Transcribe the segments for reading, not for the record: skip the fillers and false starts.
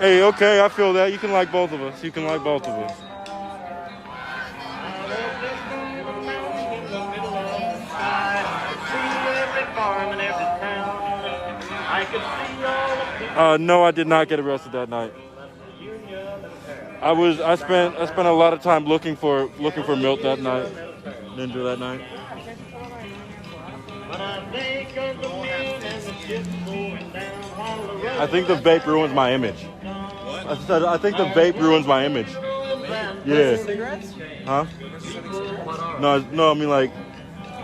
Hey, okay, I feel that. You can like both of us. You can like both of us. No, I did not get arrested that night. I spent a lot of time looking for Milt that night. Didn't do that night. I think the vape ruins my image. I said I think the vape ruins my image. Yeah. Cigarettes? Huh? No, I mean like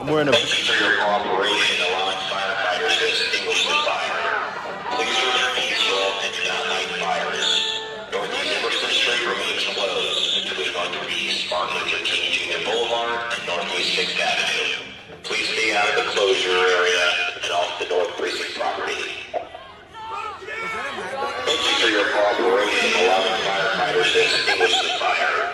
I'm wearing a. Thank you for your cooperation allowing firefighters to extinguish the fire. Please remain peaceful and do not light fires. Northeast Emerson Street remains closed until we go to East Martin Luther King Jr. Boulevard and Northeast 6th Avenue. Please stay out of the closure area and off the North Precinct property. Thank you for your cooperation allowing firefighters to extinguish the fire.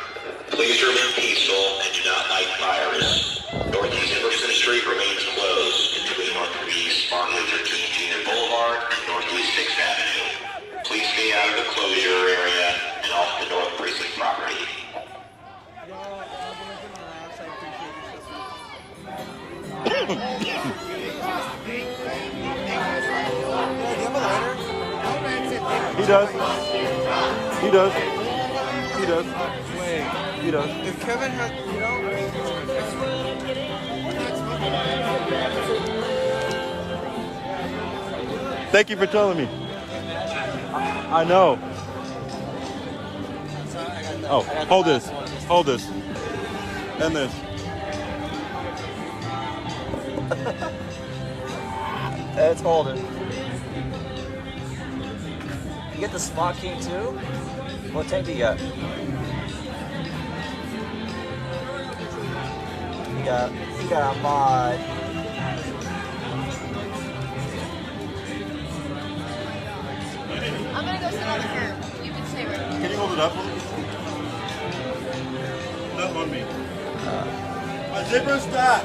Please remain peaceful and do not light fires. Northeast Emerson Street remains closed until we go to East Martin Luther King Jr. Boulevard and Northeast 6th Avenue. Please stay out of the closure area and off the North Precinct property. He does. He does. He does. Wait. He does. If Kevin had, Thank you for telling me. I know. Oh, hold this. Hold this. And this. Let's hold it. You get the Spot King too? What tank do you got? You got a mod. I'm gonna go sit on the curb. You can stay right here. Can you hold it up for me? Not on me. My zipper stop.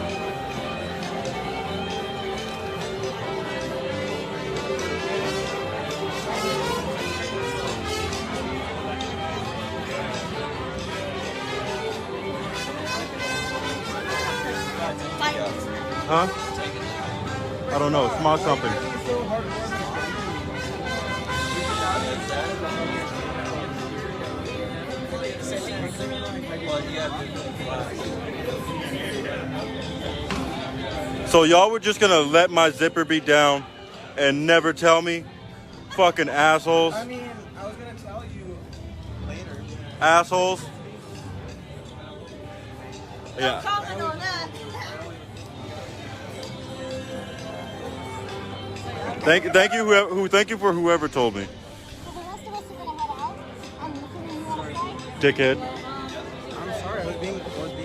Huh? I don't know. Small something. So y'all were just gonna let my zipper be down and never tell me? Fucking assholes. I mean, I was gonna tell you later. Assholes. Yeah. Comment on that. Thank you for whoever told me. So the rest of us are gonna head out. I'm looking at you on the side. Dickhead. I'm sorry, I was being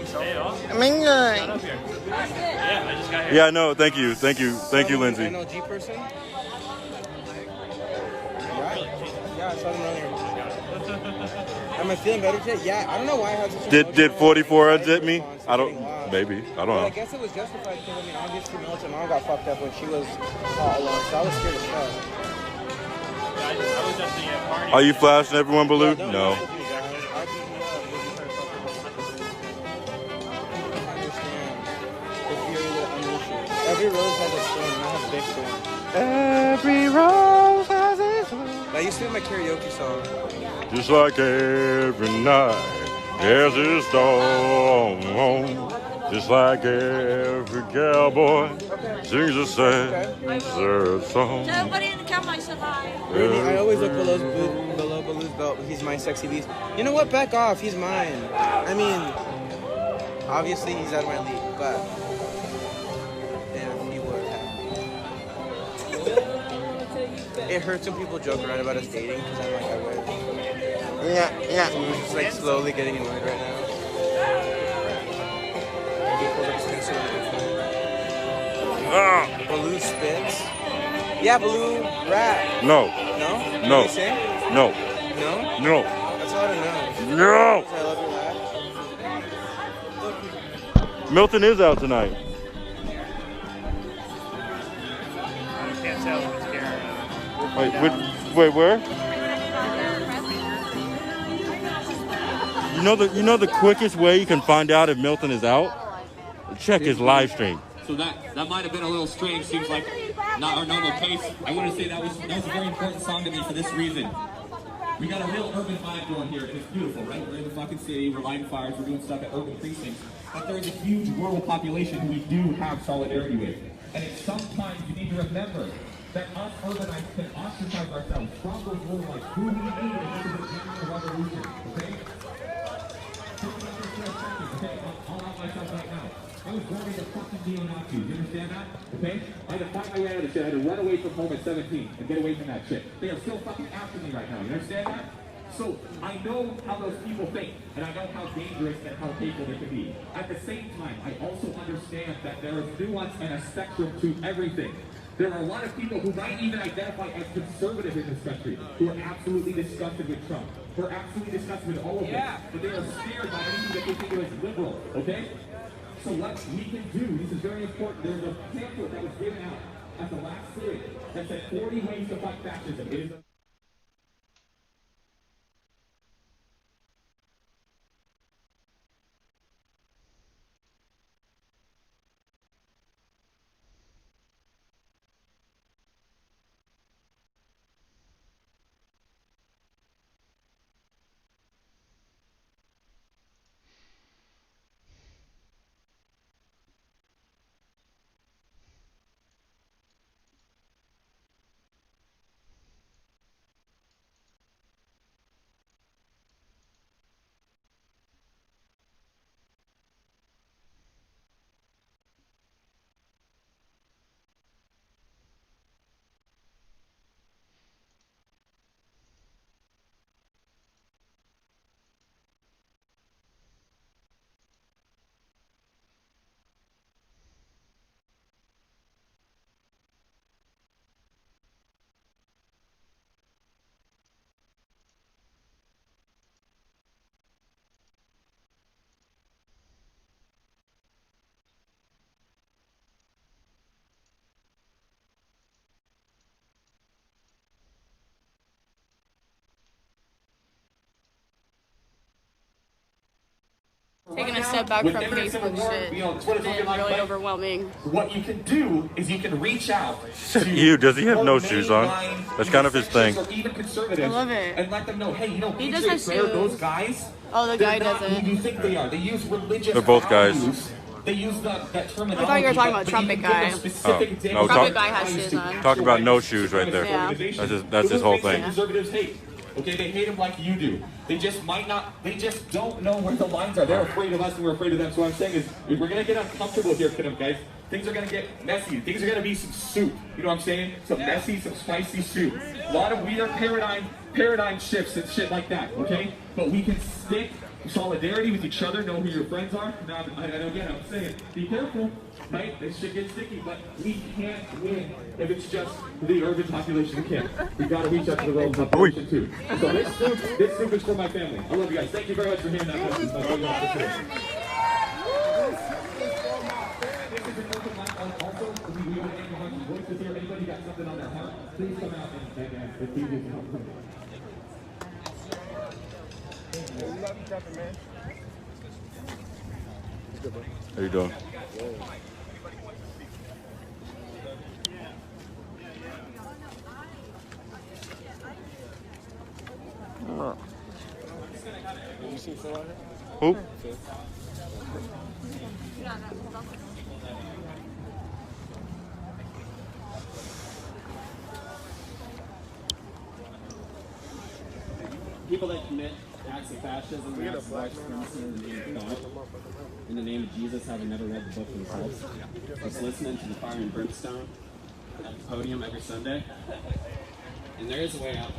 selfish. Up here. Yeah, I just got here. Yeah, I know. Thank you, Lindsay. I know G person. Yeah, I saw them earlier. Am I feeling better today? Yeah, I don't know why I had such a Did 44 unzip me? I don't. Maybe. I don't Well, I know. guess it was justified because, I mean, obviously Milton mom got fucked up when she was all alone, so I was scared as fuck. Yeah, I was at the party. Are you flashing everyone, Baloo? No. Every rose has a stone, and I have a big stone. Every rose has its own. That used to be my karaoke song. Just like every night, there's a storm. Just like every cowboy sings a sad song. Nobody in the camera survived. Really, I always look below Baloo's belt. He's my sexy beast. You know what? Back off. He's mine. I mean, obviously he's out of my league, but if he would have. It hurts when people joke around about us dating because I'm like, I wish. Yeah. We're just like slowly getting annoyed right now. Baloo spits. Yeah, Baloo rap. No. No? No. Can you sing? No. No? No. That's all I know. No. I love your laugh. Milton is out tonight. I can't tell if it's Karen. Wait, where? You know the quickest way you can find out if Milton is out? Check his live stream. So that might have been a little strange. Seems like not our normal pace. I want to say that was a very important song to me for this reason. We got a real urban vibe going here. It's beautiful, right? We're in the fucking city. We're lighting fires. We're doing stuff at urban precincts. But there's a huge rural population who we do have solidarity with. And it's sometimes you need to remember that us urbanites can ostracize ourselves from those rules like who we need in order to change the revolution. Okay? Okay, I'll out myself right now. I was born into fucking neo-Nazis. You understand that? Okay? I had to fight my way out of shit. I had to run away from home at 17 and get away from that shit. They are still fucking after me right now. You understand that? So I know how those people think, and I know how dangerous and how hateful they can be. At the same time, I also understand that there is nuance and a spectrum to everything. There are a lot of people who might even identify as conservative in this country who are absolutely disgusted with Trump. Who are absolutely disgusted with all of this. But they are scared by anything that they think of as liberal, okay? So what we can do, this is very important, there's a pamphlet that was given out at the last hearing that said 40 ways to fight fascism. It is a taking a step back from Facebook shit. It's been really overwhelming. What you can do is you can reach out You, does he have no shoes on? That's kind of his thing. or even conservatives I love it. and let them know, hey, you know, He PJ does have Fair, those shoes. guys, Oh, the they're guy not who doesn't. you think they are. They use religious They're both guys. values. They use that terminology. I thought you were talking about but Trumpet you can give them guy. specific Oh, examples no, of Trumpet guy has values shoes to on. Talk about no actual shoes right there. Yeah. That's his whole thing. Conservatives hate. Okay, they hate him like you do. They just might not, they just don't know where the lines are. They're afraid of us and we're afraid of them. So what I'm saying is, if we're going to get uncomfortable here, guys, things are going to get messy. Things are going to be some soup. You know what I'm saying? Some messy, some spicy soup. A lot of weird paradigm shifts and shit like that, okay? But we can stick solidarity with each other, know who your friends are. Now, I'm saying, be careful, right? This shit gets sticky, but we can't win if it's just the urban population. We can't. We've got to reach out to the rural population too. So this soup is for my family. I love you guys. Thank you very much for hearing that message. Also, we want to make a bunch of voices here. Anybody got something on their heart? Please come out and please help. How you doing? Who? People that commit acts of fascism and acts of white supremacy in the name of God, in the name of Jesus, having never read the book themselves, just listening to the fire and brimstone at the podium every Sunday. And there is a way out.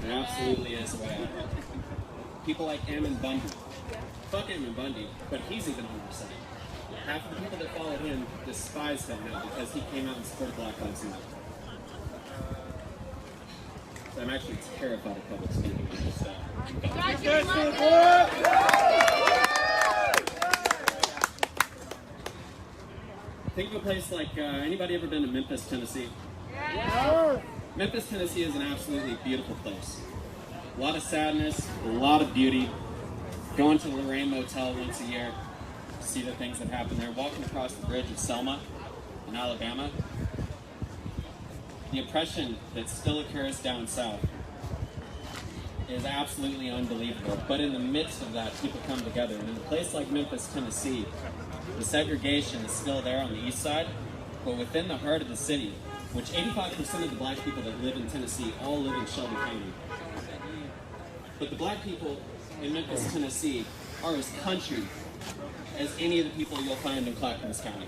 There absolutely is a way out. People like Ammon Bundy. Fuck Ammon Bundy, but he's even on our side. Half of the people that followed him despise him now because he came out and supported Black Lives Matter. So I'm actually terrified of public speaking on this stuff. Think of a place like, anybody ever been to Memphis, Tennessee? Yeah. Memphis, Tennessee is an absolutely beautiful place. A lot of sadness, a lot of beauty. going to the Lorraine Motel once a year to see the things that happen there, walking across the bridge of Selma in Alabama. The oppression that still occurs down south is absolutely unbelievable. But in the midst of that, people come together. And in a place like Memphis, Tennessee, the segregation is still there on the east side, but within the heart of the city, which 85% of the black people that live in Tennessee all live in Shelby County. But the black people in Memphis, Tennessee are as country as any of the people you'll find in Clackamas County.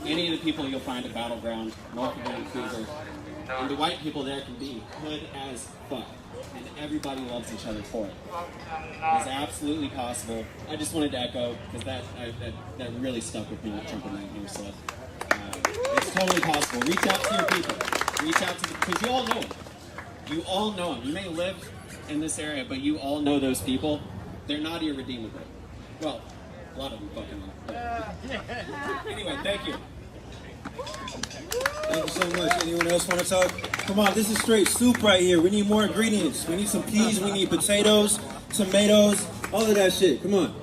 Any of the people you'll find at Battleground, north of Vancouver. And the white people there can be hood as fuck. And everybody loves each other for it. It's absolutely possible. I just wanted to echo, because that really stuck with me, what Trump right here said. It's totally possible. Reach out to your people. Reach out to them, because you all know them. You all know them. You may live in this area, but you all know those people. They're not irredeemable. Well, a lot of them fucking are. Anyway, thank you. Thank you so much. Anyone else want to talk? Come on, this is straight soup right here. We need more ingredients. We need some peas, we need potatoes, tomatoes, all of that shit. Come on.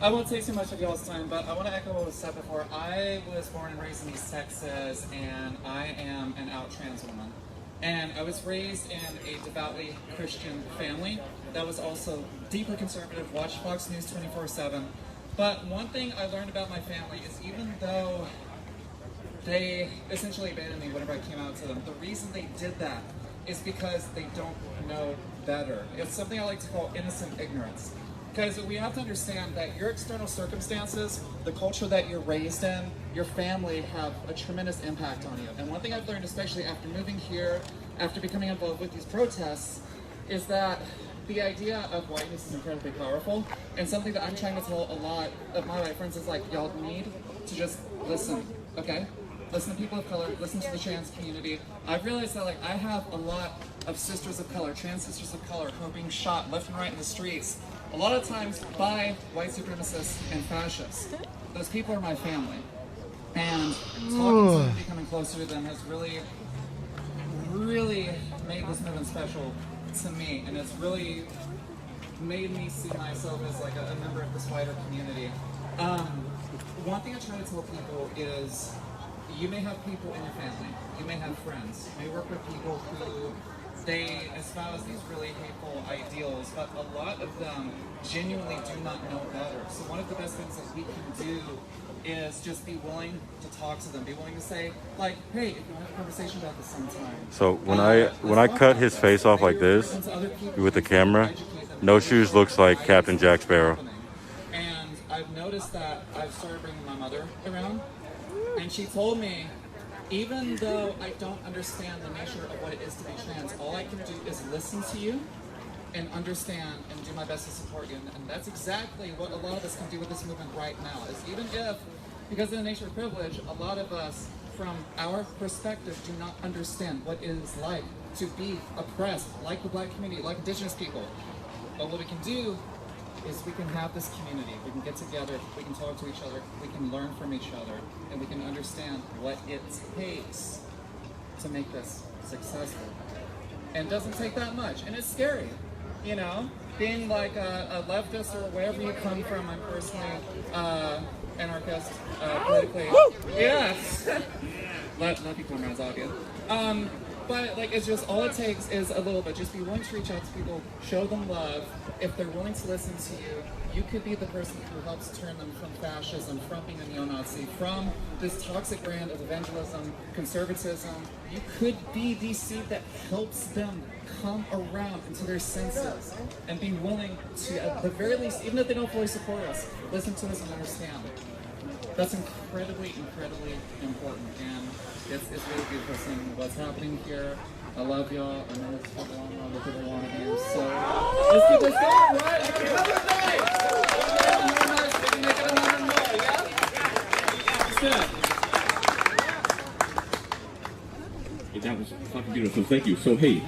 I won't take too much of y'all's time, but I want to echo what was said before. I was born and raised in East Texas, and I am an out trans woman. And I was raised in a devoutly Christian family that was also deeply conservative, watched Fox News 24/7. But one thing I learned about my family is even though they essentially abandoned me whenever I came out to them, the reason they did that is because they don't know better. It's something I like to call innocent ignorance. Because we have to understand that your external circumstances, the culture that you're raised in, your family have a tremendous impact on you. And one thing I've learned, especially after moving here, after becoming involved with these protests, is that the idea of whiteness is incredibly powerful. And something that I'm trying to tell a lot of my white friends is like, y'all need to just listen, okay? Listen to people of color, listen to the trans community. I've realized that like I have a lot of sisters of color, trans sisters of color, who are being shot left and right in the streets, a lot of times by white supremacists and fascists. Those people are my family. And talking to them, becoming closer to them has really made this movement special to me. And it's really made me see myself as like a member of this wider community. One thing I try to tell people is you may have people in your family, you may have friends, you may work with people who they espouse these really hateful ideals, but a lot of them genuinely do not know better. So one of the best things that we can do is just be willing to talk to them, be willing to say, like, hey, if you want to have a conversation about this sometime. So when I cut his face off like this with the camera, No Shoes looks like Captain Jack Sparrow. And I've noticed that I've started bringing my mother around, and she told me, even though I don't understand the nature of what it is to be trans, all I can do is listen to you and understand and do my best to support you. And that's exactly what a lot of us can do with this movement right now, is even if, because of the nature of privilege, a lot of us, from our perspective, do not understand what it is like to be oppressed, like the black community, like indigenous people. But what we can do is we can have this community, we can get together, we can talk to each other, we can learn from each other, and we can understand what it takes to make this successful. And it doesn't take that much, and it's scary, you know? Being like a leftist or wherever you come from, I'm personally anarchist, politically. Yes! Let people around, obvious. But like, it's just, all it takes is a little bit. Just be willing to reach out to people, show them love. If they're willing to listen to you, you could be the person who helps turn them from fascism, from being a neo-Nazi, from this toxic brand of evangelism, conservatism. You could be the seed that helps them come around into their senses and be willing to, at the very least, even if they don't fully support us, listen to us and understand. That's incredibly, incredibly important, and it's really beautiful seeing what's happening here. I love y'all. I know it's been long with every one of you, so let's keep this going, right? Another day! We can make it another more, yeah? That's good. Hey, that was fucking beautiful. Thank you. So, hey,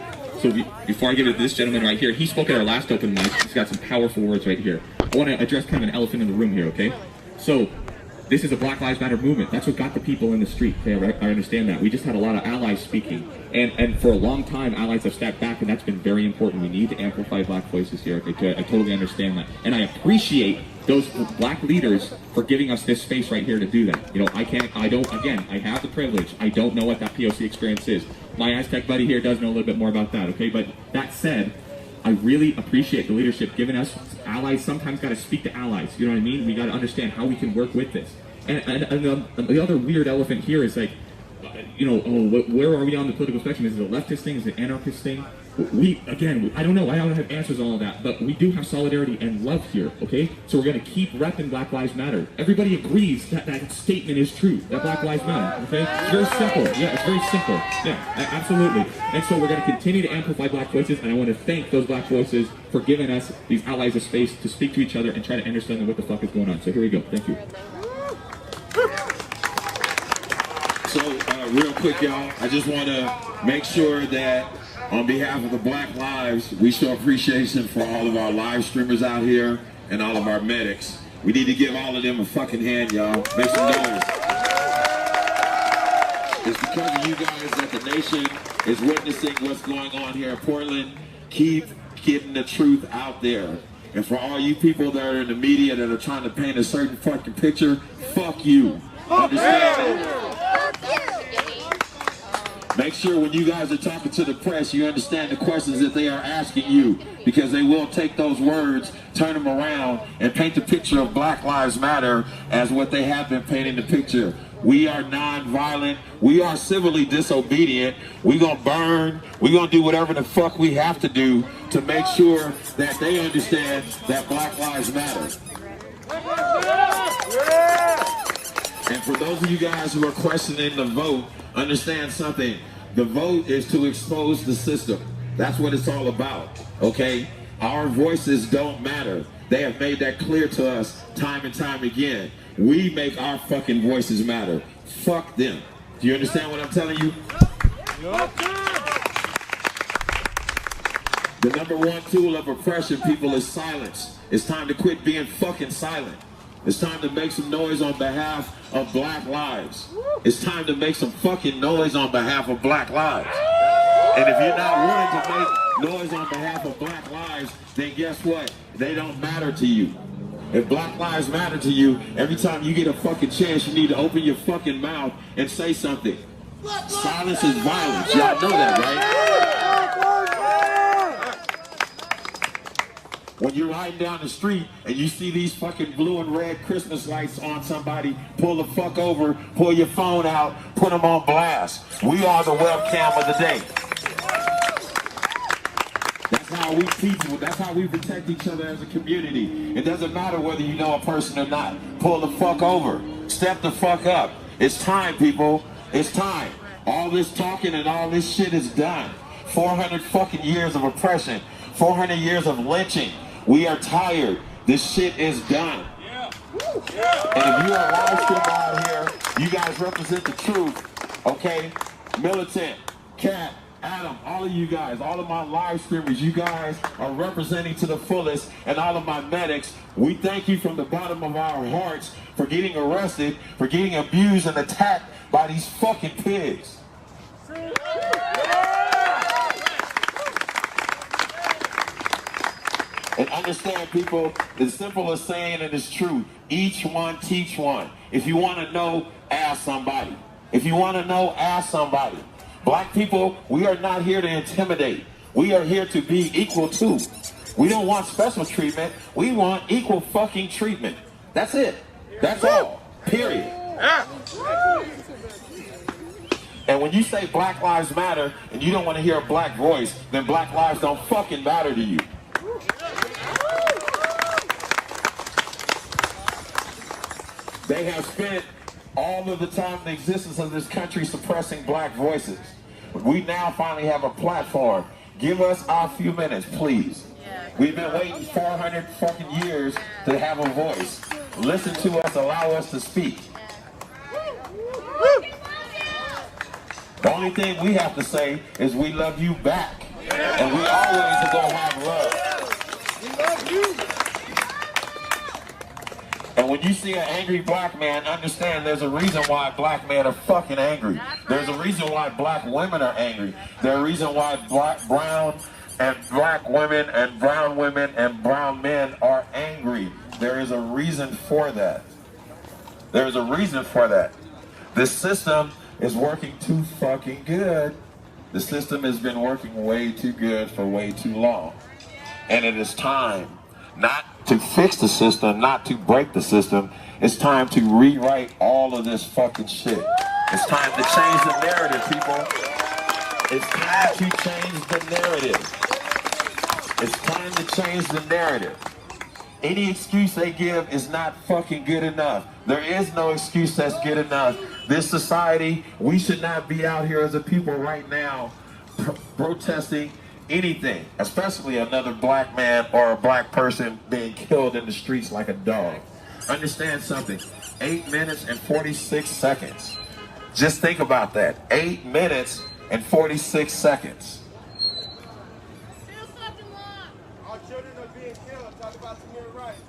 before I give it to this gentleman right here, he spoke at our last open mic. He's got some powerful words right here. I want to address kind of an elephant in the room here, okay? So, This is a Black Lives Matter movement. That's what got the people in the street. Okay, I understand that. We just had a lot of allies speaking. And for a long time, allies have stepped back, and that's been very important. We need to amplify black voices here. Okay, I totally understand that. And I appreciate those black leaders for giving us this space right here to do that. You know, I have the privilege. I don't know what that POC experience is. My Aztec buddy here does know a little bit more about that, okay? But that said, I really appreciate the leadership giving us allies. Sometimes got to speak to allies. You know what I mean? We got to understand how we can work with this. And the other weird elephant here is like, you know, where are we on the political spectrum? Is it a leftist thing? Is it an anarchist thing? I don't know. I don't have answers on all that. But we do have solidarity and love here, okay? So we're going to keep repping Black Lives Matter. Everybody agrees that that statement is true, that Black Lives Matter, okay? It's very simple. Yeah, it's very simple. Yeah, absolutely. And so we're going to continue to amplify black voices, and I want to thank those black voices for giving us, these allies, a space to speak to each other and try to understand what the fuck is going on. So here we go. Thank you. So, real quick, y'all, I just want to make sure that on behalf of the Black Lives, we show appreciation for all of our live streamers out here and all of our medics. We need to give all of them a fucking hand, y'all. Make some noise. It's because of you guys that the nation is witnessing what's going on here in Portland. Keep getting the truth out there. And for all you people that are in the media that are trying to paint a certain fucking picture, fuck you. Understand that? Make sure when you guys are talking to the press, you understand the questions that they are asking you, because they will take those words, turn them around, and paint the picture of Black Lives Matter as what they have been painting the picture. We are non-violent. We are civilly disobedient. We're going to burn. We're going to do whatever the fuck we have to do to make sure that they understand that Black Lives Matter. And for those of you guys who are questioning the vote, understand something. The vote is to expose the system. That's what it's all about, okay? Our voices don't matter. They have made that clear to us time and time again. We make our fucking voices matter. Fuck them. Do you understand what I'm telling you? The number one tool of oppression, people, is silence. It's time to quit being fucking silent. It's time to make some noise on behalf of black lives. It's time to make some fucking noise on behalf of black lives. And if you're not willing to make noise on behalf of black lives, then guess what? They don't matter to you. If black lives matter to you, every time you get a fucking chance, you need to open your fucking mouth and say something. Silence is violence. Y'all know that, right? When you're riding down the street and you see these fucking blue and red Christmas lights on somebody, pull the fuck over, pull your phone out, put them on blast. We are the webcam of the day. That's how we teach, that's how we protect each other as a community. It doesn't matter whether you know a person or not. Pull the fuck over. Step the fuck up. It's time, people. It's time. All this talking and all this shit is done. 400 fucking years of oppression. 400 years of lynching. We are tired. This shit is done. And if you are live stream out here, you guys represent the truth, okay? Militant, Cat, Adam, all of you guys, all of my live streamers, you guys are representing to the fullest, and all of my medics, we thank you from the bottom of our hearts for getting arrested, for getting abused and attacked by these fucking pigs. And understand, people, it's simple as saying, and it's true. Each one teach one. If you want to know, ask somebody. If you want to know, ask somebody. Black people, we are not here to intimidate. We are here to be equal to. We don't want special treatment. We want equal fucking treatment. That's it. That's all. Period. And when you say Black Lives Matter and you don't want to hear a black voice, then black lives don't fucking matter to you. They have spent all of the time in the existence of this country suppressing black voices. We now finally have a platform. Give us our few minutes, please. We've been waiting 400 fucking years to have a voice. Listen to us, allow us to speak. The only thing we have to say is we love you back. And we always are going to have love. We love you. And And when you see an angry black man, understand there's a reason why black men are fucking angry. There's a reason why black women are angry. There's a reason why brown women and brown men are angry. There is a reason for that. There's a reason for that. This system is working too fucking good. The system has been working way too good for way too long. And it is time not to fix the system, not to break the system. It's time to rewrite all of this fucking shit. It's time to change the narrative, people. It's time to change the narrative. It's time to change the narrative. Any excuse they give is not fucking good enough. There is no excuse that's good enough. This society, we should not be out here as a people right now protesting anything, especially another black man or a black person being killed in the streets like a dog. Understand something. 8 minutes and 46 seconds. Just think about that. 8 minutes and 46 seconds. Our children are being killed. Talk about Tamir Rice.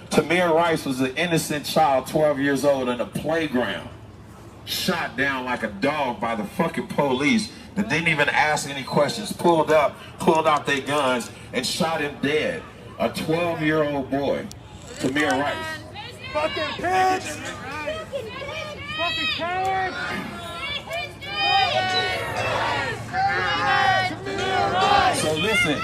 Tamir Rice was an innocent child, 12 years old, in a playground. Shot down like a dog by the fucking police that didn't even ask any questions. Pulled out their guns and shot him dead. A 12-year-old boy, Tamir Rice. Fucking pigs! Fucking cowards! So listen,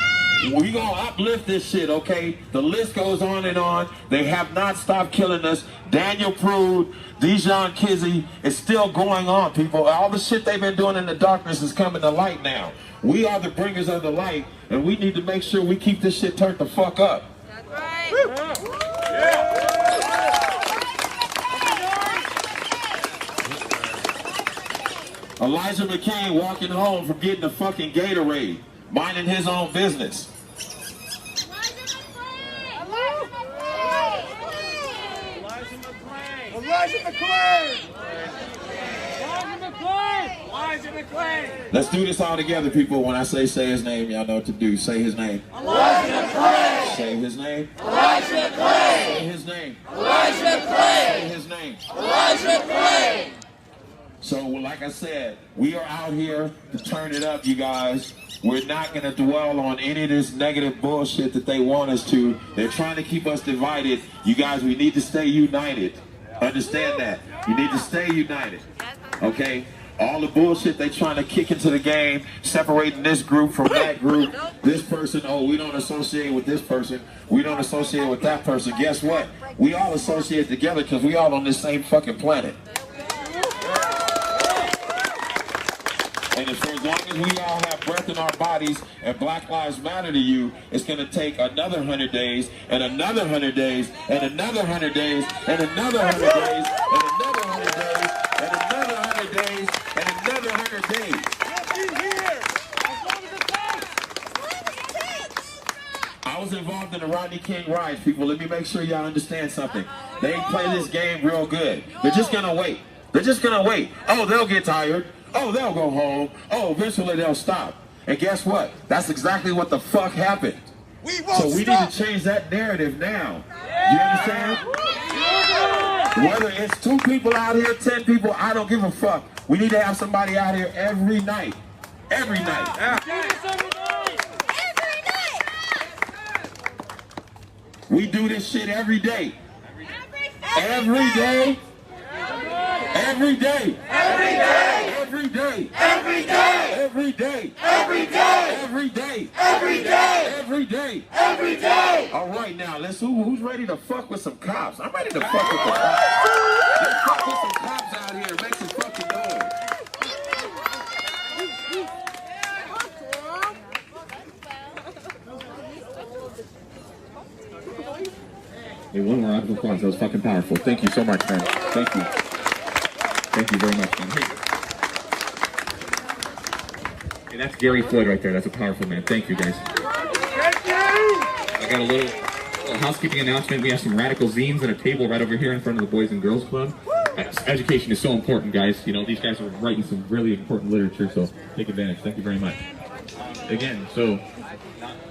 we gonna uplift this shit, okay? The list goes on and on. They have not stopped killing us. Daniel Prude, Dijon Kizzy, it's still going on, people. All the shit they've been doing in the darkness is coming to light now. We are the bringers of the light, and we need to make sure we keep this shit turned the fuck up. That's right. Elijah McCain walking home from getting a fucking Gatorade, minding his own business. Elijah McClain! Elijah McClain! Let's do this all together, people. When I say his name, y'all know what to do. Say his name. Elijah McClain! Say his name. Elijah McClain! Say his name. Elijah McClain! Say his name. Elijah McClain! So, like I said, we are out here to turn it up, you guys. We're not going to dwell on any of this negative bullshit that they want us to. They're trying to keep us divided. You guys, we need to stay united. Understand that. You need to stay united. Okay? All the bullshit they trying to kick into the game, separating this group from that group, this person, oh, we don't associate with this person, we don't associate with that person. Guess what? We all associate together because we all on this same fucking planet. And for as long as we all have breath in our bodies and Black Lives Matter to you, it's going to take another 100 days, and another 100 days, and another 100 days, and another 100 days, and another 100 days, and another 100 days, and another 100 days. I was involved in the Rodney King riots, people. Let me make sure y'all understand something. They play this game real good. They're just going to wait. They're just going to wait. Oh, they'll get tired. Oh, they'll go home. Oh, eventually they'll stop. And guess what? That's exactly what the fuck happened. So we need to change that narrative now. You understand? Whether it's 2 people out here, 10 people, I don't give a fuck. We need to have somebody out here every night. Every night. We do this shit every day. Every day. Every day. Every day. Every day. Every day. Every day. Every day. Every day. Every day. Every day. Every day. All right, now who's ready to fuck with some cops? I'm ready to fuck with the cops. Let's fuck with some cops out here. Make some fucking noise. Hey, one more round of applause. That was fucking powerful. Thank you so much, man. Thank you. Thank you very much, man. Hey, that's Gary Floyd right there. That's a powerful man. Thank you, guys. Thank you! I got a little housekeeping announcement. We have some radical zines and a table right over here in front of the Boys and Girls Club. Education is so important, guys. You know, these guys are writing some really important literature, so take advantage. Thank you very much. Again, so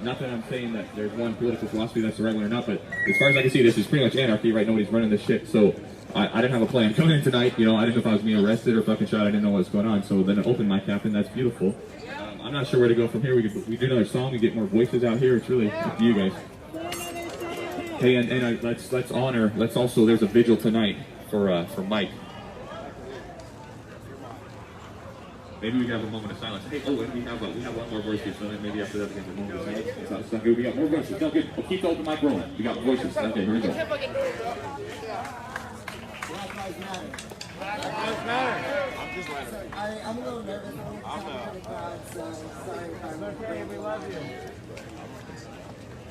not that I'm saying that there's one political philosophy that's the right one or not, but as far as I can see, this is pretty much anarchy, right? Nobody's running this shit, so I didn't have a plan coming in tonight, you know, I didn't know if I was being arrested or fucking shot, I didn't know what was going on, so then it opened my cap, and that's beautiful. I'm not sure where to go from here. We do another song, we get more voices out here, it's really up to you guys. Hey, and let's honor, there's a vigil tonight for Mike. Maybe we can have a moment of silence. Hey, oh, and we have one more voice here, so then maybe after that we can have a moment of silence. It's not good. We got more voices. No, good. We'll keep the open mic rolling. We got voices. Okay, here we go. Black Lives Matter. I'm just laughing. I'm a little nervous. I'm not. We love you.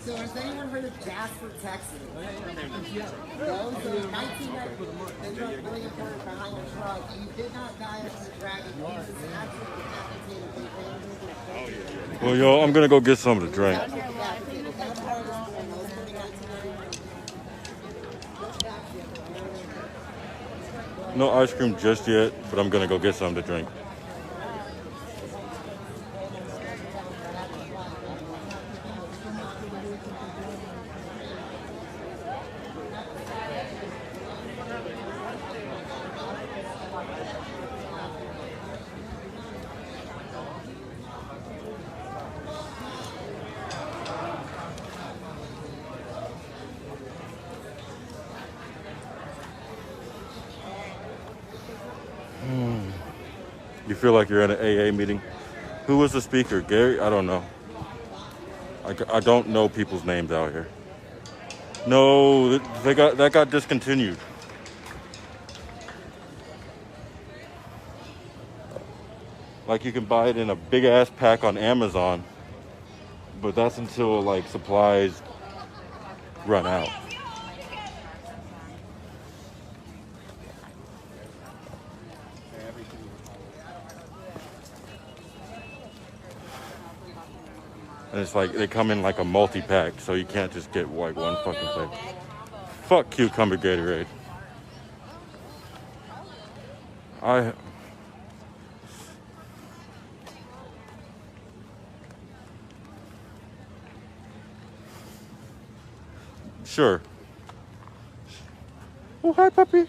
So has anyone heard of Jasper, Texas? No, so 1990, they were really important behind the truck. He did not die of the dragon. He was absolutely decapitated. Well, yo, I'm gonna go get something to drink. No ice cream just yet, but I'm gonna go get something to drink. You feel like you're at an AA meeting. Who was the speaker? Gary? I don't know. I don't know people's names out here. No, that got discontinued. Like you can buy it in a big ass pack on Amazon, but that's until like supplies run out. And it's like they come in like a multi-pack, so you can't just get like one fucking thing. Fuck cucumber Gatorade. Sure. Oh, hi, puppy.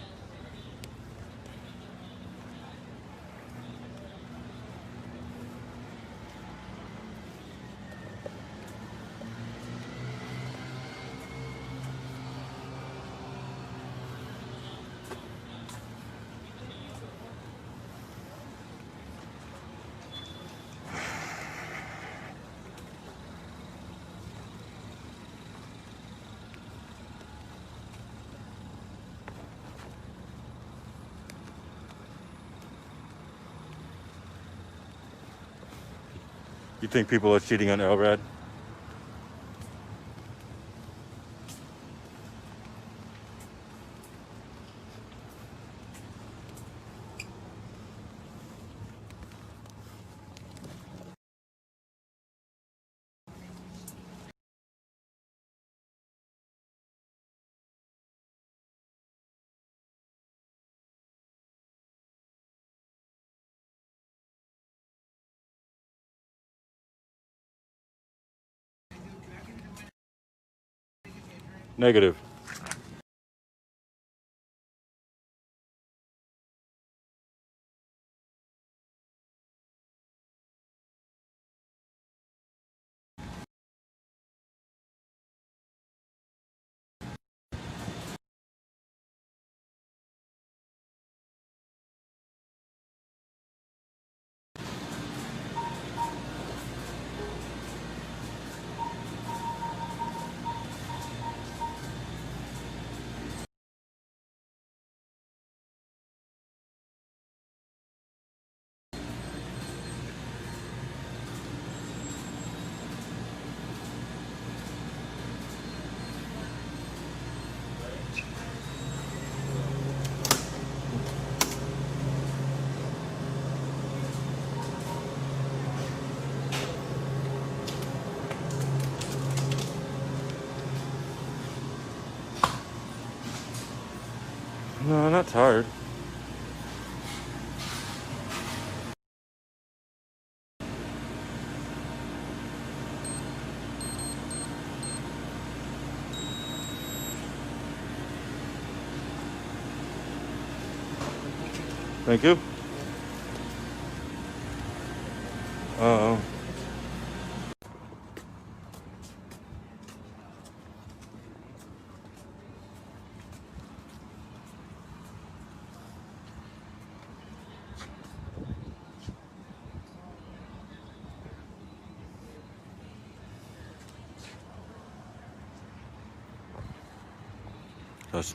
You think people are cheating on LRAD? Negative. No, I'm not tired. Thank you.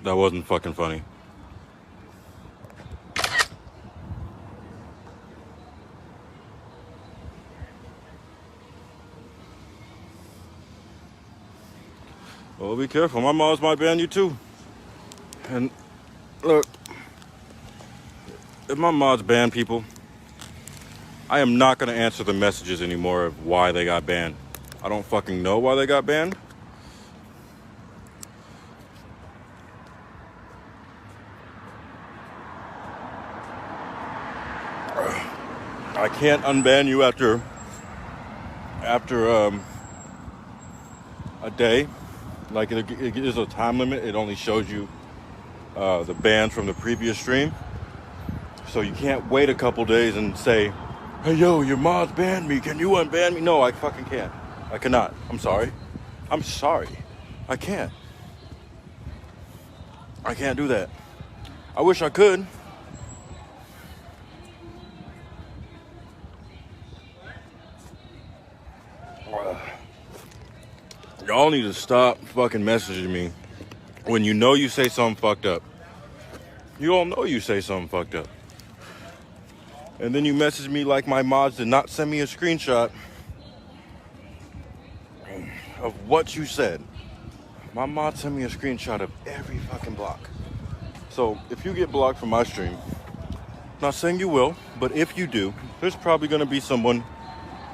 That wasn't fucking funny. Well, be careful. My mods might ban you too. And look, if my mods ban people, I am not going to answer the messages anymore of why they got banned. I don't fucking know why they got banned. I can't unban you after a day. Like it is a time limit. It only shows you the bans from the previous stream. So you can't wait a couple days and say, hey yo, your mods banned me. Can you unban me? No, I fucking can't. I cannot. I'm sorry. I'm sorry. I can't. I can't do that. I wish I could. Y'all need to stop fucking messaging me when you know you say something fucked up. You all know you say something fucked up. And then you message me like my mods did not send me a screenshot of what you said. My mods sent me a screenshot of every fucking block. So if you get blocked from my stream, not saying you will, but if you do, there's probably gonna be someone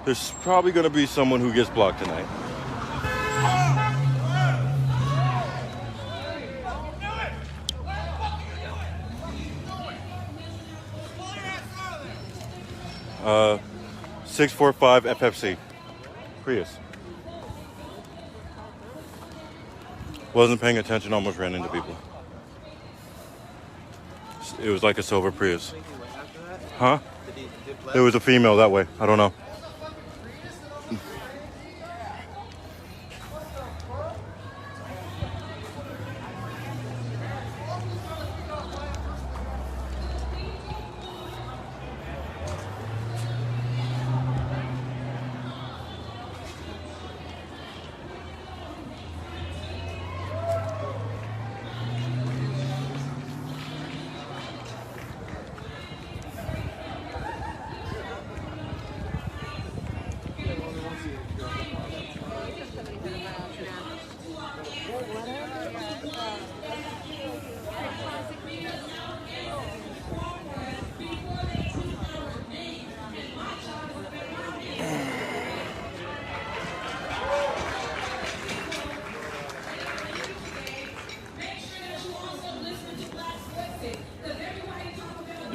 who gets blocked tonight. Uh, 645 FFC Prius. Wasn't paying attention, almost ran into people. It was like a silver Prius. Huh? There was a female that way. I don't know.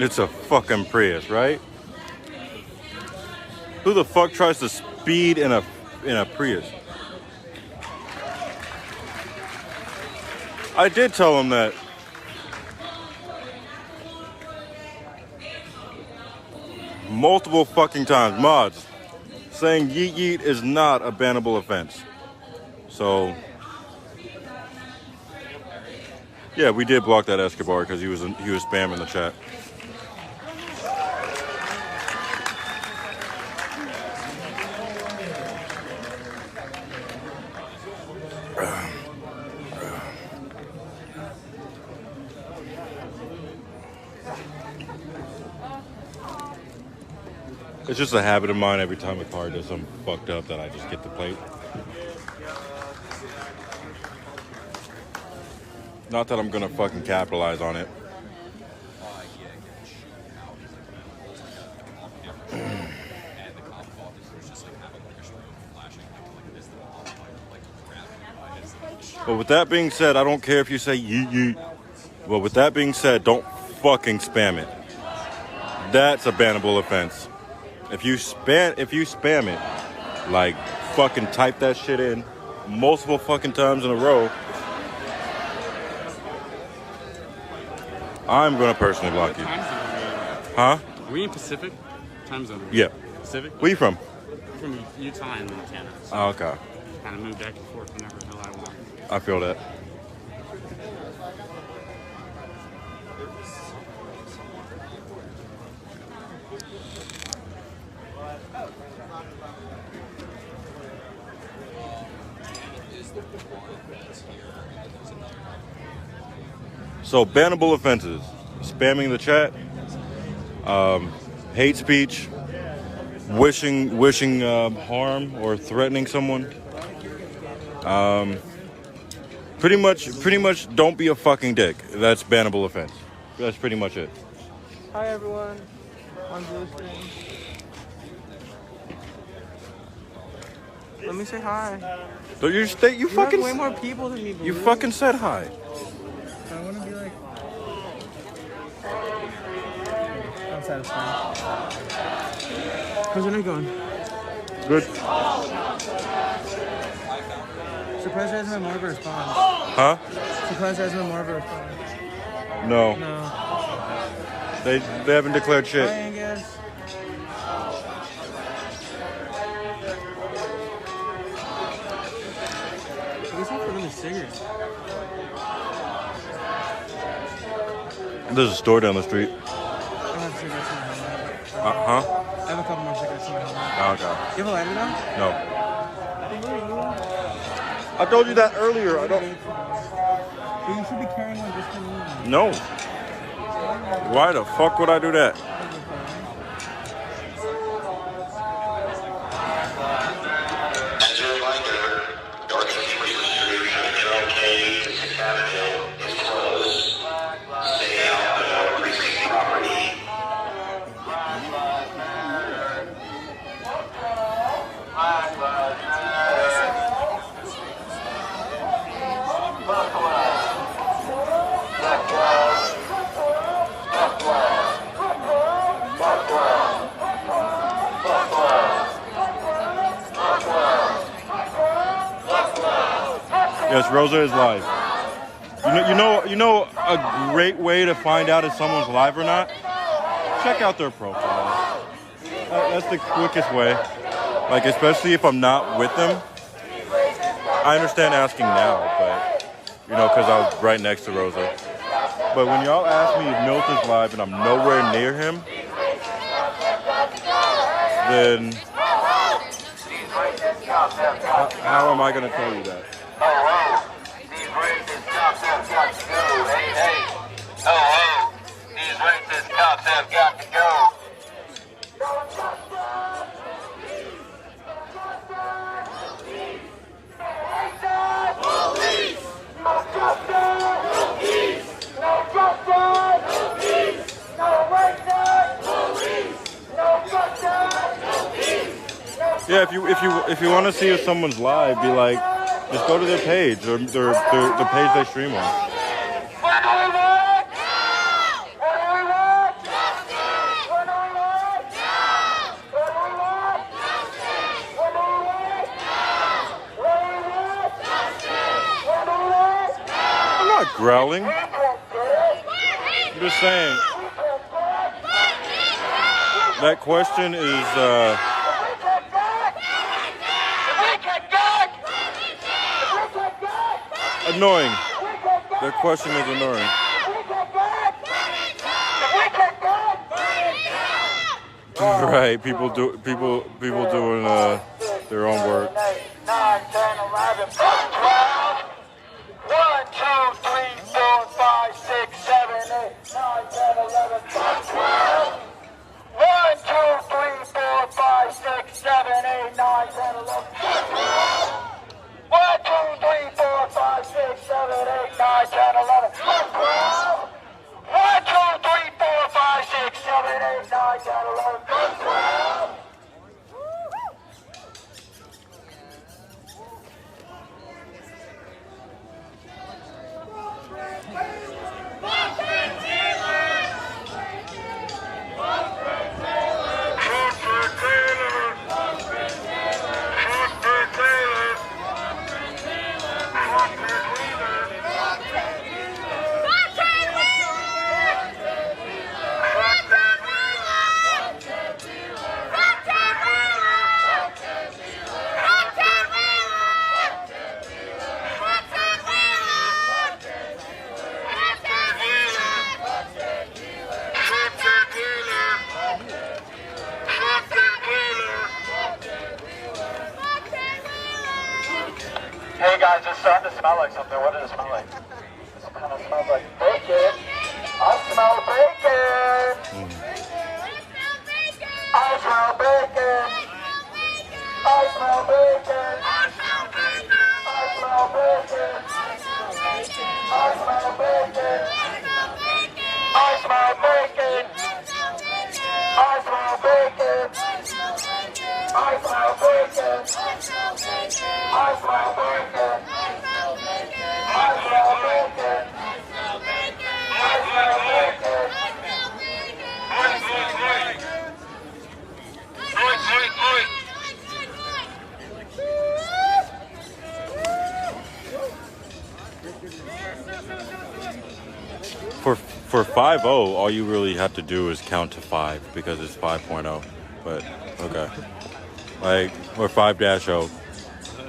It's a fucking Prius, right? Who the fuck tries to speed in a Prius? I did tell him that. Multiple fucking times. Mods, saying yeet yeet is not a bannable offense. So, yeah, we did block that Escobar because he was spamming the chat. It's just a habit of mine every time a car does something fucked up that I just get the plate. Not that I'm gonna fucking capitalize on it. But with that being said, I don't care if you say yeet yeet. But with that being said, don't fucking spam it. That's a bannable offense. If you spam it, like fucking type that shit in multiple fucking times in a row, I'm gonna personally block you. Huh? Are we in Pacific time zone? Yeah. Pacific? Where you from? I'm from Utah and Montana. So Oh, okay. kind of move back and forth whenever the hell I want. I feel that. So bannable offenses: spamming the chat, hate speech, wishing harm or threatening someone. Pretty much don't be a fucking dick. That's bannable offense. That's pretty much it. Hi everyone. On blue screen. Let me say hi. So you fucking have way more people than me, Blue. You fucking said hi. I want to be like. I'm satisfied. How's your night going? Good. Surprised there hasn't been more of a response. Huh? Surprised there hasn't been more of a response. No. No. They haven't declared shit. Hi, Angus. What's up for really cigarettes? There's a store down the street. I don't have cigarettes in my helmet. Huh? I have a couple more cigarettes in my helmet. Okay. You have a lighter now? No. I told you that earlier. I don't. But you should be carrying one just for me. No. Why the fuck would I do that? As a reminder, Dark Emerson Street from General K to 6th Avenue is closed. Stay out of our precinct property. Yes, Rosa is live. You know a great way to find out if someone's live or not? Check out their profile. That's the quickest way. Like, especially if I'm not with them. I understand asking now, but, because I was right next to Rosa. But when y'all ask me if Milt is live and I'm nowhere near him, then how am I going to tell you that? These racist cops have got to go. Hey, hey. Oh, these racist cops have got to go. Yeah, if you want to see if someone's live, be like, just go to their page or the page they stream on. I'm not growling. I'm just saying. That question is annoying. That question is annoying. Right, people doing their own work. 9, 10, 11, 12. 1, 2, 3, 4, 5, 6, 7, 8, 9, 10, 11, 12. 1, 2, 3, 4, 5, 6, 7, 8, 9, 10, 11, 12. 1, 2, 3, 4, 5, 6, 7, 8, 9, 10, 11, 12. 1, 2, 3, 4, 5, 6, 7, 8, 9, 10, 11, 12. Hey guys, it's starting to smell like something. What does it smell like? It kind of smells like bacon. I smell bacon. I smell bacon. I smell bacon. I smell bacon. I smell bacon. I smell bacon. I smell bacon. I smell bacon. I smell bacon. I smell bacon. I smell bacon. I smell bacon. For 5-0, all you really have to do is count to 5 because it's 5.0. But okay, like or 5-0.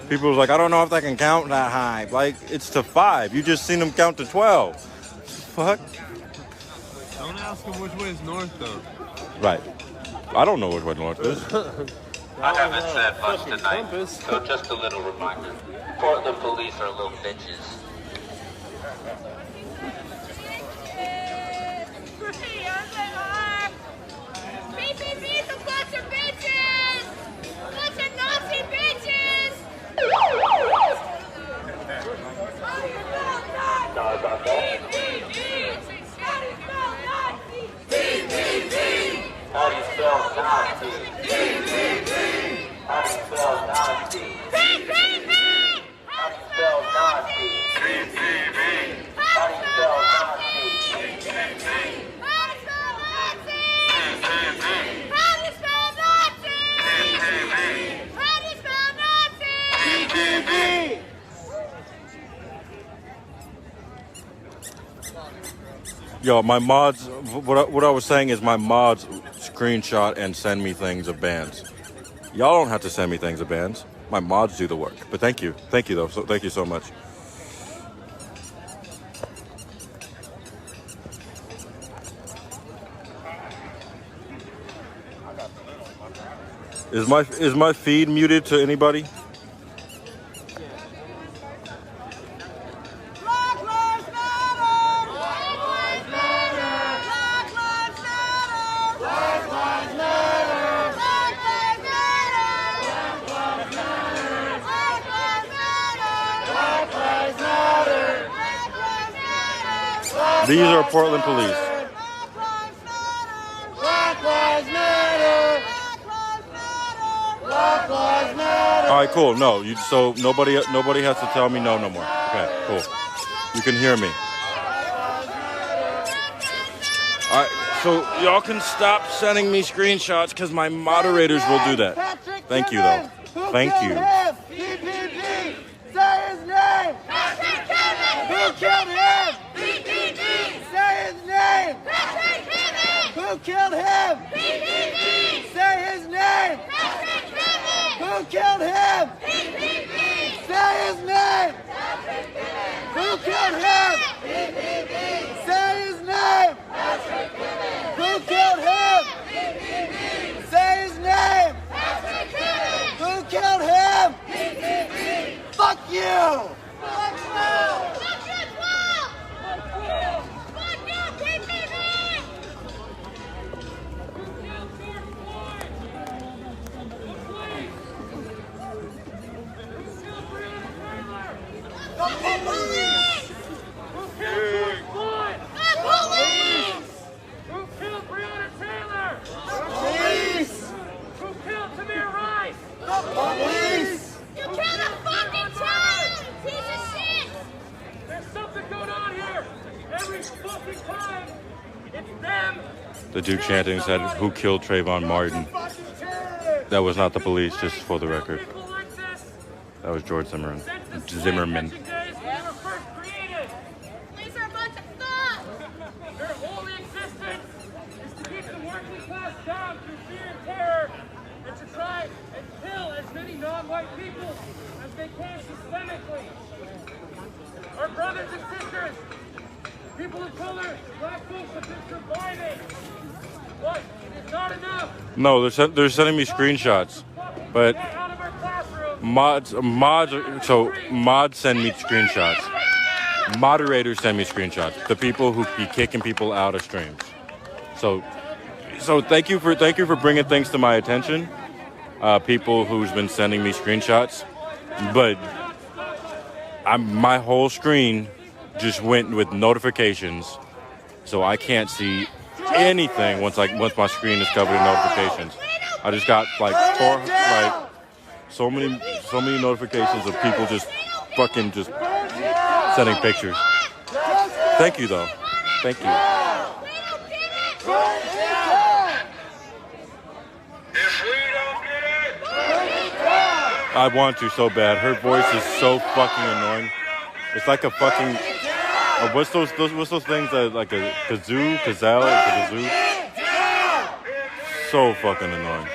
People was like, I don't know if I can count that high. Like it's to 5. You just seen them count to 12. Fuck. Don't ask him which way is north though. Right. I don't know which way north is. I haven't said much tonight, so just a little reminder. Portland police are little bitches. BBB's a bunch of bitches! A bunch of Nazi bitches! Sorry about that. How do you spell Nazi? How do you spell Nazi? How do you spell Nazi? How do you spell Nazi? Yo, my mods, what I was saying is my mods screenshot and send me things of bands. Y'all don't have to send me things of bands. My mods do the work. But thank you. Thank you, though. So, thank you so much. Is my feed muted to anybody? These are Portland police. All right, cool. No, so nobody has to tell me no more. Okay, cool. You can hear me. All right, so y'all can stop sending me screenshots because my moderators will do that. Thank you, though. Thank you. BBB! Say his name! Who killed him? BBB! Say his name! Who killed him? BBB! Say his name! Who killed him? BBB! Say his name! Who killed him? BBB! Say his name! Who killed him? BBB! Say his name! Who killed him? BBB! Fuck you! Fuck you! Fuck you, 12! Fuck you, BBB! The police! Who killed George Floyd? The police! Who killed Breonna Taylor? The police! Who killed Tamir Rice? The police! You killed a fucking child, you piece of shit! There's something going on here! Every fucking time, it's them! The dude chanting said, "Who killed Trayvon Martin?" That was not the police, just for the record. That was George Zimmerman. Zimmerman. Police are a bunch of thugs! Their only existence is to keep the working class down through fear and terror and to try and kill as many non-white people as they can systemically. Our brothers and sisters, people of color, black folks have been surviving. But it is not enough. No, they're sending me screenshots, but Get out of our classrooms mods, so mods send me screenshots. Moderators send me screenshots. The people who be kicking people out of streams. So thank you for bringing things to my attention. People who's been sending me screenshots, but my whole screen just went with notifications, so I can't see anything once my screen is covered in notifications. I just got so many notifications of people just fucking just sending pictures. Thank you though. Thank you. I want to so bad. Her voice is so fucking annoying. It's like a fucking what's those things that like a kazoo? So fucking annoying.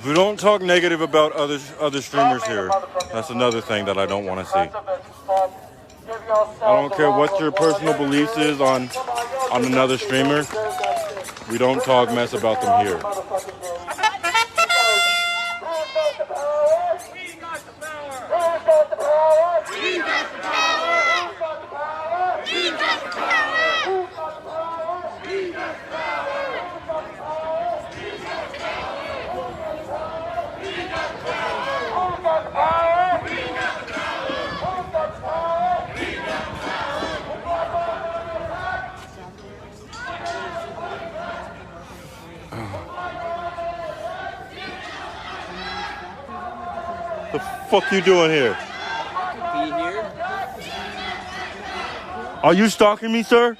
We don't talk negative about other streamers here. That's another thing that I don't want to see. I don't care what your personal beliefs is on another streamer. We don't talk mess about them here. The fuck you doing here? Be here? Are you stalking me, sir?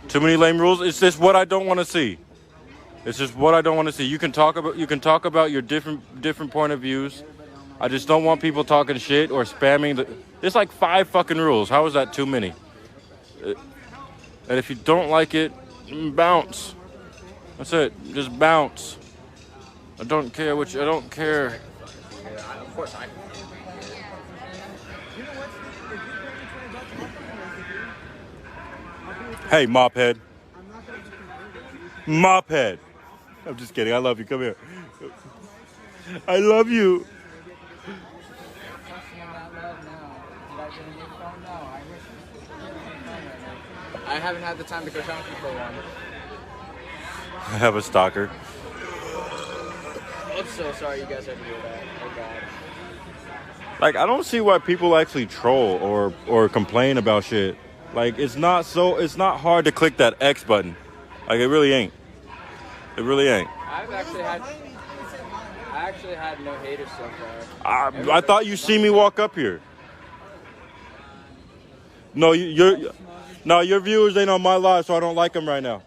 Too many lame rules. It's just what I don't want to see. It's just what I don't want to see. You can talk about your different point of views. I just don't want people talking shit or spamming. It's like 5 fucking rules. How is that too many? And if you don't like it, bounce. That's it. Just bounce. I don't care I don't care. Of course I. Hey, mophead. Mophead. I'm just kidding. I love you. Come here. I love you. I haven't had the time to go shopping for one. I have a stalker. I'm so sorry you guys had to do that. Oh God. Like, I don't see why people actually troll or complain about shit. Like, it's not hard to click that X button. Like, it really ain't. It really ain't. I actually had no haters so far. I thought you see me walk up here. No, your viewers ain't on my live, so I don't like them right now.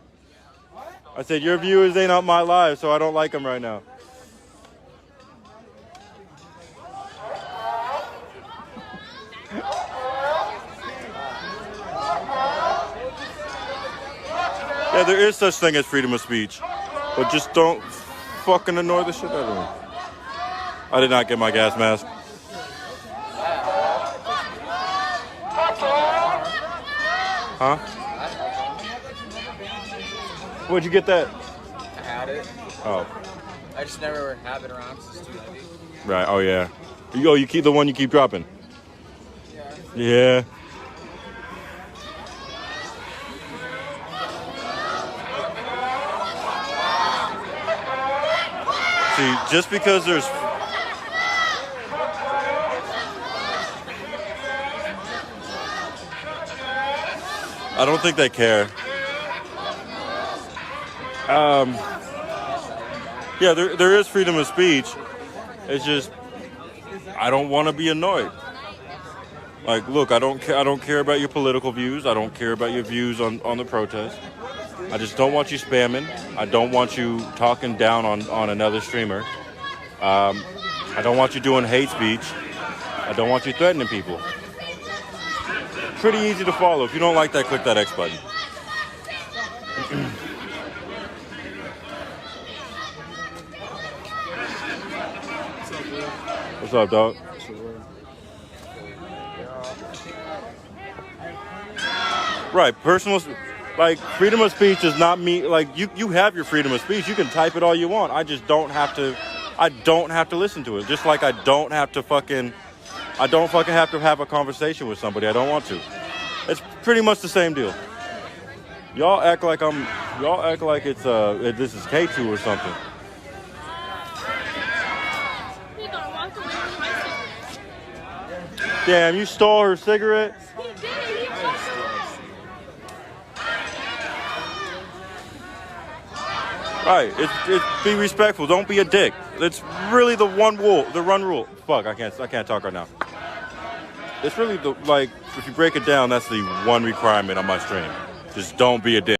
I said your viewers ain't on my live, so I don't like them right now. Yeah, there is such thing as freedom of speech, but just don't fucking annoy the shit out of me. I did not get my gas mask. Huh? Where'd you get that? I had it. Oh. I I just never have it around because it's too heavy. Right. Oh yeah. You keep the one you keep dropping. Yeah. See, just because there's I don't think they care. Yeah, there is freedom of speech. It's just I don't want to be annoyed. Like, look, I don't care about your political views. I don't care about your views on the protest. I just don't want you spamming. I don't want you talking down on another streamer. I don't want you doing hate speech. I don't want you threatening people. Pretty easy to follow. If you don't like that, click that X button. What's up, dog? Right, freedom of speech does not mean, like, you have your freedom of speech. You can type it all you want. I just don't have to listen to it. Just like I don't have to have a conversation with somebody. I don't want to. It's pretty much the same deal. Y'all act like it's this is K2 or something. Damn, you stole her cigarette? Right, it's be respectful. Don't be a dick. It's really the run rule. Fuck, I can't talk right now. It's really if you break it down, that's the one requirement on my stream. Just don't be a dick.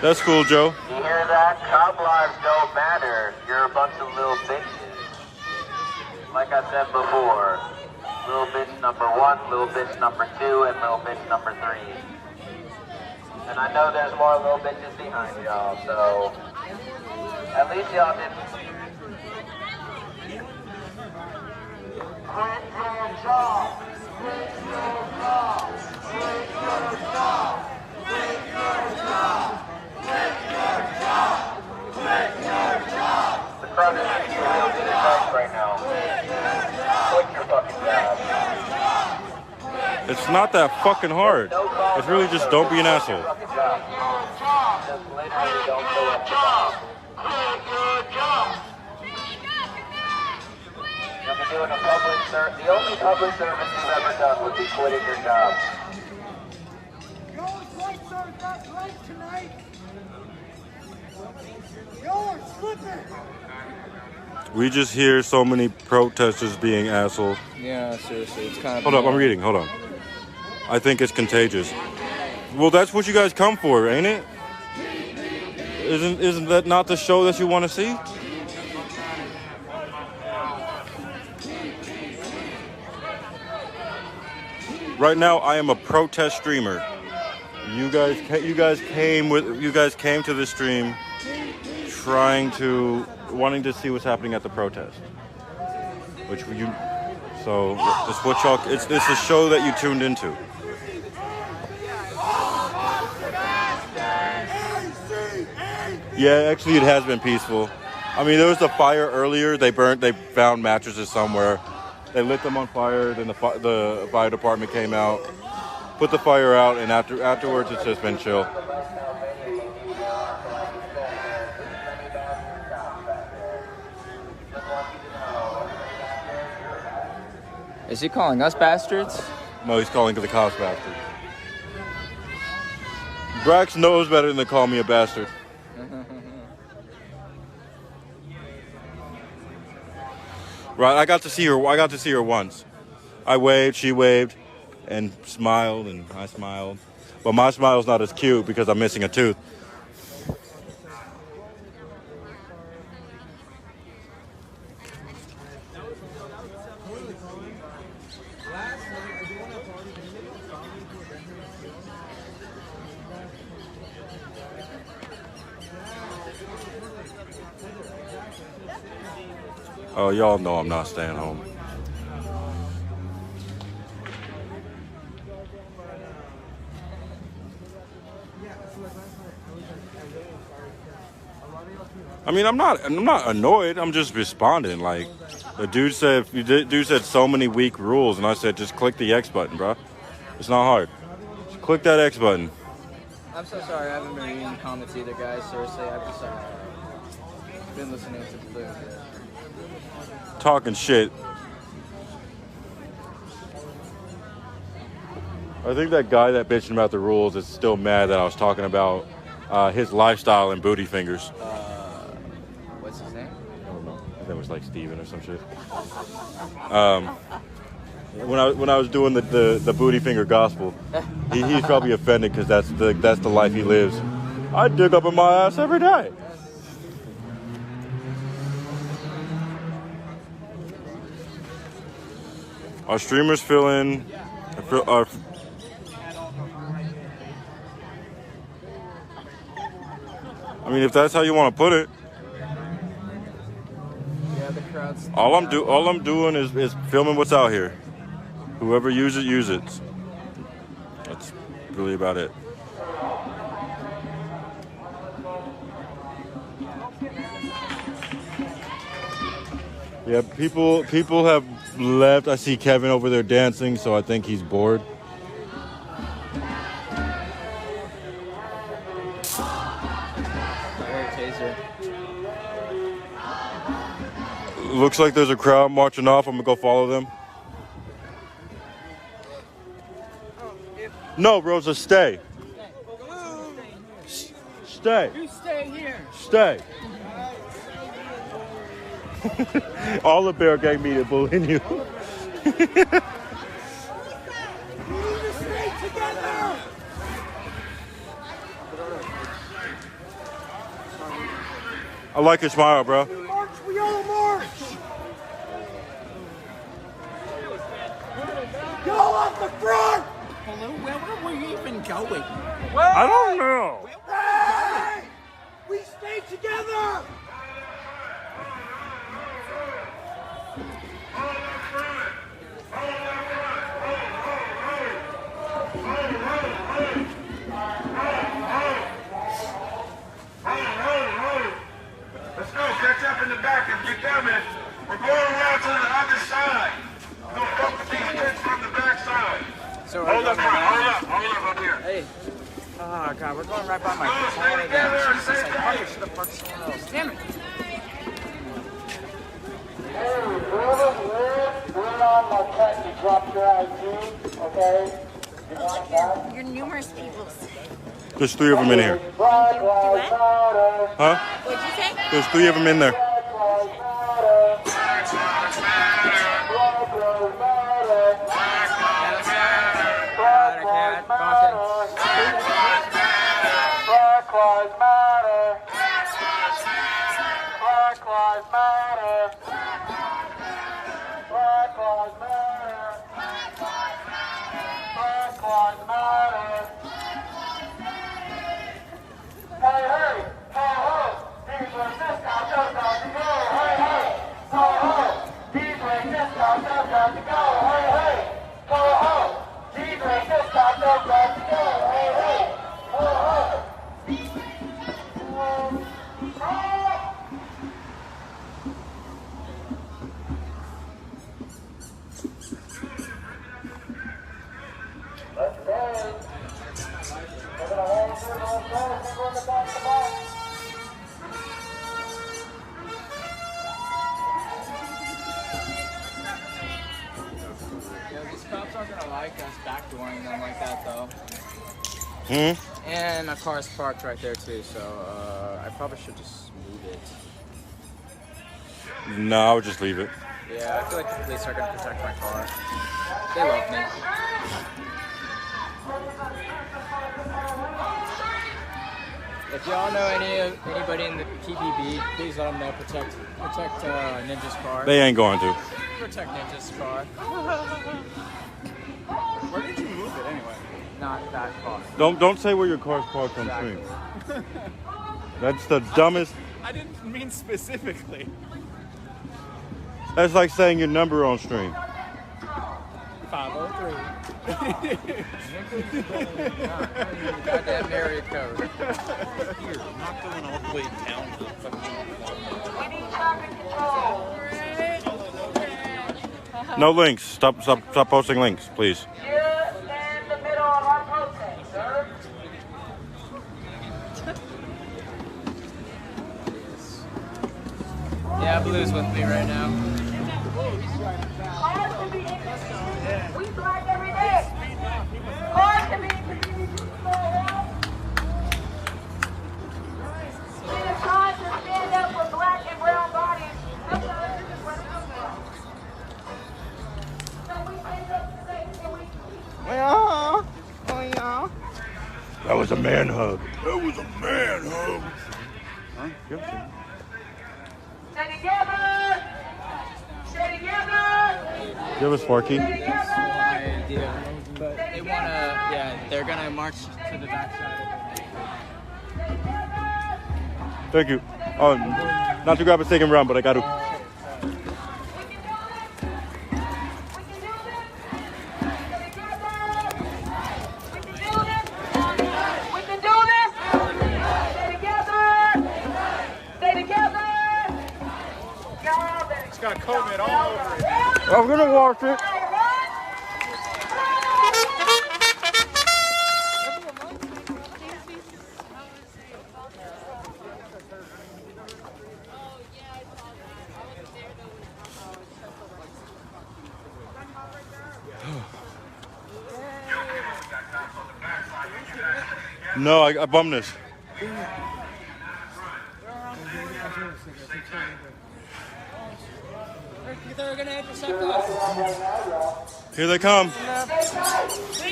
That's cool, Joe. You hear that? Cop lives don't matter. You're a bunch of little bitches. Like I said before, little bitch number 1, little bitch number 2, and little bitch number 3. And I know there's more little bitches behind y'all, so at least y'all didn't. Quit your job. Quit your job. Quit your job. Quit your job. Quit your job! Quit your job! The crowd is making you real good advice right now. Quit your fucking job. It's not that fucking hard. It's really just don't be an asshole. Just literally don't show up to job. Quit your job! You'll be doing a public service. The only public service you've ever done would be quitting your job. Yours right, sir. That's right tonight. You're slipping. We just hear so many protesters being assholes. Yeah, seriously, it's kind of. Hold up, I'm reading. Hold on. I think it's contagious. Well, that's what you guys come for, ain't it? Isn't that not the show that you want to see? Right now, I am a protest streamer. You guys came to the stream wanting to see what's happening at the protest. So it's a show that you tuned into. Yeah, actually it has been peaceful. I mean, there was a fire earlier. They found mattresses somewhere. They lit them on fire. Then the fire department came out, put the fire out, and afterwards it's just been chill. Is he calling us bastards? No, he's calling the cops bastard. Brax knows better than to call me a bastard. Right, I got to see her once. I waved, she waved, and smiled, and I smiled. But my smile's not as cute because I'm missing a tooth. Oh, y'all know I'm not staying home. I mean, I'm not annoyed. I'm just responding. Like, the dude said so many weak rules, and I said, just click the X button, bro. It's not hard. Just click that X button. I'm so sorry. I haven't been reading the comments either, guys. Seriously, I've just been listening to the blue. Talking shit. I think that guy that bitching about the rules is still mad that I was talking about his lifestyle and booty fingers. What's his name? I don't know. I think it was like Steven or some shit. When I was doing the booty finger gospel, he's probably offended because that's the life he lives. I dig up in my ass every day. Our streamers fill in. I mean, if that's how you want to put it. Yeah, the crowd's. All I'm doing is filming what's out here. Whoever uses it, use it. That's really about it. Yeah, people have left. I see Kevin over there dancing, so I think he's bored. Looks like there's a crowd marching off. I'm gonna go follow them. No, Rosa, stay. Stay. You stay here. Stay. All the Bear Gang media bullying you. I like your smile, bro. March, we all march. Go off the front. Hello, where were we even going? I don't know. Hey! We stay together. Let's go, catch up in the back and get them in. We're going around to the other side. We're going to fuck with these kids from the back side. So hold up up here. Hey. Oh, God, we're going right by my car again. Jesus, I probably should have parked somewhere else. Damn it. You're numerous people. There's 3 of them in here. What? Huh? What'd you say? There's 3 of them in there. These cops aren't gonna like us backdooring them like that, though. Hmm? And a car's parked right there too, so I probably should just move it. No, I would just leave it. Yeah, I feel like the police are gonna protect my car. They love me. If y'all know anybody in the PPB, please let them know. Protect Ninja's car. They ain't going to. Protect Ninja's car. Where did you move it anyway? Not that car. Don't say where your car's parked on screen. That's the dumbest. I didn't mean specifically. That's like saying your number on stream. 503. Goddamn area code. Here, I'm not going all the way down to the fucking. No links. Stop posting links, please. Yeah, Blue's with me right now. We black every day. Hard to be it is time to stand up for black and brown bodies. That was a man hug. That was a man hug. Huh? Stay together. Stay together. Give us Sparky. But they wanna, yeah, they're gonna march to the backside. Thank you. Oh, not to grab a second round, but I got to. It's got COVID all over it. I'm gonna wash it. No, I bummed this. They're gonna intercept us. Here they come. We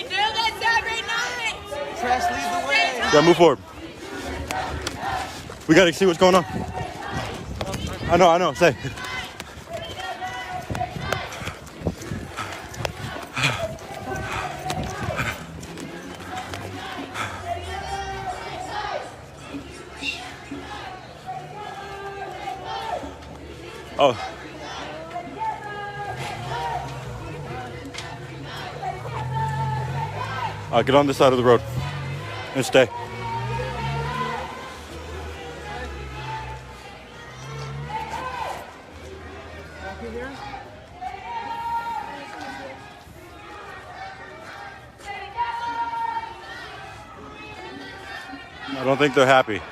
do this every night. Trash, lead the way. Yeah, move forward. We gotta see what's going on. I know, say. Oh. Get on this side of the road and stay. I don't think they're happy.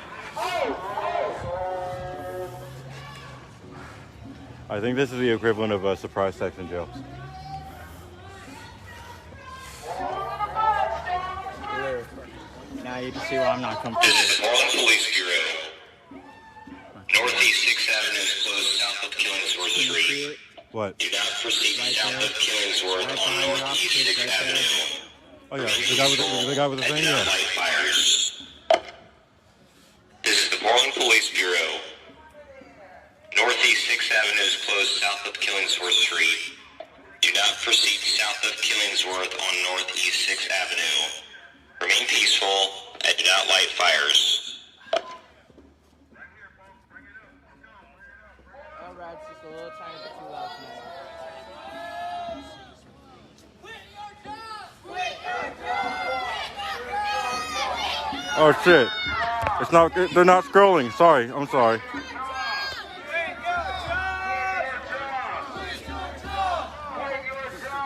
I think this is the equivalent of a surprise text in jail. Now you can see why I'm not comfortable. This is the Portland Police Bureau. Northeast 6th Avenue is closed south of Killingsworth Street. What? Do not proceed south of Killingsworth on Northeast 6th Avenue. Oh yeah, the guy with the thing, yeah. Light fires. This is the Portland Police Bureau. Northeast 6th Avenue is closed south of Killingsworth Street. Do not proceed south of Killingsworth on Northeast 6th Avenue. Remain peaceful and do not light fires. That ride's just a little tiny bit too loud tonight. Oh shit! It's not. They're not scrolling. Sorry. I'm sorry.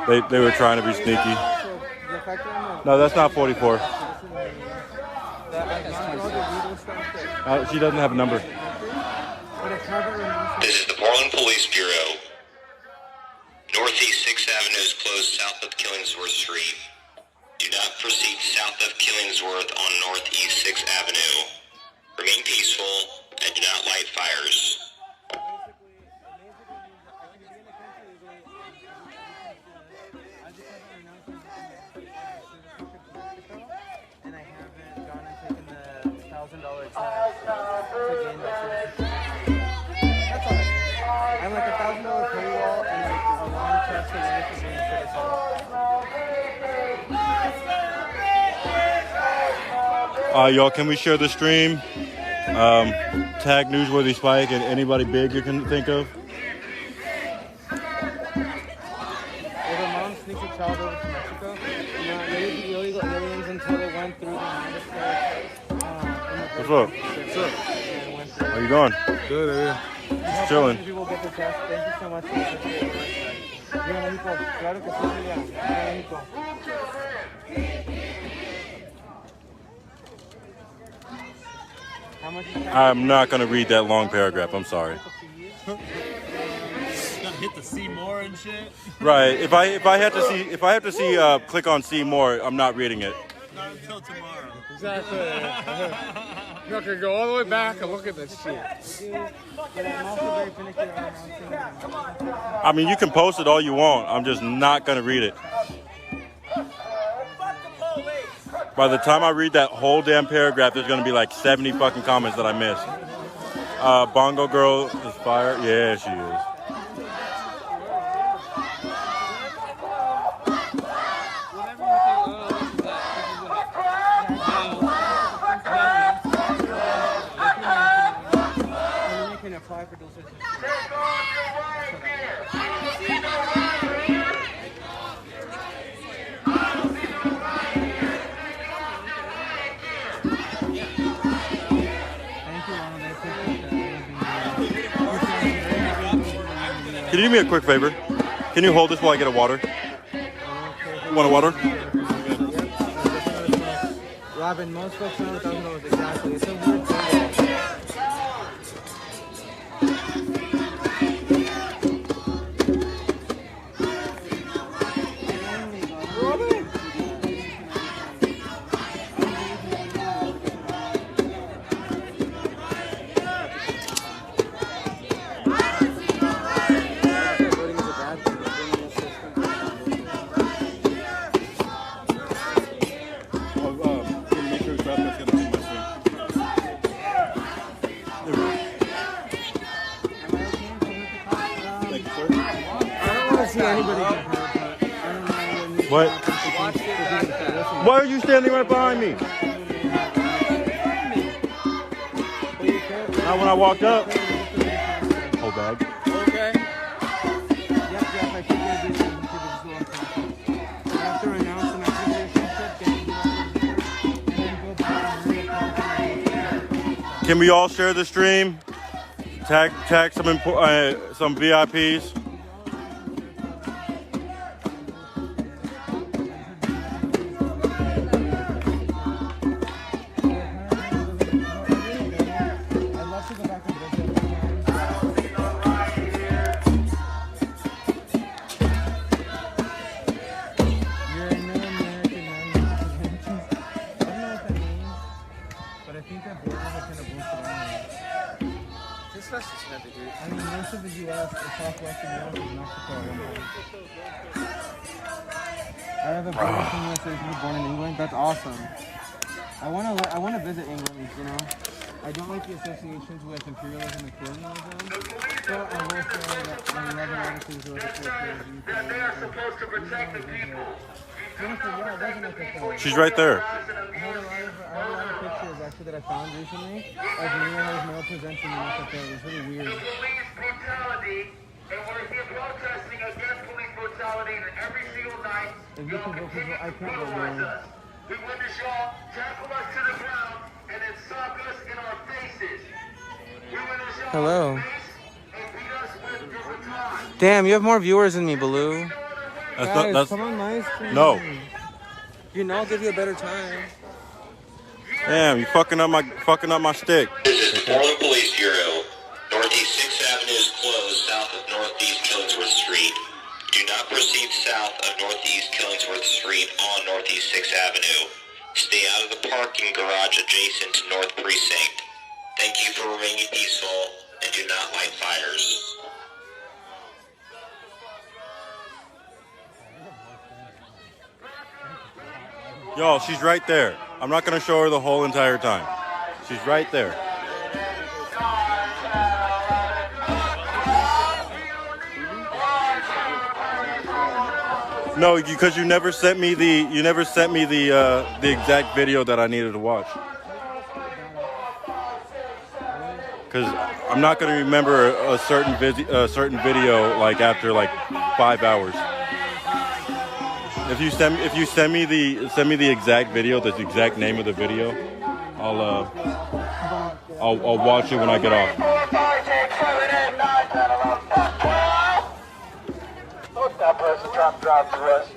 They were trying to be sneaky. No, that's not 44. She doesn't have a number. This is the Portland Police Bureau. Northeast 6th Avenue is closed south of Killingsworth Street. Do not proceed south of Killingsworth on Northeast 6th Avenue. Remain peaceful and do not light fires. And I haven't gone and taken the $1,000 test to gain my citizenship. That's all. I'm like $1,000 paywall and like a long test to wait for being a citizen. Y'all, can we share the stream? Tag Newsworthy Spike and anybody big you can think of. What's up? How you doing? Good, Just chilling. People get the test. Thank you so much. Viva México. Claro que sí, Julia. Viva México. How much is that? I'm not gonna read that long paragraph. I'm sorry. Gotta hit the see more and shit. Right. If I have to see click on see more, I'm not reading it. Not until tomorrow. Exactly. You're not gonna go all the way back and look at this shit. But I'm also very finicky around announcing. I mean, you can post it all you want. I'm just not gonna read it. By the time I read that whole damn paragraph, there's gonna be like 70 fucking comments that I missed. Bongo Girl is fire. Yeah, she is. Apply for those Can you do me a quick favor? Can you hold this while I get a water? You want a water? Robin, most folks know $1,000 exactly. It's a weird thing. What? Why are you standing right behind me? Not when I walked up. Whole bag. Okay. Yep, I think you're busy. After announcing my situation, Can we all share the stream? Tag some VIPs. I mean, most of the U.S. or southwestern U.S. is Mexico. I have a brother from USA who's born in England. That's awesome. I want to visit England. You know, I don't like the associations with imperialism and colonialism. So I will say that I love Americans who are the that they are supposed to protect the people. She's right there. I have a lot of pictures actually that I found recently of me and those male presenting me up there. It was really weird. Police brutality, and we're here protesting against police brutality, and every single night, y'all continue to brutalize us. We witness y'all tackle us to the ground and then sock us in our faces. We witness y'all Hello. and beat us with your baton. Damn, you have more viewers than me, Baloo. That's come on my stream. No. You know, I'll give you a better time. Damn, you fucking up my stick. This is Portland Police Bureau. Northeast 6th Avenue is closed south of Northeast Killingsworth Street. Do not proceed south of Northeast Killingsworth Street on Northeast 6th Avenue. Stay out of the parking garage adjacent to North Precinct. Thank you for remaining peaceful and do not light fires. Y'all, she's right there. I'm not gonna show her the whole entire time. She's right there. No, because you never sent me the exact video that I needed to watch. Because I'm not gonna remember a certain video like after like 5 hours. If you send me the exact video, the exact name of the video, I'll I'll watch it when I get off. 4, 5, 6, 7, 8, 9, 10, 11, 12. Look, that person trying to drive to us.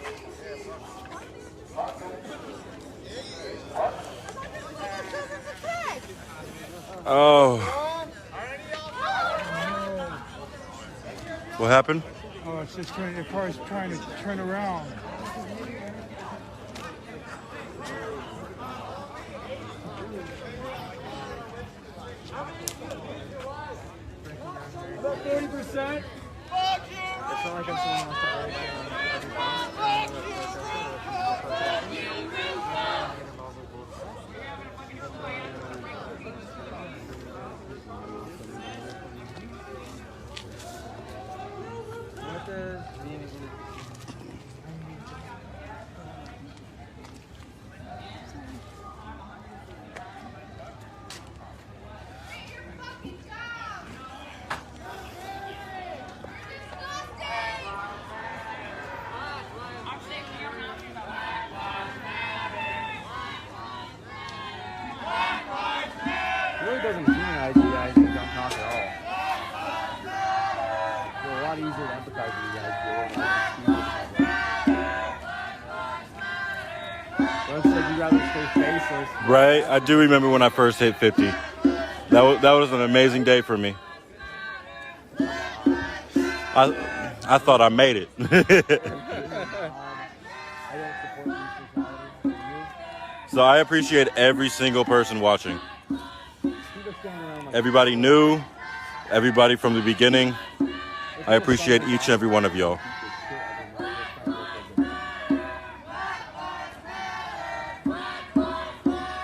Oh. What happened? Oh, it's just the car's trying to turn around. About 30%. Fuck you! It's not like I'm saying off the break. It doesn't humanize you guys that don't talk at all. It's a lot easier to empathize with you guys. Looks like you'd rather stay faceless. Right. I do remember when I first hit 50. That was an amazing day for me. I thought I made it. So I appreciate every single person watching. Everybody new, everybody from the beginning. I appreciate each and every one of y'all. I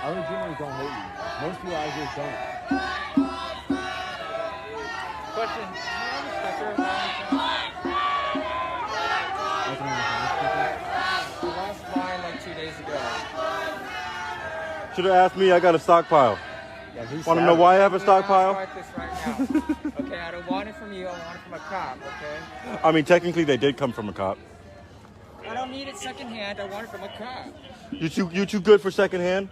legitimately don't hate you. Most people out here don't. Question. Do you have a sticker? The last line like 2 days ago. Should have asked me. I got a stockpile. Want to know why I have a stockpile? Start this right now. Okay, I don't want it from you. I want it from a cop. Okay. I mean, technically, they did come from a cop. I don't need it secondhand. I want it from a cop. You too good for secondhand?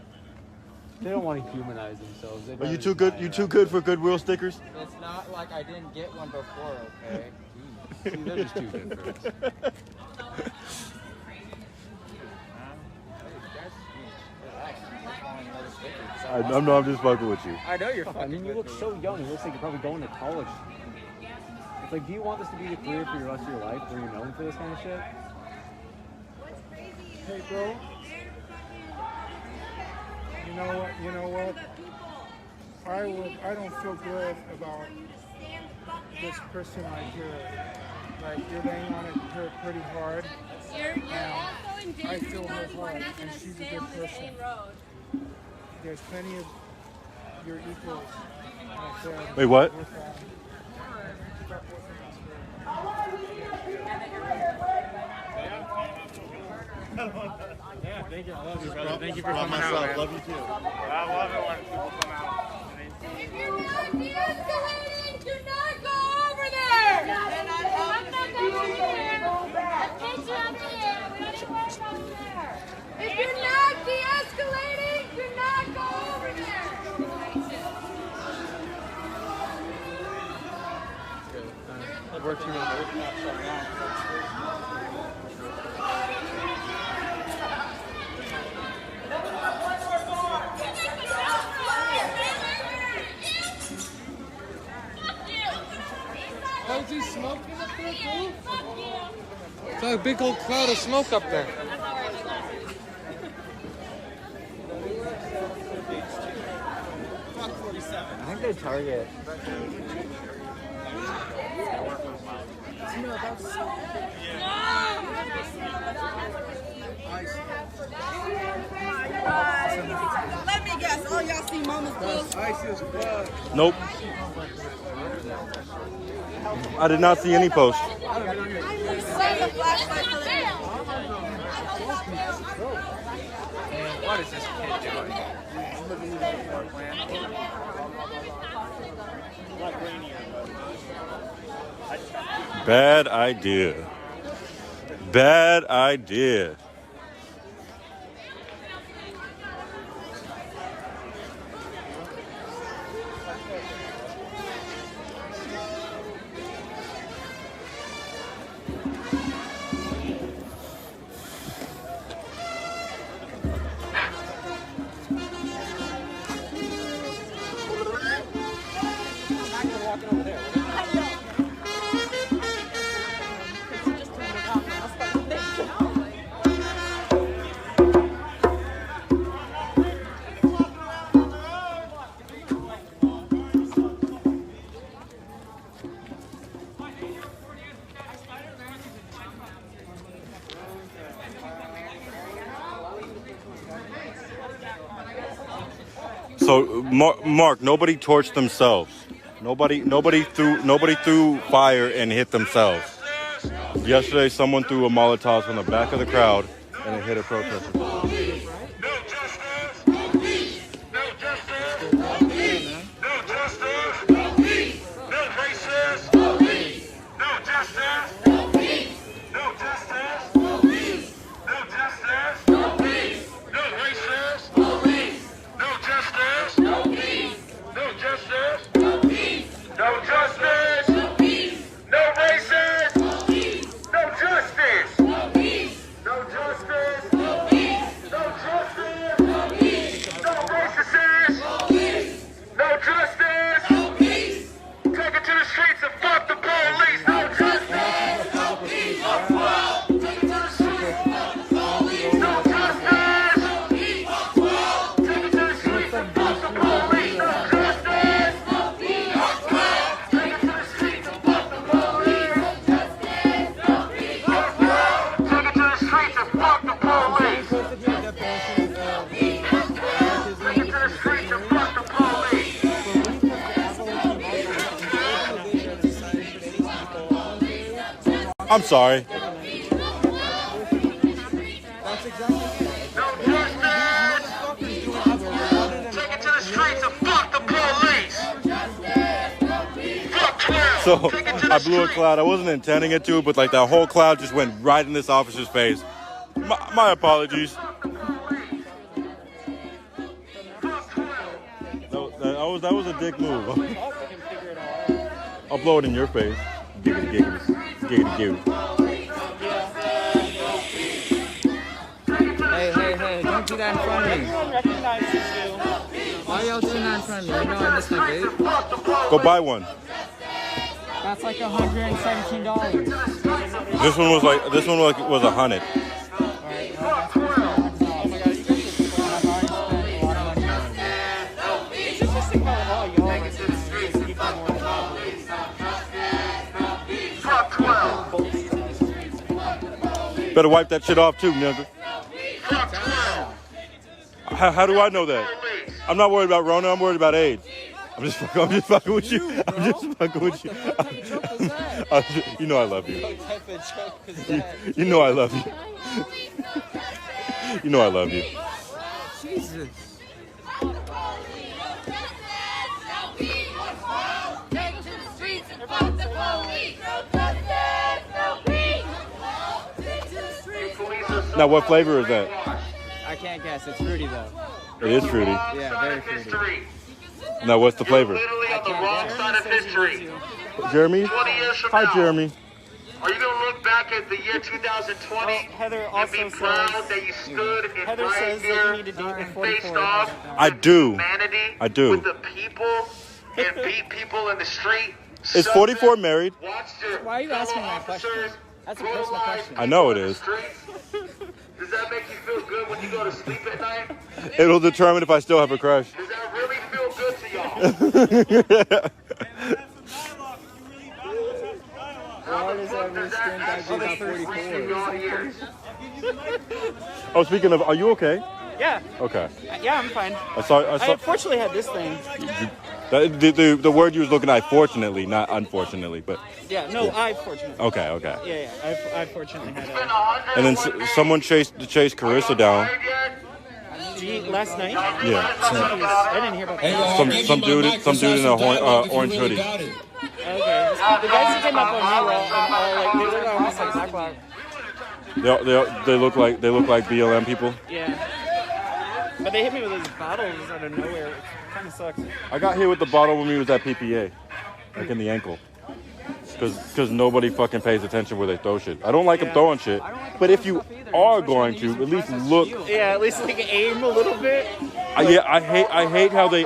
They don't want to humanize themselves. Are you too good? You too good for Goodwill stickers? It's not like I didn't get one before. Okay. See, they're just too good for us. I'm just fucking with you. I know you're fucking. I mean, you look so young. You look like you're probably going to college. It's like, do you want this to be the career for the rest of your life, where you're known for this kind of shit? Hey, bro. You know what? I don't feel good about this person right here. Like, you're laying on her pretty hard. You're also in I feel her danger. heart, We're not and gonna she's a stay good on the person. same road. There's plenty of your equals out there. Wait, what? Yeah, thank you. I love you, brother. Thank you for coming out, man. Love you too. I love it when people come out. If you're not de-escalating, do not go over there! I'm not going over there. I'll get you up here. We don't need to worry about there. If you're not de-escalating, do not go over there. I've worked here on the workshops right now. How's he smoking up there, too? It's like a big old cloud of smoke up there. I think they target. Let me guess. Oh, y'all see Mama's post? Nope. I did not see any post. Send the flashlight for the What is this kid doing? Bad idea. Bad idea. walking over there. So, Mark, nobody torched themselves. Nobody threw fire and hit themselves. Yesterday, someone threw a Molotov from the back of the crowd and it hit a protester. I'm sorry. So I blew a cloud. I wasn't intending it to, but like that whole cloud just went right in this officer's face. My apologies. That was a dick move. I'll blow it in your face. Giggity, giggity, giggity, giggity. Hey, don't do that in front of me. Everyone recognizes you. Why are y'all doing that in front of me? You know I missed my vape. Go buy one. That's like $117. This one was $100. Better wipe that shit off too, nigga. How do I know that? I'm not worried about Rona. I'm worried about AIDS. I'm just fucking with you. I'm just fucking with you. You know I love you. You know I love you. You know I love you. Jesus. Now, what flavor is that? I can't guess. It's fruity though. It is fruity. Yeah, very fruity. Now, what's the flavor? Literally on the wrong side of history. Jeremy? 20 years from Hi, now, Jeremy. are you going to look back at the year 2020 Heather and also be proud that you stood in Heather right says that here you need to do it in faced 44. off I do. humanity I do. with the people and beat people in the street? Is 44 married? Why are you asking that question? That's a personal question. I know it is. Does that make you feel good when you go to sleep at night? It'll determine if I still have a crush. Does that really feel good to y'all? Why does everyone stand by being 44? Oh, speaking of, are you okay? Yeah. Okay. Yeah, I'm fine. I saw. I unfortunately had this thing. The word you was looking at, fortunately, not unfortunately, but. Yeah, no, I fortunately. Okay. Yeah, I fortunately had And then someone chased Carissa down. last night. Yeah. I didn't hear about that. Some dude in a orange hoodie. Okay. The guys who came up on me were all they look almost like black bloc. They look like BLM people. Yeah. But they hit me with those bottles out of nowhere. It kind of sucks. I got hit with the bottle when we was at PPA, like in the ankle. Because nobody fucking pays attention where they throw shit. I don't like them throwing shit. But if you are going to, at least look. Yeah, at least like aim a little bit. Yeah, I hate how they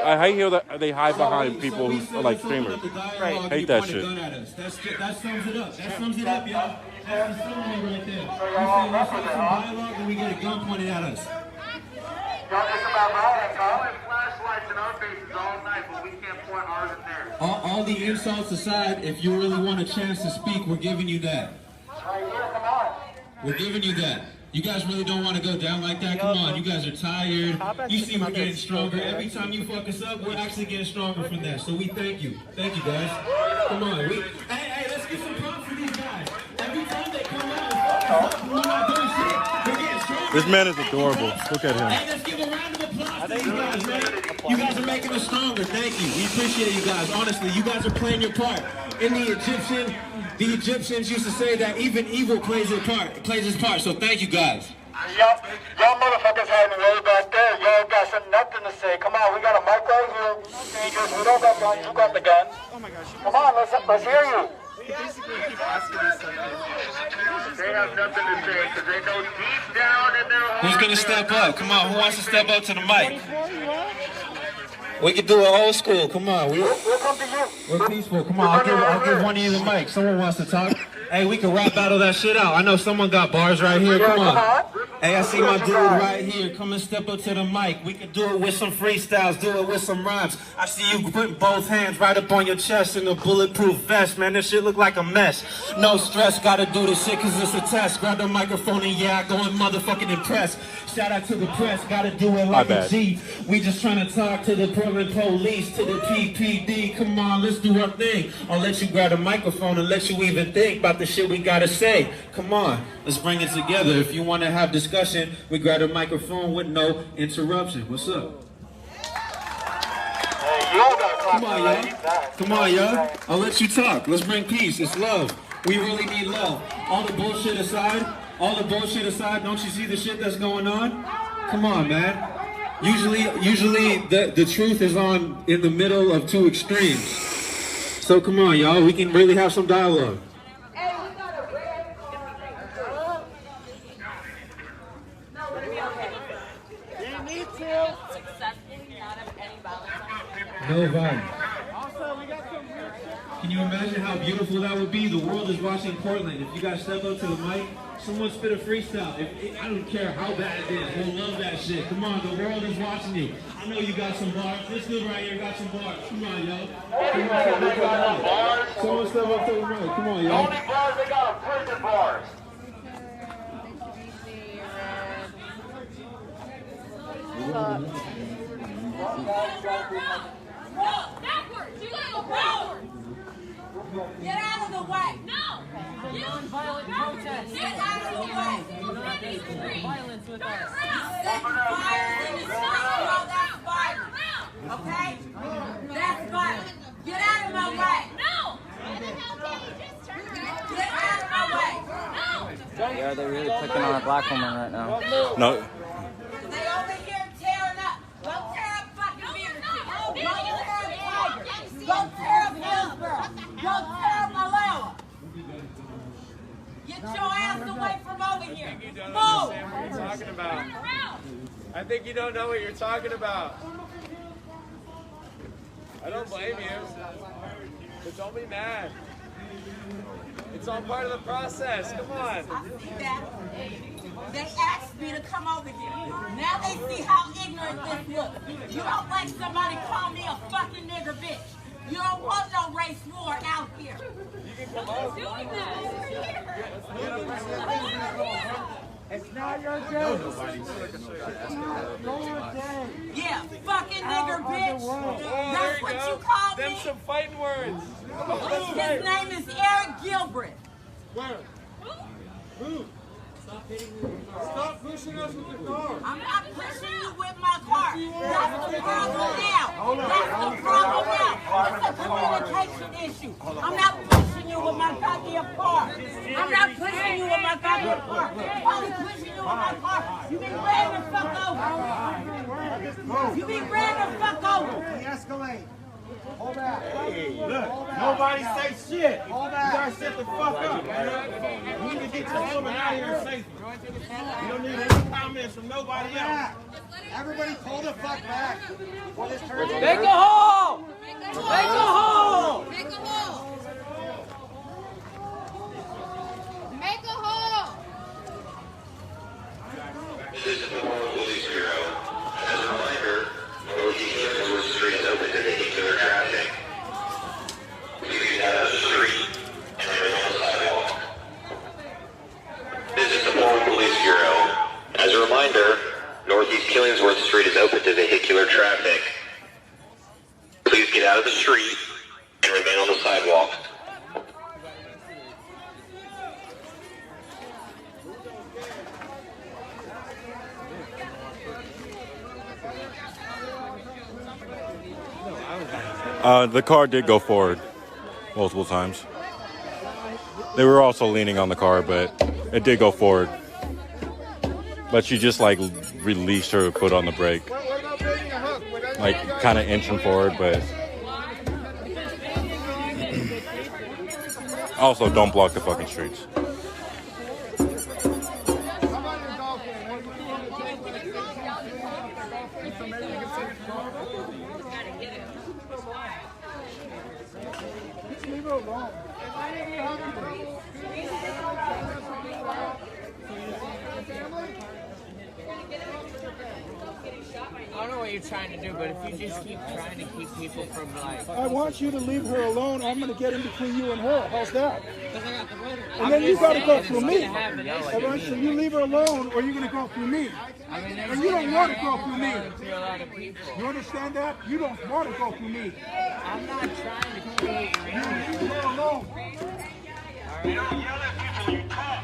hide behind people who are like streamers. Right. Hate that shit. That sums it up. That sums it up, y'all. That's the summary right there. We say let's have some dialogue and we get a gun pointed at us. Flashlights in our faces all night, but we can't point ours in there. All the insults aside, if you really want a chance to speak, we're giving you that. We're giving you that. You guys really don't want to go down like that? Come on, you guys are tired. You see we're getting stronger. Every time you fuck us up, we're actually getting stronger from that. So we thank you. Thank you, guys. Come on. Hey, let's get some props for these guys. Every time they come out and fuck us up, we're not doing shit. We're getting stronger. This man is adorable. Look at him. Hey, let's give a round of applause to these guys, man. You guys are making us stronger. Thank you. We appreciate you guys. Honestly, you guys are playing your part. In the Egyptians used to say that even evil plays its part. So thank you guys. Y'all motherfuckers hiding way back there. Y'all got nothing to say. Come on, we got a mic right here. We don't got guns. You got the gun. Oh my gosh. Come on, let's hear you. Basically, keep asking these something. They have nothing to say because they know deep down in their heart. Who's gonna step up? Come on, who wants to step up to the mic? We can do it old school. Come on, we'll come to you. We're peaceful. Come on, I'll give one of you the mic. Someone wants to talk. Hey, we can rap battle that shit out. I know someone got bars right here. Come on. Hey, I see my dude right here. Come and step up to the mic. We can do it with some freestyles, do it with some rhymes. I see you put both hands right up on your chest in a bulletproof vest. Man, this shit look like a mess. No stress, gotta do this shit cause it's a test. Grab the microphone and yeah, I go and motherfucking impress. Shout out to the press, gotta do it like a G. We just trying to talk to the Portland police, to the PPD. Come on, let's do our thing. I'll let you grab the microphone and let you even think about the shit we gotta say. Come on, let's bring it together. If you want to have discussion, we grab a microphone with no interruption. What's up? Come on, y'all. Come on, y'all. I'll let you talk. Let's bring peace. It's love. We really need love. All the bullshit aside, don't you see the shit that's going on? Come on, man. Usually the truth is in the middle of two extremes. So come on, y'all. We can really have some dialogue. No violence. Can you imagine how beautiful that would be? The world is watching Portland. If you guys step up to the mic, someone spit a freestyle. I don't care how bad it is. We'll love that shit. Come on, the world is watching you. I know you got some bars. This dude right here got some bars. Come on, yo. Someone step up to the mic. Come on, yo. Only bars they got are prison bars. Backwards! You gotta go backwards! Get out of the way! No! Violent protest! Get out of the way! Violence with us! Set fires in the street! No, that's violent! Okay? That's violent! Get out of my way! No! Get out of my way! No! Yeah, they're really picking on a black woman right now. No. They over here tearing up! Go tear up fucking Beaver Creek! Go tear up Tiger! Go tear up Hillsborough! Go tear up Malala! Get your ass away from over here! Move! What you're talking about. I think you don't know what you're talking about. I don't blame you. But don't be mad. It's all part of the process. Come on. I see that. They asked me to come over here. Now they see how ignorant this looks. You don't like somebody call me a fucking nigger bitch. You don't want no race war out here. You can come over. Doing that. It's not your day. Yeah, fucking nigger bitch. Oh, That's what you call them me. some fighting words. His name is Eric Gilbert. Where? Who? Stop pushing us with the car. I'm not pushing you with my car. That's the problem now. That's the problem now. It's a communication issue. I'm not pushing you with my goddamn car. I'm not pushing you with my goddamn car. I'm only pushing you with my car. You be ready to fuck over. You be ready to fuck over. De-escalate. Hey, look, nobody say shit. You guys shut the fuck up, man. You need to get your woman out here and say something. You don't need any comments from nobody else. Everybody pull the fuck back. Make a hole! Make a hole! Make a hole! Make a hole! This is the Florida Police Bureau. As a reminder, Northeast Kingswood Street is open to vehicular traffic. Please get out of the street and remain on the sidewalk. This is the Florida Police Bureau. As a reminder, Northeast Killingsworth Street is open to vehicular traffic. Please get out of the street and remain on the sidewalk. The car did go forward multiple times. They were also leaning on the car, but it did go forward. But she just like released her foot on the brake, like kind of inching forward. But also, don't block the fucking streets. Leave her alone. I don't know what you're trying to do, but if you just keep trying to keep people from like... I want you to leave her alone. I'm going to get in between you and her. How's that? And then you got to go through me. All right, so you leave her alone or you're going to go through me. And you don't want to go through me. You understand that? You don't want to go through me. I'm not trying to create your enemy. Leave her alone. You don't yell at people, you talk.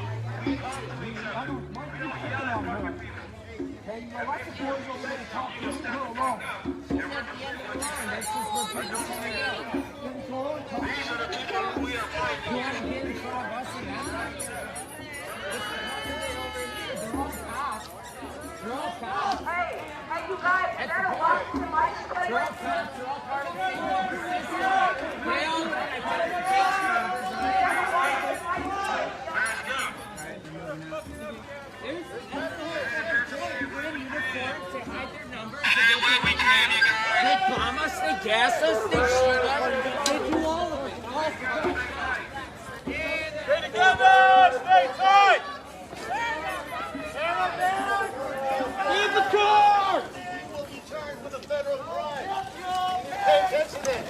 I don't want you picking on her. Hey, you know, like the boys over there to talk to leave her alone. These are the people we are fighting for. Hey, you guys, better watch the mic. They bomb us, they gas us, they shoot us, they do all of it. Stay together! Stay tight! Settle down! Leave the car! You will be charged with a federal crime. Pay attention then.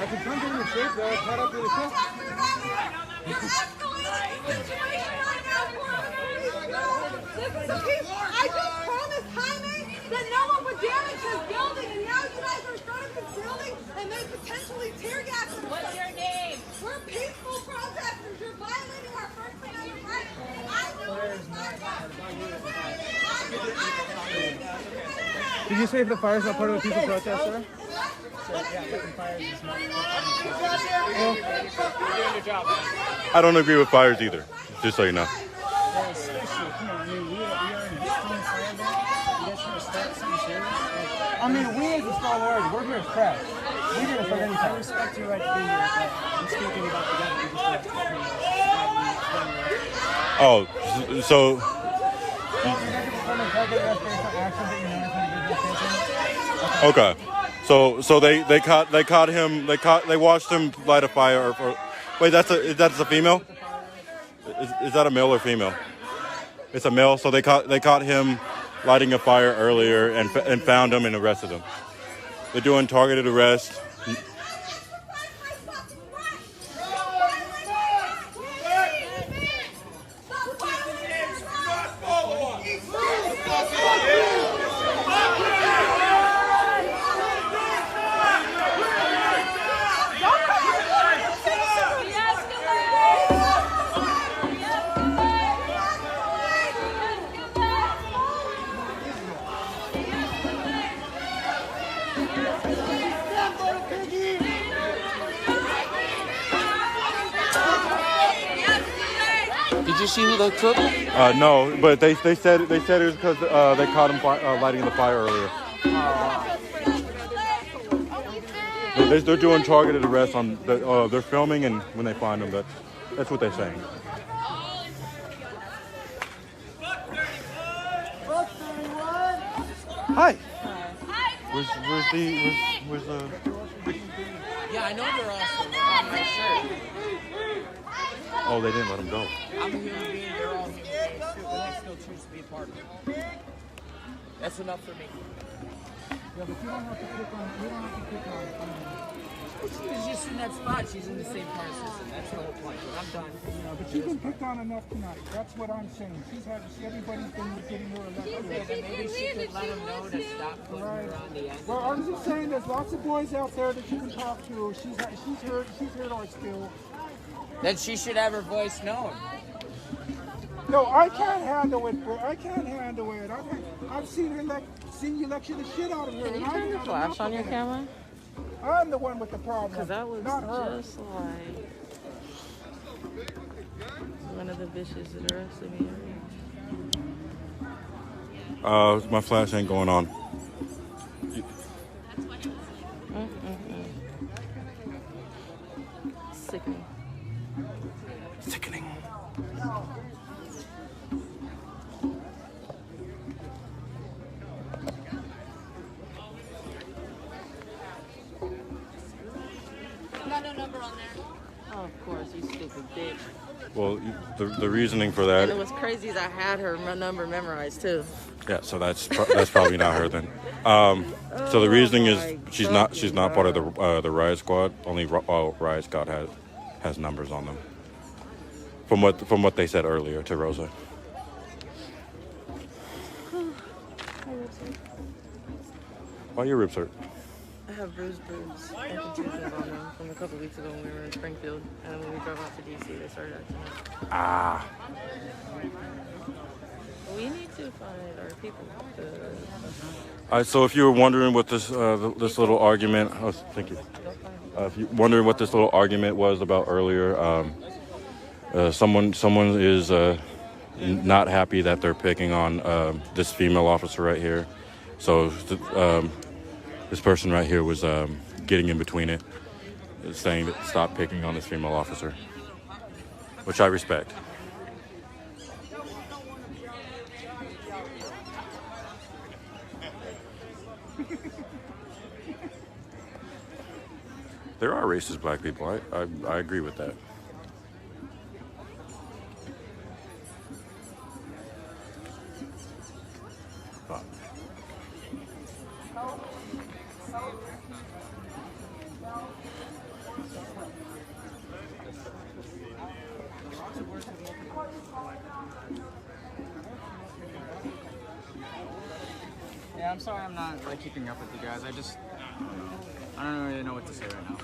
I can come down your shape though, cut up really quick. I just promised Jaime that no one would damage his building, and now you guys are starting his building and then potentially tear gas him. What's your name? We're peaceful protesters. You're violating our First Amendment rights. Did you say if the fire's not part of a peaceful protest, sir? I don't agree with fires either, just so you know. I mean, we as a strong word, we're here as press. We didn't start any time. I respect your right to be here, but I'm speaking about the government. Oh, so okay. So they watched him light a fire. Wait, that's a female? Is that a male or female? It's a male. So they caught him lighting a fire earlier and found him and arrested him. They're doing targeted arrest. you see who they took? No, but they said it was because they caught him lighting the fire earlier. They're doing targeted arrests on. They're filming, and when they find them, that's what they're saying. Hi. Where's the? Yeah, I know they're also on my shirt. Oh, they didn't let him go. I'm a human being. They're all human beings too, but they still choose to be a part of it. That's enough for me. Yeah, but you don't have to pick on. You don't have to pick on. She was just in that spot. She's in the same part system. That's the whole point. But I'm done. Yeah, but you've been picked on enough tonight. That's what I'm saying. Everybody's been getting her elected. Okay, then maybe she could let him know to stop putting her on the end. Well, I'm just saying, there's lots of boys out there that you can talk to. She's heard our skill. Then she should have her voice known. No, I can't handle it, bro. I can't handle it. I've seen her seen you lecture the shit out of her. Can you turn the flash on your camera? I'm the one with the problem. Because that was not her. just like one of the bitches that arrested me. My flash ain't going on. Sickening. Sickening. Got no number on there. Oh, of course, you stupid bitch. Well, the reasoning for And that. what's crazy is I had her number memorized too. Yeah, so that's probably not her then. So the reasoning is she's not part of the riot squad. Only riot squad has numbers on them. From what they said earlier to Rosa. Why your ribs hurt? I have bruised boobs and contusions on them from a couple weeks ago when we were in Springfield, and then when we drove out to DC, they started acting up. Ah. We need to find our people. All right, so if you were wondering what this this little argument, oh, thank you. If you're wondering what this little argument was about earlier, someone is not happy that they're picking on this female officer right here. So this person right here was getting in between it, saying that stop picking on this female officer, which I respect. There are racist black people. I agree with that. Yeah, I'm sorry I'm not like keeping up with you guys. I don't really know what to say right now.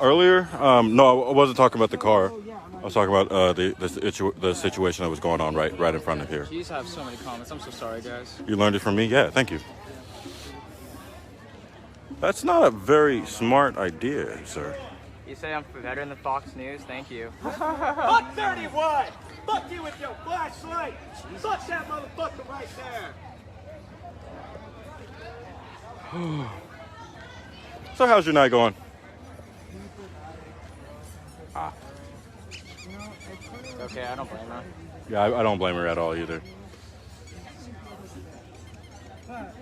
Earlier, no, I wasn't talking about the car. I was talking about the situation that was going on right in front of here. Jeez, I have so many comments. I'm so sorry, guys. You learned it from me? Yeah, thank you. That's not a very smart idea, sir. You say I'm better than Fox News? Thank you. Fuck 31! Fuck you with your flashlight! Fuck that motherfucker right there! So how's your night going? Okay, I don't blame her. Yeah, I don't blame her at all either. But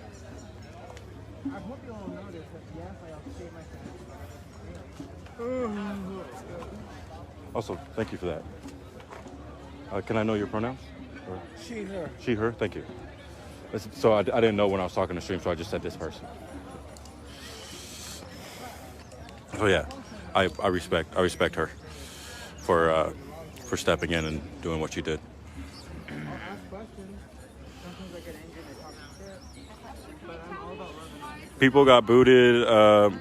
I hope you all notice that yes, I upstate myself. Also, thank you for that. Can I know your pronouns? Or? She, her. She, her. Thank you. So I didn't know when I was talking to stream, so I just said this person. So yeah, I respect her for stepping in and doing what she did. People got booted.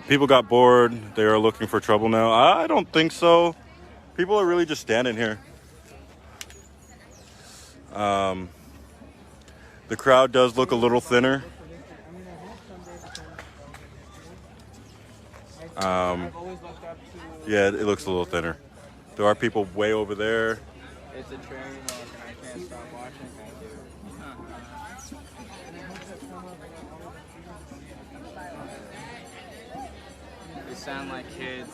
People got bored. They are looking for trouble now. I don't think so. People are really just standing here. The crowd does look a little thinner. I've always looked up to Yeah, it looks a little thinner. There are people way over there. It's a train walk and I can't stop watching. They sound like kids.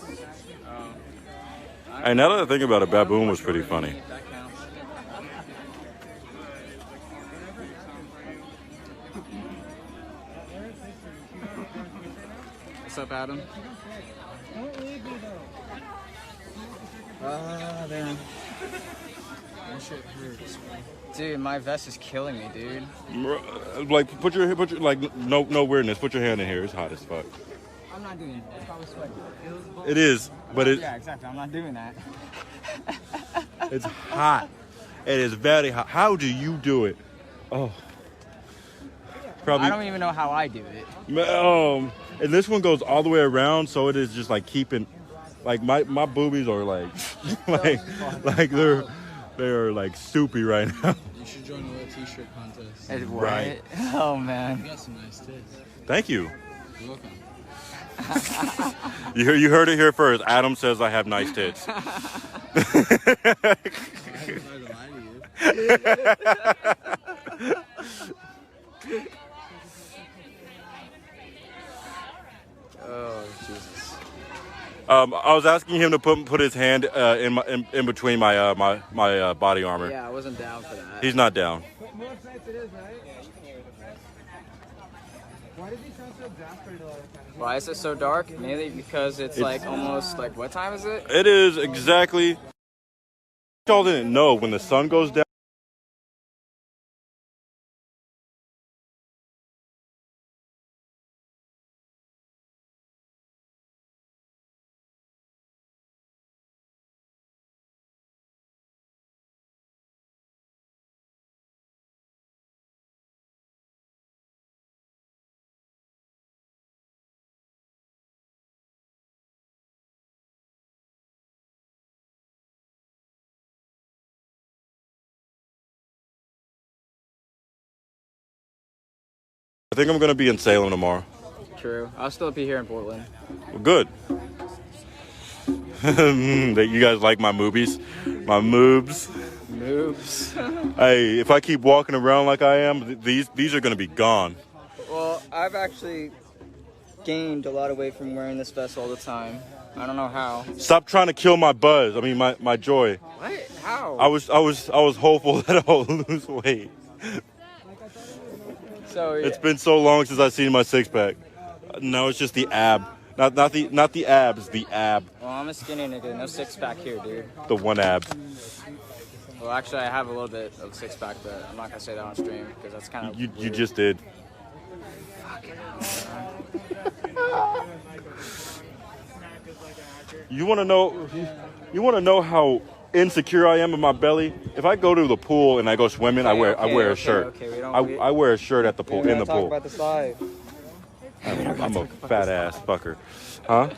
And now that I think about it, Baboon was pretty funny. What's up, Adam? Damn. That shit hurts. Dude, my vest is killing me, dude. Like, put your like, no weirdness. Put your hand in here. It's hot as fuck. I'm not doing it. It's probably sweaty. It is, but it. Yeah, exactly. I'm not doing that. It's hot. It is very hot. How do you do it? Oh. Probably. I don't even know how I do it. And this one goes all the way around, so it is just like keeping, like my boobies are like, like they're like soupy right now. You should join a little t-shirt contest. Right. Oh man. You got some nice tits. Thank you. You're welcome. You heard it here first. Adam says I have nice tits. Oh Jesus. I was asking him to put his hand in between my my body armor. Yeah, I wasn't down for that. He's not down. Most nights it is, right? Why does he sound so exasperated all the time? Why is it so dark? Mainly because it's like almost like, what time is it? It is exactly. Y'all didn't know when the sun goes down. I think I'm gonna be in Salem tomorrow. True. I'll still be here in Portland. Well, good. That you guys like my movies, my moves. Moves. Hey, if I keep walking around like I am, these are gonna be gone. Well, I've actually gained a lot of weight from wearing this vest all the time. I don't know how. Stop trying to kill my buzz. I mean my joy. What? How? I was hopeful that I'll lose weight. So It's been so long since I've seen my six pack. No, it's just the ab. Not the abs, the ab. Well, I'm a skinny nigga. No six pack here, dude. The one ab. Well, actually, I have a little bit of six pack, but I'm not gonna say that on stream because that's kind of. You just did. You want to know? You want to know how insecure I am in my belly? If I go to the pool and I go swimming, I wear a shirt. Okay, I wear a shirt at the pool in the pool. Talk about this live. I'm a fat ass fucker, huh?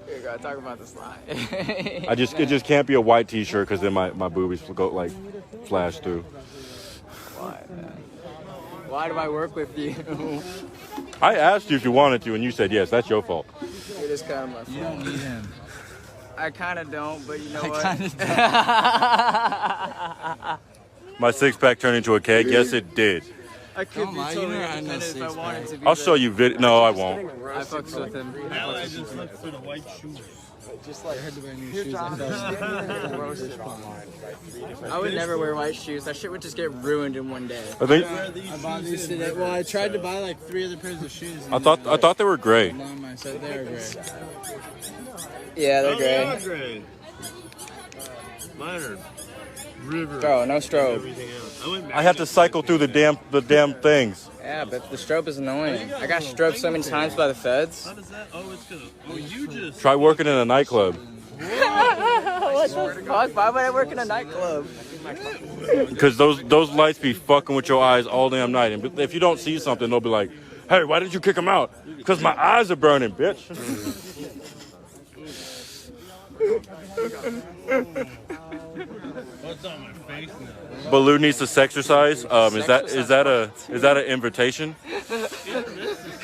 We gotta talk about this live. It just can't be a white t-shirt because then my boobies will go like flash through. Why, man? Why do I work with you? I asked you if you wanted to, and you said yes. That's your fault. It is kind of my fault. You don't need him. I kind of don't, but you know what? My six pack turned into a keg. Yes, it did. I could be totally independent if I wanted to be. I'll show you video. No, I won't. I fucks with him. I just looked for the white shoes. Just like I had to wear new shoes. I would never wear white shoes. That shit would just get ruined in one day. I think. I bought these today. Well, I tried to buy like 3 other pairs of shoes. I thought they were gray. Mom, I said they were gray. Yeah, they're gray. They are gray. Mine are river. Bro, no strobe. Everything else. I have to cycle through the damn things. Yeah, but the strobe is annoying. I got strobed so many times by the feds. How does that? Oh, it's gonna. Oh, you just. Try working in a nightclub. What the fuck? Why would I work in a nightclub? Because those lights be fucking with your eyes all damn night. And if you don't see something, they'll be like, "Hey, why did you kick him out?" Because my eyes are burning, bitch. What's on my face now? Baloo needs to sexercise. Is that an invitation?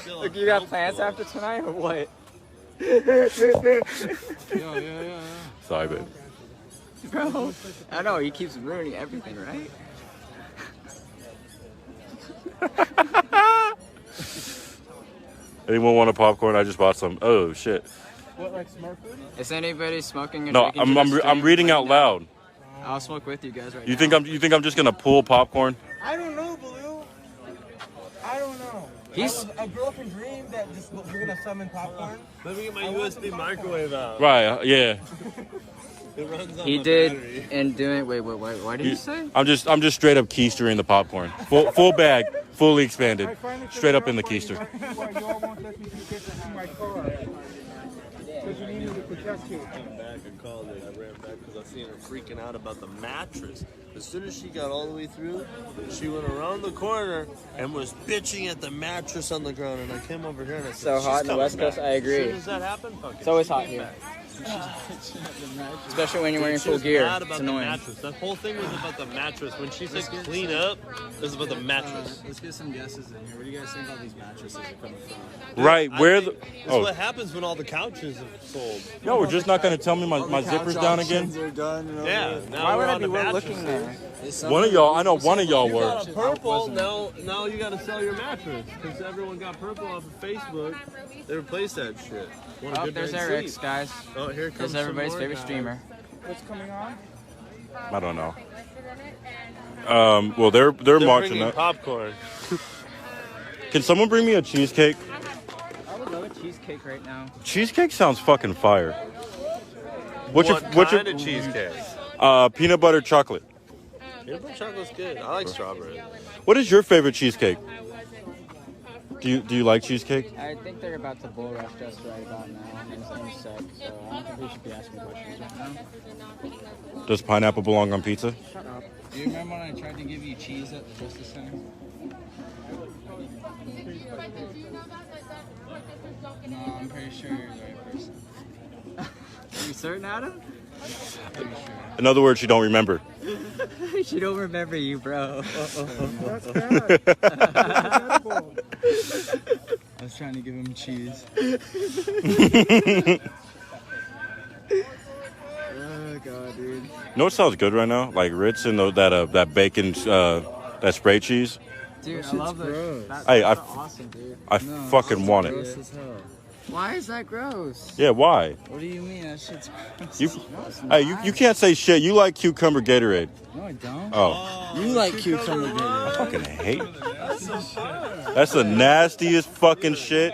Look, you got plans after tonight or what? Yeah. Sorry, babe. Bro, I know, he keeps ruining everything, right? Anyone want a popcorn? I just bought some. Oh shit. What, like smart food? Is anybody smoking? No, I'm reading out loud. I'll smoke with you guys right You now. think I'm just gonna pull popcorn? I don't know, Blue. I don't know. I grew up and dreamed that just we're gonna summon popcorn. Let me get my USB microwave out. Right. Yeah. It runs on He the did battery. and doing. Wait. What did you say? I'm just straight up keistering the popcorn. Full bag, fully expanded, straight up in the keister. Why y'all won't let me get to my car? Because you need me to protect you. I came back and called it. I ran back because I seen her freaking out about the mattress. As soon as she got all the way through, she went around the corner and was bitching at the mattress on the ground. And I came over here and I said, So hot in the West Coast, I agree. As soon as that happened, fuck it. It's always She hot came here. back. Especially when you're wearing She full was gear. mad It's about the annoying. mattress. That whole thing was about the mattress. When she said clean up, it was about the mattress. Let's get some guesses in here. What do you guys think all these mattresses are coming from? Right. Where the? That's Oh. what happens when all the couches are sold. No, we're just not gonna tell me my zipper's down again. Yeah. Now Why we're would I on be the looking mattress. there? One of y'all, I know one of y'all You were. got a purple, now you gotta sell your mattress. Because everyone got purple off of Facebook. They replaced that shit. Want a Oh, good there's night's Eric's, sleep. guys. Oh, here comes There's some everybody's more favorite guys. streamer. What's coming on? I don't know. Well, they're marching bringing up. popcorn. Can someone bring me a cheesecake? I would love a cheesecake right now. Cheesecake sounds fucking fire. What's What your kind of cheesecake? peanut butter chocolate? Peanut butter chocolate's good. I like strawberry. What is your favorite cheesecake? Do you like cheesecake? I think they're about to bull rush us right about now. In a sec, so I don't think we should be asking questions right now. Does pineapple belong on pizza? Shut up. Do you remember when I tried to give you cheese at the Justice Center? No, I'm pretty sure you're the right person. Are you certain, Adam? In other words, you don't remember. She don't remember you, bro. That's bad. I was trying to give him cheese. Oh god, dude. You know what sounds good right now? Like Ritz and that bacon, that spray cheese. Dude, I love that. Hey, That's awesome, dude. I fucking want it. Why is that gross? Yeah, why? What do you mean? That shit's gross. You, hey, you can't say shit. You like cucumber Gatorade. No, I don't. Oh. You like cucumber I Gatorade. fucking hate. That's the nastiest fucking shit.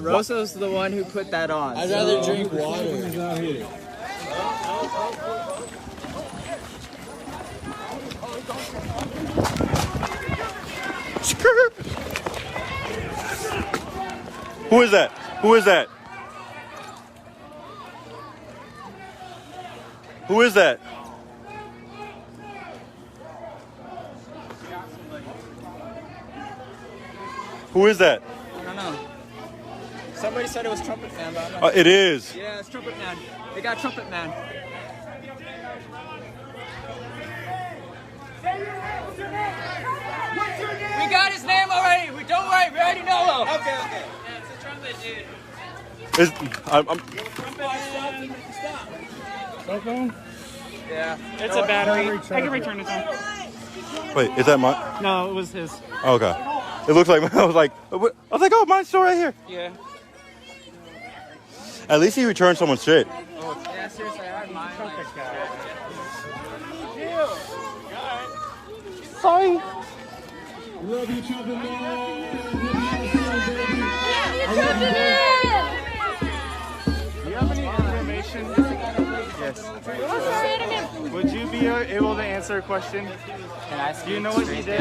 Roso's the one who put that on. I'd rather drink water. Who is that? Who is that? Who is that? Who is that? I don't know. Somebody said it was Trumpet Man, but I don't know. It is. Yeah, it's Trumpet Man. They got Trumpet Man. We got his name already. Don't worry, we already know him. Okay. Yeah, it's a trumpet, dude. I'm Cell phone? Yeah. It's a battery. I can return it on. wait, is that mine? No, it was his. Okay. It looks like I was like, oh, mine's still right here. Yeah. At least he returned someone's shit. Oh, yeah, seriously, I had mine. Sorry. Love you, Trumpet Man. Do you have any information? Yes. Would you be able to answer a question? Can I Do you know what he did?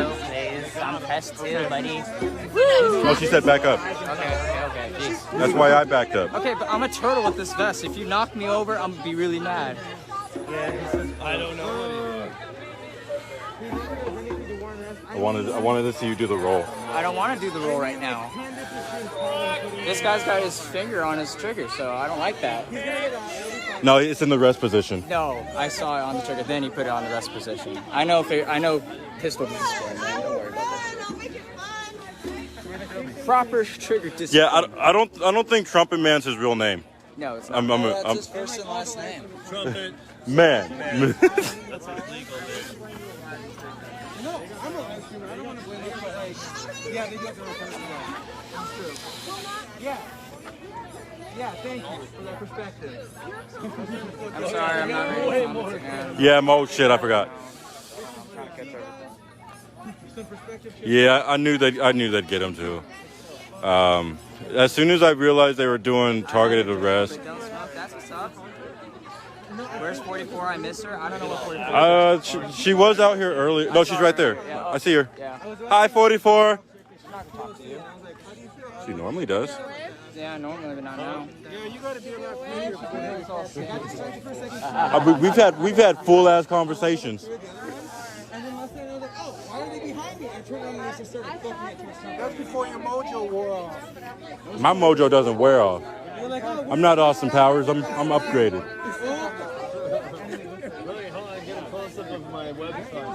I'm pest too, buddy. Oh, she said back up. Okay. Jeez. That's why I backed up. Okay, but I'm a turtle with this vest. If you knock me over, I'm gonna be really mad. I don't know what I wanted to see you do the roll. I don't want to do the roll right now. This guy's got his finger on his trigger, so I don't like that. No, it's in the rest position. No, I saw it on the trigger, then he put it on the rest position. I know pistol discipline, man. Don't worry about that. proper trigger discipline. Yeah, I don't think Trumpet Man's his real name. No, it's not. That's his first and last name. Trumpet Man. That's illegal, dude. No, I'm a human. I don't want to blame you, but like, yeah, they do have their own personality. It's true. Yeah. Yeah, thank you for that perspective. I'm sorry, I'm not ready to comment again. Yeah, oh shit, I forgot. Yeah, I knew they'd get him too. As soon as I realized they were doing targeted arrests. Don't smoke, that's what's up. Where's 44? I miss her. I don't know what 44 is. She was out here earlier. No, she's right there. Yeah. I see her. Yeah. Hi, 44. She's not gonna talk to you. She normally does. Yeah, normally, but not now. Yeah, you gotta be a lot cleaner. We've had full ass conversations. And then last night I was like, oh, why are they behind me? I turned around and they just started fucking at me. That's before your mojo wore off. My mojo doesn't wear off. You're like, oh, I'm not Austin Powers. I'm upgraded. Wait, hold on, get a close up of my website.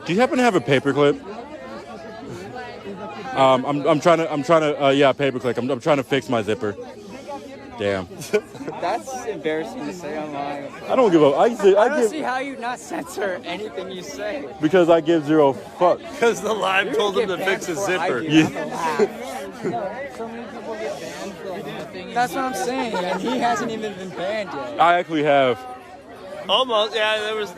Do you happen to have a paperclip? I'm trying to yeah, paperclip. I'm trying to fix my zipper. Damn. That's embarrassing to say online. I don't give a. I don't see how you not censor anything you say. Because I give zero fuck. Because the live told him to fix his zipper. Yeah. So many people get banned for nothing. That's what I'm saying, and he hasn't even been banned yet. I actually have. Almost, yeah. There was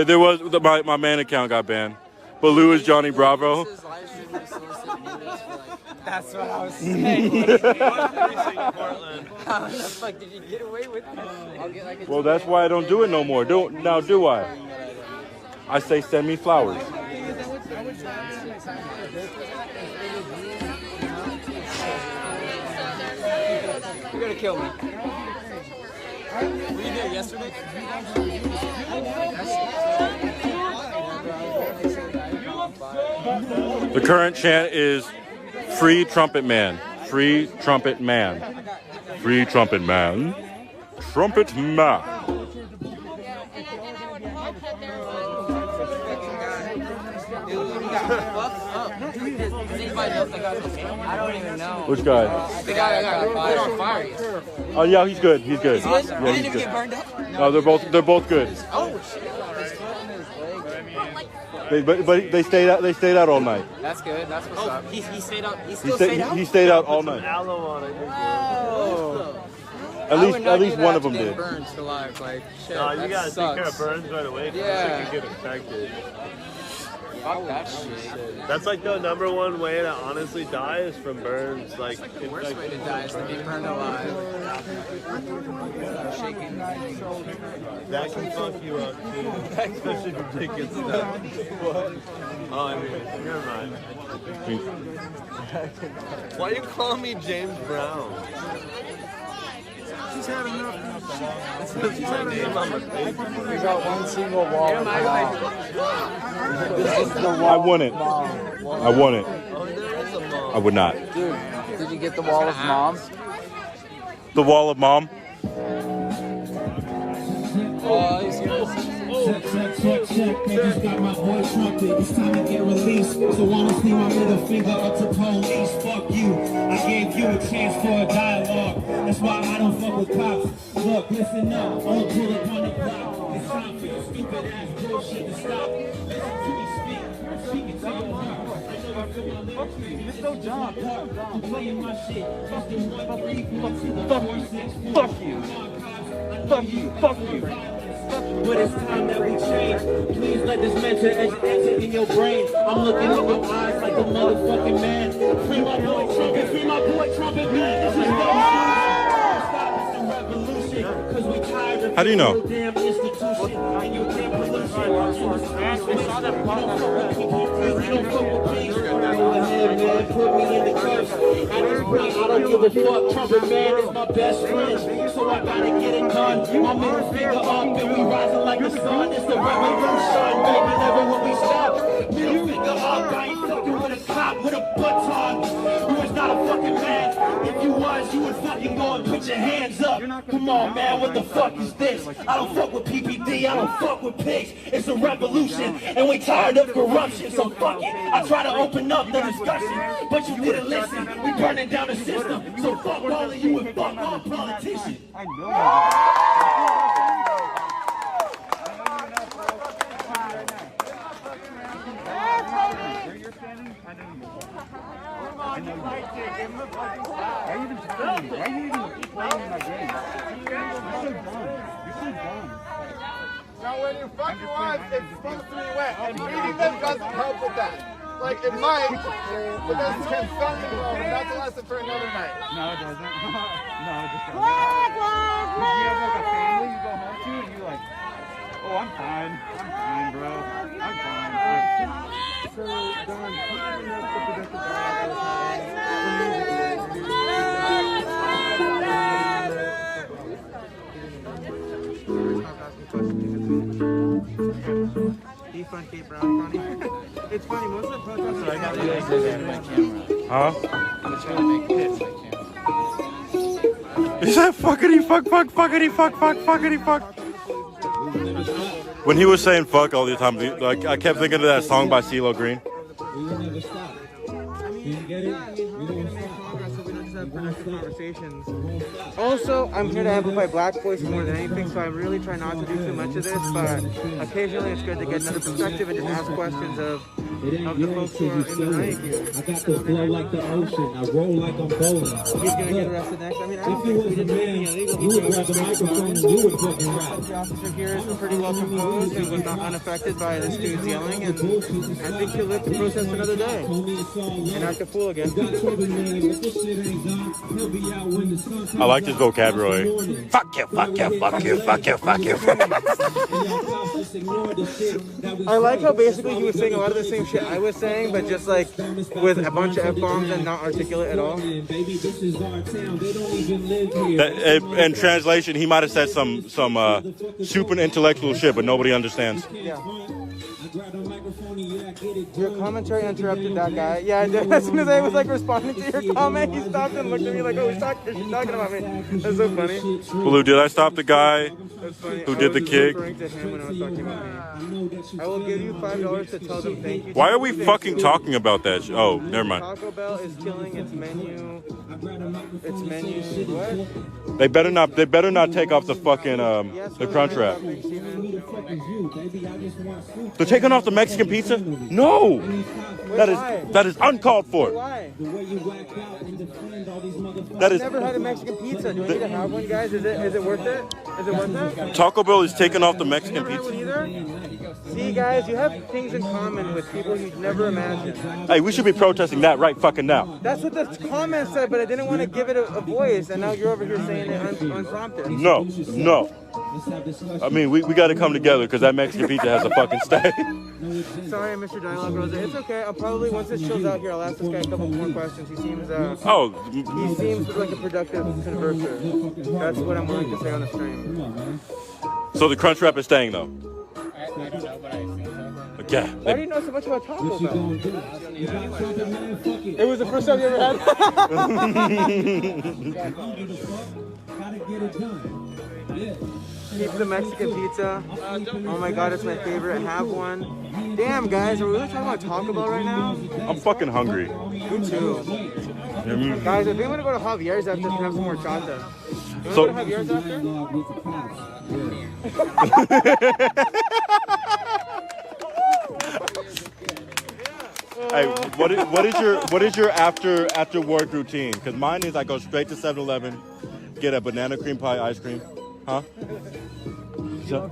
There was my man account got banned, but Lou is Johnny Bravo. That's what I was saying. How the fuck did you get away with that? Well, that's why I don't do it no more. Do I? I say send me flowers. You're gonna kill me. Were you there yesterday? The current chant is Free Trumpet Man. Free Trumpet Man. Free Trumpet Man. Trumpet Man. I don't even know. Which guy? The guy that got fired on fire. Oh yeah, he's good. He's good. He's good? Yeah, He he's didn't even good. get burned up? No, they're both good. Oh shit. But they stayed out all night. That's good. That's what's up. He stayed out. He He still stayed out. He stayed out all night. aloe on it. Oh. At least one of them did. Burns for life, like shit. No, you that gotta sucks. take care of burns right away. Yeah. You can get infected. Fuck that shit. That's like the number one way to honestly die is from burns. Like The worst way to die is to be burned alive. Shaking. That can fuck you up too. Especially if you're taking stuff. Oh, anyway, never mind. Why you call me James Brown? she's had enough. She's had name on my face. We got one single wall. I wouldn't. I wouldn't. I would not. Dude, did you get the wall of mom? The wall of mom. Oh, he's Check. I just got my boy Trumpet. It's time to get released. So honestly, my middle finger up to police. Fuck you. I gave you a chance for a dialogue. That's why I don't fuck with cops. Look, listen up. I'll pull up on the block. It's time for your stupid ass bullshit to stop. Listen to me speak. I'm speaking to your heart. I know I feel my lyrics. It's no job. I'm playing my shit. Fuck you. 1, 3, 4, 2, 4, 6. Fuck you. Fuck you. Fuck you. But it's time that we change. Please let this mentor enter in your brain. I'm looking in your eyes like a motherfucking man. Free my boy Trumpet, free my boy Trumpet, man. This is stop the revolution. Cause we tired of How do you know? damn institution. And you can't pollution. Go ahead, man. Put me in the curse. At this point, I don't give a fuck. Trumpet man is my best friend. So I gotta get it done. My middle finger up and we rising like the sun. It's the revolution, baby. Never will we stop. Middle finger up. I ain't fucking with a cop with a baton. You was not a fucking man. If you was, you would fucking fucking going, put your hands up. Come on, man, what the fuck is this? I don't fuck with PPD, I don't fuck with pigs. It's a revolution, and we tired of corruption. So fuck it, I try to open up the discussion, but you didn't listen. We burning down the system, so fuck all of you and fuck all politicians. I know. Where you're standing, I know you. I know you. Why are you even telling me? Why are you even playing my game? You're so dumb. You're so dumb. Now, when you fuck your wife, it's supposed to be wet, and beating them doesn't help with that. Like, it might, but that's confounding wrong, and that's a lesson for another night. No, it doesn't. No, it just doesn't. Because you have like a family you go home to, and you're like, oh, I'm fine. I'm fine, bro. I'm fine. So, Don, keep bringing up the productive dialogue Defund Kate Brown County. It's funny, most of the protesters I got Huh? He said fuckity fuck fuck fuckity fuck fuck fuckity fuck. When he was saying fuck all the time, like I kept thinking of that song by CeeLo Green. We will never stop. You get it? We're gonna make progress so we don't just have productive conversations. Also, I'm here to amplify black voices more than anything, so I really try not to do too much of this, but occasionally it's good to get another perspective and just ask questions of the folks who are in the right here. I got the flow like the ocean. I roll like I'm bowling. He's gonna get arrested next. I mean, I don't If you think was we a did anything man, illegal. you would grab the microphone and you would fucking rap. The officer here is pretty well composed and was not unaffected by this dude's yelling, and I think he'll live to protest another day and act a fool again. I like his vocabulary. Fuck you, fuck you, fuck you, fuck you, fuck you. I like how basically he was saying a lot of the same shit I was saying, but just like with a bunch of F-bombs and not articulate at all. In translation, he might have said some super intellectual shit, but nobody understands. Yeah. Your commentary interrupted that guy. Yeah, I did. As soon as I was like responding to your comment, he stopped and looked at me like, oh, she's talking about me. That's so funny. Blue, did I stop the guy who did the kick? I was referring to him when I was talking about me. I will give you $5 to tell them thank you. Why are we fucking talking about that? Oh, never mind. Taco Bell is killing its menu. What? They better not take off the fucking the crunch wrap. They're taking off the Mexican pizza? No! That is uncalled for. Why? That I've is never had a Mexican pizza. Do I need to have one, guys? Is it worth it? Is it worth it? Taco Bell is taking off the Mexican Never had one pizza. either? See, guys, you have things in common with people you'd never imagine. Hey, we should be protesting that right fucking now. That's what the comment said, but I didn't want to give it a voice, and now you're over here saying it unprompted. No. I mean, we got to come together because that Mexican pizza has a fucking stay. Sorry, Mr. Dialogue Rosa. It's okay. I'll probably, once this chills out here, I'll ask this guy a couple more questions. He seems he seems like a productive converser. That's what I'm willing to say on the stream. So the crunch wrap is staying though. I don't know, but I think so. Okay. Why do you know so much about Taco Bell? It was the first time you ever had. Keep the Mexican pizza. Oh my god, it's my favorite. Have one. Damn, guys, are we really talking about Taco Bell right now? I'm fucking hungry. Me too. Guys, I think I'm gonna go to Javier's after and have some more chata. You wanna So- go to Javier's after? Hey, what is your after work routine? Because mine is I go straight to 7-Eleven, get a banana cream pie ice cream. Huh? So,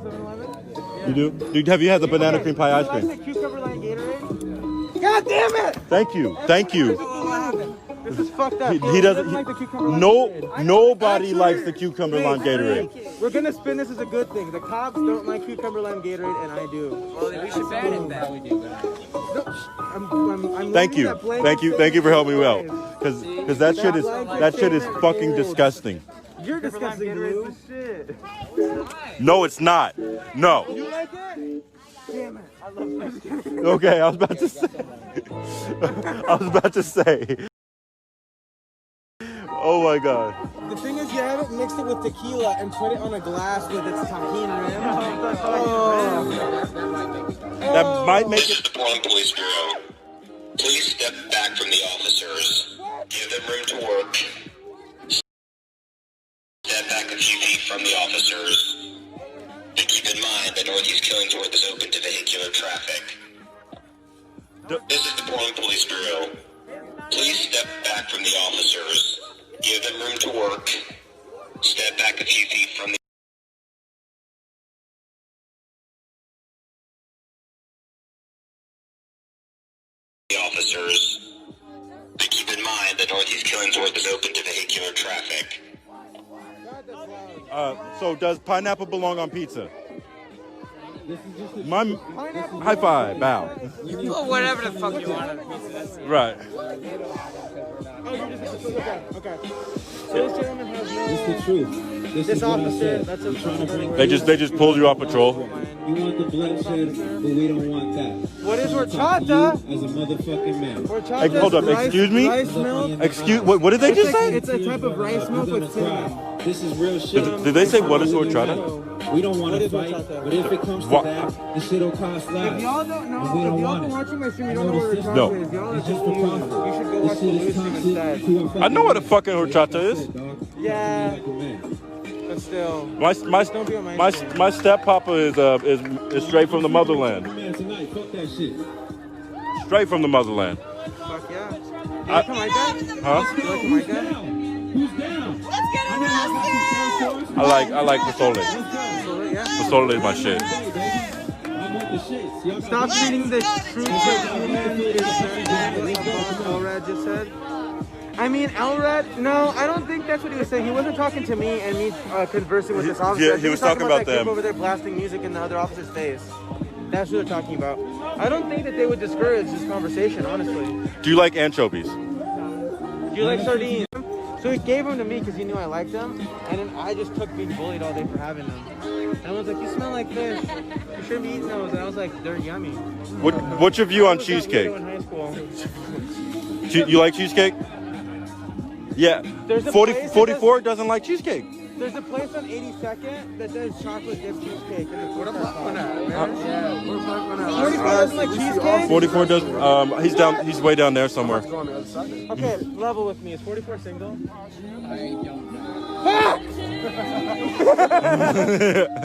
you do? Have you had the banana cream pie ice cream? Cucumber lime Gatorade? God damn it! Thank you. This is fucked up. He doesn't like the cucumber lime Gatorade. Nobody likes the cucumber lime Gatorade. We're gonna spin this as a good thing. The cops don't like cucumber lime Gatorade, and I do. Well, we should ban it then. We do that. I'm Thank you for helping me out. Because that shit is fucking disgusting. You're disgusting, Blue. No, it's not. No. You like it? Damn it. I love Mexican. Okay, I was about to say. Oh my god. The thing is, you haven't mixed it with tequila and put it on a glass with its tahini rim. That might make it. Portland Police Bureau. Please step back from the officers. Give them room to work. Step back a few feet from the officers. And keep in mind that Northeast Killingsworth is open to vehicular traffic. This is the Portland Police Bureau. Please step back from the officers. Give them room to work. Step back a few feet from the officers. And keep in mind that Northeast Killingsworth is open to vehicular traffic. So does pineapple belong on pizza? My high five, bow. You put whatever the fuck you want on a pizza. That's it. Right. Okay. So this gentleman has no... It's the truth. This officer, that's a... They just pulled you off patrol. You want the bloodshed, but we don't want that. What is horchata? As a motherfucking man. Horchata Hey, hold up, rice, excuse me? Rice milk. Excuse, what did they just say? It's a type of rice milk with cinnamon. This is real shit. Did they say what is horchata? We don't want to fight, but if it comes to that, the shit will cost lives. If y'all don't know, And we don't if y'all want been it. watching my stream, you don't know what horchata No. is. Y'all are It's just just for confused. profit. You should go watch the This Louis shit stream is instead. toxic to I know what a fucking horchata is. Yeah. But still. My Don't be on my stream. my step papa is straight from the motherland. Man, tonight, fuck that shit. Straight from the motherland. Fuck yeah. You like Jamaica? Huh? You like Jamaica? Who's down? Let's get arrested! I like pozole. Yeah. Pozole is my shit. Stop reading the truth of human is Elrad just said. I mean, Elrad, no, I don't think that's what he was saying. He wasn't talking to me and me conversing with this officer. Yeah, I think he was talking about that kid them. over there blasting music in the other officer's face. That's what they're talking about. I don't think that they would discourage this conversation, honestly. Do you like anchovies? Do you like sardines? So he gave them to me because he knew I liked them, and then I just took being bullied all day for having them. And I was like, you smell like fish. You shouldn't be eating those. And I was like, they're yummy. What's your view on cheesecake? In high school. You like cheesecake? Yeah. There's a 44 doesn't like cheesecake. There's a place on 82nd that does chocolate dip cheesecake. And What about that, man? Yeah. What about 44 doesn't like cheesecake? 44 does. He's way down there somewhere. Okay, level with me. Is 44 single? I don't know.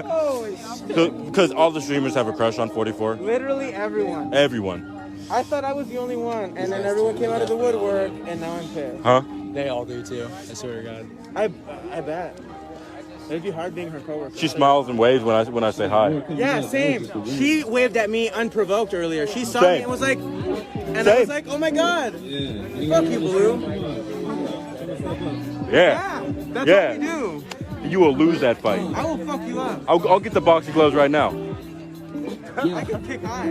Holy shit. Because all the streamers have a crush on 44. Literally everyone. Everyone. I thought I was the only one, and then everyone came out of the woodwork, and now I'm pissed. Huh? They all do too. I swear to God. I bet. It'd be hard being her coworker. She smiles and waves when I say hi. Yeah, same. She waved at me unprovoked earlier. She saw me Same. and was like, and I Same. was like, oh my god. Fuck you, Blue. Yeah. That's Yeah. what we do. You will lose that fight. I will fuck you up. I'll get the boxing gloves right now. I can kick high.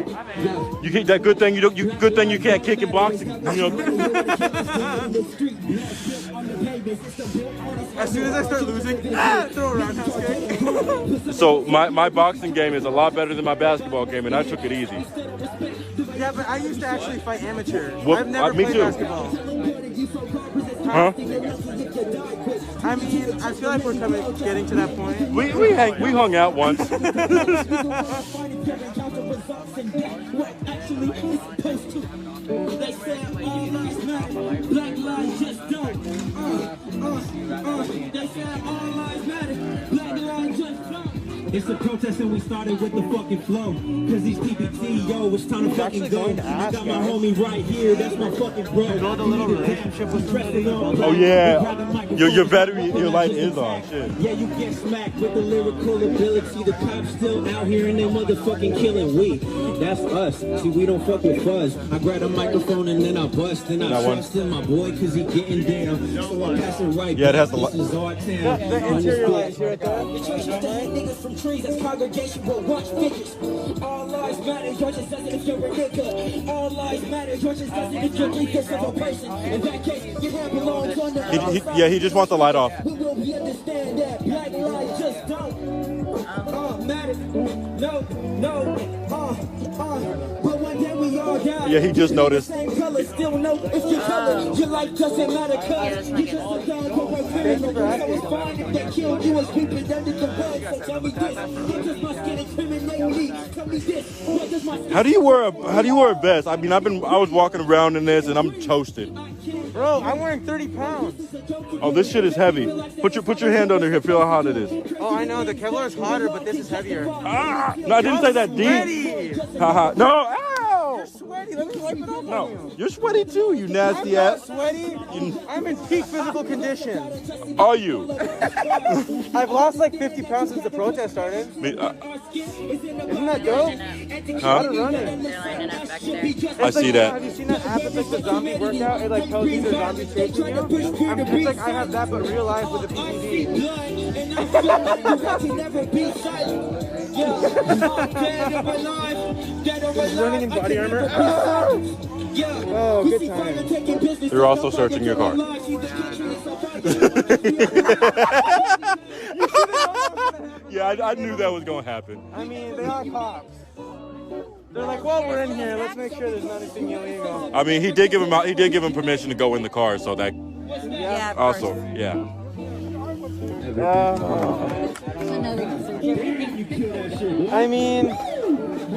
You keep that good thing good thing you can't kick in boxing. You know. As soon as I start losing, throw a roundhouse kick. So my boxing game is a lot better than my basketball game, and I took it easy. Yeah, but I used to actually fight amateurs. Well, I've never me played too. basketball. Huh? I mean, I feel like we're getting to that point. We hung out once. It's a protest and we started with the fucking flow. Cause these PPT, yo, it's time to fucking go. I got my homie right here, that's my fucking bro. Build a little relationship with somebody. Oh yeah, your battery, your light is on. Shit. Yeah, you get smacked with the lyrical ability. The cops still out here and they motherfucking killing we. That's us. See, we don't fuck with fuzz. I grab a microphone and then I bust and I trust in my boy cause he getting down. So I pass it right. Yeah, it has the This is our town. The interior lights here at that. Trees, that's congregation will watch bitches. All lives matter, yours just doesn't if you're a nigga. All lives matter, yours just doesn't if you're weakest of a person. In that case, your hand belongs on the He just wants the light off. we understand that black lives just don't matter. No, but one day we all die. Yeah, he just noticed. Same color still still know it's your color. Your life doesn't matter, cuz you just a dog who was criminal. I was fine if they killed you and sweep it under the rug. So tell me this, what does my skin incriminate me? Tell me this, what does my How do you wear a vest? I mean, I was walking around in this and I'm toasted. Bro, I'm wearing 30 pounds. Oh, this shit is heavy. Put your hand under here. Feel how hot it is. Oh, I know. The Kevlar is hotter, but this is heavier. Ah! No, I didn't say that deep. Haha. No. Ow! You're sweaty. Let me wipe it off No, on you. you're sweaty too, you nasty I'm ass. not sweaty. I'm in peak physical condition. Are you? I've lost like 50 pounds since the protest started. Isn't that dope? Huh? How to run it. I see that. Have you seen that app? It's like the zombie workout. It like tells you the zombie chasing you. It's like I have that, but real life with a PED. He's running in body armor. Oh, good time. They're also searching your car. Yeah, I knew that was going to happen. I mean, they are cops. They're like, well, we're in here. Let's make sure there's nothing illegal. I mean, he did give him permission to go in the car, so that Yeah. also, yeah. I mean,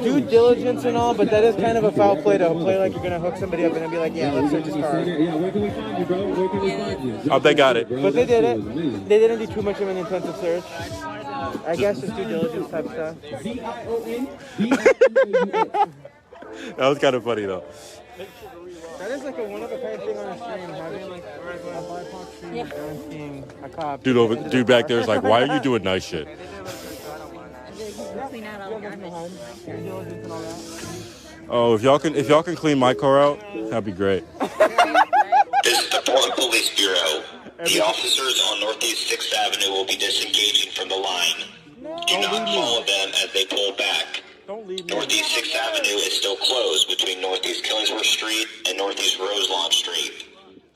due diligence and all, but that is kind of a foul play to play like you're gonna hook somebody up and then be like, yeah, let's search his car. Yeah, where can we find you, bro? Where can we find you? Oh, they got it. But they did it. They didn't do too much of an intensive search. I guess just due diligence type stuff. That was kind of funny though. That is like a one-of-a-kind thing on a stream, having like a BIPOC stream and seeing a cop. Dude back there is like, why are you doing nice shit? Clean out all the garbage. Oh, if y'all can clean my car out, that'd be great. This is the Portland Police Bureau. The officers on Northeast 6th Avenue will be disengaging from the line. Do not follow them as they pull back. Northeast 6th Avenue is still closed between Northeast Killingsworth Street and Northeast Roselawn Street.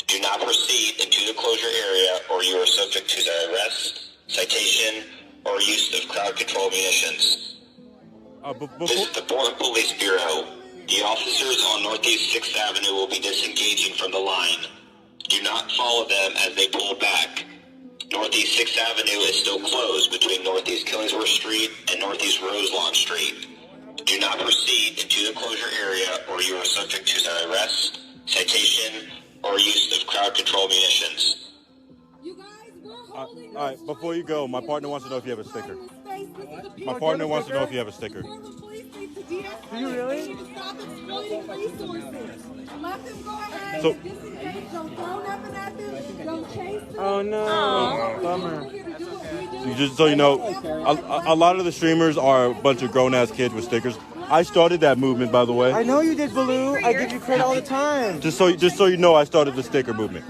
Do not proceed into the closure area or you are subject to the arrest, citation, or use of crowd control munitions. This is the Portland Police Bureau. The officers on Northeast 6th Avenue will be disengaging from the line. Do not follow them as they pull back. Northeast 6th Avenue is still closed between Northeast Killingsworth Street and Northeast Roselawn Street. Do not proceed into the closure area or you are subject to the arrest, citation, or use of crowd control munitions. All right, before you go, my partner wants to know if you have a sticker. My partner wants to know if you have a sticker. Do you really? So, oh no, bummer. just so you know, a lot of the streamers are a bunch of grown-ass kids with stickers. I started that movement, by the way. I know you did, Baloo. I give you credit all the time. Just so you know, I started the sticker movement.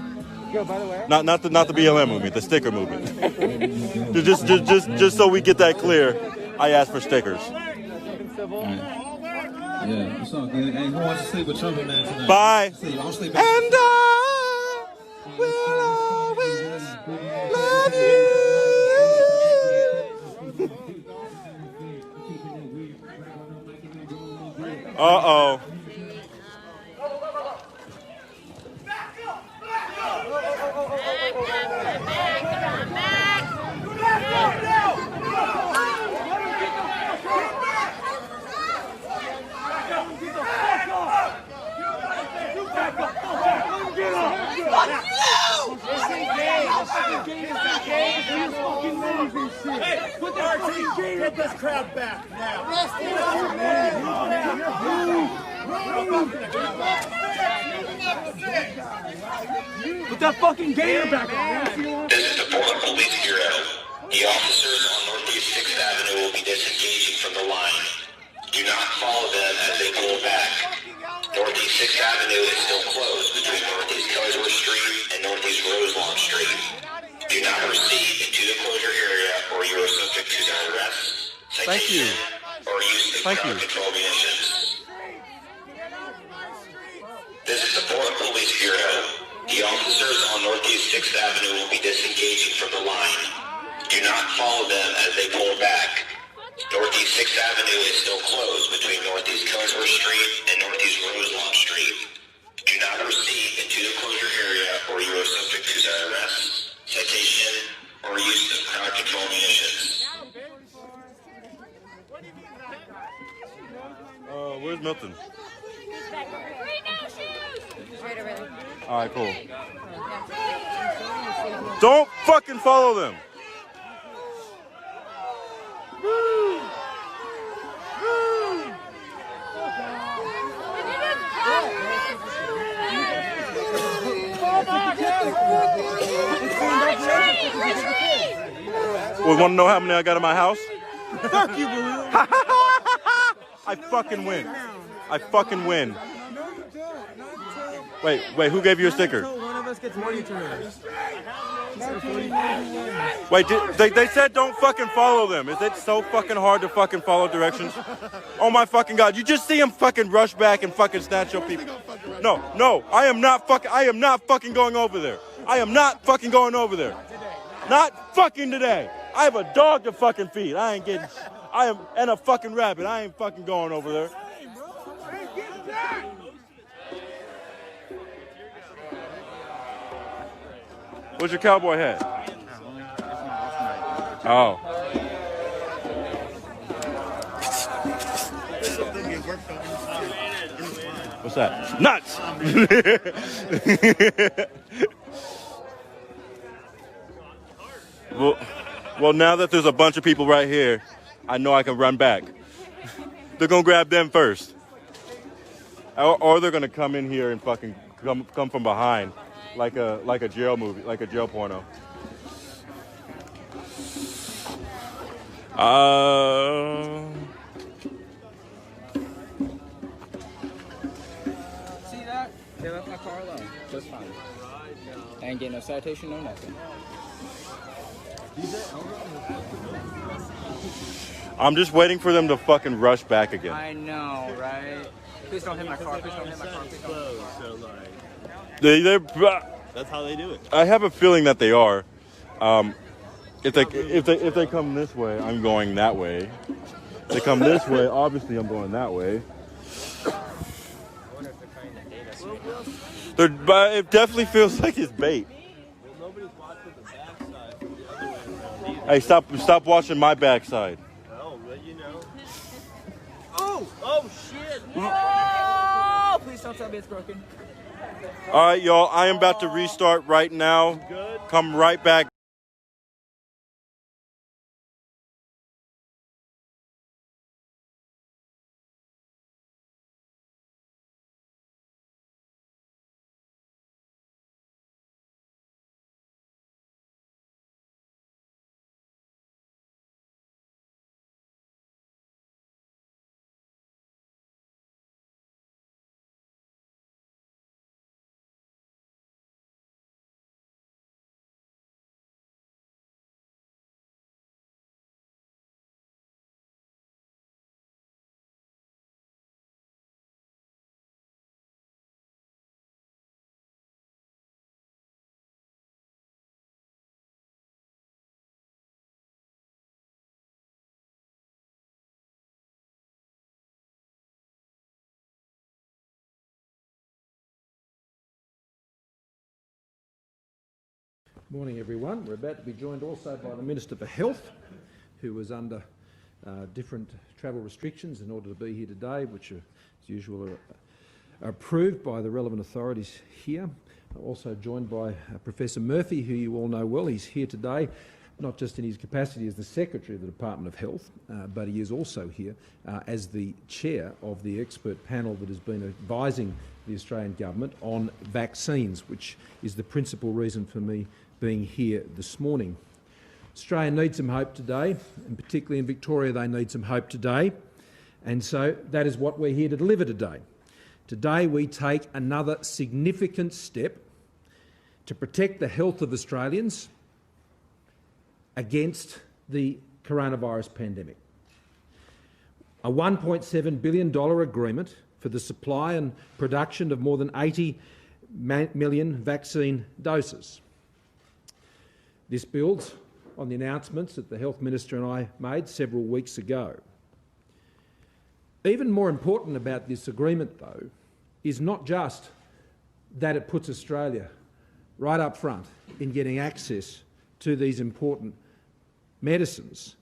Yo, by the way. Not the BLM movement, the sticker movement. just so we get that clear, I asked for stickers. Yeah, it's all good. Hey, who wants to sleep with Trumpet Man tonight? Bye. Sleep. I'll sleep. And I will always love you. Uh-oh. Hey, put that fucking gate, get this crowd back now. Put that fucking gator back on. This is the Portland Police Bureau. The officers on Northeast 6th Avenue will be disengaging from the line. Do not follow them as they pull back. Northeast 6th Avenue is still closed between Northeast Killingsworth Street and Northeast Roselawn Street. Do not proceed into the closure area or you are subject to the arrest, citation, or use of crowd control munitions. This is the Portland Police Bureau. The officers on Northeast 6th Avenue will be disengaging from the line. Do not follow them as they pull back. Northeast 6th Avenue is still closed between Northeast Killingsworth Street and Northeast Roselawn Street. Do not proceed into the closure area or you are subject to the arrest, citation, or use of crowd control munitions. Where's Milton? Right over there. All right, cool. Don't fucking follow them. We want to know how many I got in my house? Fuck you, Baloo. I fucking win. I fucking win. Wait, who gave you a sticker? One of us gets money turned. Wait, they said don't fucking follow them. Is it so fucking hard to fucking follow directions? Oh my fucking God. You just see them fucking rush back and fucking snatch your people. No, I am not fucking going over there. I am not fucking going over there. Not fucking today. I have a dog to fucking feed. and a fucking rabbit. I ain't fucking going over there. Where's your cowboy hat? Oh. What's that? Nuts! Well, now that there's a bunch of people right here, I know I can run back. They're gonna grab them first. Or they're gonna come in here and fucking come from behind. Like a jail movie, like a jail porno. See that? They left my car alone. Just fine. I ain't getting no citation, no nothing. I'm just waiting for them to fucking rush back again. I know, right? Please don't hit my car. Please don't hit my car. Please don't hit my car. So like, They're that's how they do it. I have a feeling that they are. If they come this way, I'm going that way. If they come this way, obviously I'm going that way. But it definitely feels like it's bait. Nobody's watching the backside from the other way around either. Hey, stop watching my backside. Oh, but you know. Oh shit! Oh, please don't tell me it's broken. All right, y'all. I am about to restart right now. Come right back. Morning, everyone. We're about to be joined also by the Minister for Health, who was under different travel restrictions in order to be here today, which are, as usual, are approved by the relevant authorities here. Also joined by Professor Murphy, who you all know well. He's here today, not just in his capacity as the Secretary of the Department of Health, but he is also here as the chair of the expert panel that has been advising the Australian government on vaccines, which is the principal reason for me being here this morning. Australia needs some hope today, and particularly in Victoria they need some hope today, and so that is what we're here to deliver today. Today we take another significant step to protect the health of Australians against the coronavirus pandemic. A $1.7 billion agreement for the supply and production of more than 80 million vaccine doses. This builds on the announcements that the Health Minister and I made several weeks ago. Even more important about this agreement, though, is not just that it puts Australia right up front in getting access to these important medicines.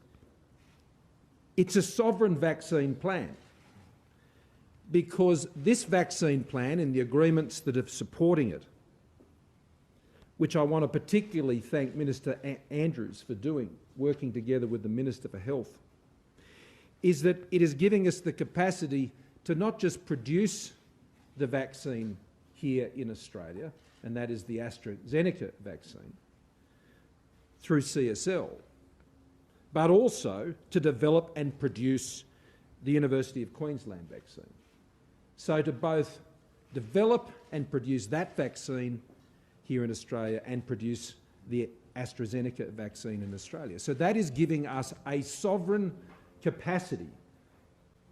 It's a sovereign vaccine plan, because this vaccine plan and the agreements that are supporting it, which I want to particularly thank Minister Andrews for doing, working together with the Minister for Health, is that it is giving us the capacity to not just produce the vaccine here in Australia, and that is the AstraZeneca vaccine, through CSL, but also to develop and produce the University of Queensland vaccine. So to both develop and produce that vaccine here in Australia and produce the AstraZeneca vaccine in Australia. So that is giving us a sovereign capacity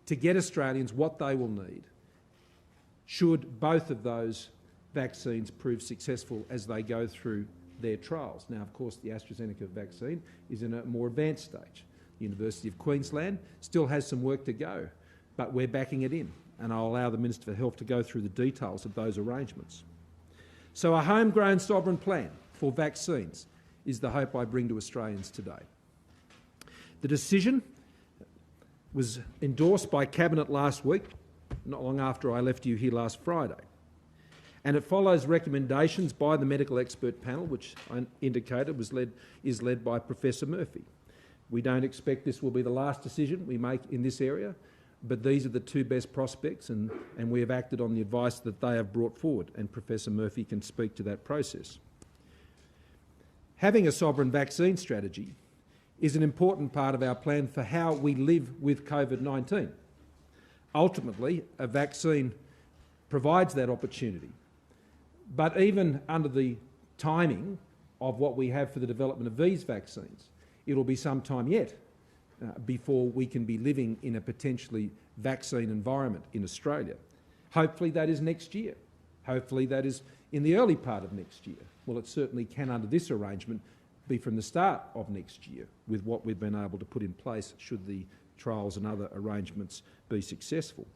to get Australians what they will need should both of those vaccines prove successful as they go through their trials. Now, of course, the AstraZeneca vaccine is in a more advanced stage. The University of Queensland still has some work to go, but we're backing it in, and I'll allow the Minister for Health to go through the details of those arrangements. So a homegrown sovereign plan for vaccines is the hope I bring to Australians today. The decision was endorsed by Cabinet last week, not long after I left you here last Friday. And it follows recommendations by the medical expert panel, which I indicated is led by Professor Murphy. We don't expect this will be the last decision we make in this area, but these are the two best prospects, and we have acted on the advice that they have brought forward, and Professor Murphy can speak to that process. Having a sovereign vaccine strategy is an important part of our plan for how we live with COVID-19. Ultimately, a vaccine provides that opportunity. But even under the timing of what we have for the development of these vaccines, it'll be some time yet before we can be living in a potentially vaccine environment in Australia. Hopefully that is next year. Hopefully that is in the early part of next year. Well, it certainly can, under this arrangement, be from the start of next year with what we've been able to put in place should the trials and other arrangements be successful.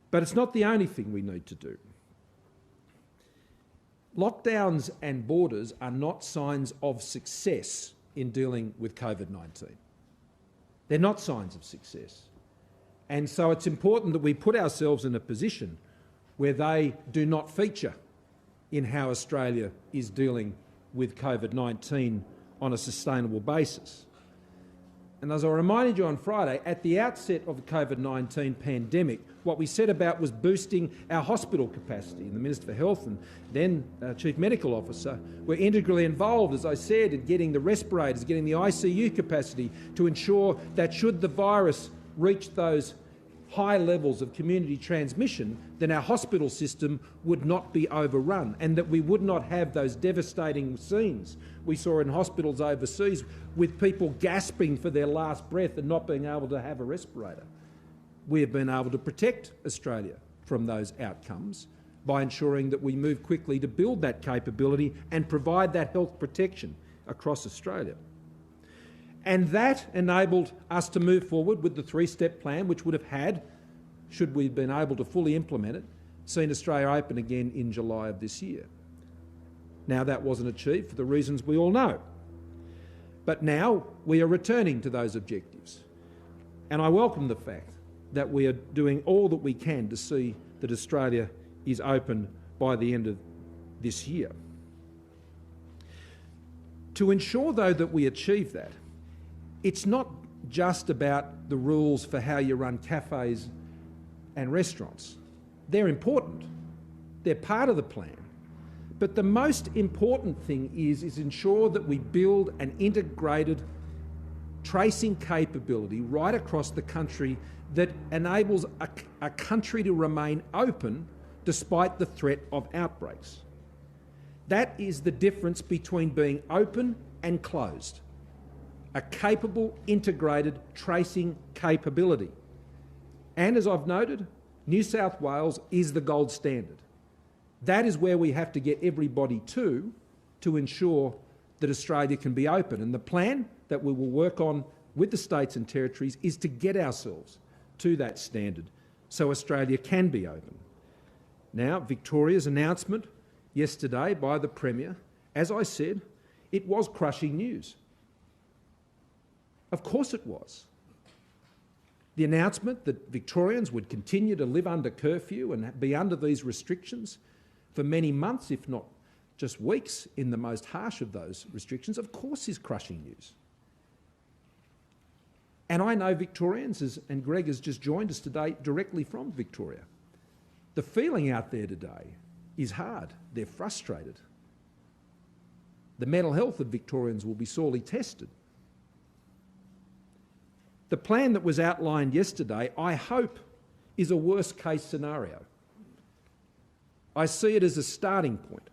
But it's not the only thing we need to do. Lockdowns and borders are not signs of success in dealing with COVID-19. They're not signs of success. And so it's important that we put ourselves in a position where they do not feature in how Australia is dealing with COVID-19 on a sustainable basis. And as I reminded you on Friday, at the outset of the COVID-19 pandemic, what we set about was boosting our hospital capacity. And the Minister for Health and then Chief Medical Officer were integrally involved, as I said, in getting the respirators, getting the ICU capacity to ensure that should the virus reach those high levels of community transmission, then our hospital system would not be overrun and that we would not have those devastating scenes we saw in hospitals overseas with people gasping for their last breath and not being able to have a respirator. We have been able to protect Australia from those outcomes by ensuring that we move quickly to build that capability and provide that health protection across Australia. And that enabled us to move forward with the three-step plan, which would have had, should we have been able to fully implement it, seen Australia open again in July of this year. Now, that wasn't achieved for the reasons we all know. But now we are returning to those objectives. And I welcome the fact that we are doing all that we can to see that Australia is open by the end of this year. To ensure, though, that we achieve that, it's not just about the rules for how you run cafes and restaurants. They're important. They're part of the plan. But the most important thing is ensure that we build an integrated tracing capability right across the country that enables a country to remain open despite the threat of outbreaks. That is the difference between being open and closed. A capable, integrated tracing capability. And as I've noted, New South Wales is the gold standard. That is where we have to get everybody to ensure that Australia can be open. And the plan that we will work on with the states and territories is to get ourselves to that standard so Australia can be open. Now, Victoria's announcement yesterday by the Premier, as I said, it was crushing news. Of course it was. The announcement that Victorians would continue to live under curfew and be under these restrictions for many months, if not just weeks, in the most harsh of those restrictions, of course is crushing news. And I know Victorians, and Greg has just joined us today directly from Victoria. The feeling out there today is hard. They're frustrated. The mental health of Victorians will be sorely tested. The plan that was outlined yesterday, I hope, is a worst-case scenario. I see it as a starting point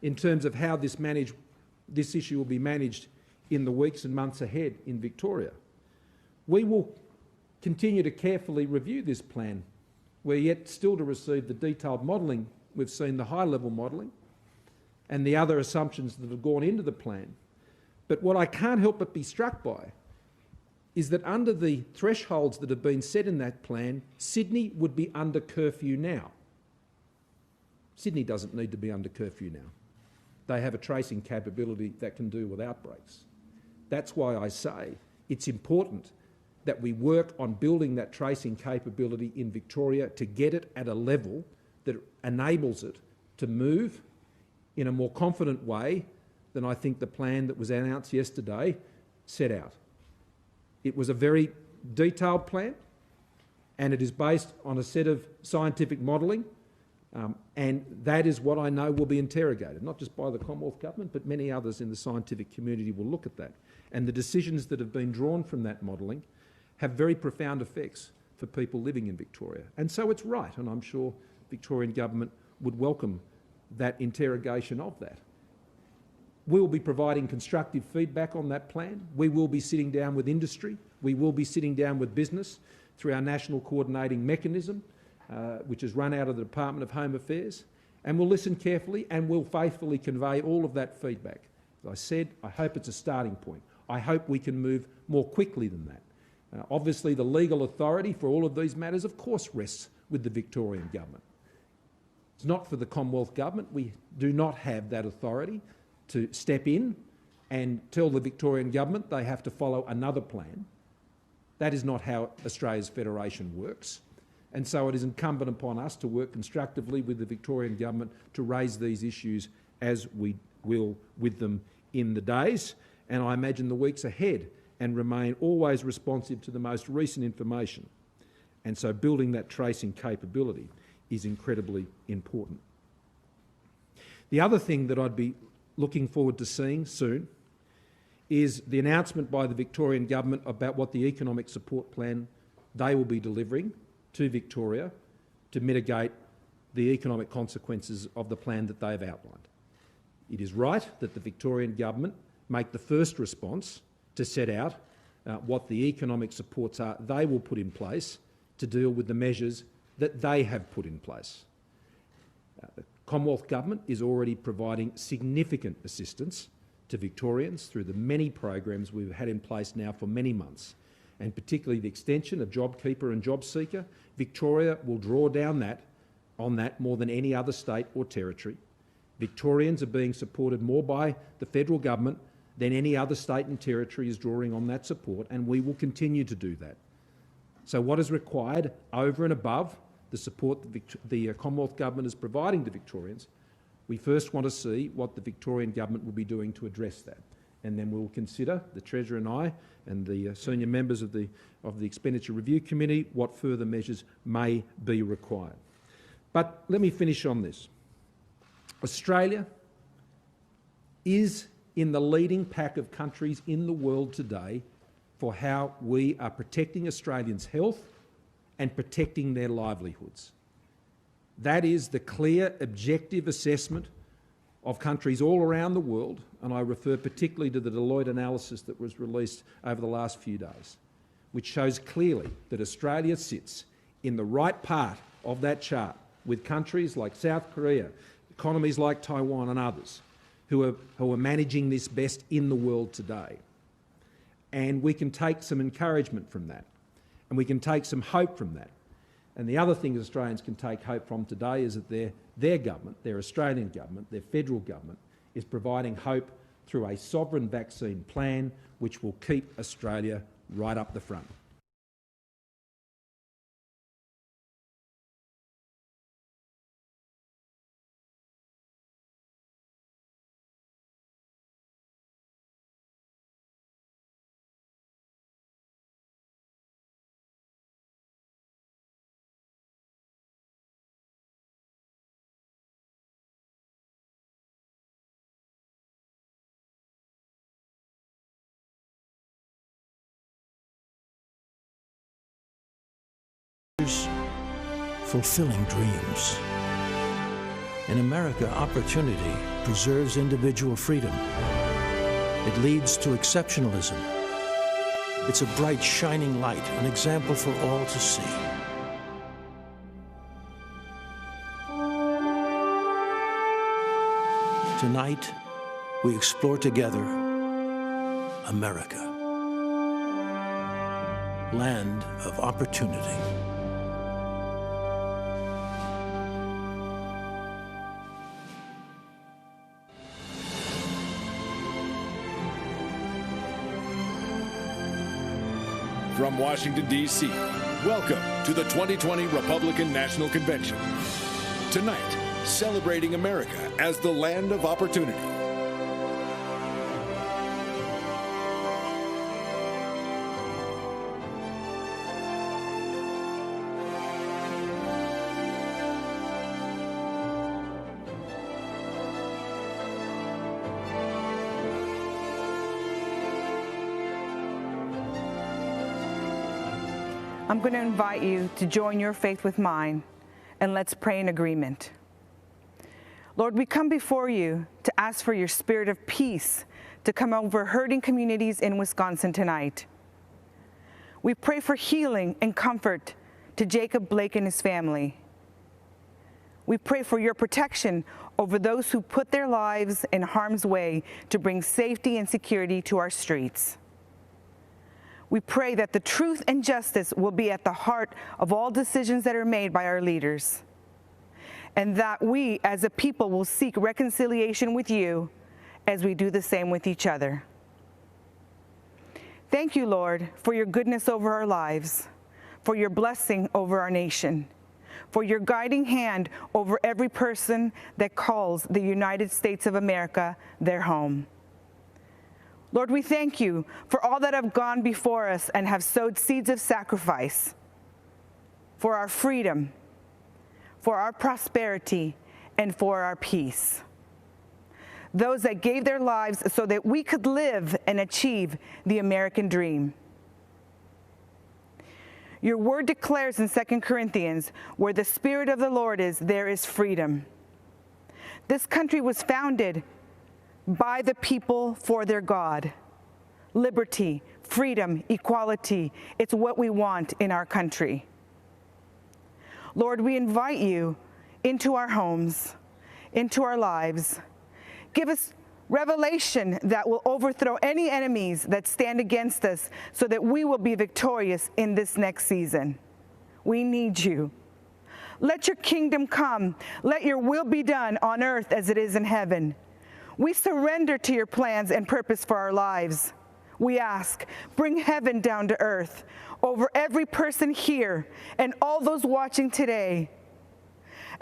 in terms of how this issue will be managed in the weeks and months ahead in Victoria. We will continue to carefully review this plan. We're yet still to receive the detailed modelling. We've seen the high-level modelling and the other assumptions that have gone into the plan. But what I can't help but be struck by is that under the thresholds that have been set in that plan, Sydney would be under curfew now. Sydney doesn't need to be under curfew now. They have a tracing capability that can do with outbreaks. That's why I say it's important that we work on building that tracing capability in Victoria to get it at a level that enables it to move in a more confident way than I think the plan that was announced yesterday set out. It was a very detailed plan, and it is based on a set of scientific modelling, and that is what I know will be interrogated, not just by the Commonwealth Government, but many others in the scientific community will look at that. And the decisions that have been drawn from that modelling have very profound effects for people living in Victoria. And so it's right, and I'm sure Victorian Government would welcome that interrogation of that. We will be providing constructive feedback on that plan. We will be sitting down with industry. We will be sitting down with business through our national coordinating mechanism, which is run out of the Department of Home Affairs. And we'll listen carefully and we'll faithfully convey all of that feedback. As I said, I hope it's a starting point. I hope we can move more quickly than that. Obviously, the legal authority for all of these matters, of course, rests with the Victorian Government. It's not for the Commonwealth Government. We do not have that authority to step in and tell the Victorian Government they have to follow another plan. That is not how Australia's federation works. And so it is incumbent upon us to work constructively with the Victorian Government to raise these issues as we will with them in the days, and I imagine the weeks ahead, and remain always responsive to the most recent information. And so building that tracing capability is incredibly important. The other thing that I'd be looking forward to seeing soon is the announcement by the Victorian Government about what the economic support plan they will be delivering to Victoria to mitigate the economic consequences of the plan that they've outlined. It is right that the Victorian Government make the first response to set out what the economic supports are they will put in place to deal with the measures that they have put in place. The Commonwealth Government is already providing significant assistance to Victorians through the many programs we've had in place now for many months, and particularly the extension of JobKeeper and JobSeeker. Victoria will draw down on that more than any other state or territory. Victorians are being supported more by the federal government than any other state and territory is drawing on that support, and we will continue to do that. So what is required over and above the support the Commonwealth Government is providing to Victorians, we first want to see what the Victorian Government will be doing to address that. And then we'll consider, the Treasurer and I and the senior members of the Expenditure Review Committee, what further measures may be required. But let me finish on this. Australia is in the leading pack of countries in the world today for how we are protecting Australians' health and protecting their livelihoods. That is the clear, objective assessment of countries all around the world, and I refer particularly to the Deloitte analysis that was released over the last few days, which shows clearly that Australia sits in the right part of that chart with countries like South Korea, economies like Taiwan and others who are managing this best in the world today. And we can take some encouragement from that, and we can take some hope from that. And the other thing Australians can take hope from today is that their government, their Australian government, their federal government, is providing hope through a sovereign vaccine plan which will keep Australia right up the front. Fulfilling dreams. In America, opportunity preserves individual freedom. It leads to exceptionalism. It's a bright, shining light, an example for all to see. Tonight, we explore together America, land of opportunity. From Washington, D.C., welcome to the 2020 Republican National Convention. Tonight, celebrating America as the land of opportunity. I'm going to invite you to join your faith with mine, and let's pray in agreement. Lord, we come before you to ask for your spirit of peace to come over hurting communities in Wisconsin tonight. We pray for healing and comfort to Jacob Blake and his family. We pray for your protection over those who put their lives in harm's way to bring safety and security to our streets. We pray that the truth and justice will be at the heart of all decisions that are made by our leaders, and that we as a people will seek reconciliation with you as we do the same with each other. Thank you, Lord, for your goodness over our lives, for your blessing over our nation, for your guiding hand over every person that calls the United States of America their home. Lord, we thank you for all that have gone before us and have sowed seeds of sacrifice for our freedom, for our prosperity, and for our peace. Those that gave their lives so that we could live and achieve the American dream. Your word declares in 2 Corinthians, where the Spirit of the Lord is, there is freedom. This country was founded by the people for their God. Liberty, freedom, equality, it's what we want in our country. Lord, we invite you into our homes, into our lives. Give us revelation that will overthrow any enemies that stand against us so that we will be victorious in this next season. We need you. Let your kingdom come. Let your will be done on earth as it is in heaven. We surrender to your plans and purpose for our lives. We ask, bring heaven down to earth over every person here and all those watching today.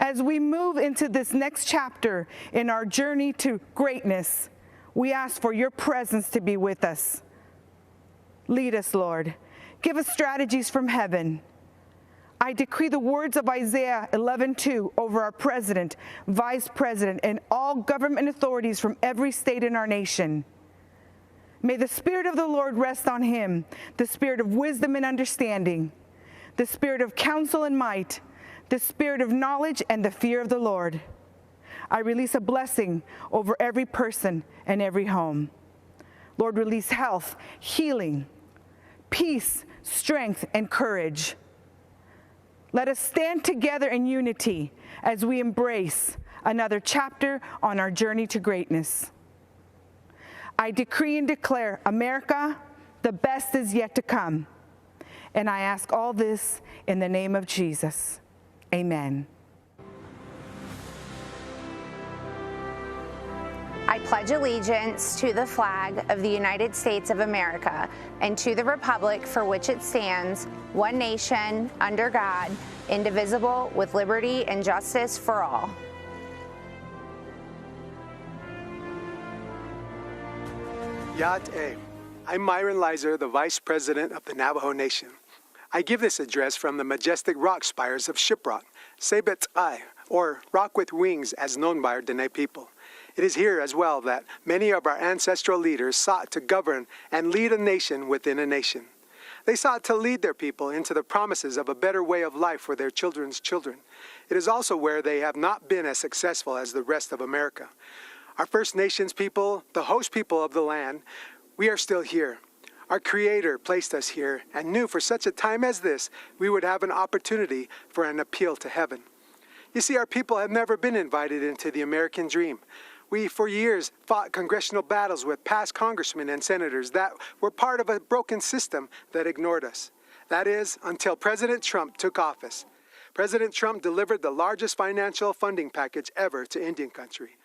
As we move into this next chapter in our journey to greatness, we ask for your presence to be with us. Lead us, Lord. Give us strategies from heaven. I decree the words of Isaiah 11:2 over our president, vice president, and all government authorities from every state in our nation. May the Spirit of the Lord rest on him, the spirit of wisdom and understanding, the spirit of counsel and might, the spirit of knowledge and the fear of the Lord. I release a blessing over every person and every home. Lord, release health, healing, peace, strength, and courage. Let us stand together in unity as we embrace another chapter on our journey to greatness. I decree and declare, America, the best is yet to come. And I ask all this in the name of Jesus. Amen. I pledge allegiance to the flag of the United States of America and to the republic for which it stands, one nation, under God, indivisible, with liberty and justice for all. Yat-e. I'm Myron Lizer, the Vice President of the Navajo Nation. I give this address from the majestic rock spires of Shiprock, Sebet-ai, or Rock with Wings as known by our Dene people. It is here as well that many of our ancestral leaders sought to govern and lead a nation within a nation. They sought to lead their people into the promises of a better way of life for their children's children. It is also where they have not been as successful as the rest of America. Our First Nations people, the host people of the land, we are still here. Our Creator placed us here and knew for such a time as this, we would have an opportunity for an appeal to heaven. You see, our people have never been invited into the American dream. We, for years, fought congressional battles with past congressmen and senators that were part of a broken system that ignored us. That is, until President Trump took office. President Trump delivered the largest financial funding package ever to Indian country.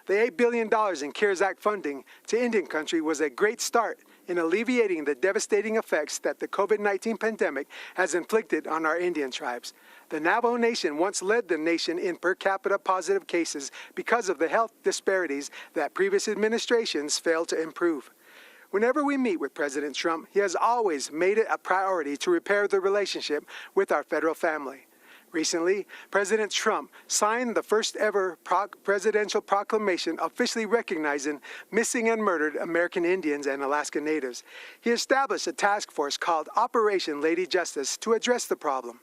The $8 billion in CARES Act funding to Indian country was a great start in alleviating the devastating effects that the COVID-19 pandemic has inflicted on our Indian tribes. The Navajo Nation once led the nation in per capita positive cases because of the health disparities that previous administrations failed to improve. Whenever we meet with President Trump, he has always made it a priority to repair the relationship with our federal family. Recently, President Trump signed the first ever presidential proclamation officially recognizing missing and murdered American Indians and Alaska Natives. He established a task force called Operation Lady Justice to address the problem.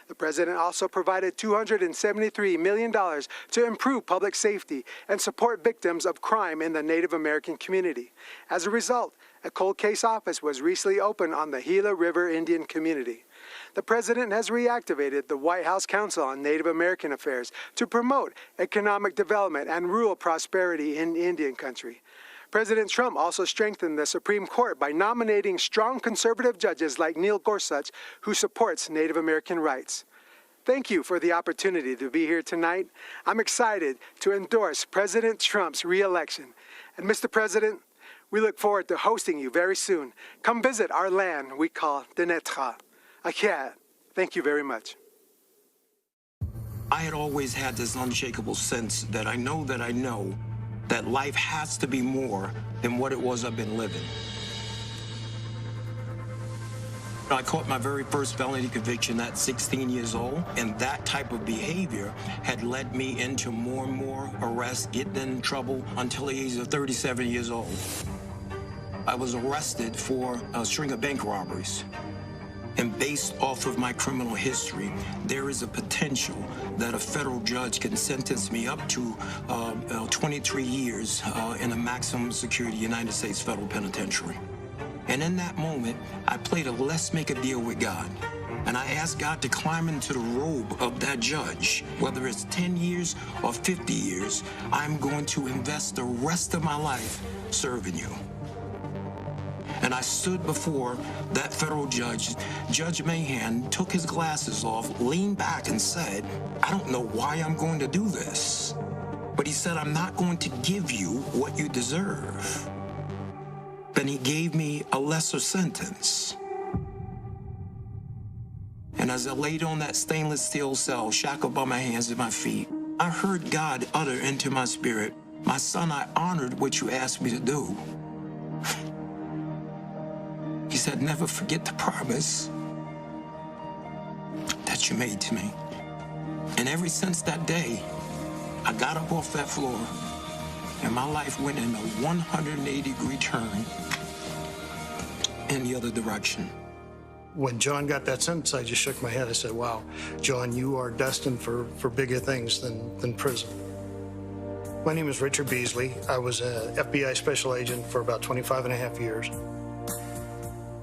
The president also provided $273 million to improve public safety and support victims of crime in the Native American community. As a result, a cold case office was recently opened on the Gila River Indian community. The president has reactivated the White House Council on Native American Affairs to promote economic development and rural prosperity in Indian country. President Trump also strengthened the Supreme Court by nominating strong conservative judges like Neil Gorsuch, who supports Native American rights. Thank you for the opportunity to be here tonight. I'm excited to endorse President Trump's re-election. And Mr. President, we look forward to hosting you very soon. Come visit our land we call Denetra. Akia, thank you very much. I had always had this unshakable sense that I know that life has to be more than what it was I've been living. I caught my very first felony conviction at 16 years old, and that type of behavior had led me into more and more arrests, getting in trouble until the age of 37 years old. I was arrested for a string of bank robberies. And based off of my criminal history, there is a potential that a federal judge can sentence me up to 23 years in a maximum security United States federal penitentiary. And in that moment, I played a let's make a deal with God. And I asked God to climb into the robe of that judge. Whether it's 10 years or 50 years, I'm going to invest the rest of my life serving you. And I stood before that federal judge. Judge Mahan took his glasses off, leaned back and said, I don't know why I'm going to do this. But he said, I'm not going to give you what you deserve. Then he gave me a lesser sentence. And as I laid on that stainless steel cell, shackled by my hands and my feet, I heard God utter into my spirit, my son, I honored what you asked me to do. He said, never forget the promise that you made to me. And ever since that day, I got up off that floor and my life went in a 180-degree turn in the other direction. When John got that sentence, I just shook my head. I said, wow, John, you are destined for bigger things than prison. My name is Richard Beasley. I was an FBI special agent for about 25 and a half years.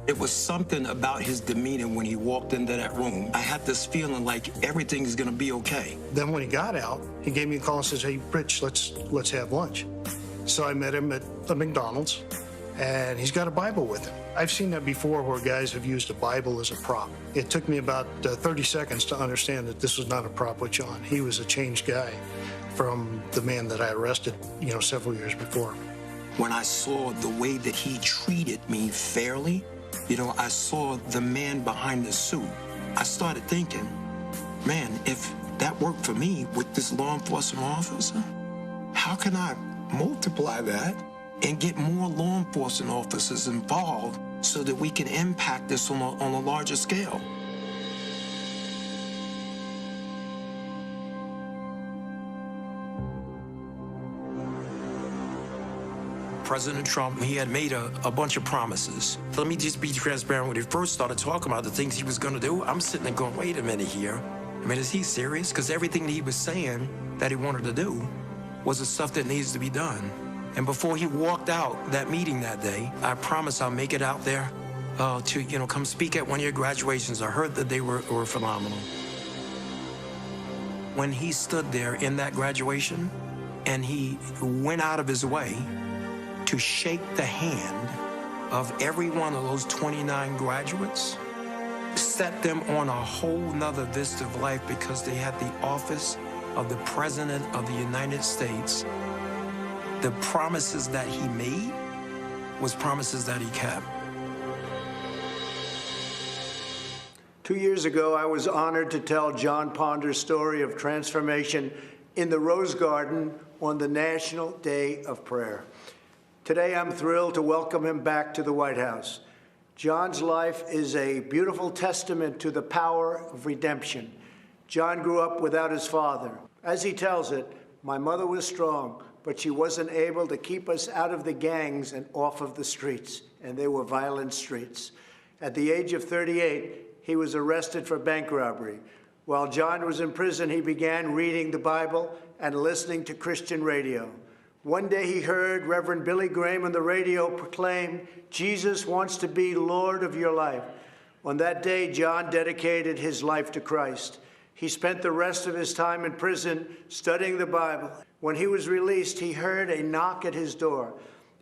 It was something about his demeanor when he walked into that room. I had this feeling like everything's gonna be okay. Then when he got out, he gave me a call and says, hey, Rich, let's have lunch. So I met him at the McDonald's, and he's got a Bible with him. I've seen that before where guys have used a Bible as a prop. It took me about 30 seconds to understand that this was not a prop with John. He was a changed guy from the man that I arrested, several years before. When I saw the way that he treated me fairly, I saw the man behind the suit. I started thinking, man, if that worked for me with this law enforcement officer, how can I multiply that and get more law enforcement officers involved so that we can impact this on a larger scale? President Trump, he had made a bunch of promises. Let me just be transparent. When he first started talking about the things he was going to do, I'm sitting there going, wait a minute here. I mean, is he serious? Because everything that he was saying that he wanted to do was the stuff that needs to be done. And before he walked out that meeting that day, I promised I'll make it out there to, come speak at one of your graduations. I heard that they were phenomenal. When he stood there in that graduation and he went out of his way to shake the hand of every one of those 29 graduates, set them on a whole nother vista of life because they had the office of the President of the United States. The promises that he made was promises that he kept. 2 years ago, I was honored to tell John Ponder's story of transformation in the Rose Garden on the National Day of Prayer. Today, I'm thrilled to welcome him back to the White House. John's life is a beautiful testament to the power of redemption. John grew up without his father. As he tells it, my mother was strong, but she wasn't able to keep us out of the gangs and off of the streets, and they were violent streets. At the age of 38, he was arrested for bank robbery. While John was in prison, he began reading the Bible and listening to Christian radio. One day he heard Reverend Billy Graham on the radio proclaim, "Jesus wants to be Lord of your life." On that day, John dedicated his life to Christ. He spent the rest of his time in prison studying the Bible. When he was released, he heard a knock at his door.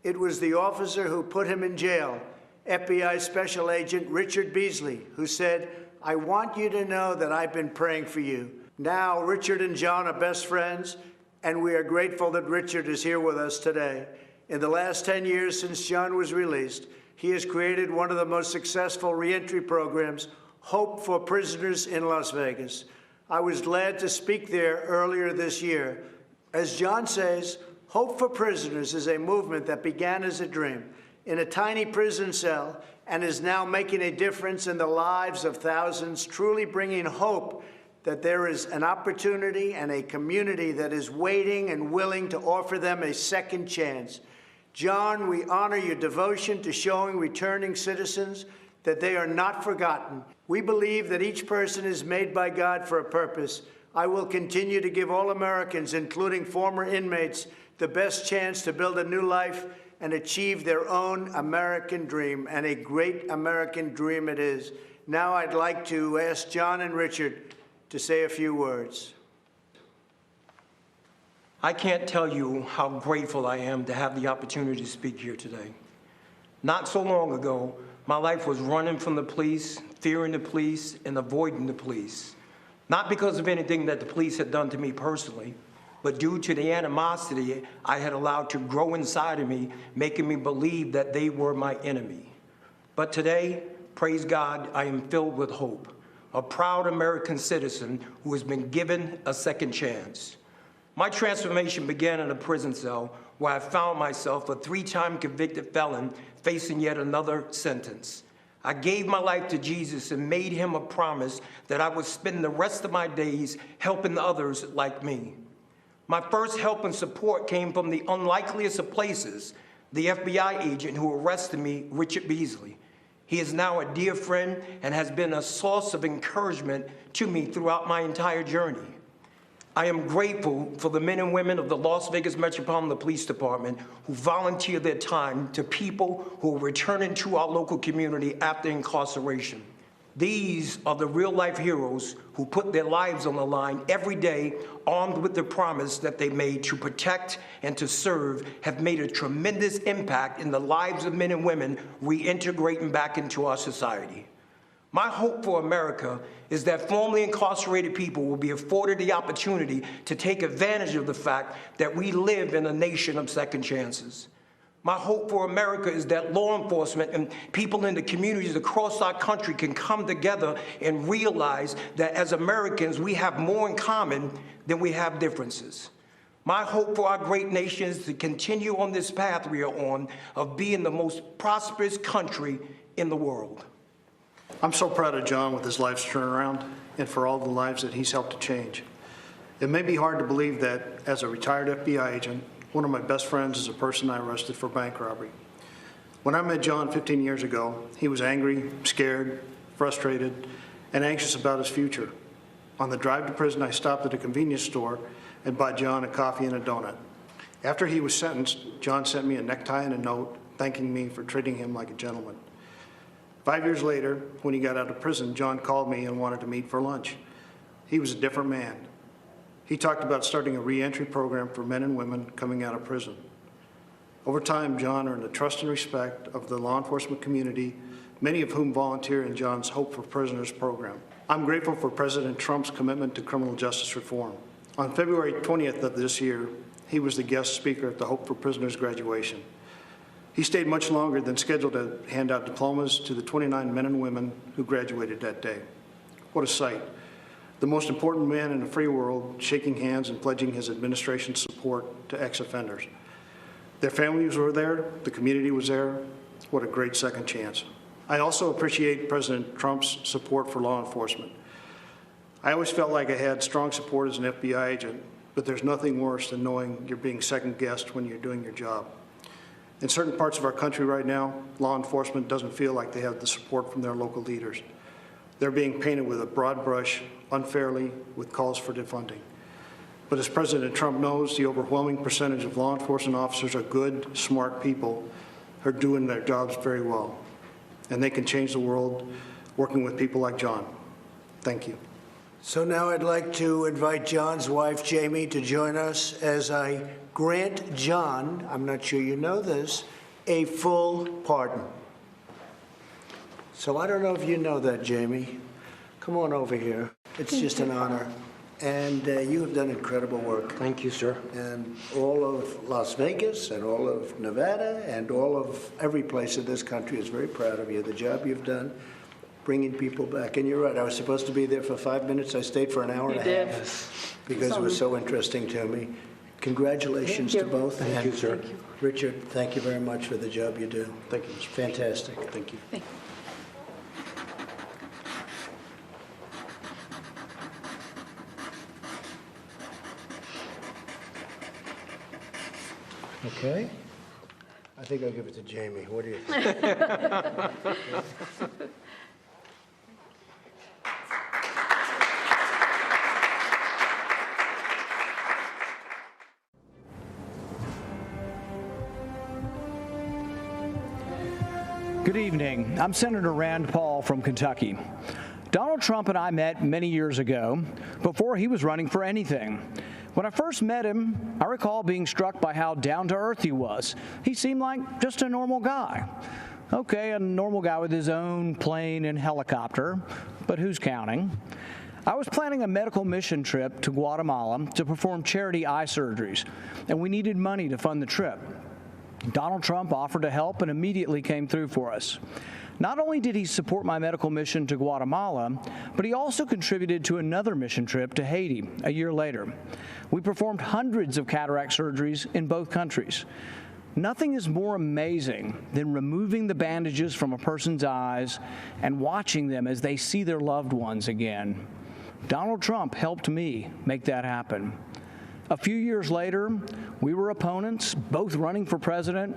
It was the officer who put him in jail, FBI Special Agent Richard Beasley, who said, "I want you to know that I've been praying for you." Now, Richard and John are best friends, and we are grateful that Richard is here with us today. In the last 10 years since John was released, he has created one of the most successful reentry programs, Hope for Prisoners in Las Vegas. I was glad to speak there earlier this year. As John says, Hope for Prisoners is a movement that began as a dream in a tiny prison cell and is now making a difference in the lives of thousands, truly bringing hope that there is an opportunity and a community that is waiting and willing to offer them a second chance. John, we honor your devotion to showing returning citizens that they are not forgotten. We believe that each person is made by God for a purpose. I will continue to give all Americans, including former inmates, the best chance to build a new life and achieve their own American dream, and a great American dream it is. Now I'd like to ask John and Richard to say a few words. I can't tell you how grateful I am to have the opportunity to speak here today. Not so long ago, my life was running from the police, fearing the police, and avoiding the police. Not because of anything that the police had done to me personally, but due to the animosity I had allowed to grow inside of me, making me believe that they were my enemy. But today, praise God, I am filled with hope. A proud American citizen who has been given a second chance. My transformation began in a prison cell where I found myself a 3-time convicted felon facing yet another sentence. I gave my life to Jesus and made him a promise that I would spend the rest of my days helping others like me. My first help and support came from the unlikeliest of places, the FBI agent who arrested me, Richard Beasley. He is now a dear friend and has been a source of encouragement to me throughout my entire journey. I am grateful for the men and women of the Las Vegas Metropolitan Police Department who volunteer their time to people who are returning to our local community after incarceration. These are the real-life heroes who put their lives on the line every day, armed with the promise that they made to protect and to serve, have made a tremendous impact in the lives of men and women reintegrating back into our society. My hope for America is that formerly incarcerated people will be afforded the opportunity to take advantage of the fact that we live in a nation of second chances. My hope for America is that law enforcement and people in the communities across our country can come together and realize that as Americans, we have more in common than we have differences. My hope for our great nation is to continue on this path we are on of being the most prosperous country in the world. I'm so proud of John with his life's turnaround and for all the lives that he's helped to change. It may be hard to believe that as a retired FBI agent, one of my best friends is a person I arrested for bank robbery. When I met John 15 years ago, he was angry, scared, frustrated, and anxious about his future. On the drive to prison, I stopped at a convenience store and bought John a coffee and a donut. After he was sentenced, John sent me a necktie and a note thanking me for treating him like a gentleman. 5 years later, when he got out of prison, John called me and wanted to meet for lunch. He was a different man. He talked about starting a reentry program for men and women coming out of prison. Over time, John earned the trust and respect of the law enforcement community, many of whom volunteer in John's Hope for Prisoners program. I'm grateful for President Trump's commitment to criminal justice reform. On February 20th of this year, he was the guest speaker at the Hope for Prisoners graduation. He stayed much longer than scheduled to hand out diplomas to the 29 men and women who graduated that day. What a sight. The most important man in the free world shaking hands and pledging his administration's support to ex-offenders. Their families were there, the community was there. What a great second chance. I also appreciate President Trump's support for law enforcement. I always felt like I had strong support as an FBI agent, but there's nothing worse than knowing you're being second-guessed when you're doing your job. In certain parts of our country right now, law enforcement doesn't feel like they have the support from their local leaders. They're being painted with a broad brush, unfairly, with calls for defunding. But as President Trump knows, the overwhelming percentage of law enforcement officers are good, smart people who are doing their jobs very well. And they can change the world working with people like John. Thank you. So now I'd like to invite John's wife, Jamie, to join us as I grant John, I'm not sure you know this, a full pardon. So I don't know if you know that, Jamie. Come on over here. It's just an honor. And you have done incredible work. Thank you, sir. And all of Las Vegas and all of Nevada and all of every place in this country is very proud of you. The job you've done, bringing people back. And you're right, I was supposed to be there for 5 minutes. I stayed for an hour and a half because it was so interesting to me. Congratulations to both. Thank you, sir. Thank you. Richard, thank you very much for the job you do. Thank you. It's fantastic. Thank you. Okay. I think I'll give it to Jamie. What do you think? Good evening. I'm Senator Rand Paul from Kentucky. Donald Trump and I met many years ago, before he was running for anything. When I first met him, I recall being struck by how down-to-earth he was. He seemed like just a normal guy. Okay, a normal guy with his own plane and helicopter, but who's counting? I was planning a medical mission trip to Guatemala to perform charity eye surgeries, and we needed money to fund the trip. Donald Trump offered to help and immediately came through for us. Not only did he support my medical mission to Guatemala, but he also contributed to another mission trip to Haiti a year later. We performed hundreds of cataract surgeries in both countries. Nothing is more amazing than removing the bandages from a person's eyes and watching them as they see their loved ones again. Donald Trump helped me make that happen. A few years later, we were opponents, both running for president,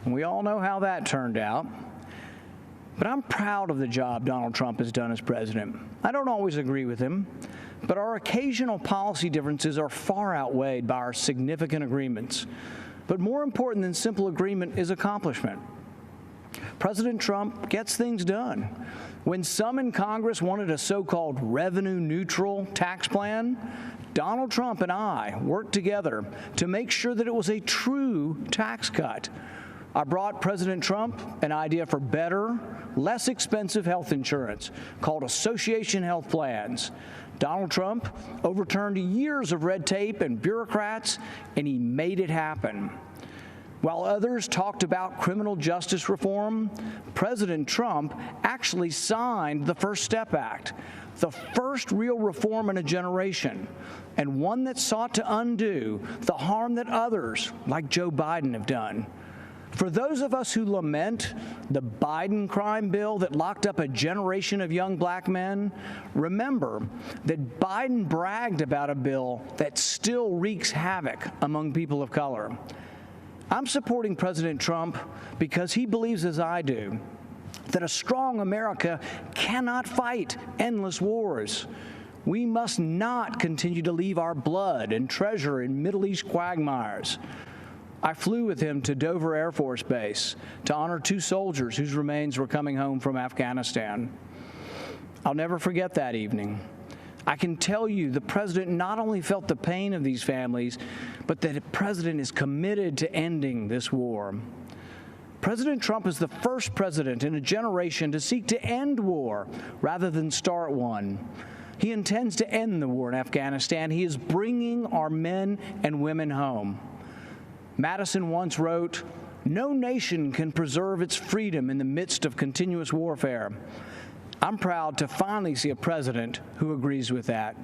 and we all know how that turned out. But I'm proud of the job Donald Trump has done as president. I don't always agree with him, but our occasional policy differences are far outweighed by our significant agreements. But more important than simple agreement is accomplishment. President Trump gets things done. When some in Congress wanted a so-called revenue-neutral tax plan, Donald Trump and I worked together to make sure that it was a true tax cut. I brought President Trump an idea for better, less expensive health insurance called Association Health Plans. Donald Trump overturned years of red tape and bureaucrats, and he made it happen. While others talked about criminal justice reform, President Trump actually signed the First Step Act, the first real reform in a generation, and one that sought to undo the harm that others, like Joe Biden, have done. For those of us who lament the Biden crime bill that locked up a generation of young black men, remember that Biden bragged about a bill that still wreaks havoc among people of color. I'm supporting President Trump because he believes, as I do, that a strong America cannot fight endless wars. We must not continue to leave our blood and treasure in Middle East quagmires. I flew with him to Dover Air Force Base to honor 2 soldiers whose remains were coming home from Afghanistan. I'll never forget that evening. I can tell you the president not only felt the pain of these families, but that the president is committed to ending this war. President Trump is the first president in a generation to seek to end war rather than start one. He intends to end the war in Afghanistan. He is bringing our men and women home. Madison once wrote, "No nation can preserve its freedom in the midst of continuous warfare." I'm proud to finally see a president who agrees with that.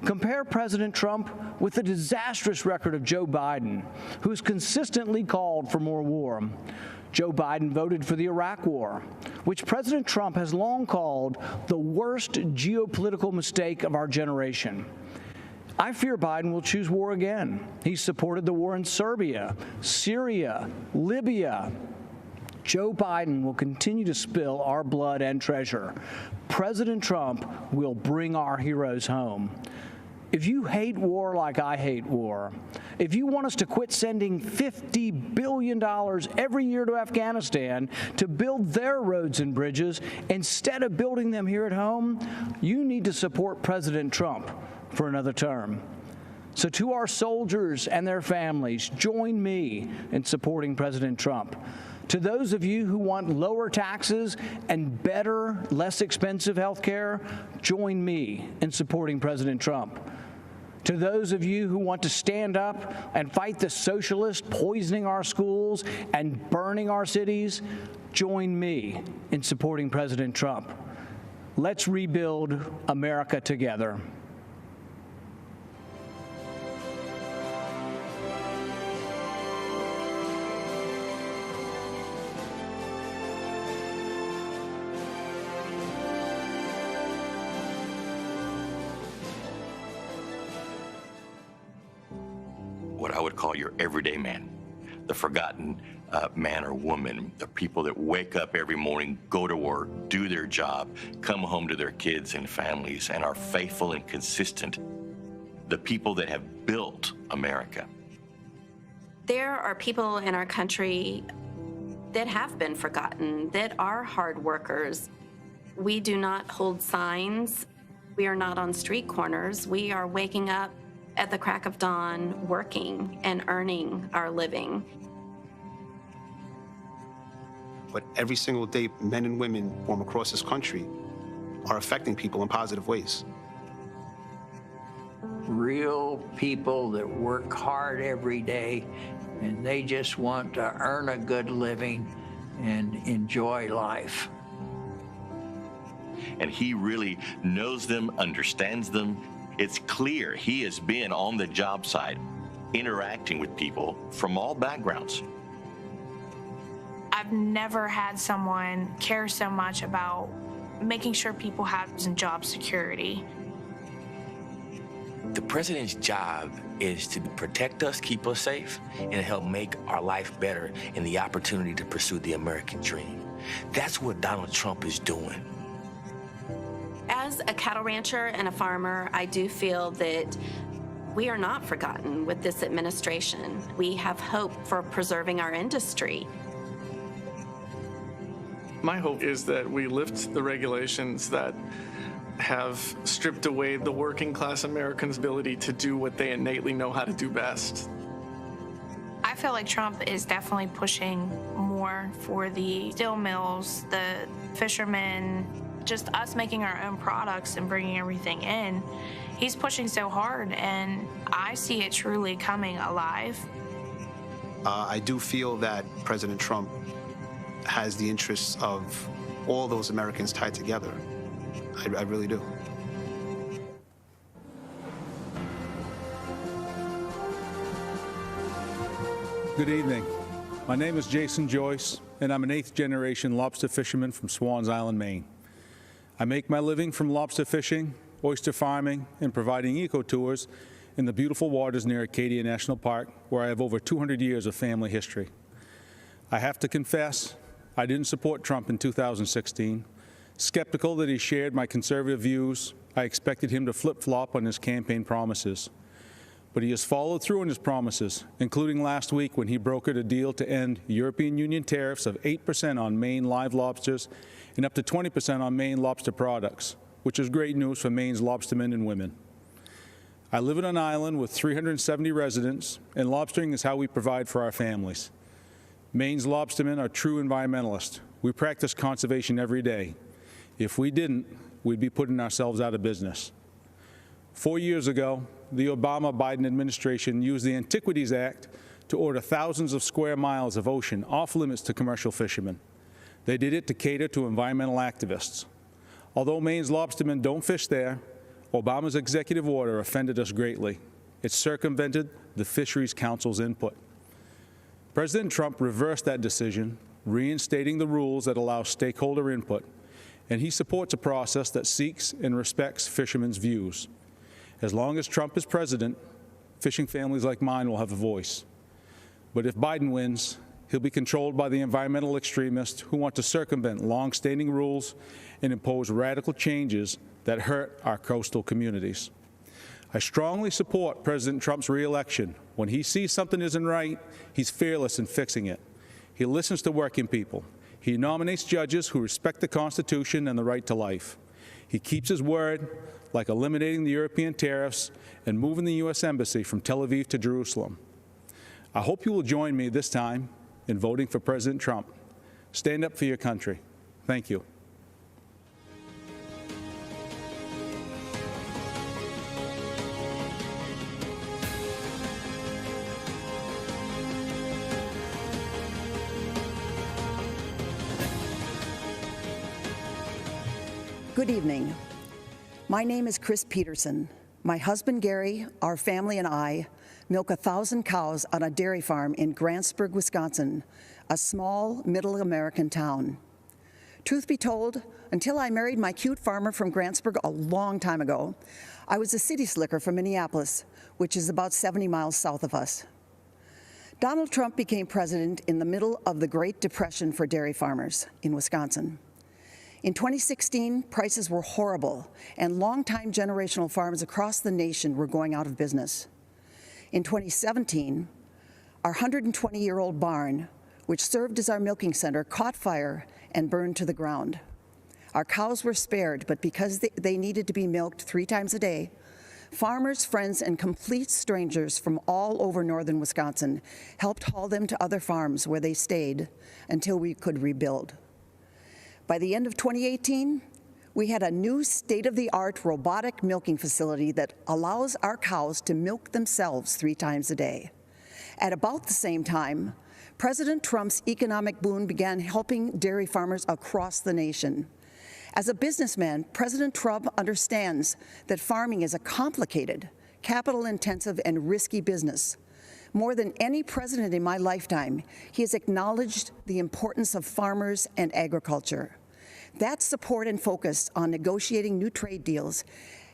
Compare President Trump with the disastrous record of Joe Biden, who has consistently called for more war. Joe Biden voted for the Iraq War, which President Trump has long called the worst geopolitical mistake of our generation. I fear Biden will choose war again. He supported the war in Serbia, Syria, Libya. Joe Biden will continue to spill our blood and treasure. President Trump will bring our heroes home. If you hate war like I hate war, if you want us to quit sending $50 billion every year to Afghanistan to build their roads and bridges instead of building them here at home, you need to support President Trump for another term. So to our soldiers and their families, join me in supporting President Trump. To those of you who want lower taxes and better, less expensive health care, join me in supporting President Trump. To those of you who want to stand up and fight the socialists poisoning our schools and burning our cities, join me in supporting President Trump. Let's rebuild America together. What I would call your everyday man, the forgotten man or woman, the people that wake up every morning, go to work, do their job, come home to their kids and families, and are faithful and consistent, the people that have built America. There are people in our country that have been forgotten, that are hard workers. We do not hold signs. We are not on street corners. We are waking up at the crack of dawn, working and earning our living. But every single day, men and women from across this country are affecting people in positive ways. Real people that work hard every day, and they just want to earn a good living and enjoy life. And he really knows them, understands them. It's clear he has been on the job site, interacting with people from all backgrounds. I've never had someone care so much about making sure people have job security. The president's job is to protect us, keep us safe, and help make our life better and the opportunity to pursue the American dream. That's what Donald Trump is doing. As a cattle rancher and a farmer, I do feel that we are not forgotten with this administration. We have hope for preserving our industry. My hope is that we lift the regulations that have stripped away the working class Americans' ability to do what they innately know how to do best. I feel like Trump is definitely pushing more for the steel mills, the fishermen, just us making our own products and bringing everything in. He's pushing so hard, and I see it truly coming alive. I do feel that President Trump has the interests of all those Americans tied together. I really do. Good evening. My name is Jason Joyce, and I'm an 8th-generation lobster fisherman from Swans Island, Maine. I make my living from lobster fishing, oyster farming, and providing eco-tours in the beautiful waters near Acadia National Park, where I have over 200 years of family history. I have to confess, I didn't support Trump in 2016. Skeptical that he shared my conservative views, I expected him to flip-flop on his campaign promises. But he has followed through on his promises, including last week when he brokered a deal to end European Union tariffs of 8% on Maine live lobsters and up to 20% on Maine lobster products, which is great news for Maine's lobstermen and women. I live on an island with 370 residents, and lobstering is how we provide for our families. Maine's lobstermen are true environmentalists. We practice conservation every day. If we didn't, we'd be putting ourselves out of business. 4 years ago, the Obama-Biden administration used the Antiquities Act to order thousands of square miles of ocean off limits to commercial fishermen. They did it to cater to environmental activists. Although Maine's lobstermen don't fish there, Obama's executive order offended us greatly. It circumvented the Fisheries Council's input. President Trump reversed that decision, reinstating the rules that allow stakeholder input, and he supports a process that seeks and respects fishermen's views. As long as Trump is president, fishing families like mine will have a voice. But if Biden wins, he'll be controlled by the environmental extremists who want to circumvent long-standing rules and impose radical changes that hurt our coastal communities. I strongly support President Trump's re-election. When he sees something isn't right, he's fearless in fixing it. He listens to working people. He nominates judges who respect the Constitution and the right to life. He keeps his word, like eliminating the European tariffs and moving the U.S. Embassy from Tel Aviv to Jerusalem. I hope you will join me this time in voting for President Trump. Stand up for your country. Thank you. Good evening. My name is Chris Peterson. My husband Gary, our family, and I milk 1,000 cows on a dairy farm in Grantsburg, Wisconsin, a small middle American town. Truth be told, until I married my cute farmer from Grantsburg a long time ago, I was a city slicker from Minneapolis, which is about 70 miles south of us. Donald Trump became president in the middle of the Great Depression for dairy farmers in Wisconsin. In 2016, prices were horrible, and longtime generational farms across the nation were going out of business. In 2017, our 120-year-old barn, which served as our milking center, caught fire and burned to the ground. Our cows were spared, but because they needed to be milked 3 times a day, farmers, friends, and complete strangers from all over northern Wisconsin helped haul them to other farms where they stayed until we could rebuild. By the end of 2018, we had a new state-of-the-art robotic milking facility that allows our cows to milk themselves 3 times a day. At about the same time, President Trump's economic boom began helping dairy farmers across the nation. As a businessman, President Trump understands that farming is a complicated, capital-intensive, and risky business. More than any president in my lifetime, he has acknowledged the importance of farmers and agriculture. That support and focus on negotiating new trade deals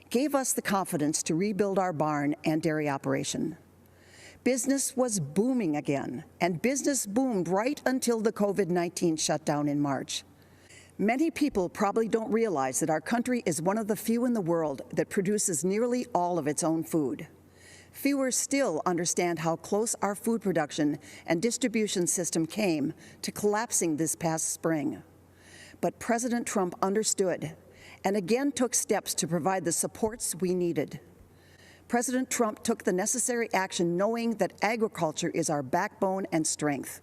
gave us the confidence to rebuild our barn and dairy operation. Business was booming again, and business boomed right until the COVID-19 shutdown in March. Many people probably don't realize that our country is one of the few in the world that produces nearly all of its own food. Fewer still understand how close our food production and distribution system came to collapsing this past spring. But President Trump understood and again took steps to provide the supports we needed. President Trump took the necessary action knowing that agriculture is our backbone and strength,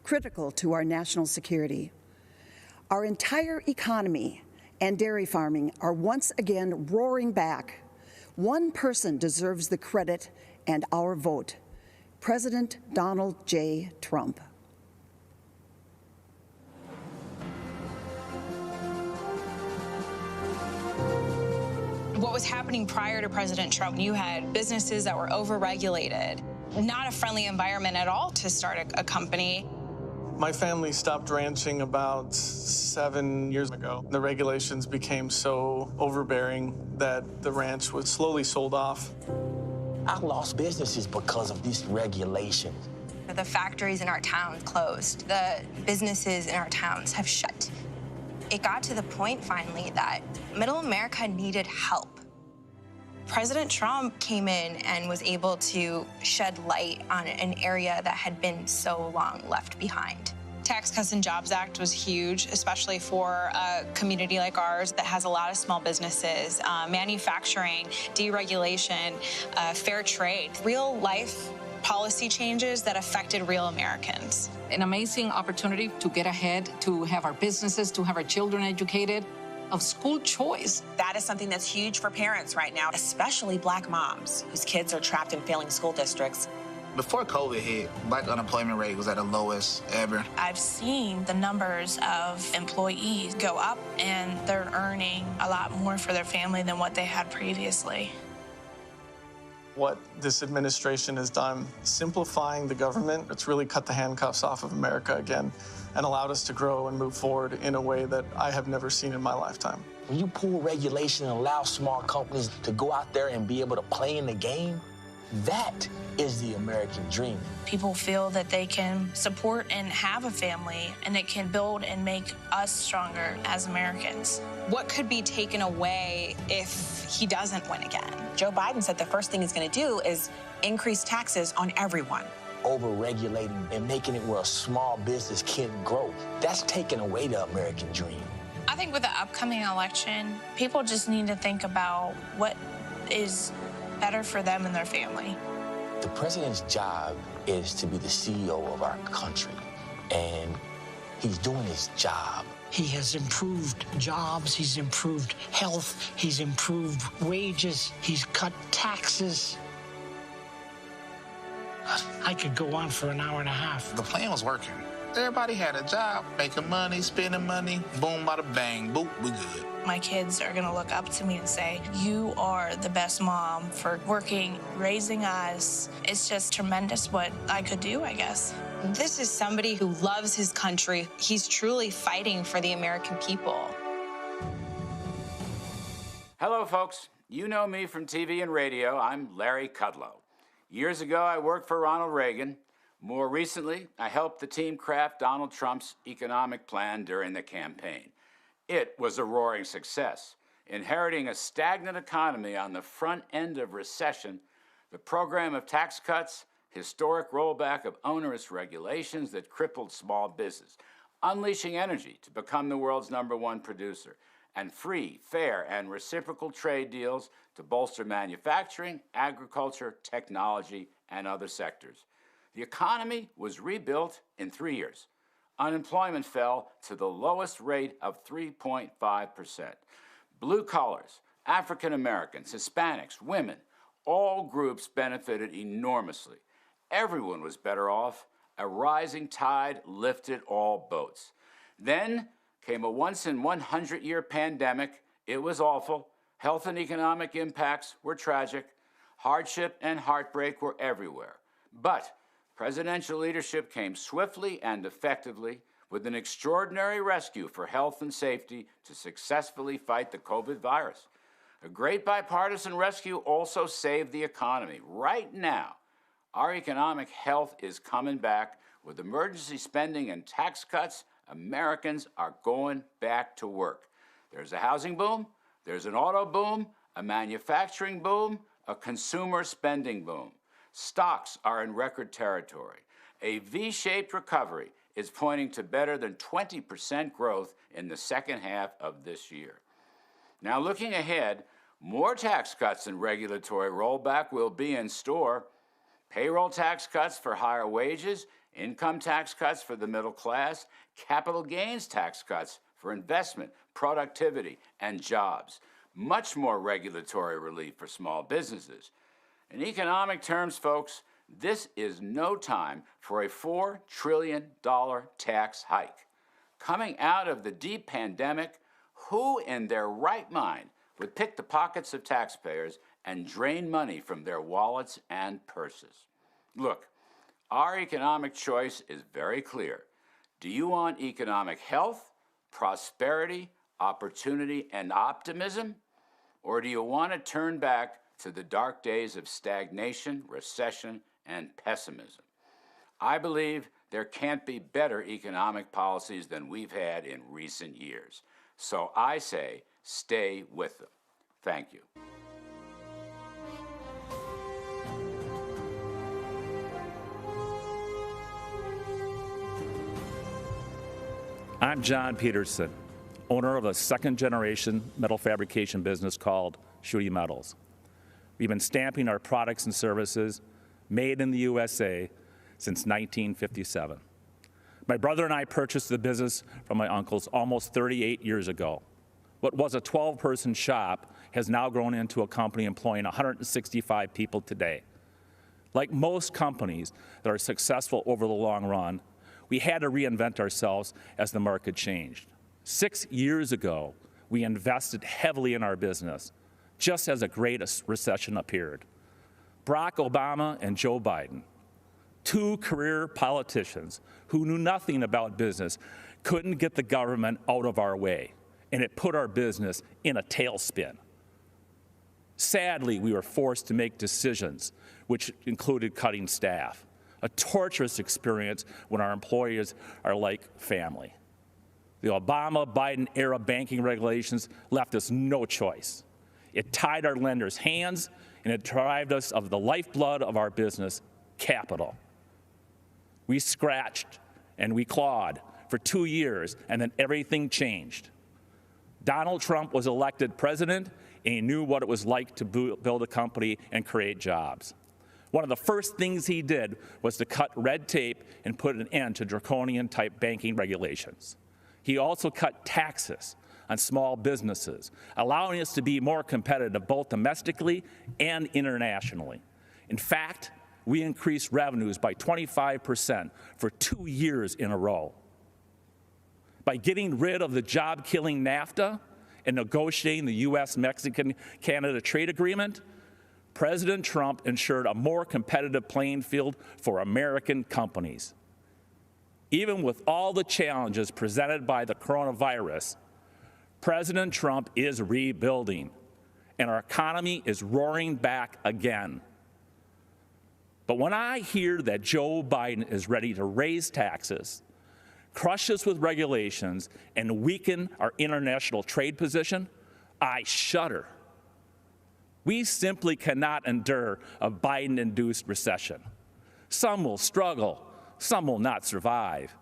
critical to our national security. Our entire economy and dairy farming are once again roaring back. One person deserves the credit and our vote: President Donald J. Trump. What was happening prior to President Trump, you had businesses that were overregulated, not a friendly environment at all to start a company. My family stopped ranching about 7 years ago. The regulations became so overbearing that the ranch was slowly sold off. I lost businesses because of these regulations. The factories in our towns closed. The businesses in our towns have shut. It got to the point finally that middle America needed help. President Trump came in and was able to shed light on an area that had been so long left behind. Tax Cuts and Jobs Act was huge, especially for a community like ours that has a lot of small businesses, manufacturing, deregulation, fair trade, real life policy changes that affected real Americans. An amazing opportunity to get ahead, to have our businesses, to have our children educated, of school choice. That is something that's huge for parents right now, especially Black moms whose kids are trapped in failing school districts. Before COVID hit, Black unemployment rate was at the lowest ever. I've seen the numbers of employees go up, and they're earning a lot more for their family than what they had previously. What this administration has done, simplifying the government, it's really cut the handcuffs off of America again and allowed us to grow and move forward in a way that I have never seen in my lifetime. When you pull regulation and allow small companies to go out there and be able to play in the game, that is the American dream. People feel that they can support and have a family, and it can build and make us stronger as Americans. What could be taken away if he doesn't win again? Joe Biden said the first thing he's going to do is increase taxes on everyone. Over-regulating and making it where a small business can't grow, that's taking away the American dream. I think with the upcoming election, people just need to think about what is better for them and their family. The president's job is to be the CEO of our country, and he's doing his job. He has improved jobs, he's improved health, he's improved wages, he's cut taxes. I could go on for an hour and a half. The plan was working. Everybody had a job, making money, spending money, boom, bada bang, boop, we good. My kids are gonna look up to me and say, you are the best mom for working, raising us. It's just tremendous what I could do, I guess. This is somebody who loves his country. He's truly fighting for the American people. Hello, folks. You know me from TV and radio. I'm Larry Kudlow. Years ago, I worked for Ronald Reagan. More recently, I helped the team craft Donald Trump's economic plan during the campaign. It was a roaring success. Inheriting a stagnant economy on the front end of recession, the program of tax cuts, historic rollback of onerous regulations that crippled small business, unleashing energy to become the world's #1 producer, and free, fair, and reciprocal trade deals to bolster manufacturing, agriculture, technology, and other sectors. The economy was rebuilt in 3 years. Unemployment fell to the lowest rate of 3.5%. Blue collars, African Americans, Hispanics, women, all groups benefited enormously. Everyone was better off. A rising tide lifted all boats. Then came a once-in-100-year pandemic. It was awful. Health and economic impacts were tragic. Hardship and heartbreak were everywhere. But presidential leadership came swiftly and effectively with an extraordinary rescue for health and safety to successfully fight the COVID virus. A great bipartisan rescue also saved the economy. Right now, our economic health is coming back. With emergency spending and tax cuts, Americans are going back to work. There's a housing boom, there's an auto boom, a manufacturing boom, a consumer spending boom. Stocks are in record territory. A V-shaped recovery is pointing to better than 20% growth in the second half of this year. Now, looking ahead, more tax cuts and regulatory rollback will be in store. Payroll tax cuts for higher wages, income tax cuts for the middle class, capital gains tax cuts for investment, productivity, and jobs. Much more regulatory relief for small businesses. In economic terms, folks, this is no time for a $4 trillion tax hike. Coming out of the deep pandemic, who in their right mind would pick the pockets of taxpayers and drain money from their wallets and purses? Look, our economic choice is very clear. Do you want economic health, prosperity, opportunity, and optimism? Or do you want to turn back to the dark days of stagnation, recession, and pessimism? I believe there can't be better economic policies than we've had in recent years. So I say, stay with them. Thank you. I'm John Peterson, owner of a second-generation metal fabrication business called Shooty Metals. We've been stamping our products and services made in the USA since 1957. My brother and I purchased the business from my uncles almost 38 years ago. What was a 12-person shop has now grown into a company employing 165 people today. Like most companies that are successful over the long run, we had to reinvent ourselves as the market changed. 6 years ago, we invested heavily in our business, just as a great recession appeared. Barack Obama and Joe Biden, two career politicians who knew nothing about business, couldn't get the government out of our way, and it put our business in a tailspin. Sadly, we were forced to make decisions which included cutting staff, a torturous experience when our employees are like family. The Obama-Biden era banking regulations left us no choice. It tied our lenders' hands, and it deprived us of the lifeblood of our business, capital. We scratched and we clawed for 2 years, and then everything changed. Donald Trump was elected president, and he knew what it was like to build a company and create jobs. One of the first things he did was to cut red tape and put an end to draconian-type banking regulations. He also cut taxes on small businesses, allowing us to be more competitive both domestically and internationally. In fact, we increased revenues by 25% for 2 years in a row. By getting rid of the job-killing NAFTA and negotiating the U.S.-Mexican-Canada trade agreement, President Trump ensured a more competitive playing field for American companies. Even with all the challenges presented by the coronavirus, President Trump is rebuilding, and our economy is roaring back again. But when I hear that Joe Biden is ready to raise taxes, crush us with regulations, and weaken our international trade position, I shudder. We simply cannot endure a Biden-induced recession. Some will struggle, some will not survive,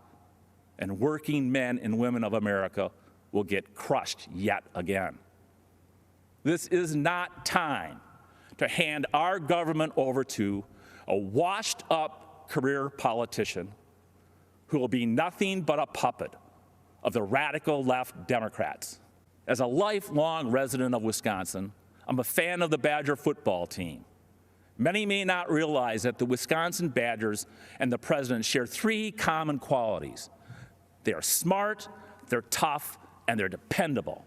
and working men and women of America will get crushed yet again. This is not time to hand our government over to a washed-up career politician who will be nothing but a puppet of the radical left Democrats. As a lifelong resident of Wisconsin, I'm a fan of the Badger football team. Many may not realize that the Wisconsin Badgers and the president share 3 common qualities. They are smart, they're tough, and they're dependable.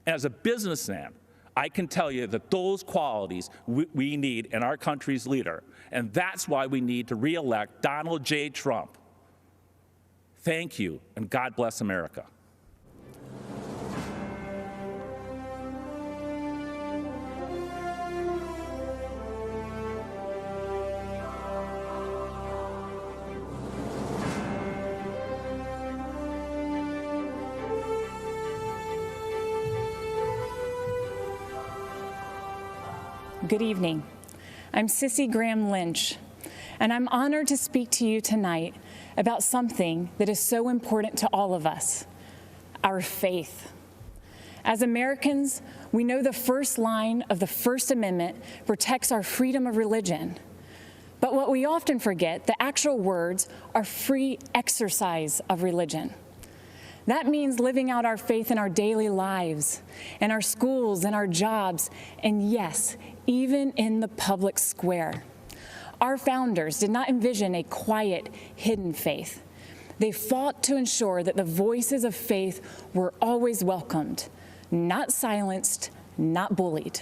And as a businessman, I can tell you that those qualities we need in our country's leader, and that's why we need to re-elect Donald J. Trump. Thank you, and God bless America. Good evening. I'm Sissy Graham Lynch, And I'm honored to speak to you tonight about something that is so important to all of us, our faith. As Americans, we know the first line of the First Amendment protects our freedom of religion. But what we often forget, the actual words are free exercise of religion. That means living out our faith in our daily lives, in our schools, in our jobs, and yes, even in the public square. Our founders did not envision a quiet, hidden faith. They fought to ensure that the voices of faith were always welcomed, not silenced, not bullied.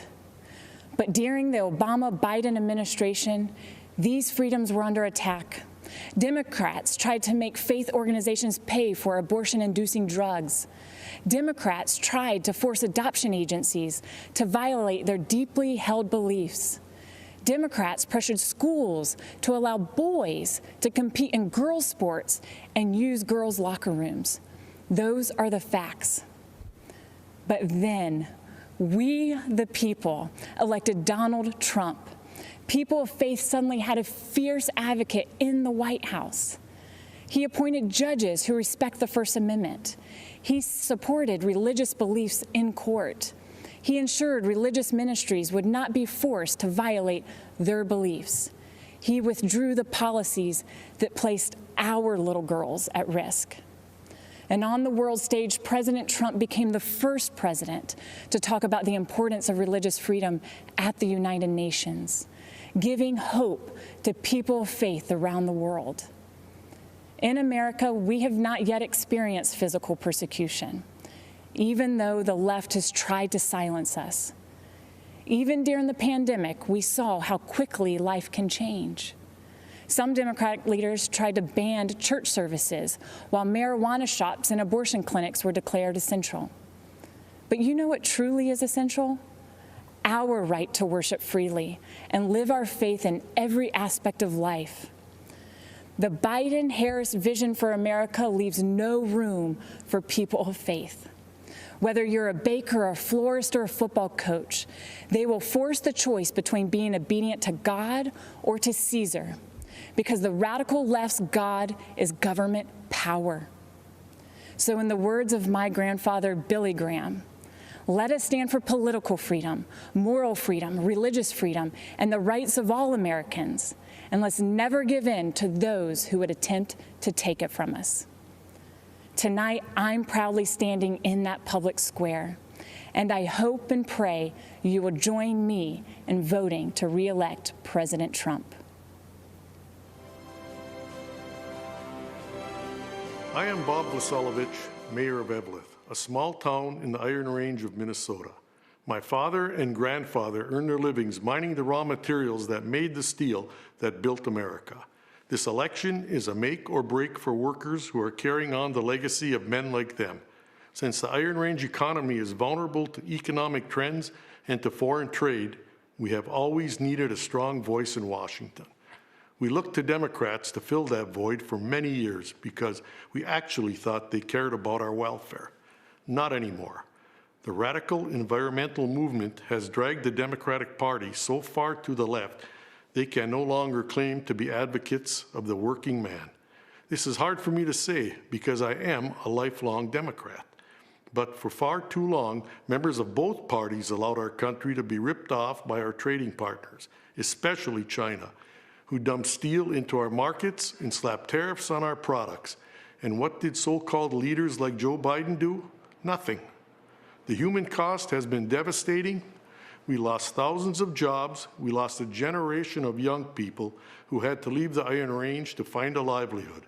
But during the Obama-Biden administration, these freedoms were under attack. Democrats tried to make faith organizations pay for abortion-inducing drugs. Democrats tried to force adoption agencies to violate their deeply held beliefs. Democrats pressured schools to allow boys to compete in girls' sports and use girls' locker rooms. Those are the facts. But then, we, the people, elected Donald Trump. People of faith suddenly had a fierce advocate in the White House. He appointed judges who respect the First Amendment. He supported religious beliefs in court. He ensured religious ministries would not be forced to violate their beliefs. He withdrew the policies that placed our little girls at risk. And on the world stage, President Trump became the first president to talk about the importance of religious freedom at the United Nations, giving hope to people of faith around the world. In America, we have not yet experienced physical persecution, even though the left has tried to silence us. Even during the pandemic, we saw how quickly life can change. Some Democratic leaders tried to ban church services, while marijuana shops and abortion clinics were declared essential. But you know what truly is essential? Our right to worship freely and live our faith in every aspect of life. The Biden-Harris vision for America leaves no room for people of faith. Whether you're a baker, a florist, or a football coach, they will force the choice between being obedient to God or to Caesar, because the radical left's God is government power. So in the words of my grandfather, Billy Graham, let us stand for political freedom, moral freedom, religious freedom, and the rights of all Americans, and let's never give in to those who would attempt to take it from us. Tonight, I'm proudly standing in that public square, and I hope and pray you will join me in voting to re-elect President Trump. I am Bob Vasilovich, Mayor of Eveleth, a small town in the Iron Range of Minnesota. My father and grandfather earned their livings mining the raw materials that made the steel that built America. This election is a make or break for workers who are carrying on the legacy of men like them. Since the Iron Range economy is vulnerable to economic trends and to foreign trade, we have always needed a strong voice in Washington. We looked to Democrats to fill that void for many years because we actually thought they cared about our welfare. Not anymore. The radical environmental movement has dragged the Democratic Party so far to the left they can no longer claim to be advocates of the working man. This is hard for me to say because I am a lifelong Democrat. But for far too long, members of both parties allowed our country to be ripped off by our trading partners, especially China, who dumped steel into our markets and slapped tariffs on our products. And what did so-called leaders like Joe Biden do? Nothing. The human cost has been devastating. We lost thousands of jobs. We lost a generation of young people who had to leave the Iron Range to find a livelihood.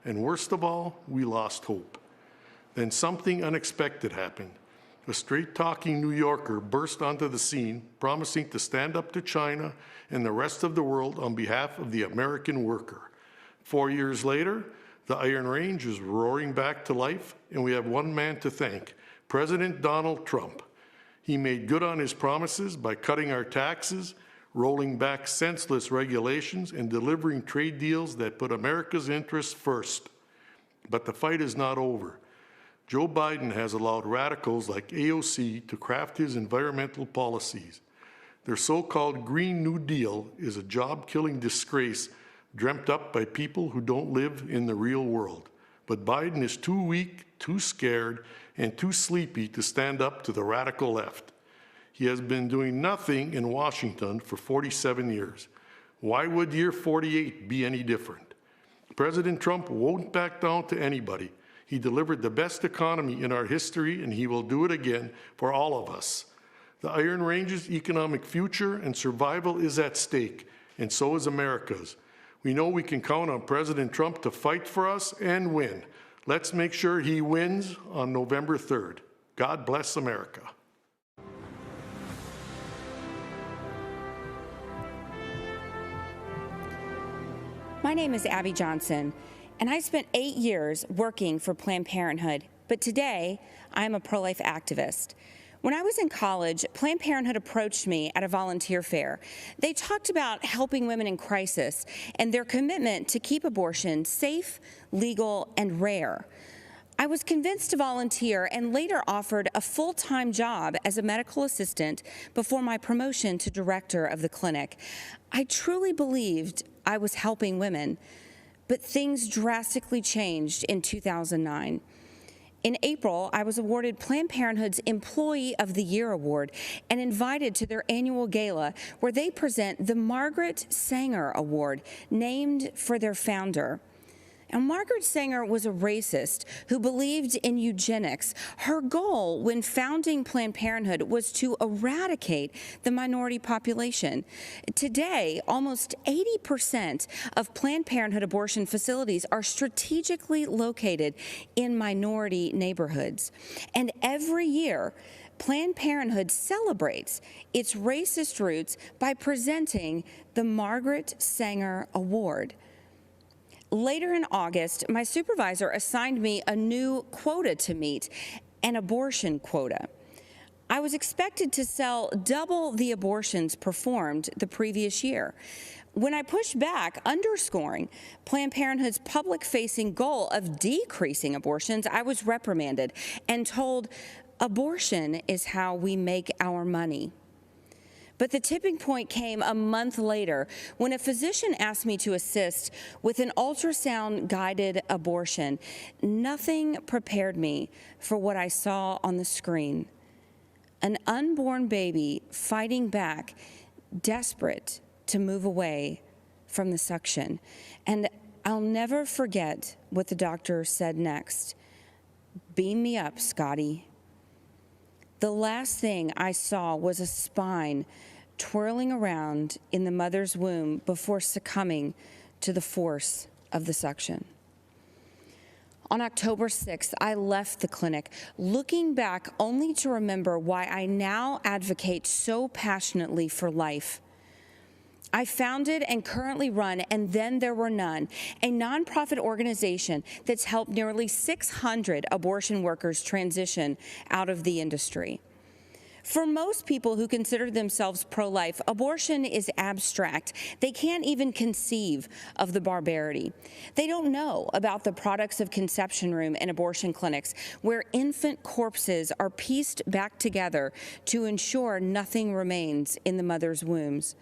And worst of all, we lost hope. Then something unexpected happened. A straight-talking New Yorker burst onto the scene, promising to stand up to China and the rest of the world on behalf of the American worker. 4 years later, the Iron Range is roaring back to life, and we have one man to thank, President Donald Trump. He made good on his promises by cutting our taxes, rolling back senseless regulations, and delivering trade deals that put America's interests first. But the fight is not over. Joe Biden has allowed radicals like AOC to craft his environmental policies. Their so-called Green New Deal is a job-killing disgrace dreamt up by people who don't live in the real world. But Biden is too weak, too scared, and too sleepy to stand up to the radical left. He has been doing nothing in Washington for 47 years. Why would year 48 be any different? President Trump won't back down to anybody. He delivered the best economy in our history, and he will do it again for all of us. The Iron Range's economic future and survival is at stake, and so is America's. We know we can count on President Trump to fight for us and win. Let's make sure he wins on November 3rd. God bless America. My name is Abby Johnson, and I spent 8 years working for Planned Parenthood, but today I'm a pro-life activist. When I was in college, Planned Parenthood approached me at a volunteer fair. They talked about helping women in crisis and their commitment to keep abortion safe, legal, and rare. I was convinced to volunteer and later offered a full-time job as a medical assistant before my promotion to director of the clinic. I truly believed I was helping women, but things drastically changed in 2009. In April, I was awarded Planned Parenthood's Employee of the Year Award and invited to their annual gala where they present the Margaret Sanger Award, named for their founder. And Margaret Sanger was a racist who believed in eugenics. Her goal when founding Planned Parenthood was to eradicate the minority population. Today, almost 80% of Planned Parenthood abortion facilities are strategically located in minority neighborhoods. And every year, Planned Parenthood celebrates its racist roots by presenting the Margaret Sanger Award. Later in August, my supervisor assigned me a new quota to meet, an abortion quota. I was expected to sell double the abortions performed the previous year. When I pushed back, underscoring Planned Parenthood's public-facing goal of decreasing abortions, I was reprimanded and told, "Abortion is how we make our money." But the tipping point came a month later when a physician asked me to assist with an ultrasound-guided abortion. Nothing prepared me for what I saw on the screen. An unborn baby fighting back, desperate to move away from the suction. And I'll never forget what the doctor said next. "Beam me up, Scotty." The last thing I saw was a spine twirling around in the mother's womb before succumbing to the force of the suction. On October 6th, I left the clinic, looking back only to remember why I now advocate so passionately for life. I founded and currently run And Then There Were None, a nonprofit organization that's helped nearly 600 abortion workers transition out of the industry. For most people who consider themselves pro-life, abortion is abstract. They can't even conceive of the barbarity. They don't know about the products of conception room and abortion clinics where infant corpses are pieced back together to ensure nothing remains in the mother's wombs,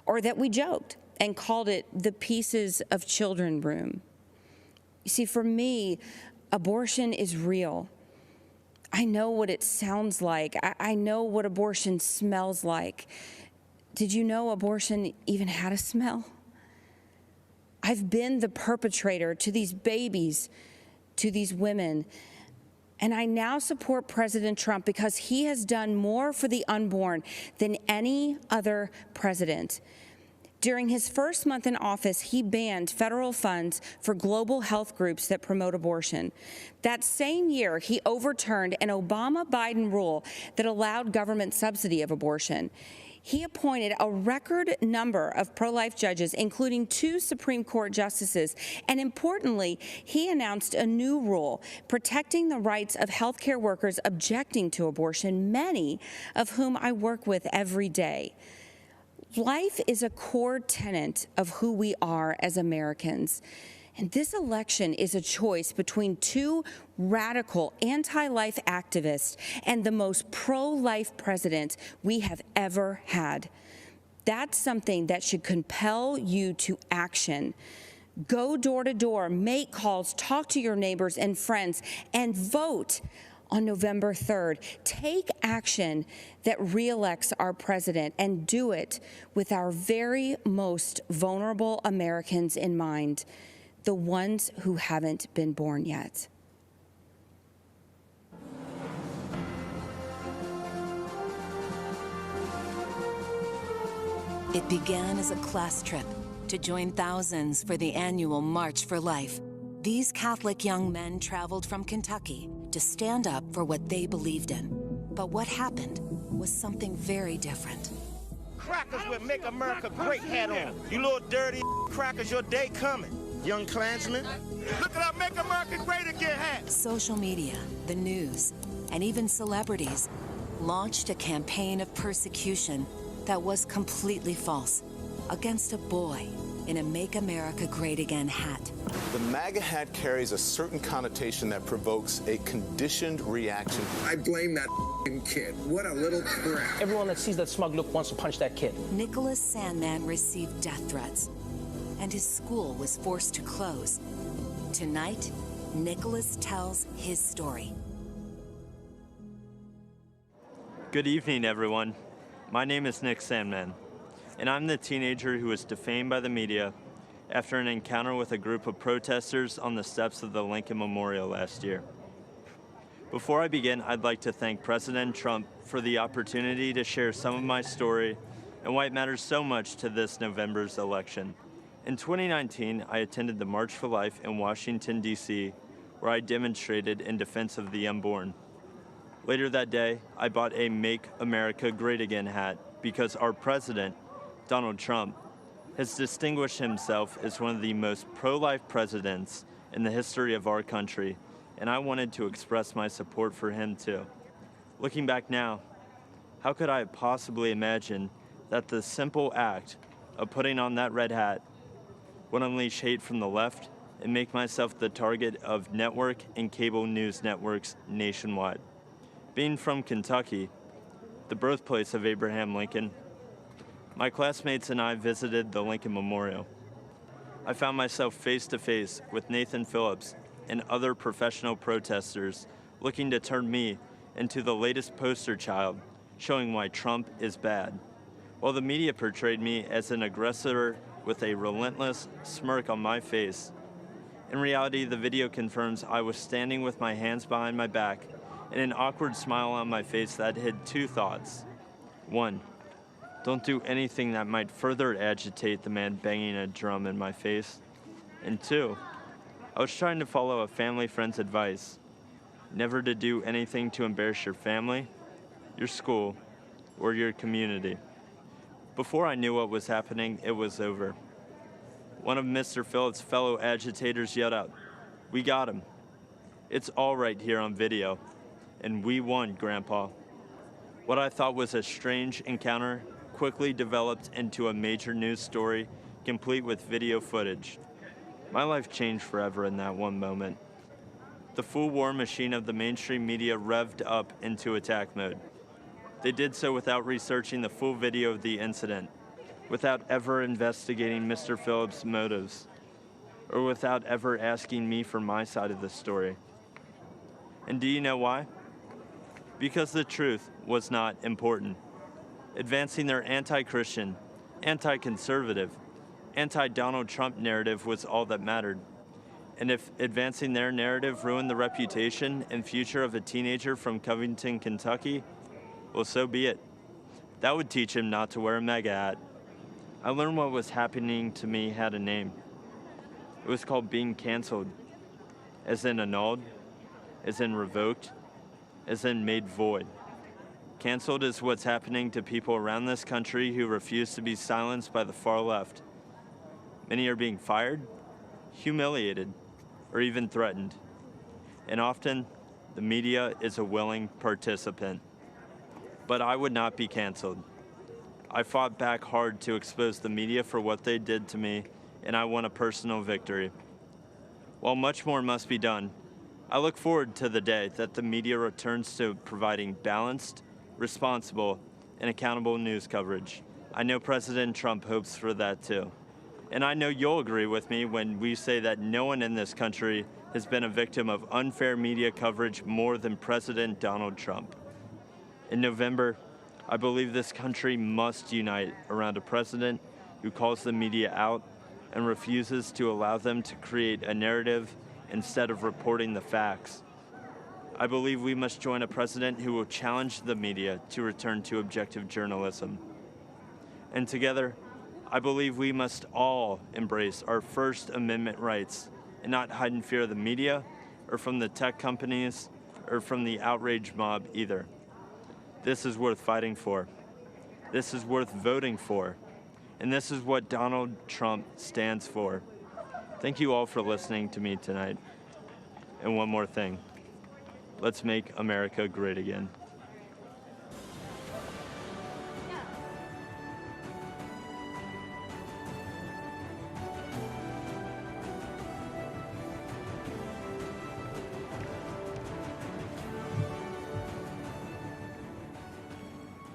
or that we joked and called it the pieces of children room. You see, for me, abortion is real. I know what it sounds like. I know what abortion smells like. Did you know abortion even had a smell? I've been the perpetrator to these babies, to these women, and I now support President Trump because he has done more for the unborn than any other president. During his first month in office, he banned federal funds for global health groups that promote abortion. That same year, he overturned an Obama-Biden rule that allowed government subsidy of abortion. He appointed a record number of pro-life judges, including 2 Supreme Court justices, and importantly, he announced a new rule protecting the rights of healthcare workers objecting to abortion, many of whom I work with every day. Life is a core tenet of who we are as Americans. And this election is a choice between 2 radical anti-life activists and the most pro-life president we have ever had. That's something that should compel you to action. Go door to door, make calls, talk to your neighbors and friends, and vote on November 3rd. Take action that reelects our president, and do it with our very most vulnerable Americans in mind, the ones who haven't been born yet. It began as a class trip to join thousands for the annual March for Life. These Catholic young men traveled from Kentucky to stand up for what they believed in. But what happened was something very different. Crackers with Make America Great hat on. You little dirty crackers, your day coming. Young Klansmen. Look at our Make America Great Again hat. Social media, the news, and even celebrities launched a campaign of persecution that was completely false against a boy in a Make America Great Again hat. The MAGA hat carries a certain connotation that provokes a conditioned reaction. I blame that kid. What a little crap. Everyone that sees that smug look wants to punch that kid. Nicholas Sandman received death threats, and his school was forced to close. Tonight, Nicholas tells his story. Good evening, everyone. My name is Nick Sandman, and I'm the teenager who was defamed by the media after an encounter with a group of protesters on the steps of the Lincoln Memorial last year. Before I begin, I'd like to thank President Trump for the opportunity to share some of my story and why it matters so much to this November's election. In 2019, I attended the March for Life in Washington, D.C., where I demonstrated in defense of the unborn. Later that day, I bought a Make America Great Again hat because our president, Donald Trump, has distinguished himself as one of the most pro-life presidents in the history of our country, and I wanted to express my support for him too. Looking back now, how could I have possibly imagined that the simple act of putting on that red hat would unleash hate from the left and make myself the target of network and cable news networks nationwide? Being from Kentucky, the birthplace of Abraham Lincoln, my classmates and I visited the Lincoln Memorial. I found myself face to face with Nathan Phillips and other professional protesters looking to turn me into the latest poster child showing why Trump is bad, while the media portrayed me as an aggressor with a relentless smirk on my face. In reality, the video confirms I was standing with my hands behind my back and an awkward smile on my face that hid two thoughts. One, don't do anything that might further agitate the man banging a drum in my face. And two, I was trying to follow a family friend's advice, never to do anything to embarrass your family, your school, or your community. Before I knew what was happening, it was over. One of Mr. Phillips' fellow agitators yelled out, "We got him. It's all right here on video. And we won, Grandpa." What I thought was a strange encounter quickly developed into a major news story, complete with video footage. My life changed forever in that one moment. The full war machine of the mainstream media revved up into attack mode. They did so without researching the full video of the incident, without ever investigating Mr. Phillips' motives, or without ever asking me for my side of the story. And do you know why? Because the truth was not important. Advancing their anti-Christian, anti-conservative, anti-Donald Trump narrative was all that mattered. And if advancing their narrative ruined the reputation and future of a teenager from Covington, Kentucky, well, so be it. That would teach him not to wear a MAGA hat. I learned what was happening to me had a name. It was called being canceled, as in annulled, as in revoked, as in made void. Canceled is what's happening to people around this country who refuse to be silenced by the far left. Many are being fired, humiliated, or even threatened. And often, the media is a willing participant. But I would not be canceled. I fought back hard to expose the media for what they did to me, and I won a personal victory. While much more must be done, I look forward to the day that the media returns to providing balanced, responsible, and accountable news coverage. I know President Trump hopes for that too. And I know you'll agree with me when we say that no one in this country has been a victim of unfair media coverage more than President Donald Trump. In November, I believe this country must unite around a president who calls the media out and refuses to allow them to create a narrative instead of reporting the facts. I believe we must join a president who will challenge the media to return to objective journalism. And together, I believe we must all embrace our First Amendment rights and not hide in fear of the media or from the tech companies or from the outrage mob either. This is worth fighting for. This is worth voting for. And this is what Donald Trump stands for. Thank you all for listening to me tonight. And one more thing. Let's make America great again.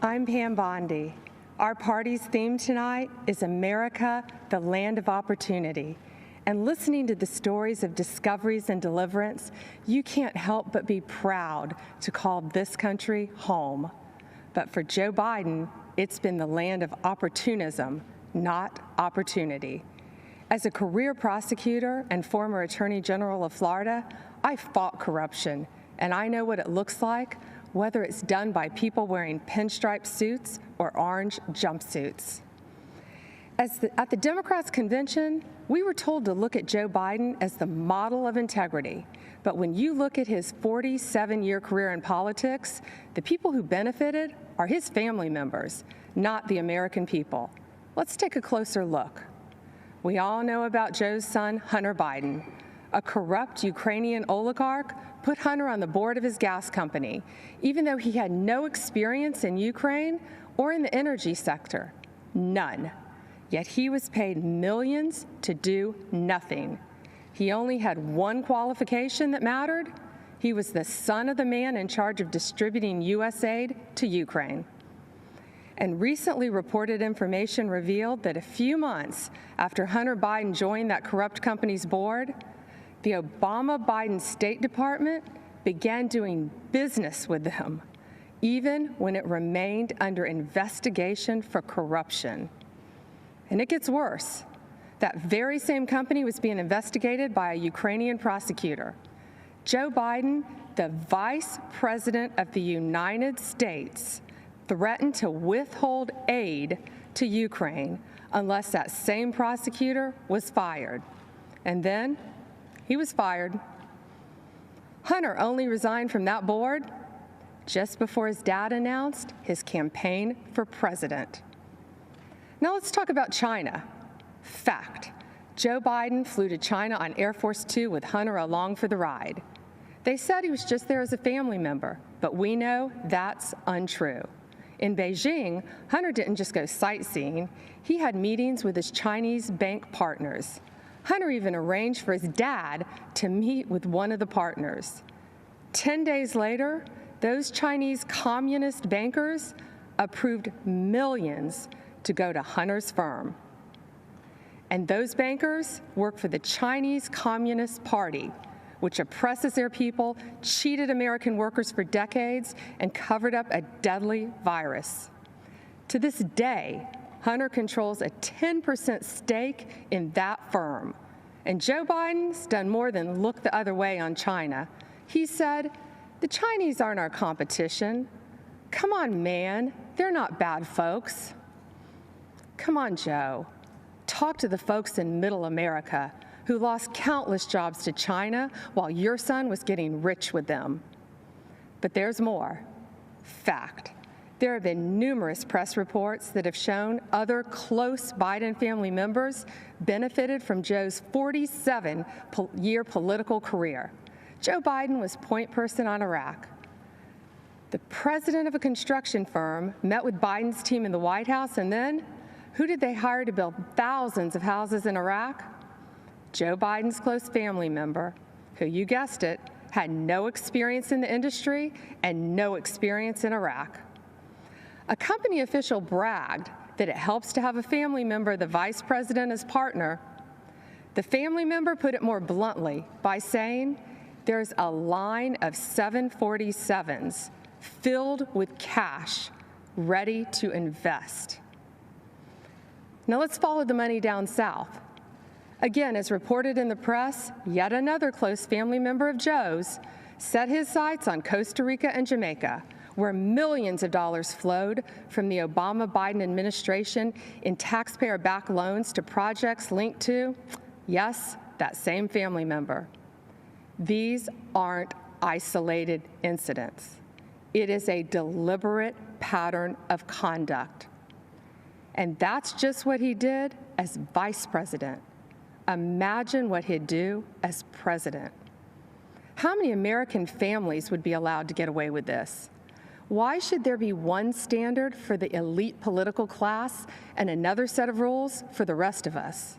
I'm Pam Bondi. Our party's theme tonight is America, the Land of Opportunity. And listening to the stories of discoveries and deliverance, you can't help but be proud to call this country home. But for Joe Biden, it's been the land of opportunism, not opportunity. As a career prosecutor and former Attorney General of Florida, I fought corruption, and I know what it looks like, whether it's done by people wearing pinstripe suits or orange jumpsuits. At the Democrats' convention, we were told to look at Joe Biden as the model of integrity. But when you look at his 47-year career in politics, the people who benefited are his family members, not the American people. Let's take a closer look. We all know about Joe's son, Hunter Biden. A corrupt Ukrainian oligarch put Hunter on the board of his gas company, even though he had no experience in Ukraine or in the energy sector. None. Yet he was paid millions to do nothing. He only had one qualification that mattered. He was the son of the man in charge of distributing U.S. aid to Ukraine. And recently reported information revealed that a few months after Hunter Biden joined that corrupt company's board, the Obama-Biden State Department began doing business with them, even when it remained under investigation for corruption. And it gets worse. That very same company was being investigated by a Ukrainian prosecutor. Joe Biden, the Vice President of the United States, threatened to withhold aid to Ukraine unless that same prosecutor was fired. And then he was fired. Hunter only resigned from that board just before his dad announced his campaign for president. Now let's talk about China. Fact, Joe Biden flew to China on Air Force Two with Hunter along for the ride. They said he was just there as a family member, but we know that's untrue. In Beijing, Hunter didn't just go sightseeing. He had meetings with his Chinese bank partners. Hunter even arranged for his dad to meet with one of the partners. 10 days later, those Chinese communist bankers approved millions to go to Hunter's firm. And those bankers work for the Chinese Communist Party, which oppresses their people, cheated American workers for decades, and covered up a deadly virus. To this day, Hunter controls a 10% stake in that firm. And Joe Biden's done more than look the other way on China. He said, "The Chinese aren't our competition. Come on, man, they're not bad folks." Come on, Joe. Talk to the folks in Middle America who lost countless jobs to China while your son was getting rich with them. But there's more. Fact. There have been numerous press reports that have shown other close Biden family members benefited from Joe's 47-year political career. Joe Biden was point person on Iraq. The president of a construction firm met with Biden's team in the White House, and then who did they hire to build thousands of houses in Iraq? Joe Biden's close family member, who, you guessed it, had no experience in the industry and no experience in Iraq. A company official bragged that it helps to have a family member, the vice president, as partner. The family member put it more bluntly by saying, there's a line of 747s filled with cash ready to invest. Now let's follow the money down south. Again, as reported in the press, yet another close family member of Joe's set his sights on Costa Rica and Jamaica, where millions of dollars flowed from the Obama-Biden administration in taxpayer-backed loans to projects linked to, yes, that same family member. These aren't isolated incidents. It is a deliberate pattern of conduct. And that's just what he did as vice president. Imagine what he'd do as president. How many American families would be allowed to get away with this? Why should there be one standard for the elite political class and another set of rules for the rest of us?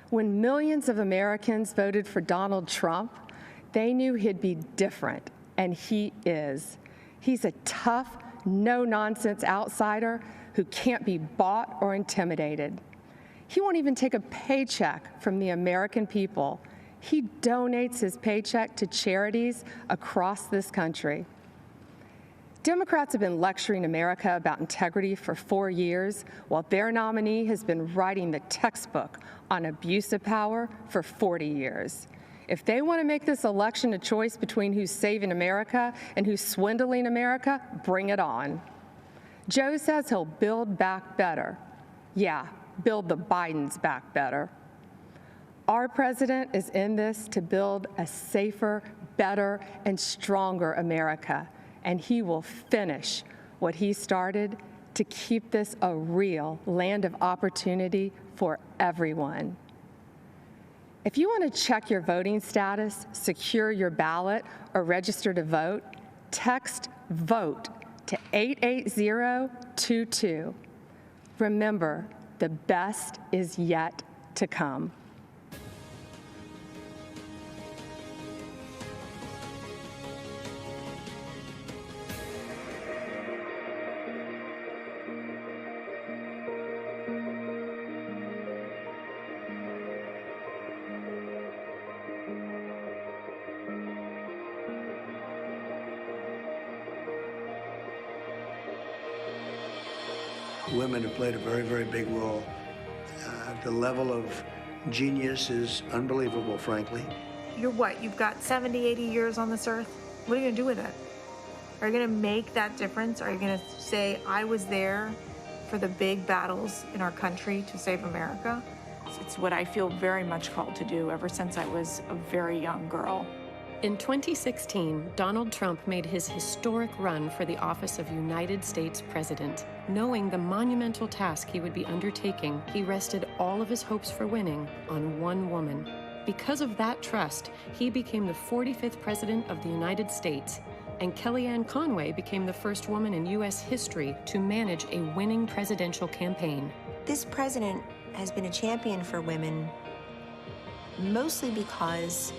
When millions of Americans voted for Donald Trump, they knew he'd be different, and he is. He's a tough, no-nonsense outsider who can't be bought or intimidated. He won't even take a paycheck from the American people. He donates his paycheck to charities across this country. Democrats have been lecturing America about integrity for 4 years, while their nominee has been writing the textbook on abuse of power for 40 years. If they want to make this election a choice between who's saving America and who's swindling America, bring it on. Joe says he'll build back better. Yeah, build the Bidens back better. Our president is in this to build a safer, better, and stronger America, and he will finish what he started to keep this a real land of opportunity for everyone. If you want to check your voting status, secure your ballot, or register to vote, text VOTE to 88022. Remember, the best is yet to come. Women have played a very, very big role. The level of genius is unbelievable, frankly. You're what? You've got 70, 80 years on this earth? What are you gonna do with it? Are you gonna make that difference? Are you gonna say, I was there for the big battles in our country to save America? It's what I feel very much called to do ever since I was a very young girl. In 2016, Donald Trump made his historic run for the office of United States President. Knowing the monumental task he would be undertaking, he rested all of his hopes for winning on one woman. Because of that trust, he became the 45th President of the United States, and Kellyanne Conway became the first woman in U.S. history to manage a winning presidential campaign. This president has been a champion for women mostly because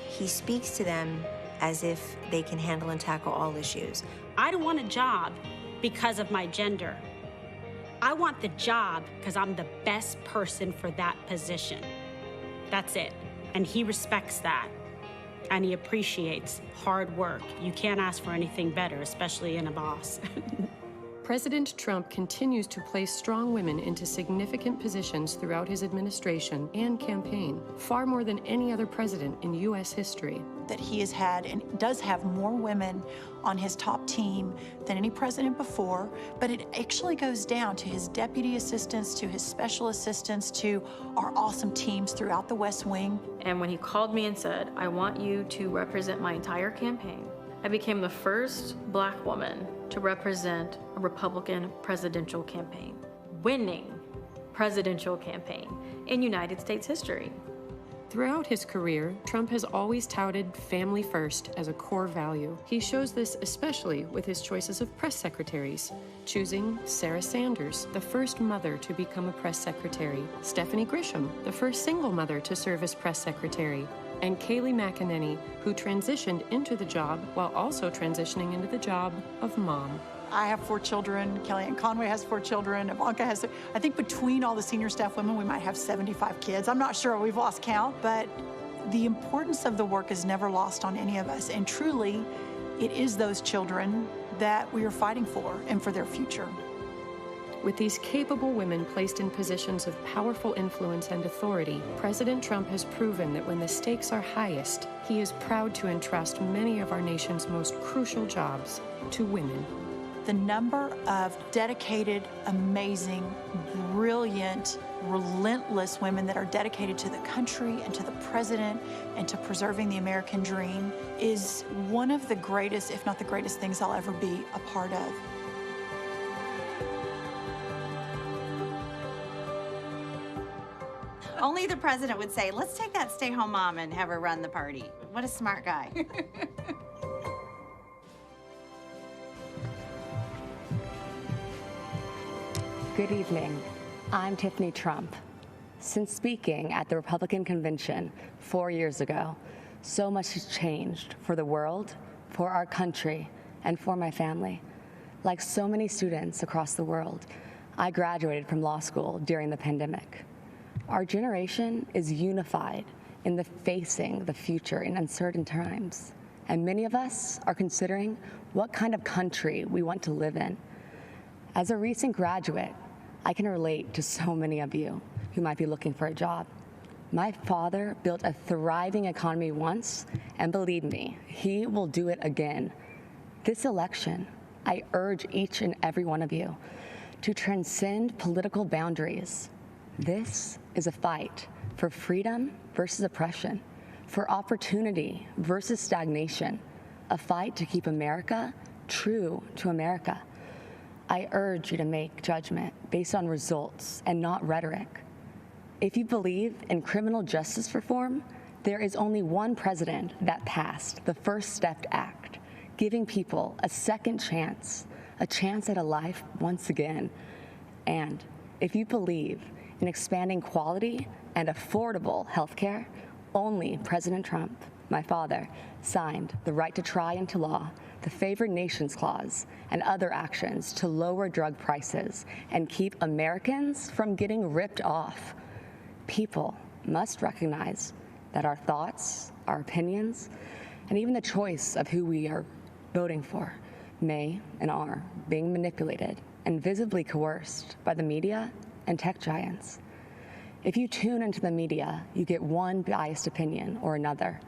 he speaks to them as if they can handle and tackle all issues. I don't want a job because of my gender. I want the job because I'm the best person for that position. That's it. And he respects that. And he appreciates hard work. You can't ask for anything better, especially in a boss. President Trump continues to place strong women into significant positions throughout his administration and campaign, far more than any other president in U.S. history. That he has had and does have more women on his top team than any president before, but it actually goes down to his deputy assistants, to his special assistants, to our awesome teams throughout the West Wing. And when he called me and said, I want you to represent my entire campaign, I became the first Black woman to represent a Republican presidential campaign, winning presidential campaign in United States history. Throughout his career, Trump has always touted family first as a core value. He shows this especially with his choices of press secretaries, choosing Sarah Sanders, the first mother to become a press secretary, Stephanie Grisham, the first single mother to serve as press secretary, and Kayleigh McEnany, who transitioned into the job while also transitioning into the job of mom. I have 4 children. Kellyanne Conway has 4 children. Ivanka has, I think between all the senior staff women, we might have 75 kids. I'm not sure, we've lost count, but the importance of the work is never lost on any of us. And truly, it is those children that we are fighting for and for their future. With these capable women placed in positions of powerful influence and authority, President Trump has proven that when the stakes are highest, he is proud to entrust many of our nation's most crucial jobs to women. The number of dedicated, amazing, brilliant, relentless women that are dedicated to the country and to the president and to preserving the American dream is one of the greatest, if not the greatest things I'll ever be a part of. Only the president would say, let's take that stay-home mom and have her run the party. What a smart guy. Good evening. I'm Tiffany Trump. Since speaking at the Republican convention 4 years ago, so much has changed for the world, for our country, and for my family. Like so many students across the world, I graduated from law school during the pandemic. Our generation is unified in facing the future in uncertain times, and many of us are considering what kind of country we want to live in. As a recent graduate, I can relate to so many of you who might be looking for a job. My father built a thriving economy once, and believe me, he will do it again. This election, I urge each and every one of you to transcend political boundaries. This is a fight for freedom versus oppression, for opportunity versus stagnation, a fight to keep America true to America. I urge you to make judgment based on results and not rhetoric. If you believe in criminal justice reform, there is only one president that passed the First Step Act, giving people a second chance, a chance at a life once again. And if you believe in expanding quality and affordable health care, only President Trump, my father, signed the right to try into law the Favored Nations Clause and other actions to lower drug prices and keep Americans from getting ripped off. People must recognize that our thoughts, our opinions, and even the choice of who we are voting for may and are being manipulated and visibly coerced by the media and tech giants. If you tune into the media, you get one biased opinion or another,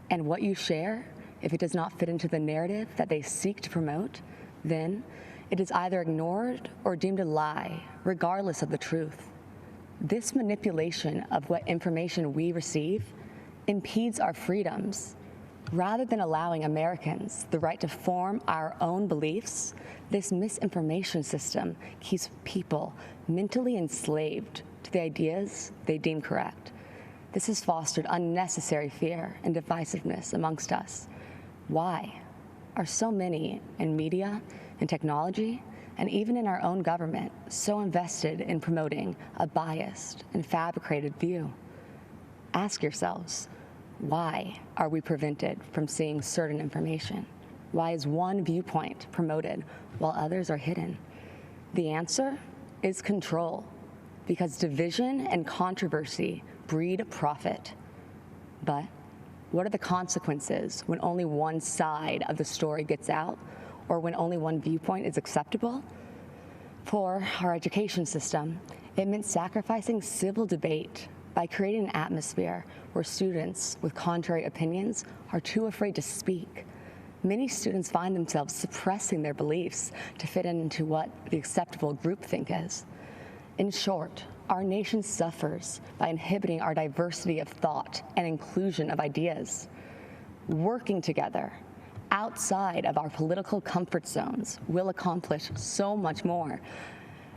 and what you share, if it does not fit into the narrative that they seek to promote, then it is either ignored or deemed a lie, regardless of the truth. This manipulation of what information we receive impedes our freedoms. Rather than allowing Americans the right to form our own beliefs, this misinformation system keeps people mentally enslaved to the ideas they deem correct. This has fostered unnecessary fear and divisiveness amongst us. Why are so many in media and technology, and even in our own government, so invested in promoting a biased and fabricated view? Ask yourselves, why are we prevented from seeing certain information? Why is one viewpoint promoted while others are hidden? The answer is control, because division and controversy breed profit. But what are the consequences when only one side of the story gets out, or when only one viewpoint is acceptable? For our education system, it meant sacrificing civil debate by creating an atmosphere where students with contrary opinions are too afraid to speak. Many students find themselves suppressing their beliefs to fit into what the acceptable groupthink is. In short, our nation suffers by inhibiting our diversity of thought and inclusion of ideas. Working together, outside of our political comfort zones, will accomplish so much more.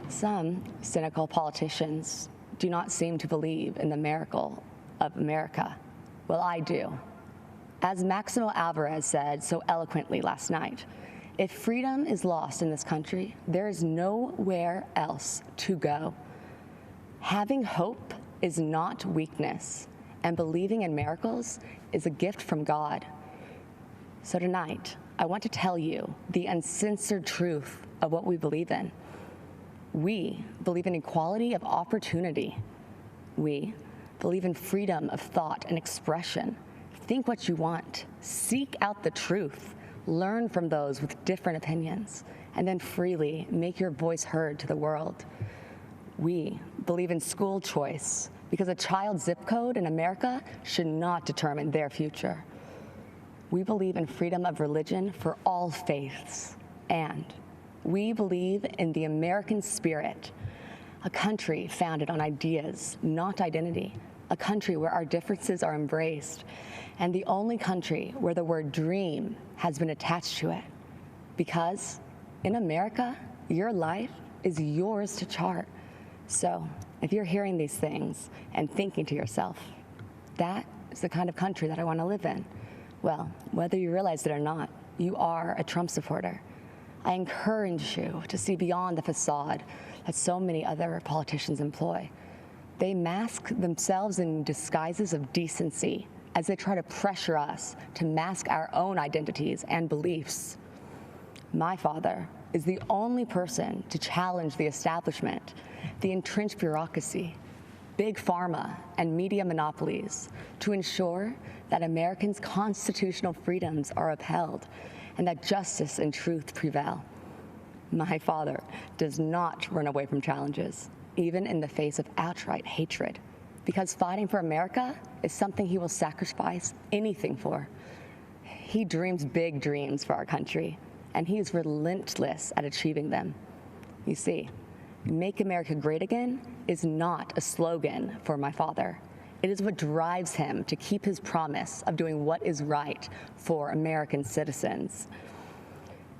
Some cynical politicians do not seem to believe in the miracle of America. Well, I do. As Maximo Alvarez said so eloquently last night, if freedom is lost in this country, there is nowhere else to go. Having hope is not weakness, and believing in miracles is a gift from God. So tonight, I want to tell you the uncensored truth of what we believe in. We believe in equality of opportunity. We believe in freedom of thought and expression. Think what you want. Seek out the truth. Learn from those with different opinions, and then freely make your voice heard to the world. We believe in school choice because a child's zip code in America should not determine their future. We believe in freedom of religion for all faiths, and we believe in the American spirit, a country founded on ideas, not identity, a country where our differences are embraced, and the only country where the word dream has been attached to it. Because in America, your life is yours to chart. So if you're hearing these things and thinking to yourself, that is the kind of country that I want to live in, well, whether you realize it or not, you are a Trump supporter. I encourage you to see beyond the facade that so many other politicians employ. They mask themselves in disguises of decency as they try to pressure us to mask our own identities and beliefs. My father is the only person to challenge the establishment, the entrenched bureaucracy, big pharma, and media monopolies to ensure that Americans' constitutional freedoms are upheld and that justice and truth prevail. My father does not run away from challenges, even in the face of outright hatred, because fighting for America is something he will sacrifice anything for. He dreams big dreams for our country, and he is relentless at achieving them. You see, Make America Great Again is not a slogan for my father. It is what drives him to keep his promise of doing what is right for American citizens.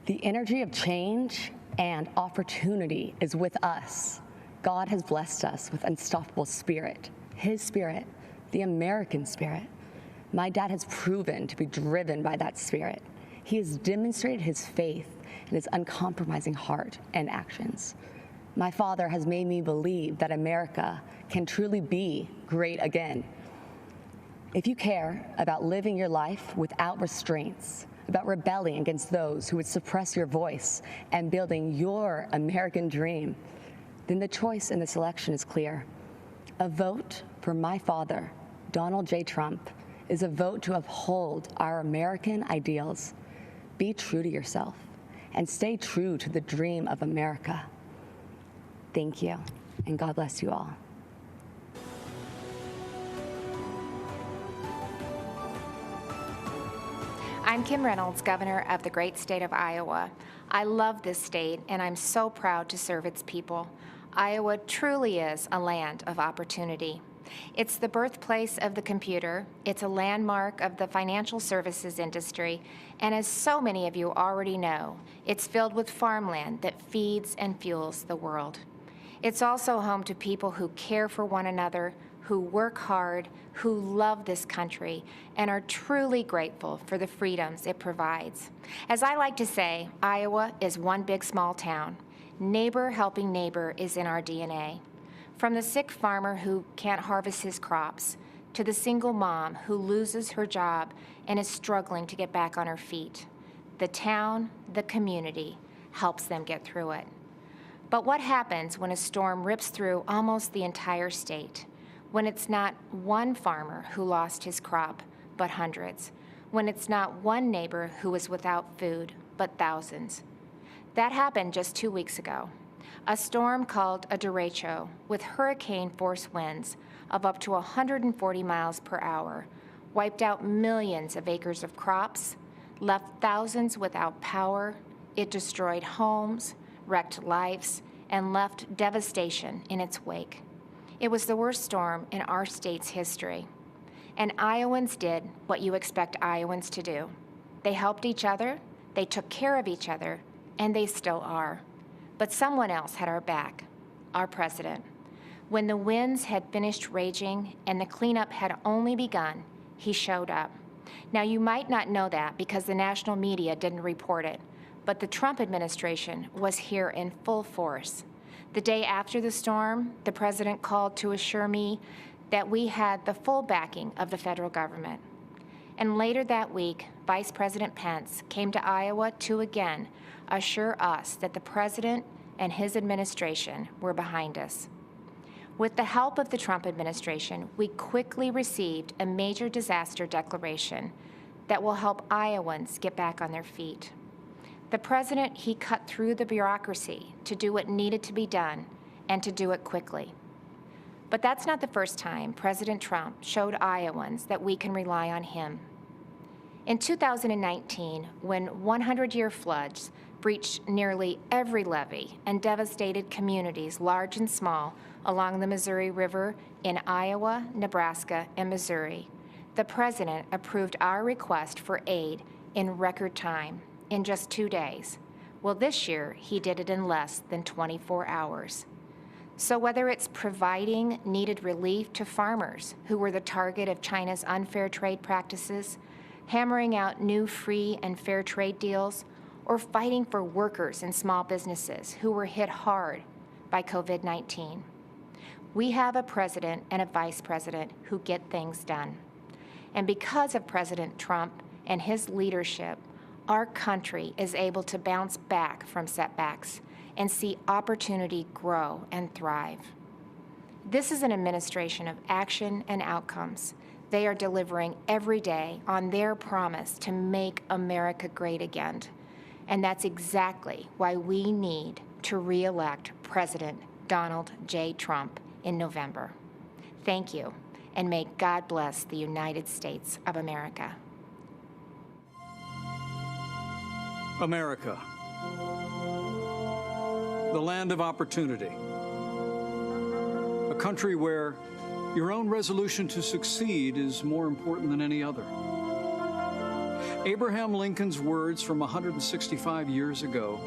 The energy of change and opportunity is with us. God has blessed us with unstoppable spirit, his spirit, the American spirit. My dad has proven to be driven by that spirit. He has demonstrated his faith and his uncompromising heart and actions. My father has made me believe that America can truly be great again. If you care about living your life without restraints, about rebelling against those who would suppress your voice and building your American dream, then the choice in this election is clear. A vote for my father, Donald J. Trump, is a vote to uphold our American ideals. Be true to yourself and stay true to the dream of America. Thank you, and God bless you all. I'm Kim Reynolds, Governor of the great state of Iowa. I love this state, and I'm so proud to serve its people. Iowa truly is a land of opportunity. It's the birthplace of the computer, it's a landmark of the financial services industry, and as so many of you already know, it's filled with farmland that feeds and fuels the world. It's also home to people who care for one another, who work hard, who love this country, and are truly grateful for the freedoms it provides. As I like to say, Iowa is one big small town. Neighbor helping neighbor is in our DNA. From the sick farmer who can't harvest his crops, to the single mom who loses her job and is struggling to get back on her feet, the town, the community, helps them get through it. But what happens when a storm rips through almost the entire state? When it's not one farmer who lost his crop, but hundreds. When it's not one neighbor who is without food, but thousands. That happened just 2 weeks ago. A storm called a derecho with hurricane-force winds of up to 140 miles per hour wiped out millions of acres of crops, left thousands without power. It destroyed homes, wrecked lives, and left devastation in its wake. It was the worst storm in our state's history. And Iowans did what you expect Iowans to do. They helped each other, they took care of each other, and they still are. But someone else had our back, our president. When the winds had finished raging and the cleanup had only begun, he showed up. Now, you might not know that because the national media didn't report it, but the Trump administration was here in full force. The day after the storm, the president called to assure me that we had the full backing of the federal government. And later that week, Vice President Pence came to Iowa to again assure us that the President and his administration were behind us. With the help of the Trump administration, we quickly received a major disaster declaration that will help Iowans get back on their feet. The President, he cut through the bureaucracy to do what needed to be done and to do it quickly. But that's not the first time President Trump showed Iowans that we can rely on him. In 2019, when 100-year floods breached nearly every levee and devastated communities large and small along the Missouri River in Iowa, Nebraska, and Missouri, the President approved our request for aid in record time, in just 2 days. Well, this year, he did it in less than 24 hours. So whether it's providing needed relief to farmers who were the target of China's unfair trade practices, hammering out new free and fair trade deals, or fighting for workers and small businesses who were hit hard by COVID-19. We have a president and a vice president who get things done. And because of President Trump and his leadership, our country is able to bounce back from setbacks and see opportunity grow and thrive. This is an administration of action and outcomes. They are delivering every day on their promise to make America great again. And that's exactly why we need to re-elect President Donald J. Trump in November. Thank you, and may God bless the United States of America. America, the land of opportunity, a country where your own resolution to succeed is more important than any other. Abraham Lincoln's words from 165 years ago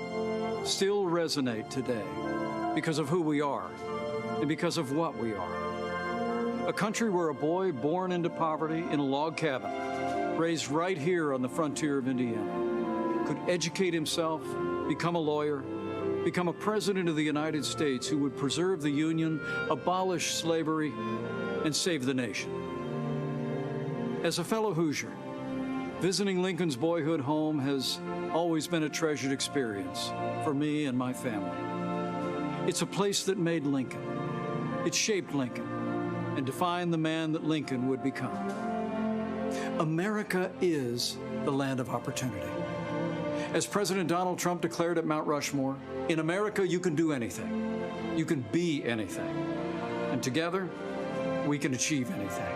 still resonate today because of who we are and because of what we are. A country where a boy born into poverty in a log cabin, raised right here on the frontier of Indiana, could educate himself, become a lawyer, become a president of the United States who would preserve the Union, abolish slavery, and save the nation. As a fellow Hoosier, visiting Lincoln's boyhood home has always been a treasured experience for me and my family. It's a place that made Lincoln. It shaped Lincoln and defined the man that Lincoln would become. America is the land of opportunity. As President Donald Trump declared at Mount Rushmore, in America you can do anything. You can be anything. And together, we can achieve anything.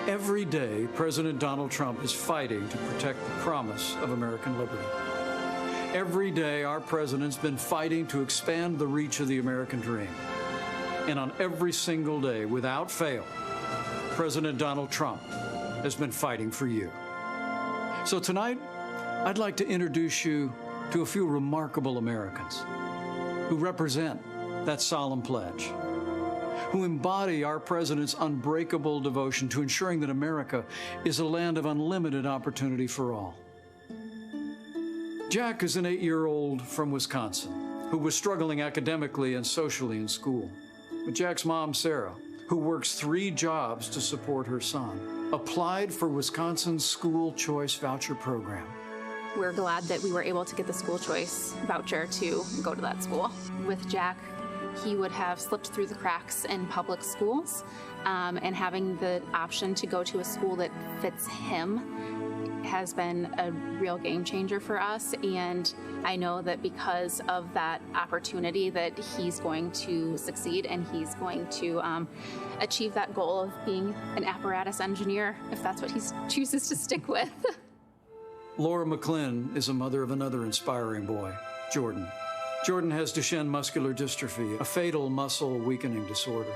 Every day, President Donald Trump is fighting to protect the promise of American liberty. Every day, our president's been fighting to expand the reach of the American dream. And on every single day, without fail, President Donald Trump has been fighting for you. So tonight, I'd like to introduce you to a few remarkable Americans who represent that solemn pledge, who embody our president's unbreakable devotion to ensuring that America is a land of unlimited opportunity for all. Jack is an 8-year-old from Wisconsin who was struggling academically and socially in school. But Jack's mom, Sarah, who works 3 jobs to support her son, applied for Wisconsin's school choice voucher program. We're glad that we were able to get the school choice voucher to go to that school. With Jack, he would have slipped through the cracks in public schools, and having the option to go to a school that fits him has been a real game changer for us. And I know that because of that opportunity that he's going to succeed and he's going to achieve that goal of being an apparatus engineer, if that's what he chooses to stick with. Laura McClin is a mother of another inspiring boy, Jordan. Jordan has Duchenne muscular dystrophy, a fatal muscle weakening disorder.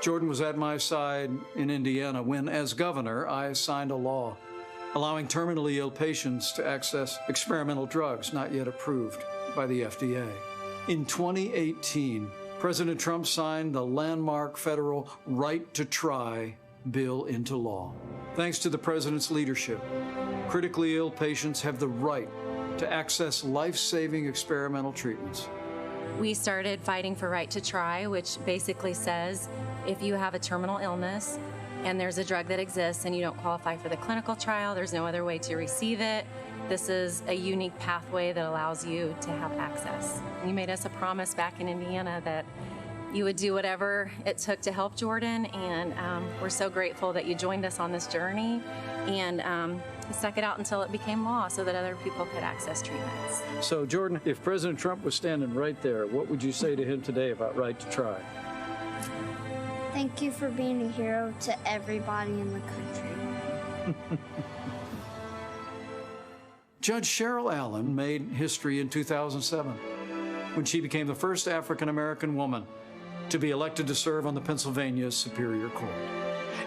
Jordan was at my side in Indiana when, as governor, I signed a law allowing terminally ill patients to access experimental drugs not yet approved by the FDA. In 2018, President Trump signed the landmark federal Right to Try bill into law. Thanks to the president's leadership, critically ill patients have the right to access life-saving experimental treatments. We started fighting for Right to Try, which basically says if you have a terminal illness and there's a drug that exists and you don't qualify for the clinical trial, there's no other way to receive it, this is a unique pathway that allows you to have access. You made us a promise back in Indiana that you would do whatever it took to help Jordan, and we're so grateful that you joined us on this journey and stuck it out until it became law so that other people could access treatments. So, Jordan, if President Trump was standing right there, what would you say to him today about right to try? Thank you for being a hero to everybody in the country. Judge Cheryl Allen made history in 2007 when she became the first African-American woman to be elected to serve on the Pennsylvania Superior Court.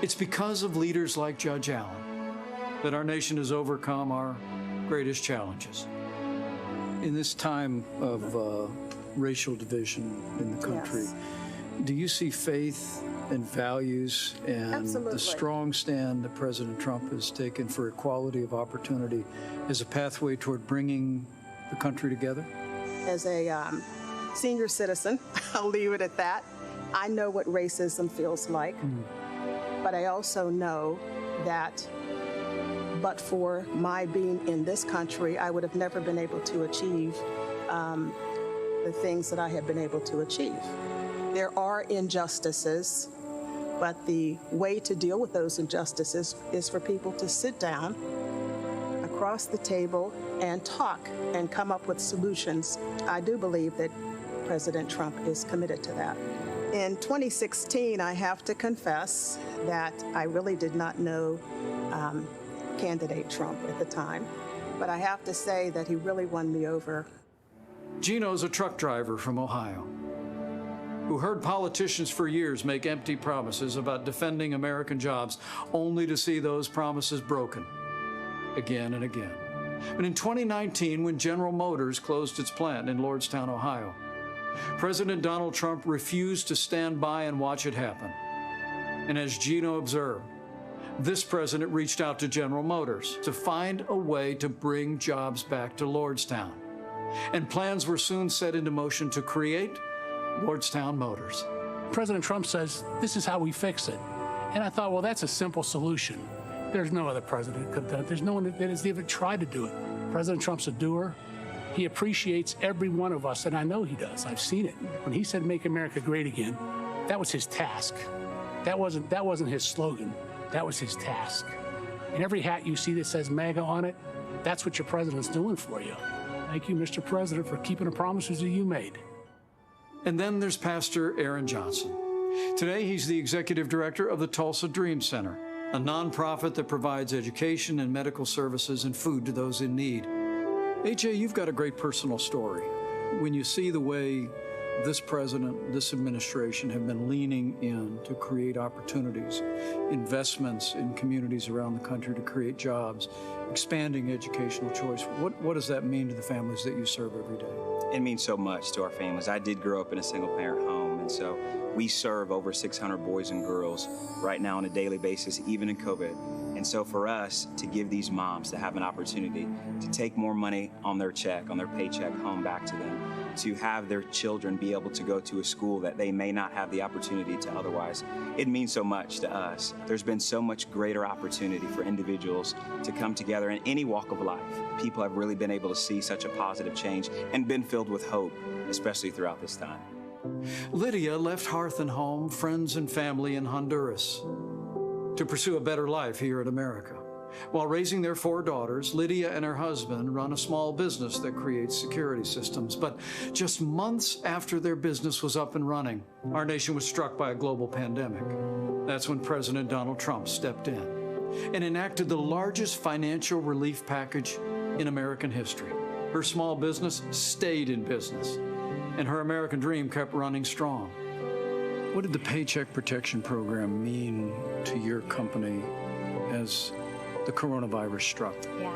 It's because of leaders like Judge Allen that our nation has overcome our greatest challenges. In this time of racial division in the country, do you see faith and values and the strong stand that President Trump has taken for equality of opportunity as a pathway toward bringing the country together? As a senior citizen, I'll leave it at that. I know what racism feels like, but I also know that but for my being in this country, I would have never been able to achieve the things that I have been able to achieve. There are injustices, but the way to deal with those injustices is for people to sit down across the table and talk and come up with solutions. I do believe that President Trump is committed to that. In 2016, I have to confess that I really did not know candidate Trump at the time, but I have to say that he really won me over. Gino's a truck driver from Ohio who heard politicians for years make empty promises about defending American jobs, only to see those promises broken again and again. But in 2019, when General Motors closed its plant in Lordstown, Ohio, President Donald Trump refused to stand by and watch it happen. And as Gino observed, this president reached out to General Motors to find a way to bring jobs back to Lordstown. And plans were soon set into motion to create Lordstown Motors. President Trump says, this is how we fix it. And I thought, well, that's a simple solution. There's no other president that could have done it. There's no one that has even tried to do it. President Trump's a doer. He appreciates every one of us, and I know he does. I've seen it. When he said, make America great again, that was his task. That wasn't his slogan. That was his task. And every hat you see that says MAGA on it, that's what your president's doing for you. Thank you, Mr. President, for keeping the promises that you made. And then there's Pastor Aaron Johnson. Today, he's the executive director of the Tulsa Dream Center, a nonprofit that provides education and medical services and food to those in need. AJ, you've got a great personal story. When you see the way this president, this administration have been leaning in to create opportunities, investments in communities around the country to create jobs, expanding educational choice, what does that mean to the families that you serve every day? It means so much to our families. I did grow up in a single-parent home, and so we serve over 600 boys and girls right now on a daily basis, even in COVID. And so for us to give these moms to have an opportunity to take more money on their check, on their paycheck home back to them, to have their children be able to go to a school that they may not have the opportunity to otherwise, it means so much to us. There's been so much greater opportunity for individuals to come together in any walk of life. People have really been able to see such a positive change and been filled with hope, especially throughout this time. Lydia left hearth and home, friends and family in Honduras to pursue a better life here in America. While raising their 4 daughters, Lydia and her husband run a small business that creates security systems. But just months after their business was up and running, our nation was struck by a global pandemic. That's when President Donald Trump stepped in and enacted the largest financial relief package in American history. Her small business stayed in business, and her American dream kept running strong. What did the Paycheck Protection Program mean to your company as the coronavirus struck? Yeah,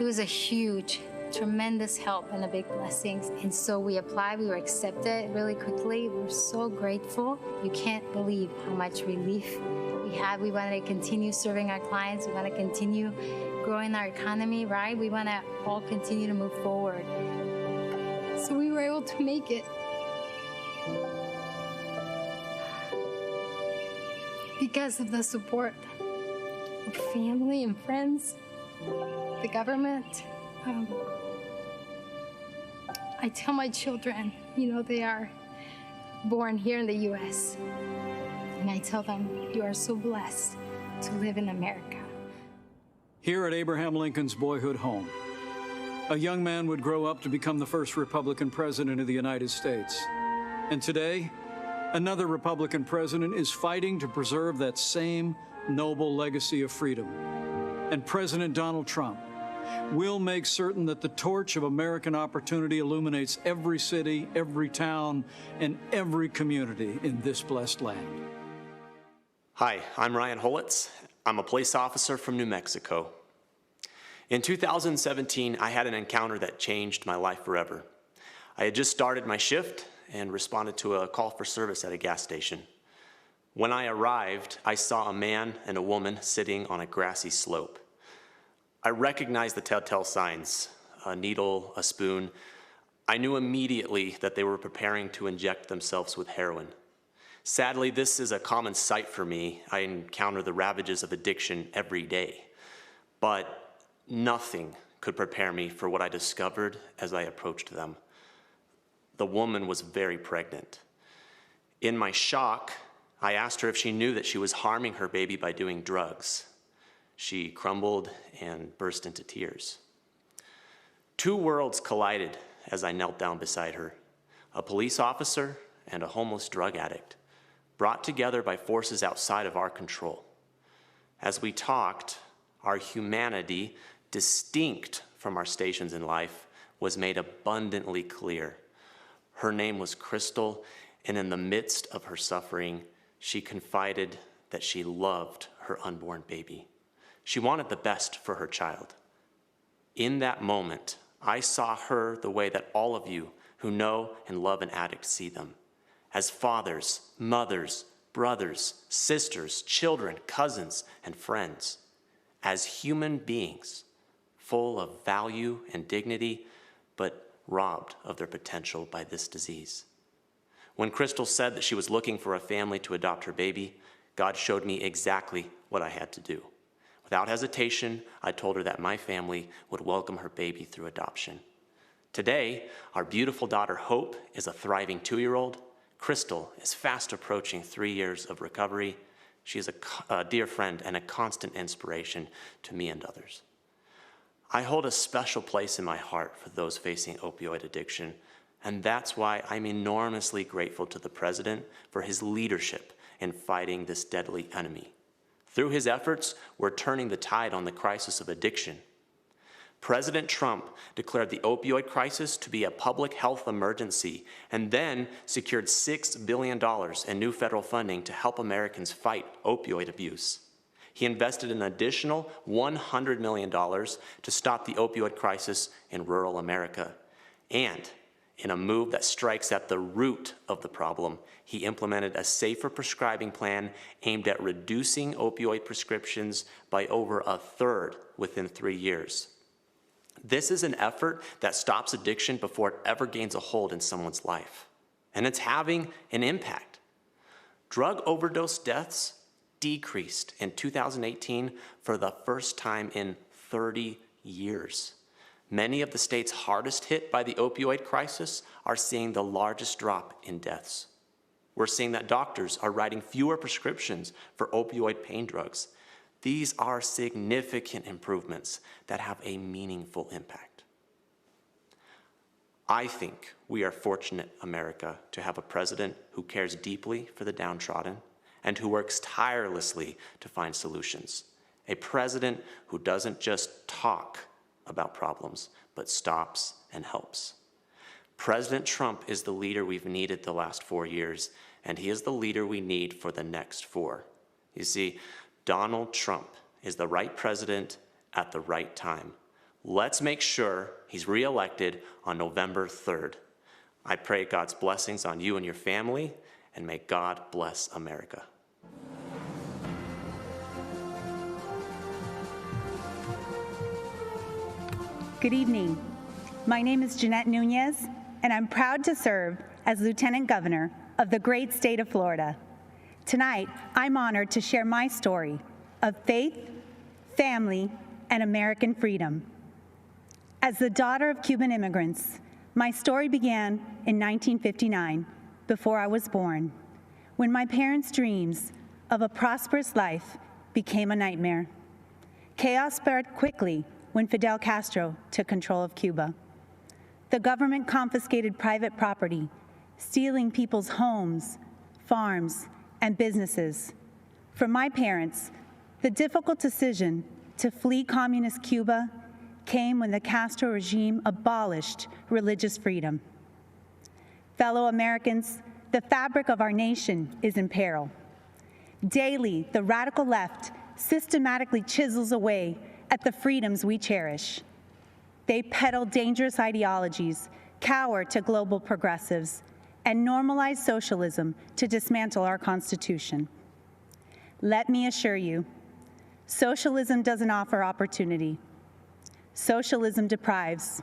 it was a huge, tremendous help and a big blessing. And so we applied, we were accepted really quickly. We're so grateful. You can't believe how much relief we had. We want to continue serving our clients. We want to continue growing our economy, right? We want to all continue to move forward. So we were able to make it. Because of the support of family and friends, the government, I tell my children, they are born here in the U.S. And I tell them, you are so blessed to live in America. Here at Abraham Lincoln's boyhood home, a young man would grow up to become the first Republican president of the United States. And today, another Republican president is fighting to preserve that same noble legacy of freedom. And President Donald Trump will make certain that the torch of American opportunity illuminates every city, every town, and every community in this blessed land. Hi, I'm Ryan Holitz. I'm a police officer from New Mexico. In 2017, I had an encounter that changed my life forever. I had just started my shift and responded to a call for service at a gas station. When I arrived, I saw a man and a woman sitting on a grassy slope. I recognized the telltale signs, a needle, a spoon. I knew immediately that they were preparing to inject themselves with heroin. Sadly, this is a common sight for me. I encounter the ravages of addiction every day. But nothing could prepare me for what I discovered as I approached them. The woman was very pregnant. In my shock, I asked her if she knew that she was harming her baby by doing drugs. She crumbled and burst into tears. Two worlds collided as I knelt down beside her, a police officer and a homeless drug addict, brought together by forces outside of our control. As we talked, our humanity, distinct from our stations in life, was made abundantly clear. Her name was Crystal, and in the midst of her suffering, she confided that she loved her unborn baby. She wanted the best for her child. In that moment, I saw her the way that all of you who know and love an addict see them, as fathers, mothers, brothers, sisters, children, cousins, and friends, as human beings, full of value and dignity, but robbed of their potential by this disease. When Crystal said that she was looking for a family to adopt her baby, God showed me exactly what I had to do. Without hesitation, I told her that my family would welcome her baby through adoption. Today, our beautiful daughter Hope is a thriving 2-year-old. Crystal is fast approaching 3 years of recovery. She is a dear friend and a constant inspiration to me and others. I hold a special place in my heart for those facing opioid addiction, and that's why I'm enormously grateful to the President for his leadership in fighting this deadly enemy. Through his efforts, we're turning the tide on the crisis of addiction. President Trump declared the opioid crisis to be a public health emergency and then secured $6 billion in new federal funding to help Americans fight opioid abuse. He invested an additional $100 million to stop the opioid crisis in rural America. And in a move that strikes at the root of the problem, he implemented a safer prescribing plan aimed at reducing opioid prescriptions by over 1/3 within 3 years. This is an effort that stops addiction before it ever gains a hold in someone's life. And it's having an impact. Drug overdose deaths decreased in 2018 for the first time in 30 years. Many of the states hardest hit by the opioid crisis are seeing the largest drop in deaths. We're seeing that doctors are writing fewer prescriptions for opioid pain drugs. These are significant improvements that have a meaningful impact. I think we are fortunate, America, to have a president who cares deeply for the downtrodden and who works tirelessly to find solutions. A president who doesn't just talk about problems, but stops and helps. President Trump is the leader we've needed the last 4 years, and he is the leader we need for the next 4. You see, Donald Trump is the right president at the right time. Let's make sure he's reelected on November 3rd. I pray God's blessings on you and your family, and may God bless America. Good evening. My name is Jeanette Nunez, and I'm proud to serve as Lieutenant Governor of the great state of Florida. Tonight, I'm honored to share my story of faith, family, and American freedom. As the daughter of Cuban immigrants, my story began in 1959, before I was born, when my parents' dreams of a prosperous life became a nightmare. Chaos spread quickly when Fidel Castro took control of Cuba. The government confiscated private property, stealing people's homes, farms, and businesses. For my parents, the difficult decision to flee communist Cuba came when the Castro regime abolished religious freedom. Fellow Americans, the fabric of our nation is in peril. Daily, the radical left systematically chisels away at the freedoms we cherish. They peddle dangerous ideologies, cower to global progressives, and normalize socialism to dismantle our Constitution. Let me assure you, socialism doesn't offer opportunity. Socialism deprives.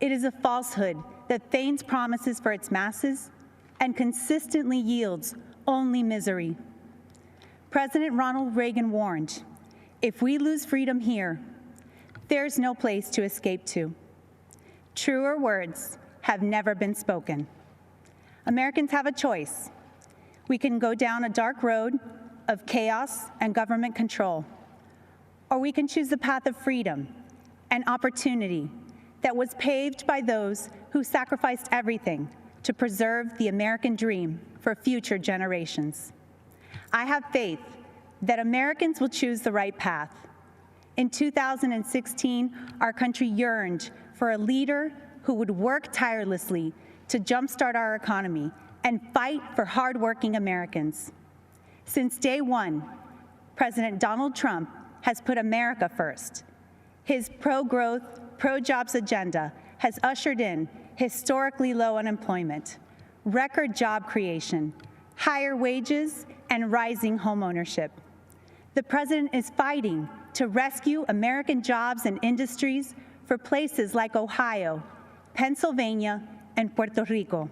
It is a falsehood that feigns promises for its masses and consistently yields only misery. President Ronald Reagan warned, if we lose freedom here, there's no place to escape to. Truer words have never been spoken. Americans have a choice. We can go down a dark road of chaos and government control, or we can choose the path of freedom and opportunity that was paved by those who sacrificed everything to preserve the American dream for future generations. I have faith that Americans will choose the right path. In 2016, our country yearned for a leader who would work tirelessly to jumpstart our economy and fight for hardworking Americans. Since day one, President Donald Trump has put America first. His pro-growth, pro-jobs agenda has ushered in historically low unemployment, record job creation, higher wages, and rising homeownership. The president is fighting to rescue American jobs and industries for places like Ohio, Pennsylvania, and Puerto Rico,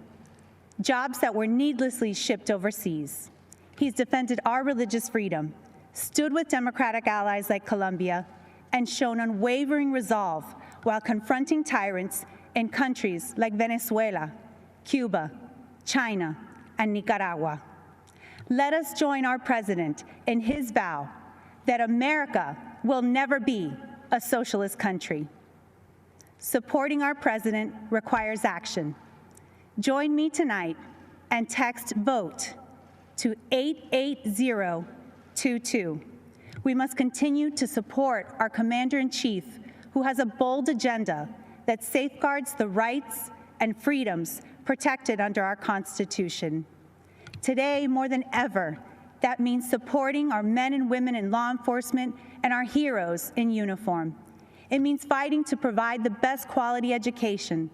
jobs that were needlessly shipped overseas. He's defended our religious freedom, stood with democratic allies like Colombia, and shown unwavering resolve while confronting tyrants in countries like Venezuela, Cuba, China, and Nicaragua. Let us join our president in his vow that America will never be a socialist country. Supporting our president requires action. Join me tonight and text VOTE to 88022. We must continue to support our Commander-in-Chief, who has a bold agenda that safeguards the rights and freedoms protected under our Constitution. Today, more than ever, that means supporting our men and women in law enforcement and our heroes in uniform. It means fighting to provide the best quality education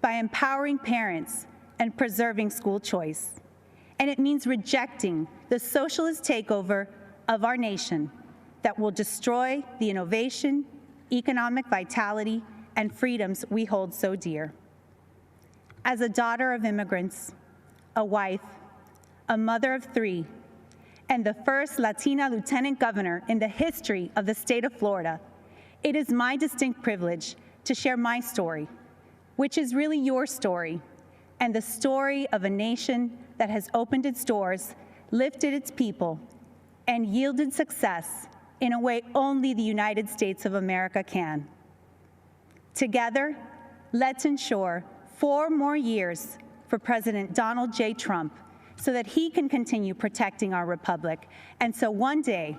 by empowering parents and preserving school choice. And it means rejecting the socialist takeover of our nation that will destroy the innovation, economic vitality, and freedoms we hold so dear. As a daughter of immigrants, a wife, a mother of three, and the first Latina lieutenant governor in the history of the state of Florida, it is my distinct privilege to share my story, which is really your story, and the story of a nation that has opened its doors, lifted its people, and yielded success in a way only the United States of America can. Together, let's ensure 4 more years for President Donald J. Trump so that he can continue protecting our republic, and so one day,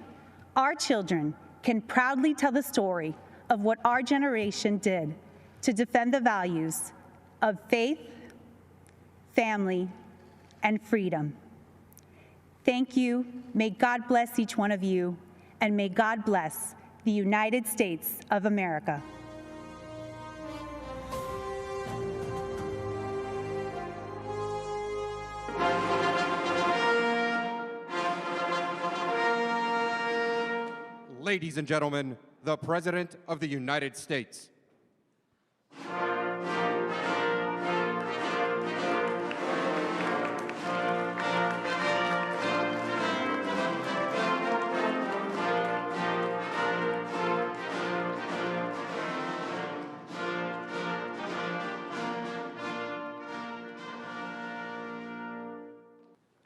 our children can proudly tell the story of what our generation did to defend the values of faith, family, and freedom. Thank you. May God bless each one of you, and may God bless the United States of America. Ladies and gentlemen, the President of the United States.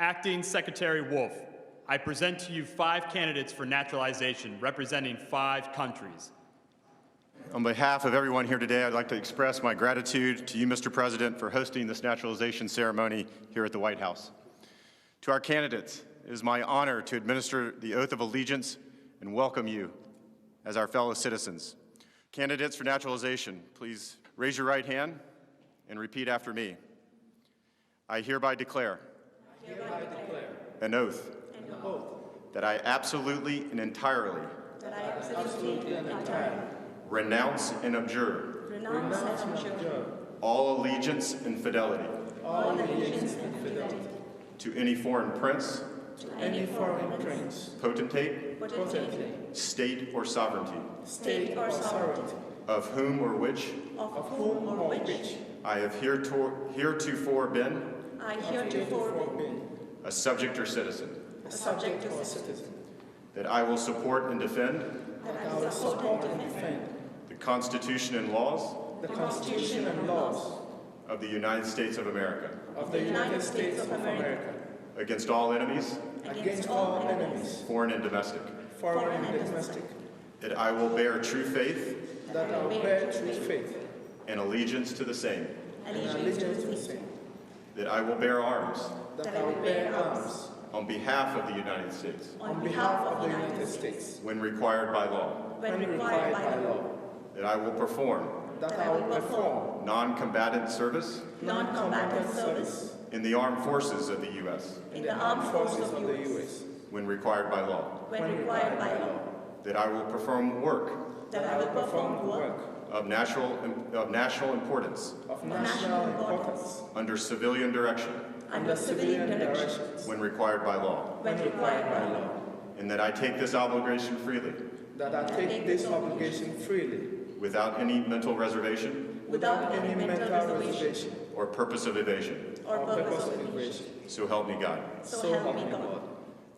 Acting Secretary Wolf, I present to you 5 candidates for naturalization representing 5 countries. On behalf of everyone here today, I'd like to express my gratitude to you, Mr. President, for hosting this naturalization ceremony here at the White House. To our candidates, it is my honor to administer the oath of allegiance and welcome you as our fellow citizens. Candidates for naturalization, please raise your right hand and repeat after me. I hereby declare an oath that I absolutely and entirely renounce and abjure all allegiance and fidelity to any foreign prince, potentate, state or sovereignty, of whom or which I have heretofore been a subject or citizen, that I will support and defend the Constitution and laws of the United States of America, against all enemies, foreign and domestic, that I will bear true faith and allegiance to the same, that I will bear arms on behalf of the United States when required by law, that I will perform non-combatant service in the armed forces of the U.S. When required by law, that I will perform work of national importance under civilian direction when required by law, and that I take this obligation freely without any mental reservation or purpose of evasion. So help me God.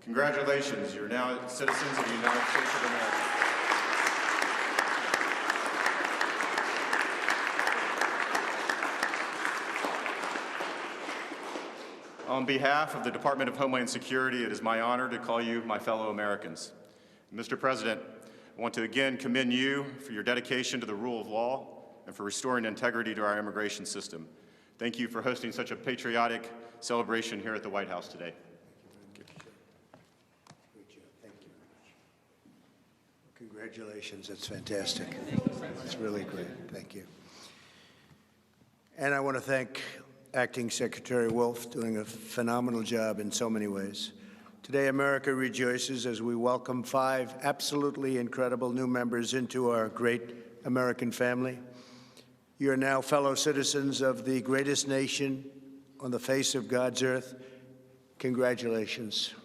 Congratulations, you're now citizens of the United States of America. On behalf of the Department of Homeland Security, it is my honor to call you my fellow Americans. Mr. President, I want to again commend you for your dedication to the rule of law and for restoring integrity to our immigration system. Thank you for hosting such a patriotic celebration here at the White House today. Congratulations, that's fantastic. It's really great, thank you. And I want to thank Acting Secretary Wolf, doing a phenomenal job in so many ways. Today, America rejoices as we welcome 5 absolutely incredible new members into our great American family. You are now fellow citizens of the greatest nation on the face of God's earth. Congratulations.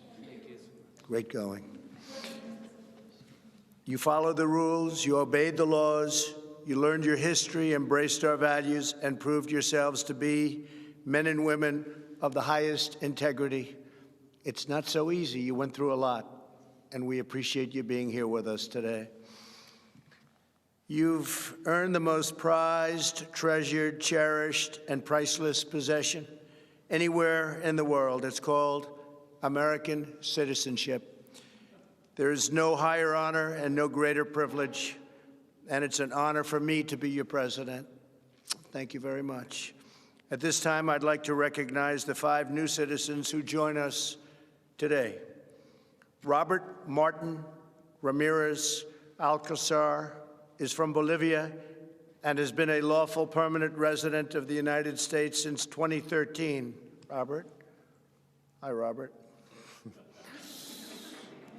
Great going. You followed the rules, you obeyed the laws, you learned your history, embraced our values, and proved yourselves to be men and women of the highest integrity. It's not so easy. You went through a lot, and we appreciate you being here with us today. You've earned the most prized, treasured, cherished, and priceless possession anywhere in the world. It's called American citizenship. There is no higher honor and no greater privilege, and it's an honor for me to be your president. Thank you very much. At this time, I'd like to recognize the 5 new citizens who join us today. Robert Martin Ramirez Alcazar is from Bolivia and has been a lawful permanent resident of the United States since 2013. Robert? Hi, Robert.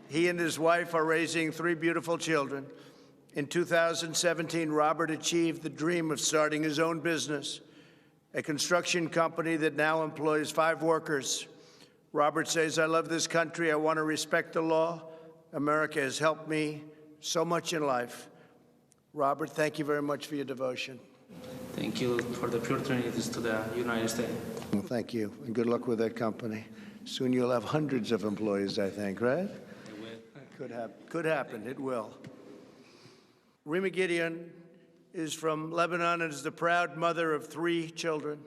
He and his wife are raising 3 beautiful children. In 2017, Robert achieved the dream of starting his own business, a construction company that now employs 5 workers. Robert says, I love this country. I want to respect the law. America has helped me so much in life. Robert, thank you very much for your devotion. Thank you for the opportunities to the United States. Well, thank you, and good luck with that company. Soon you'll have hundreds of employees, I think, right? Could happen. It will. Rima Gideon is from Lebanon and is the proud mother of 3 children.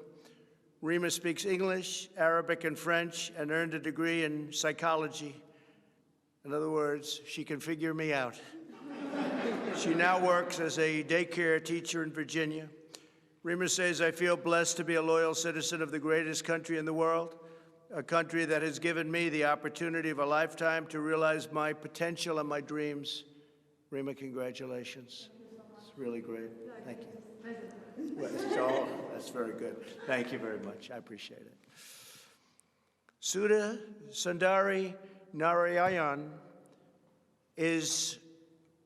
Rima speaks English, Arabic, and French, and earned a degree in psychology. In other words, she can figure me out. She now works as a daycare teacher in Virginia. Rima says, I feel blessed to be a loyal citizen of the greatest country in the world, a country that has given me the opportunity of a lifetime to realize my potential and my dreams. Rima, congratulations. It's really great. Thank you. Well, that's very good. Thank you very much. I appreciate it. Sudha Sundari Narayan is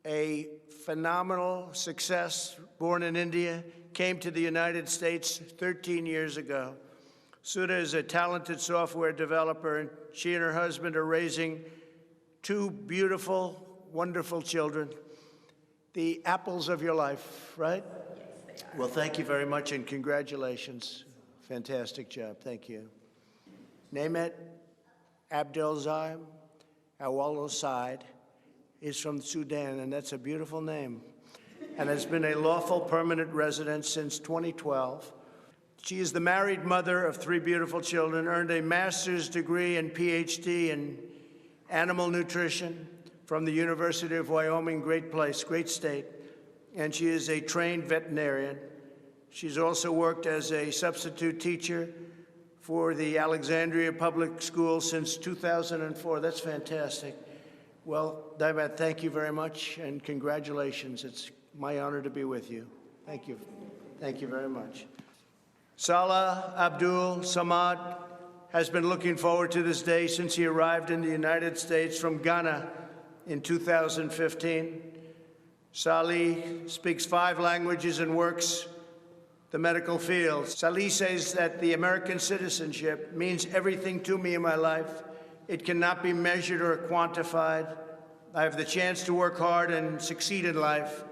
a phenomenal success, born in India, came to the United States 13 years ago. Sudha is a talented software developer, and she and her husband are raising two beautiful, wonderful children, the apples of your life, right? Yes, they are. Well, thank you very much, and congratulations. Fantastic job. Thank you. Nemet Abdelzim Awalo Said is from Sudan, and that's a beautiful name, and has been a lawful permanent resident since 2012. She is the married mother of three beautiful children, earned a master's degree and PhD in animal nutrition from the University of Wyoming, great place, great state, and she is a trained veterinarian. She's also worked as a substitute teacher for the Alexandria Public School since 2004. That's fantastic. Well, Daibat, thank you very much, and congratulations. It's my honor to be with you. Thank you. Thank you very much. Salah Abdul Samad has been looking forward to this day since he arrived in the United States from Ghana in 2015. Salih speaks 5 languages and works the medical field. Salih says that the American citizenship means everything to me in my life. It cannot be measured or quantified. I have the chance to work hard and succeed in life,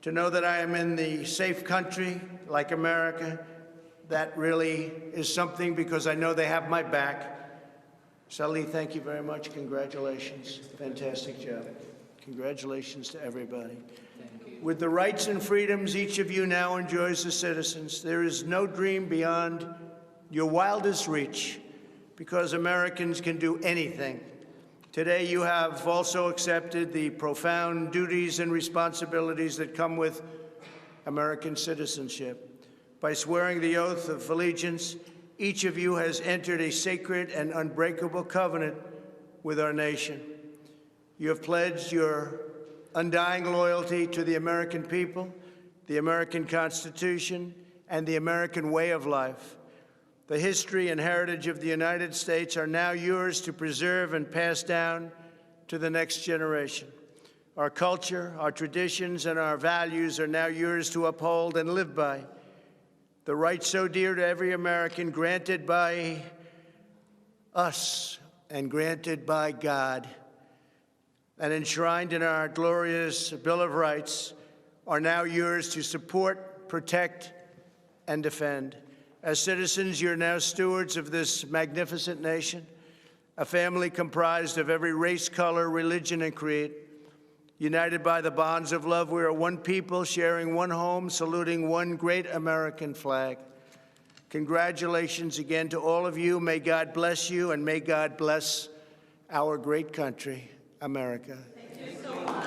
to know that I am in the safe country like America. That really is something, because I know they have my back. Salih, thank you very much. Congratulations. Fantastic job. Congratulations to everybody. With the rights and freedoms each of you now enjoys as citizens, there is no dream beyond your wildest reach, because Americans can do anything. Today, you have also accepted the profound duties and responsibilities that come with American citizenship. By swearing the oath of allegiance, each of you has entered a sacred and unbreakable covenant with our nation. You have pledged your undying loyalty to the American people, the American Constitution, and the American way of life. The history and heritage of the United States are now yours to preserve and pass down to the next generation. Our culture, our traditions, and our values are now yours to uphold and live by. The rights so dear to every American, granted by us and granted by God and enshrined in our glorious Bill of Rights, are now yours to support, protect, and defend. As citizens, you're now stewards of this magnificent nation, a family comprised of every race, color, religion, and creed. United by the bonds of love, we are one people, sharing one home, saluting one great American flag. Congratulations again to all of you. May God bless you, and may God bless our great country, America. Thank you so much.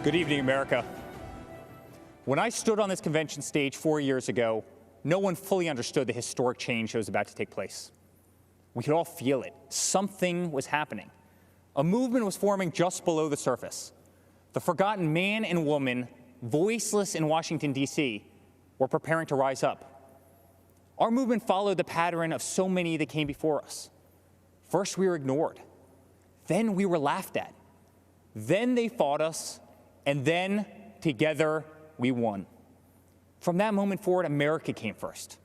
Good evening, America. When I stood on this convention stage 4 years ago, no one fully understood the historic change that was about to take place. We could all feel it. Something was happening. A movement was forming just below the surface. The forgotten man and woman, voiceless in Washington, D.C., were preparing to rise up. Our movement followed the pattern of so many that came before us. First, we were ignored. Then we were laughed at. Then they fought us. And then, together, we won. From that moment forward, America came first.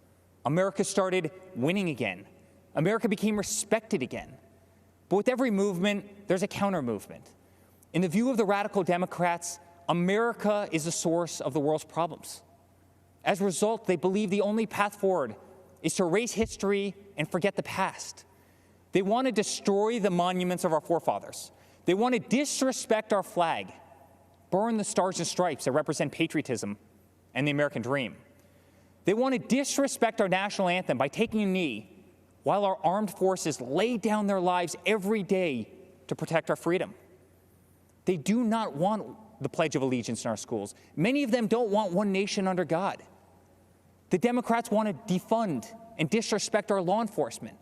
America started winning again. America became respected again. But with every movement, there's a counter-movement. In the view of the radical Democrats, America is the source of the world's problems. As a result, they believe the only path forward is to erase history and forget the past. They want to destroy the monuments of our forefathers. They want to disrespect our flag, burn the stars and stripes that represent patriotism and the American dream. They want to disrespect our national anthem by taking a knee while our armed forces lay down their lives every day to protect our freedom. They do not want the Pledge of Allegiance in our schools. Many of them don't want one nation under God. The Democrats want to defund and disrespect our law enforcement.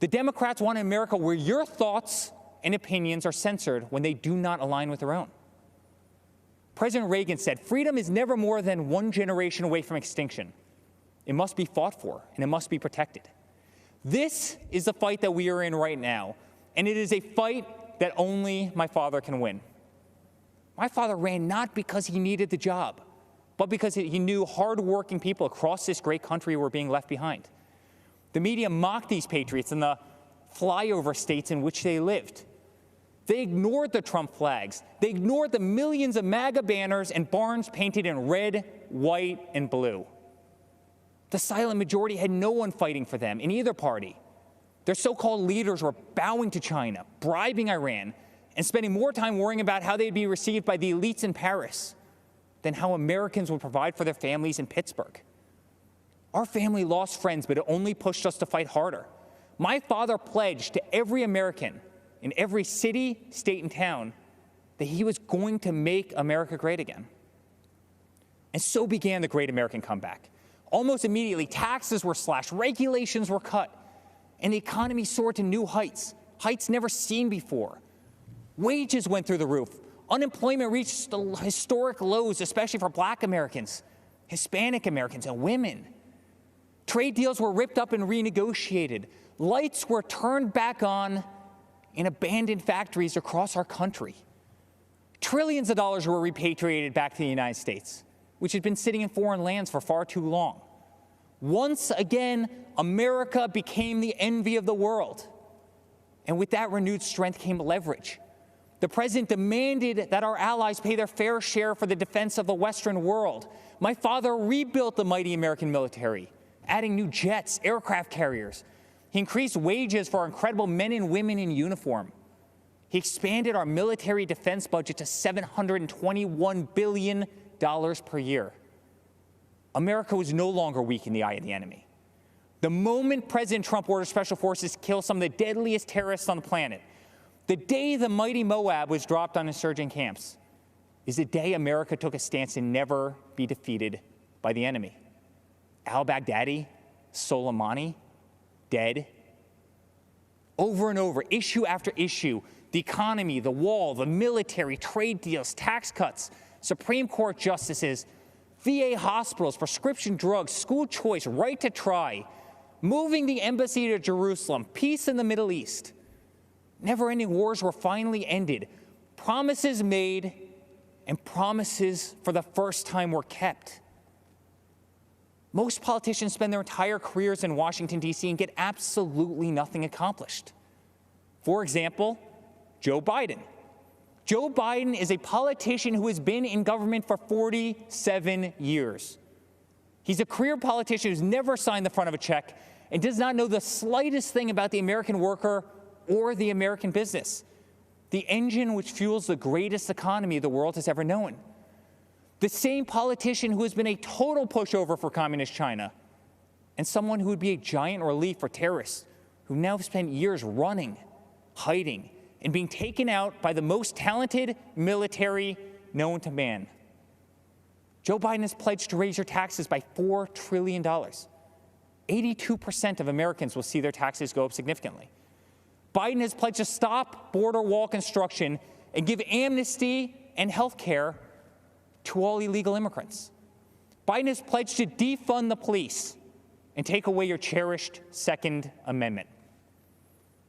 The Democrats want an America where your thoughts and opinions are censored when they do not align with their own. President Reagan said, "Freedom is never more than one generation away from extinction. It must be fought for, and it must be protected." This is the fight that we are in right now, and it is a fight that only my father can win. My father ran not because he needed the job, but because he knew hardworking people across this great country were being left behind. The media mocked these patriots in the flyover states in which they lived. They ignored the Trump flags. They ignored the millions of MAGA banners and barns painted in red, white, and blue. The silent majority had no one fighting for them in either party. Their so-called leaders were bowing to China, bribing Iran, and spending more time worrying about how they'd be received by the elites in Paris than how Americans would provide for their families in Pittsburgh. Our family lost friends, but it only pushed us to fight harder. My father pledged to every American in every city, state, and town that he was going to make America great again. And so began the Great American Comeback. Almost immediately, taxes were slashed, regulations were cut, and the economy soared to new heights, heights never seen before. Wages went through the roof. Unemployment reached historic lows, especially for Black Americans, Hispanic Americans, and women. Trade deals were ripped up and renegotiated. Lights were turned back on in abandoned factories across our country. Trillions of dollars were repatriated back to the United States, which had been sitting in foreign lands for far too long. Once again, America became the envy of the world. And with that renewed strength came leverage. The president demanded that our allies pay their fair share for the defense of the Western world. My father rebuilt the mighty American military, adding new jets, aircraft carriers. He increased wages for our incredible men and women in uniform. He expanded our military defense budget to $721 billion per year. America was no longer weak in the eye of the enemy. The moment President Trump ordered special forces kill some of the deadliest terrorists on the planet, the day the mighty Moab was dropped on insurgent camps, is the day America took a stance to never be defeated by the enemy. Al-Baghdadi, Soleimani, dead. Over and over, issue after issue, the economy, the wall, the military, trade deals, tax cuts, Supreme Court justices, VA hospitals, prescription drugs, school choice, right to try, moving the embassy to Jerusalem, peace in the Middle East. Never-ending wars were finally ended. Promises made and promises for the first time were kept. Most politicians spend their entire careers in Washington, D.C. and get absolutely nothing accomplished. For example, Joe Biden. Joe Biden is a politician who has been in government for 47 years. He's a career politician who's never signed the front of a check and does not know the slightest thing about the American worker or the American business, the engine which fuels the greatest economy the world has ever known. The same politician who has been a total pushover for communist China and someone who would be a giant relief for terrorists who now spent years running, hiding, and being taken out by the most talented military known to man. Joe Biden has pledged to raise your taxes by $4 trillion. 82% of Americans will see their taxes go up significantly. Biden has pledged to stop border wall construction and give amnesty and health care to all illegal immigrants. Biden has pledged to defund the police and take away your cherished Second Amendment.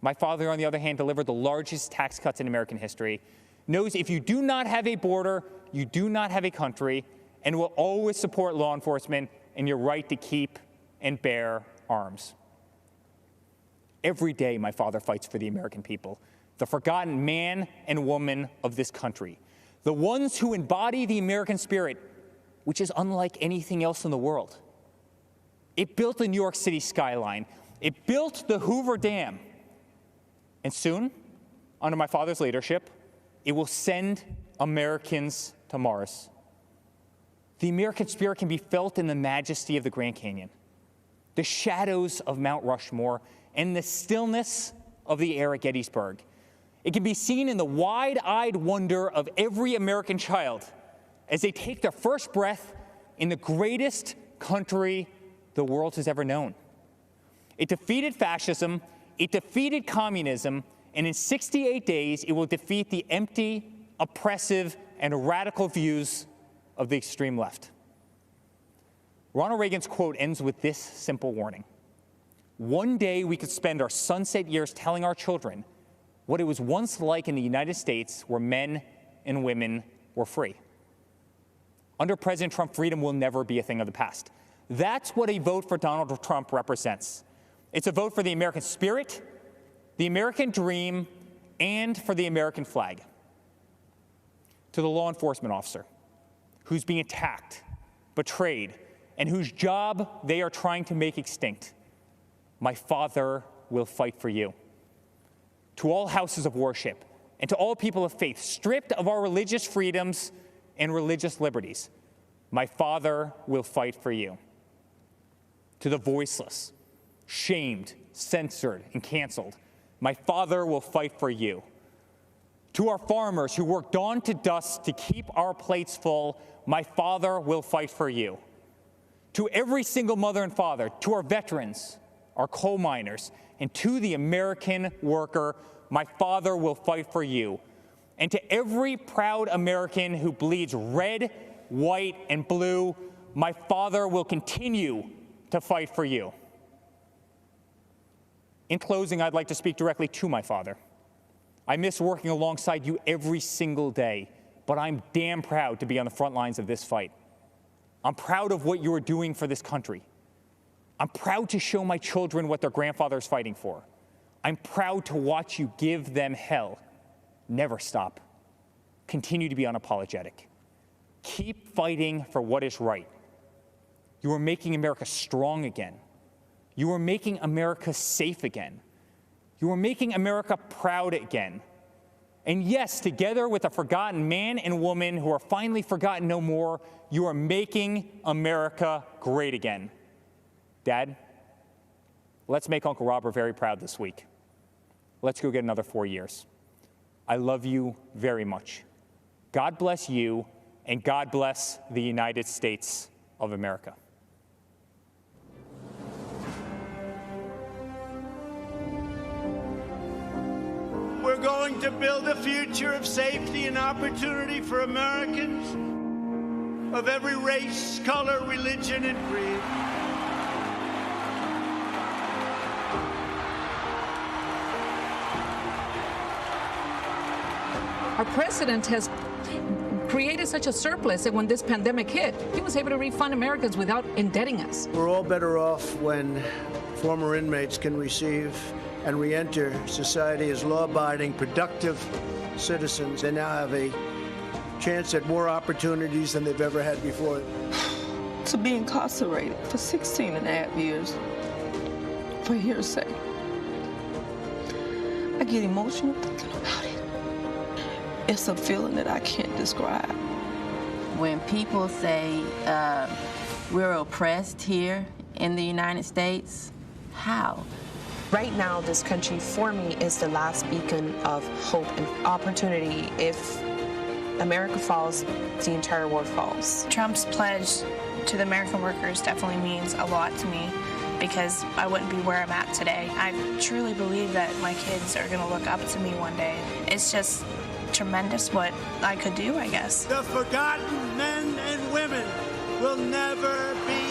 My father, on the other hand, delivered the largest tax cuts in American history, knows if you do not have a border, you do not have a country, and will always support law enforcement and your right to keep and bear arms. Every day, my father fights for the American people, the forgotten man and woman of this country, the ones who embody the American spirit, which is unlike anything else in the world. It built the New York City skyline. It built the Hoover Dam. And soon, under my father's leadership, it will send Americans to Mars. The American spirit can be felt in the majesty of the Grand Canyon, the shadows of Mount Rushmore, and the stillness of the air at Gettysburg. It can be seen in the wide-eyed wonder of every American child as they take their first breath in the greatest country the world has ever known. It defeated fascism, it defeated communism, and in 68 days, it will defeat the empty, oppressive, and radical views of the extreme left. Ronald Reagan's quote ends with this simple warning. One day we could spend our sunset years telling our children what it was once like in the United States where men and women were free. Under President Trump, freedom will never be a thing of the past. That's what a vote for Donald Trump represents. It's a vote for the American spirit, the American dream, and for the American flag. To the law enforcement officer who's being attacked, betrayed, and whose job they are trying to make extinct, my father will fight for you. To all houses of worship and to all people of faith stripped of our religious freedoms and religious liberties, my father will fight for you. To the voiceless, shamed, censored, and canceled, my father will fight for you. To our farmers who work dawn to dusk to keep our plates full, my father will fight for you. To every single mother and father, to our veterans, our coal miners, and to the American worker, my father will fight for you. And to every proud American who bleeds red, white, and blue, my father will continue to fight for you. In closing, I'd like to speak directly to my father. I miss working alongside you every single day, but I'm damn proud to be on the front lines of this fight. I'm proud of what you are doing for this country. I'm proud to show my children what their grandfather is fighting for. I'm proud to watch you give them hell. Never stop. Continue to be unapologetic. Keep fighting for what is right. You are making America strong again. You are making America safe again. You are making America proud again. And yes, together with a forgotten man and woman who are finally forgotten no more, you are making America great again. Dad, let's make Uncle Robert very proud this week. Let's go get another 4 years. I love you very much. God bless you, and God bless the United States of America. We're going to build a future of safety and opportunity for Americans of every race, color, religion, and creed. Our president has created such a surplus that when this pandemic hit, he was able to refund Americans without indebting us. We're all better off when former inmates can receive and re-enter society as law-abiding, productive citizens. They now have a chance at more opportunities than they've ever had before. To be incarcerated for 16 and a half years for hearsay. I get emotional thinking about it. It's a feeling that I can't describe. When people say we're oppressed here in the United States, how? Right now, this country, for me, is the last beacon of hope and opportunity. If America falls, the entire world falls. Trump's pledge to the American workers definitely means a lot to me because I wouldn't be where I'm at today. I truly believe that my kids are going to look up to me one day. It's just tremendous what I could do, I guess. The forgotten men and women will never be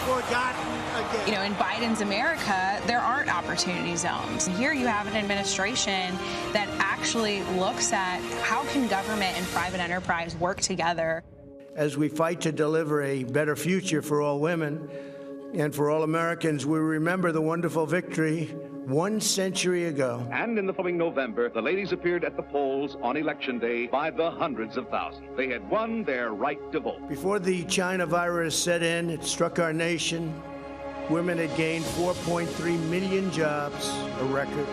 forgotten again. You know, in Biden's America, there aren't opportunity zones. Here you have an administration that actually looks at how can government and private enterprise work together. As we fight to deliver a better future for all women and for all Americans, we remember the wonderful victory 1 century ago. And in the following November, the ladies appeared at the polls on Election Day by the hundreds of thousands. They had won their right to vote. Before the China virus set in, it struck our nation women had gained 4.3 million jobs, a record.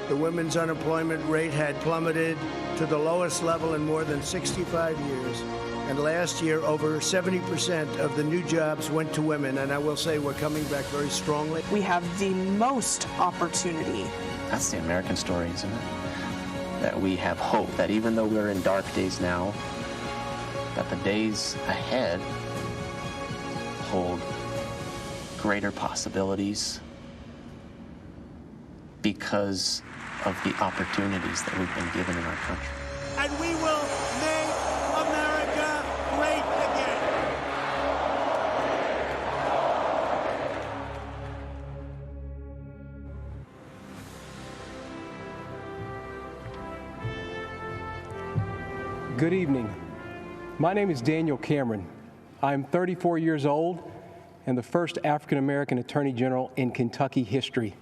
The women's unemployment rate had plummeted to the lowest level in more than 65 years. And last year, over 70% of the new jobs went to women. And I will say we're coming back very strongly. We have the most opportunity. That's the American story, isn't it? That we have hope, that even though we're in dark days now, that the days ahead hold greater possibilities because of the opportunities that we've been given in our country. And we will make America great again. Good evening. My name is Daniel Cameron. I'm 34 years old and the first African-American Attorney General in Kentucky history.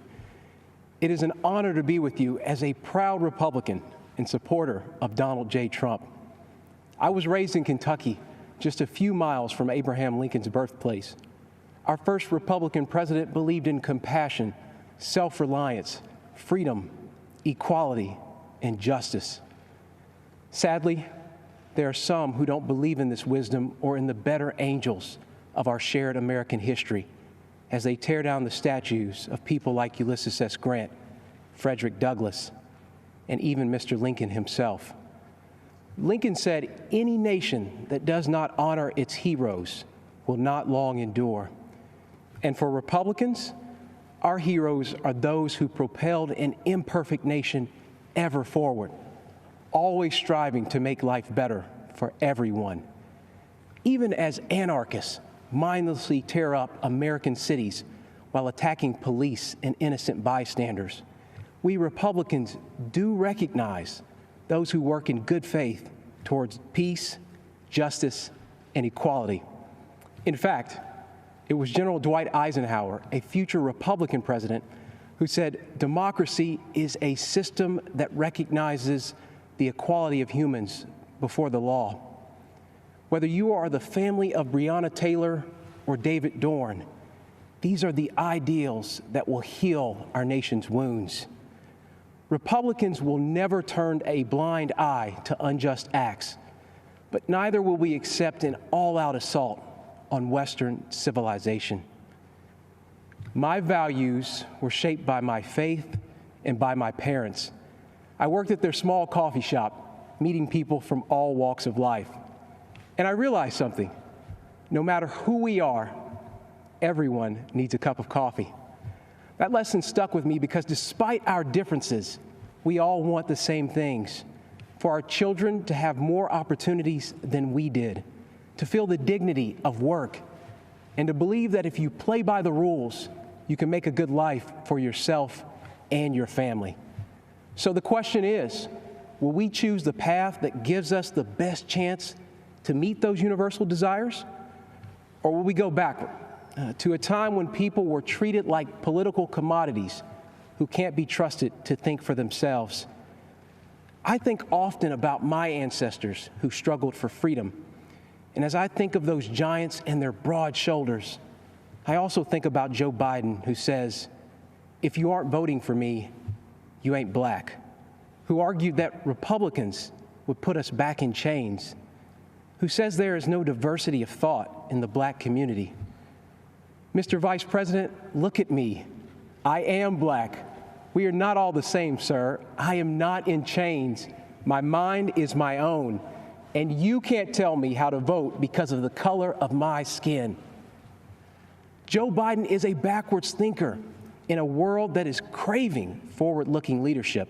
It is an honor to be with you as a proud Republican and supporter of Donald J. Trump. I was raised in Kentucky, just a few miles from Abraham Lincoln's birthplace. Our first Republican president believed in compassion, self-reliance, freedom, equality, and justice. Sadly, there are some who don't believe in this wisdom or in the better angels of our shared American history as they tear down the statues of people like Ulysses S. Grant, Frederick Douglass, and even Mr. Lincoln himself. Lincoln said, "Any nation that does not honor its heroes will not long endure." And for Republicans, our heroes are those who propelled an imperfect nation ever forward, always striving to make life better for everyone. Even as anarchists mindlessly tear up American cities while attacking police and innocent bystanders, we Republicans do recognize those who work in good faith towards peace, justice, and equality. In fact, it was General Dwight Eisenhower, a future Republican president, who said, "Democracy is a system that recognizes the equality of humans before the law." Whether you are the family of Breonna Taylor or David Dorn, these are the ideals that will heal our nation's wounds. Republicans will never turn a blind eye to unjust acts, but neither will we accept an all-out assault on Western civilization. My values were shaped by my faith and by my parents. I worked at their small coffee shop, meeting people from all walks of life. And I realized something. No matter who we are, everyone needs a cup of coffee. That lesson stuck with me because despite our differences, we all want the same things. For our children to have more opportunities than we did, to feel the dignity of work, and to believe that if you play by the rules, you can make a good life for yourself and your family. So the question is, will we choose the path that gives us the best chance to meet those universal desires? Or will we go backward to a time when people were treated like political commodities who can't be trusted to think for themselves? I think often about my ancestors who struggled for freedom. And as I think of those giants and their broad shoulders, I also think about Joe Biden, who says, "If you aren't voting for me, you ain't black," who argued that Republicans would put us back in chains, who says there is no diversity of thought in the black community. Mr. Vice President, look at me. I am black. We are not all the same, sir. I am not in chains. My mind is my own. And you can't tell me how to vote because of the color of my skin. Joe Biden is a backwards thinker in a world that is craving forward-looking leadership.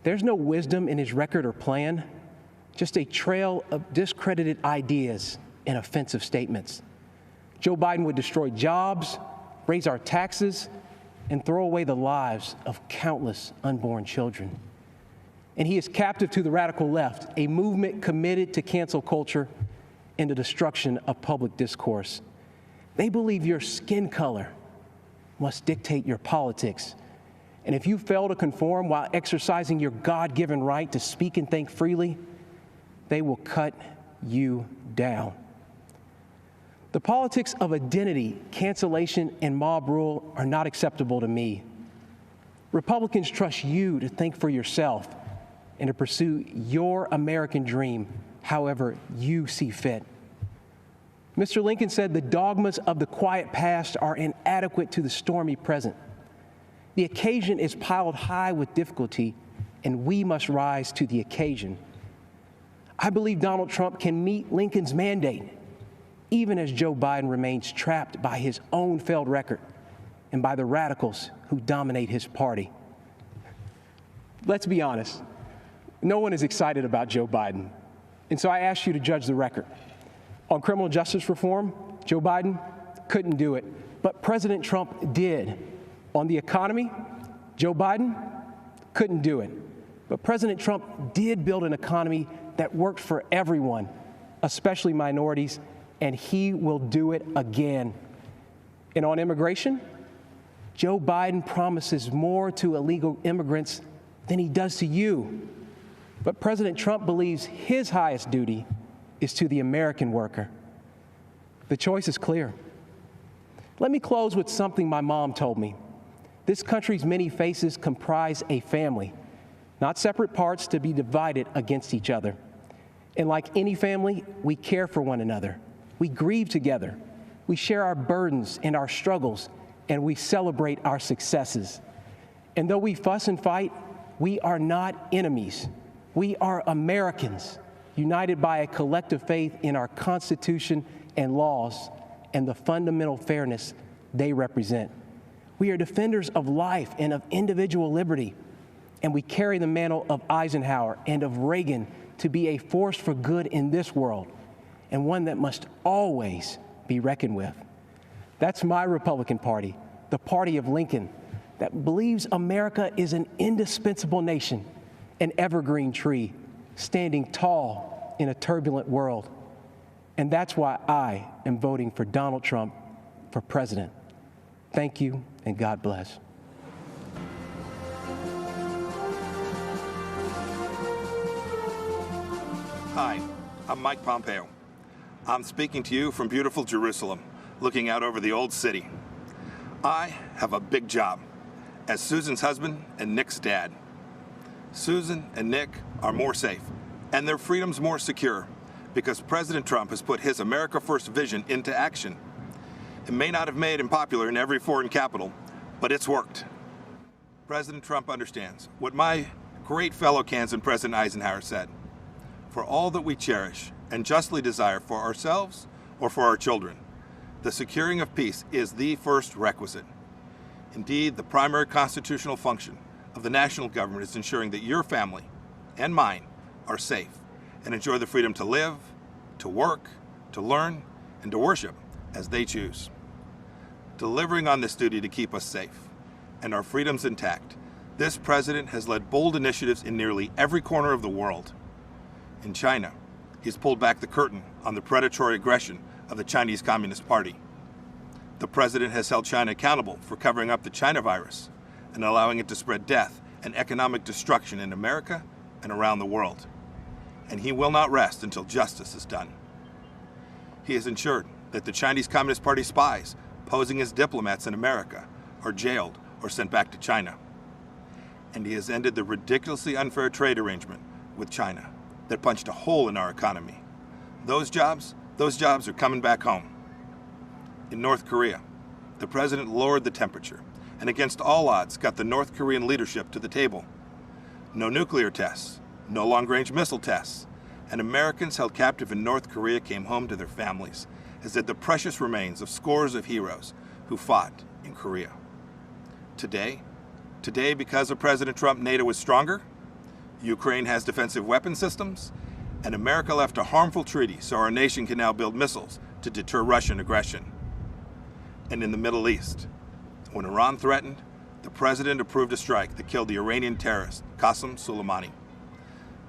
There's no wisdom in his record or plan, just a trail of discredited ideas and offensive statements. Joe Biden would destroy jobs, raise our taxes, and throw away the lives of countless unborn children. And he is captive to the radical left, a movement committed to cancel culture and the destruction of public discourse. They believe your skin color must dictate your politics. And if you fail to conform while exercising your God-given right to speak and think freely, they will cut you down. The politics of identity, cancellation, and mob rule are not acceptable to me. Republicans trust you to think for yourself and to pursue your American dream however you see fit. Mr. Lincoln said the dogmas of the quiet past are inadequate to the stormy present. The occasion is piled high with difficulty, and we must rise to the occasion. I believe Donald Trump can meet Lincoln's mandate, even as Joe Biden remains trapped by his own failed record and by the radicals who dominate his party. Let's be honest, no one is excited about Joe Biden, and so I ask you to judge the record. On criminal justice reform, Joe Biden couldn't do it, but President Trump did. On the economy, Joe Biden couldn't do it, but President Trump did build an economy that worked for everyone, especially minorities, and he will do it again. And on immigration, Joe Biden promises more to illegal immigrants than he does to you. But President Trump believes his highest duty is to the American worker. The choice is clear. Let me close with something my mom told me. This country's many faces comprise a family, not separate parts to be divided against each other. And like any family, we care for one another. We grieve together. We share our burdens and our struggles, and we celebrate our successes. And though we fuss and fight, we are not enemies. We are Americans, united by a collective faith in our Constitution and laws and the fundamental fairness they represent. We are defenders of life and of individual liberty, and we carry the mantle of Eisenhower and of Reagan to be a force for good in this world, and one that must always be reckoned with. That's my Republican Party, the party of Lincoln, that believes America is an indispensable nation, an evergreen tree, standing tall in a turbulent world. And that's why I am voting for Donald Trump for president. Thank you, and God bless. Hi, I'm Mike Pompeo. I'm speaking to you from beautiful Jerusalem, looking out over the old city. I have a big job as Susan's husband and Nick's dad. Susan and Nick are more safe, and their freedom's more secure because President Trump has put his America First vision into action. It may not have made him popular in every foreign capital, but it's worked. President Trump understands what my great fellow Kansan President Eisenhower said. For all that we cherish and justly desire for ourselves or for our children, the securing of peace is the first requisite. Indeed, the primary constitutional function of the national government is ensuring that your family and mine are safe and enjoy the freedom to live, to work, to learn, and to worship as they choose. Delivering on this duty to keep us safe and our freedoms intact, this president has led bold initiatives in nearly every corner of the world. In China, he's pulled back the curtain on the predatory aggression of the Chinese Communist Party. The president has held China accountable for covering up the China virus and allowing it to spread death and economic destruction in America and around the world. And he will not rest until justice is done. He has ensured that the Chinese Communist Party spies posing as diplomats in America are jailed or sent back to China. And he has ended the ridiculously unfair trade arrangement with China that punched a hole in our economy. Those jobs are coming back home. In North Korea, the president lowered the temperature and against all odds got the North Korean leadership to the table. No nuclear tests, no long-range missile tests, and Americans held captive in North Korea came home to their families, as did the precious remains of scores of heroes who fought in Korea. Today, because of President Trump, NATO is stronger, Ukraine has defensive weapon systems, and America left a harmful treaty so our nation can now build missiles to deter Russian aggression. And in the Middle East, when Iran threatened, the president approved a strike that killed the Iranian terrorist Qasem Soleimani.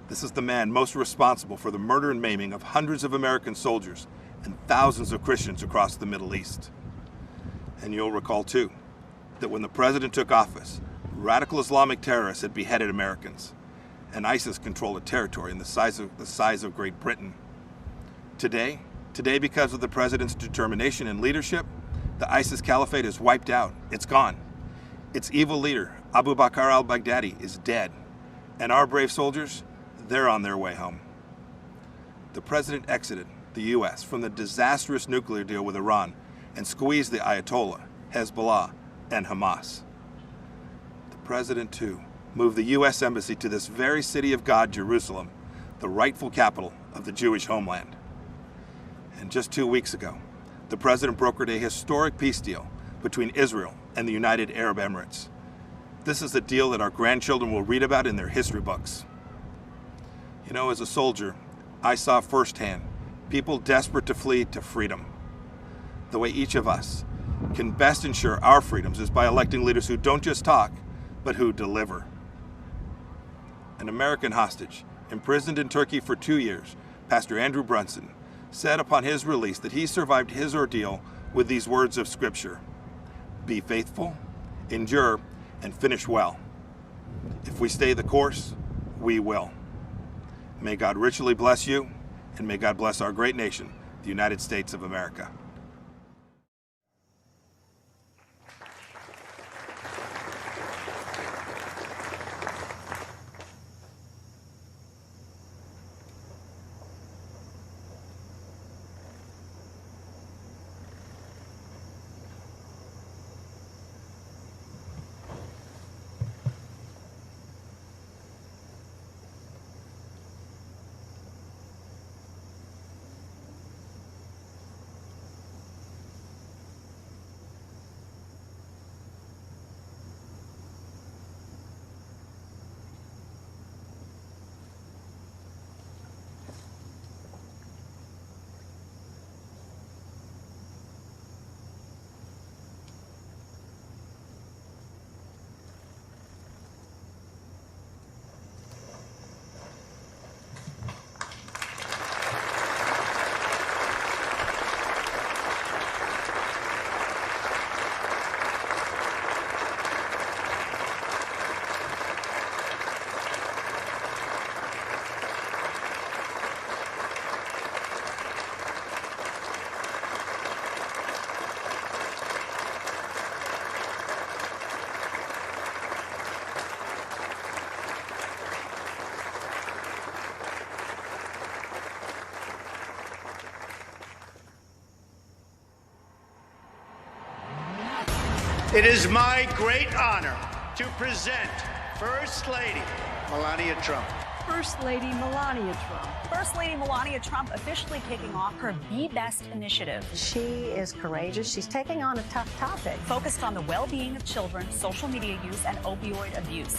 This is the man most responsible for the murder and maiming of hundreds of American soldiers and thousands of Christians across the Middle East. And you'll recall, too, that when the president took office, radical Islamic terrorists had beheaded Americans, and ISIS controlled a territory in the size of Great Britain. Today, Today, because of the president's determination and leadership, the ISIS caliphate is wiped out. It's gone. Its evil leader, Abu Bakr al-Baghdadi, is dead. And our brave soldiers, they're on their way home. The president exited the U.S. from the disastrous nuclear deal with Iran and squeezed the Ayatollah, Hezbollah, and Hamas. The president, too, moved the U.S. Embassy to this very city of God, Jerusalem, the rightful capital of the Jewish homeland. And just 2 weeks ago, the president brokered a historic peace deal between Israel and the United Arab Emirates. This is a deal that our grandchildren will read about in their history books. You know, as a soldier, I saw firsthand people desperate to flee to freedom. The way each of us can best ensure our freedoms is by electing leaders who don't just talk, but who deliver. An American hostage, imprisoned in Turkey for 2 years, Pastor Andrew Brunson, said upon his release that he survived his ordeal with these words of Scripture: "Be faithful, endure, and finish well. If we stay the course, we will." May God richly bless you, and may God bless our great nation, the United States of America. It is my great honor to present First Lady Melania Trump. First Lady Melania Trump. First Lady Melania Trump officially kicking off her Be Best initiative. She is courageous. She's taking on a tough topic. Focused on the well-being of children, social media use, and opioid abuse.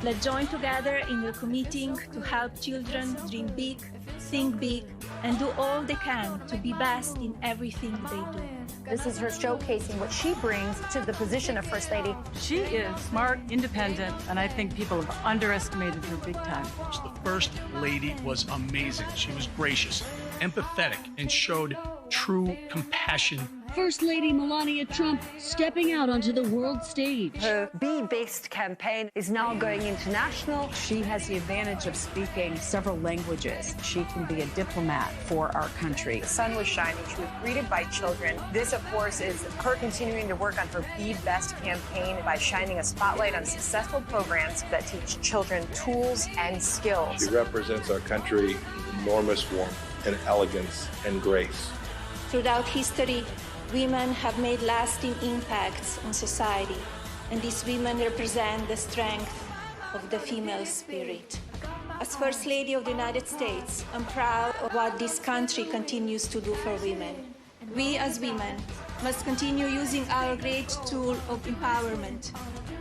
Let's join together in the committing to help children dream big, think big, and do all they can to be best in everything they do. This is her showcasing what she brings to the position of First Lady. She is smart, independent, and I think people have underestimated her big time. The First Lady was amazing. She was gracious, empathetic, and showed true compassion. First Lady Melania Trump stepping out onto the world stage. Her Be Best campaign is now going international. She has the advantage of speaking several languages. She can be a diplomat for our country. The sun was shining. She was greeted by children. This, of course, is her continuing to work on her Be Best campaign by shining a spotlight on successful programs that teach children tools and skills. She represents our country with enormous warmth and elegance and grace. Throughout history, women have made lasting impacts on society, and these women represent the strength of the female spirit. As First Lady of the United States, I'm proud of what this country continues to do for women. We as women must continue using our great tool of empowerment,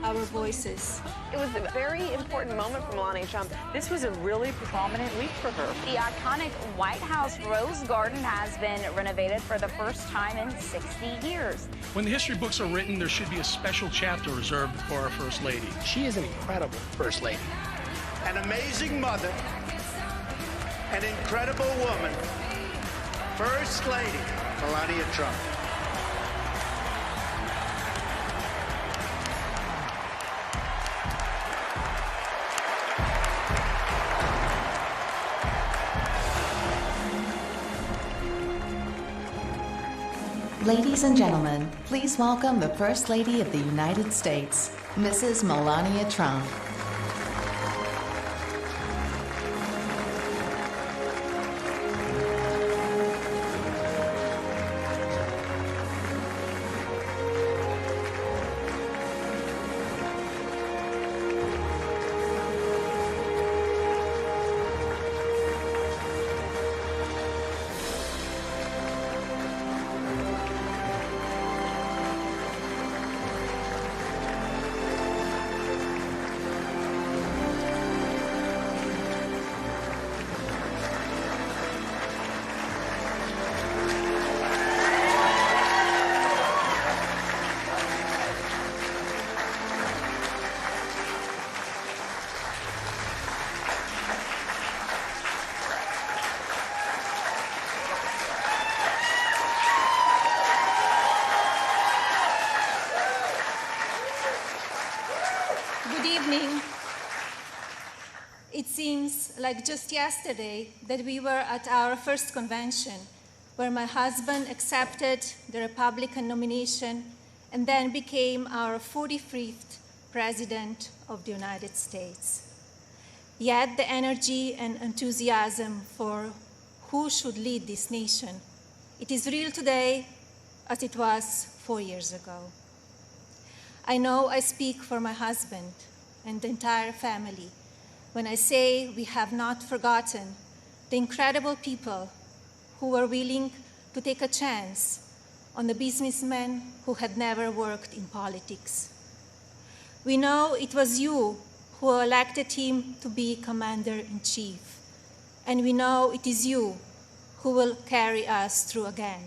our voices. It was a very important moment for Melania Trump. This was a really prominent week for her. The iconic White House Rose Garden has been renovated for the first time in 60 years. When the history books are written, there should be a special chapter reserved for our First Lady. She is an incredible First Lady. An amazing mother, an incredible woman, First Lady Melania Trump. Ladies and gentlemen, please welcome the First Lady of the United States, Mrs. Melania Trump. It seems like just yesterday that we were at our first convention, where my husband accepted the Republican nomination and then became our 45th President of the United States. Yet the energy and enthusiasm for who should lead this nation, it is real today as it was 4 years ago. I know I speak for my husband and the entire family when I say we have not forgotten the incredible people who were willing to take a chance on the businessmen who had never worked in politics. We know it was you who elected him to be Commander-in-Chief, and we know it is you who will carry us through again.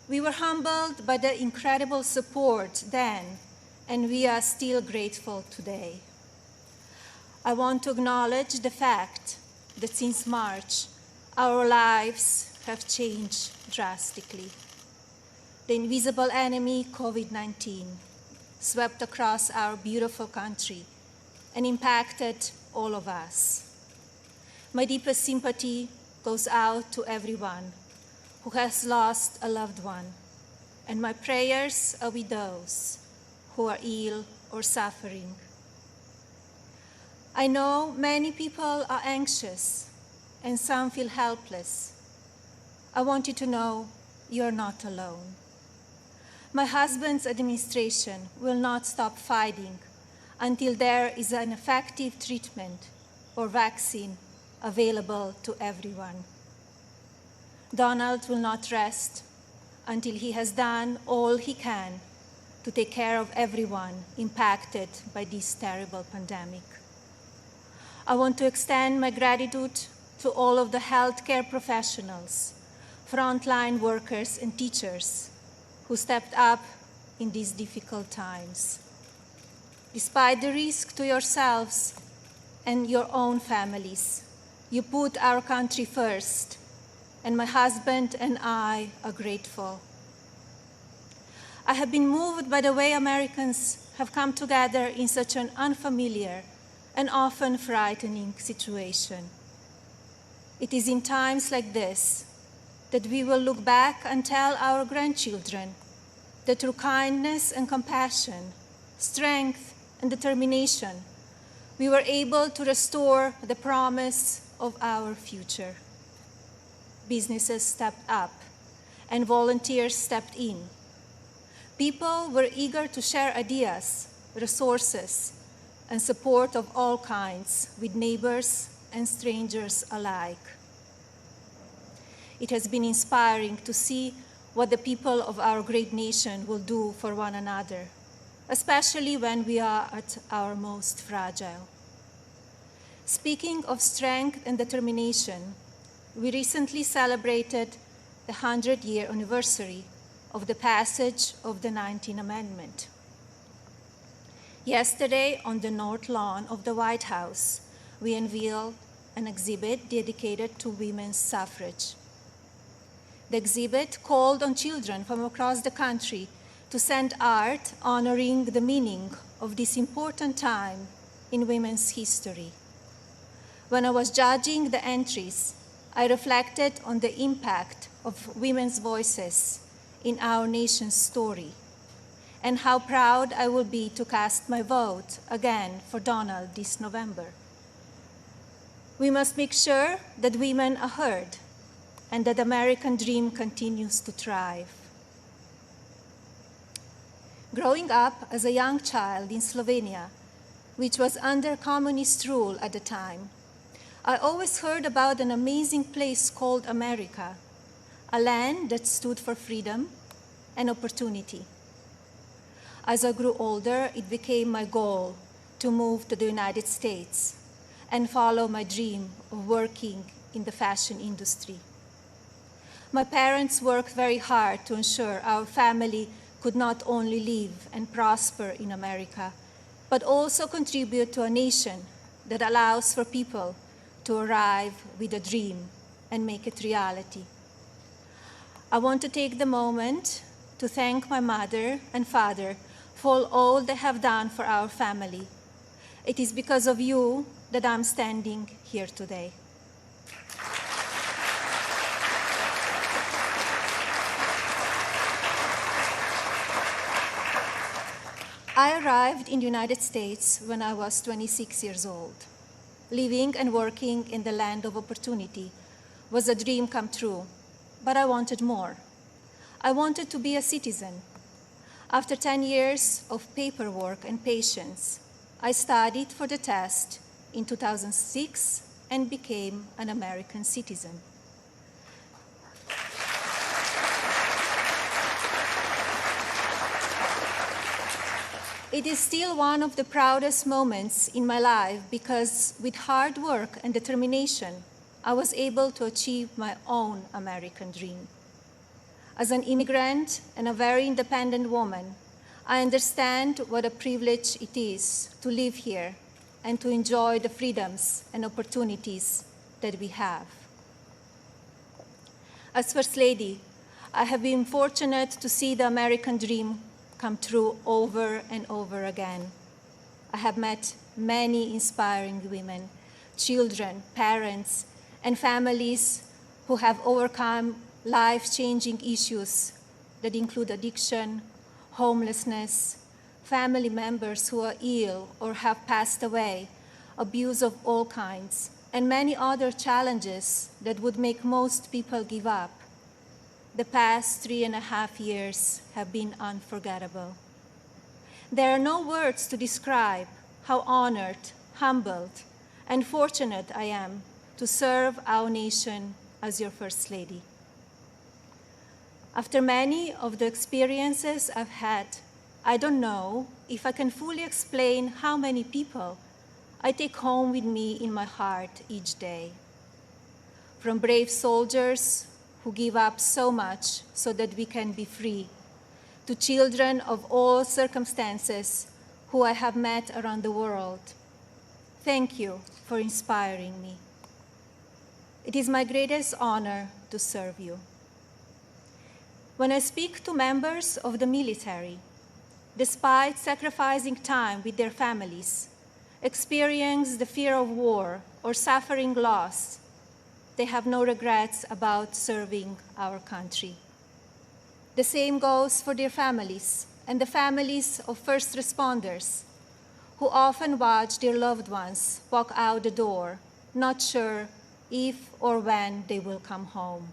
We were humbled by the incredible support then, and we are still grateful today. I want to acknowledge the fact that since March, our lives have changed drastically. The invisible enemy, COVID-19, swept across our beautiful country and impacted all of us. My deepest sympathy goes out to everyone who has lost a loved one, and my prayers are with those who are ill or suffering. I know many people are anxious and some feel helpless. I want you to know you're not alone. My husband's administration will not stop fighting until there is an effective treatment or vaccine available to everyone. Donald will not rest until he has done all he can to take care of everyone impacted by this terrible pandemic. I want to extend my gratitude to all of the healthcare professionals, frontline workers, and teachers who stepped up in these difficult times. Despite the risk to yourselves and your own families, you put our country first, and my husband and I are grateful. I have been moved by the way Americans have come together in such an unfamiliar and often frightening situation. It is in times like this that we will look back and tell our grandchildren that through kindness and compassion, strength and determination, we were able to restore the promise of our future. Businesses stepped up and volunteers stepped in. People were eager to share ideas, resources, and support of all kinds with neighbors and strangers alike. It has been inspiring to see what the people of our great nation will do for one another, especially when we are at our most fragile. Speaking of strength and determination, we recently celebrated the 100-year anniversary of the passage of the 19th Amendment. Yesterday, on the North Lawn of the White House, we unveiled an exhibit dedicated to women's suffrage. The exhibit called on children from across the country to send art honoring the meaning of this important time in women's history. When I was judging the entries, I reflected on the impact of women's voices in our nation's story, and how proud I will be to cast my vote again for Donald this November. We must make sure that women are heard and that the American dream continues to thrive. Growing up as a young child in Slovenia, which was under communist rule at the time, I always heard about an amazing place called America, a land that stood for freedom and opportunity. As I grew older, it became my goal to move to the United States and follow my dream of working in the fashion industry. My parents worked very hard to ensure our family could not only live and prosper in America, but also contribute to a nation that allows for people to arrive with a dream and make it reality. I want to take the moment to thank my mother and father for all they have done for our family. It is because of you that I'm standing here today. I arrived in the United States when I was 26 years old. Living and working in the land of opportunity was a dream come true, but I wanted more. I wanted to be a citizen. After 10 years of paperwork and patience, I studied for the test in 2006 and became an American citizen. It is still one of the proudest moments in my life because with hard work and determination, I was able to achieve my own American dream. As an immigrant and a very independent woman, I understand what a privilege it is to live here and to enjoy the freedoms and opportunities that we have. As First Lady, I have been fortunate to see the American dream come true over and over again. I have met many inspiring women, children, parents, and families who have overcome life-changing issues that include addiction, homelessness, family members who are ill or have passed away, abuse of all kinds, and many other challenges that would make most people give up. The past 3.5 years have been unforgettable. There are no words to describe how honored, humbled, and fortunate I am to serve our nation as your First Lady. After many of the experiences I've had, I don't know if I can fully explain how many people I take home with me in my heart each day. From brave soldiers who give up so much so that we can be free, to children of all circumstances who I have met around the world. Thank you for inspiring me. It is my greatest honor to serve you. When I speak to members of the military, despite sacrificing time with their families, experience the fear of war or suffering loss, they have no regrets about serving our country. The same goes for their families and the families of first responders who often watch their loved ones walk out the door, not sure if or when they will come home.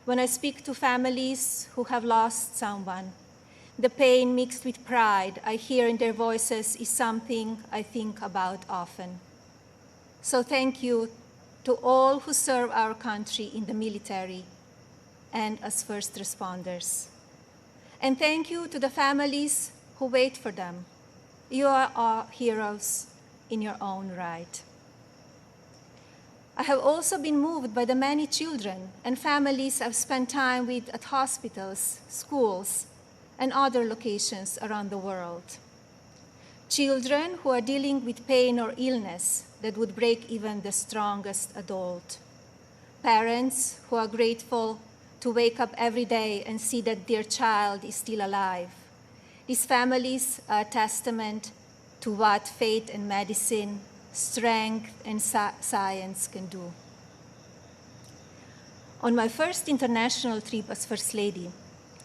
When I speak to families who have lost someone, the pain mixed with pride I hear in their voices is something I think about often. So thank you to all who serve our country in the military and as first responders. And thank you to the families who wait for them. You are our heroes in your own right. I have also been moved by the many children and families I've spent time with at hospitals, schools, and other locations around the world. Children who are dealing with pain or illness that would break even the strongest adult. Parents who are grateful to wake up every day and see that their child is still alive. These families are a testament to what faith and medicine, strength and science can do. On my first international trip as First Lady,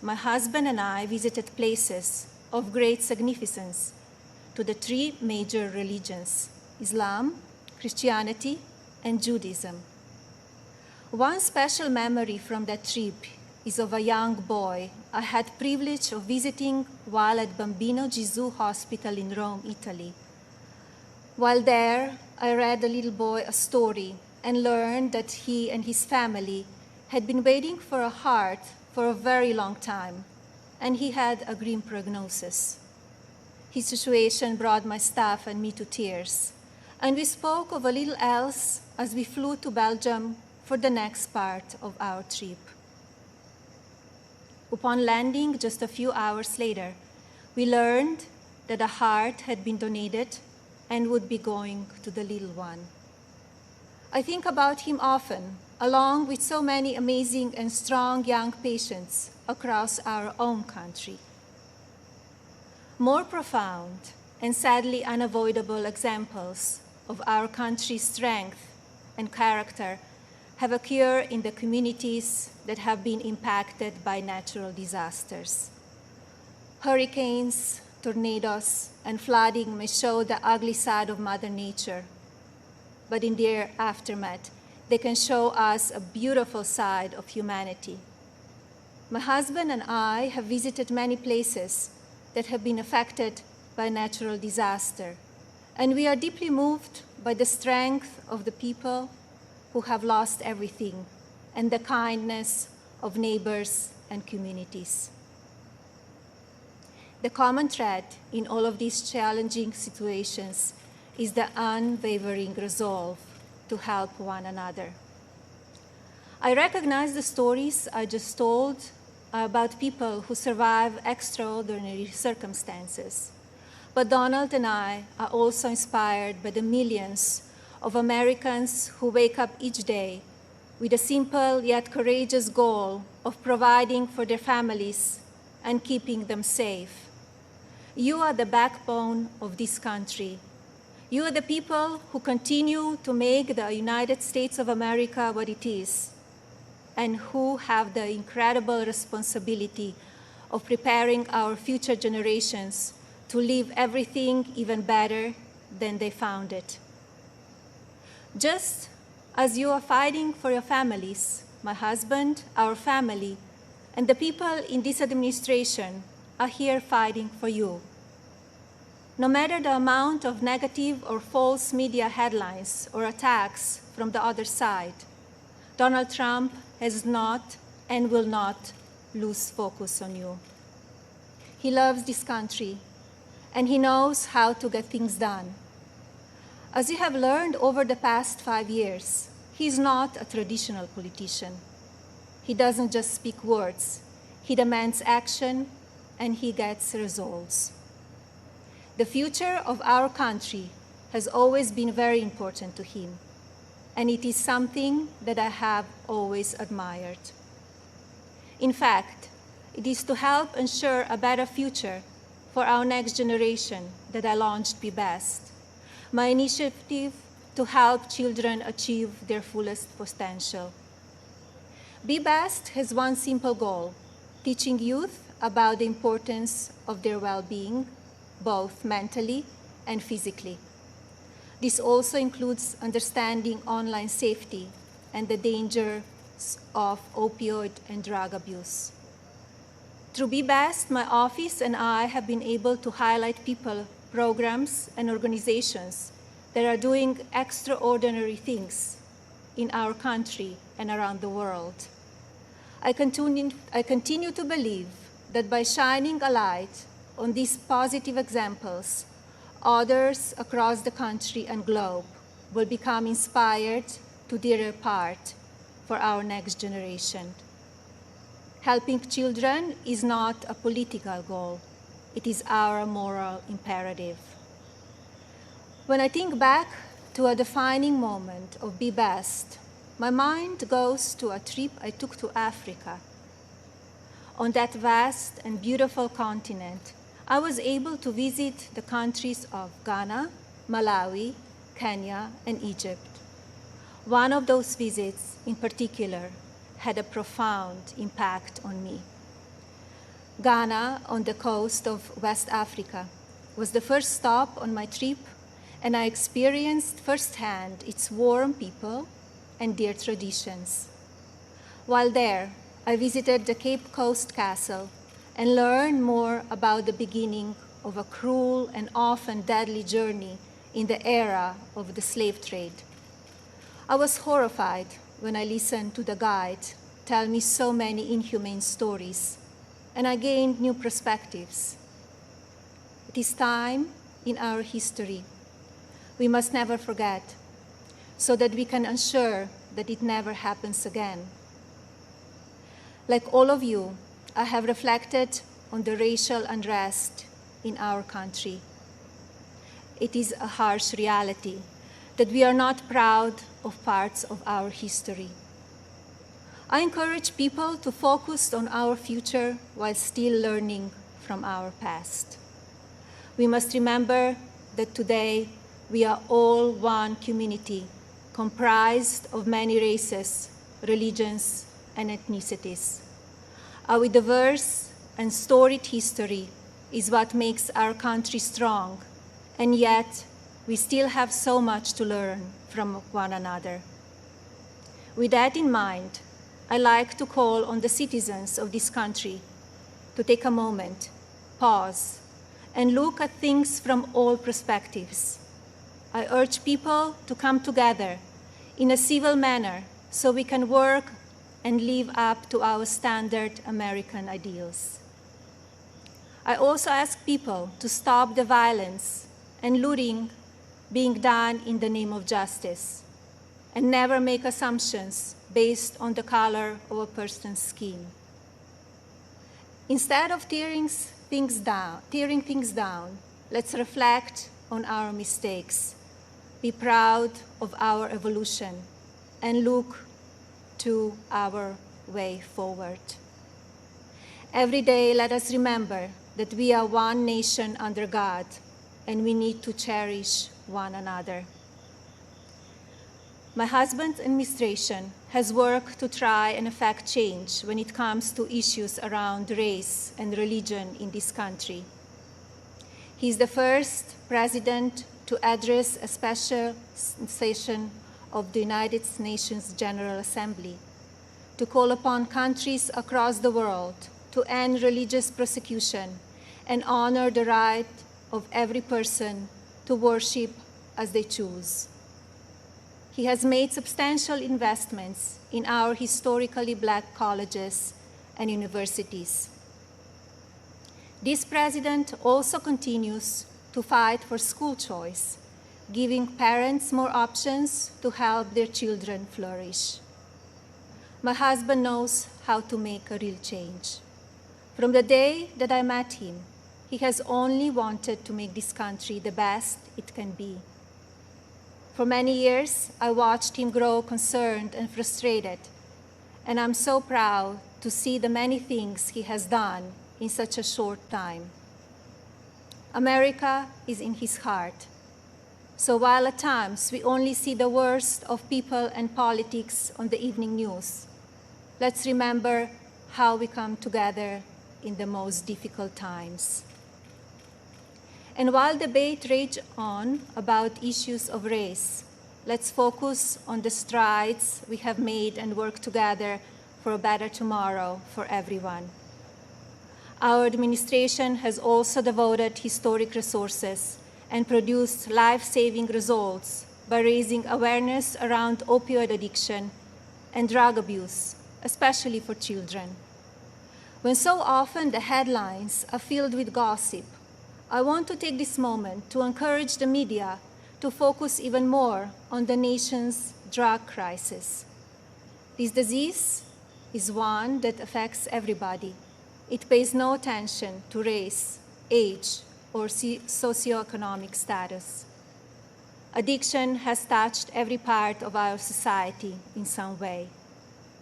my husband and I visited places of great significance to the three major religions: Islam, Christianity, and Judaism. One special memory from that trip is of a young boy I had privilege of visiting while at Bambino Gesù Hospital in Rome, Italy. While there, I read the little boy a story and learned that he and his family had been waiting for a heart for a very long time, and he had a grim prognosis. His situation brought my staff and me to tears, and we spoke of a little else as we flew to Belgium for the next part of our trip. Upon landing just a few hours later, we learned that a heart had been donated and would be going to the little one. I think about him often, along with so many amazing and strong young patients across our own country. More profound and sadly unavoidable examples of our country's strength and character have occurred in the communities that have been impacted by natural disasters. Hurricanes, tornadoes, and flooding may show the ugly side of Mother Nature, but in their aftermath, they can show us a beautiful side of humanity. My husband and I have visited many places that have been affected by natural disaster, and we are deeply moved by the strength of the people who have lost everything and the kindness of neighbors and communities. The common thread in all of these challenging situations is the unwavering resolve to help one another. I recognize the stories I just told about people who survive extraordinary circumstances. But Donald and I are also inspired by the millions of Americans who wake up each day with a simple yet courageous goal of providing for their families and keeping them safe. You are the backbone of this country. You are the people who continue to make the United States of America what it is, and who have the incredible responsibility of preparing our future generations to leave everything even better than they found it. Just as you are fighting for your families, my husband, our family, and the people in this administration are here fighting for you. No matter the amount of negative or false media headlines or attacks from the other side, Donald Trump has not and will not lose focus on you. He loves this country, and he knows how to get things done. As you have learned over the past 5 years, he is not a traditional politician. He doesn't just speak words. He demands action, and he gets results. The future of our country has always been very important to him, and it is something that I have always admired. In fact, it is to help ensure a better future for our next generation that I launched Be Best, my initiative to help children achieve their fullest potential. Be Best has one simple goal: teaching youth about the importance of their well-being, both mentally and physically. This also includes understanding online safety and the dangers of opioid and drug abuse. Through Be Best, my office and I have been able to highlight people, programs, and organizations that are doing extraordinary things in our country and around the world. I continue to believe that by shining a light on these positive examples, others across the country and globe will become inspired to do their part for our next generation. Helping children is not a political goal. It is our moral imperative. When I think back to a defining moment of Be Best, my mind goes to a trip I took to Africa. On that vast and beautiful continent, I was able to visit the countries of Ghana, Malawi, Kenya, and Egypt. One of those visits, in particular, had a profound impact on me. Ghana, on the coast of West Africa, was the first stop on my trip, and I experienced firsthand its warm people and their traditions. While there, I visited the Cape Coast Castle and learned more about the beginning of a cruel and often deadly journey in the era of the slave trade. I was horrified when I listened to the guide tell me so many inhumane stories, and I gained new perspectives. It is time in our history we must never forget, so that we can ensure that it never happens again. Like all of you, I have reflected on the racial unrest in our country. It is a harsh reality that we are not proud of parts of our history. I encourage people to focus on our future while still learning from our past. We must remember that today we are all one community comprised of many races, religions, and ethnicities. Our diverse and storied history is what makes our country strong, and yet we still have so much to learn from one another. With that in mind, I like to call on the citizens of this country to take a moment, pause, and look at things from all perspectives. I urge people to come together in a civil manner so we can work and live up to our standard American ideals. I also ask people to stop the violence and looting being done in the name of justice, and never make assumptions based on the color of a person's skin. Instead of tearing things down, let's reflect on our mistakes, be proud of our evolution, and look to our way forward. Every day, let us remember that we are one nation under God, and we need to cherish one another. My husband's administration has worked to try and effect change when it comes to issues around race and religion in this country. He is the first president to address a special session of the United Nations General Assembly to call upon countries across the world to end religious persecution and honor the right of every person to worship as they choose. He has made substantial investments in our historically Black colleges and universities. This president also continues to fight for school choice, giving parents more options to help their children flourish. My husband knows how to make a real change. From the day that I met him, he has only wanted to make this country the best it can be. For many years, I watched him grow concerned and frustrated, and I'm so proud to see the many things he has done in such a short time. America is in his heart. So while at times we only see the worst of people and politics on the evening news, let's remember how we come together in the most difficult times. And while debate rages on about issues of race, let's focus on the strides we have made and work together for a better tomorrow for everyone. Our administration has also devoted historic resources and produced life-saving results by raising awareness around opioid addiction and drug abuse, especially for children. When so often the headlines are filled with gossip, I want to take this moment to encourage the media to focus even more on the nation's drug crisis. This disease is one that affects everybody. It pays no attention to race, age, or socioeconomic status. Addiction has touched every part of our society in some way.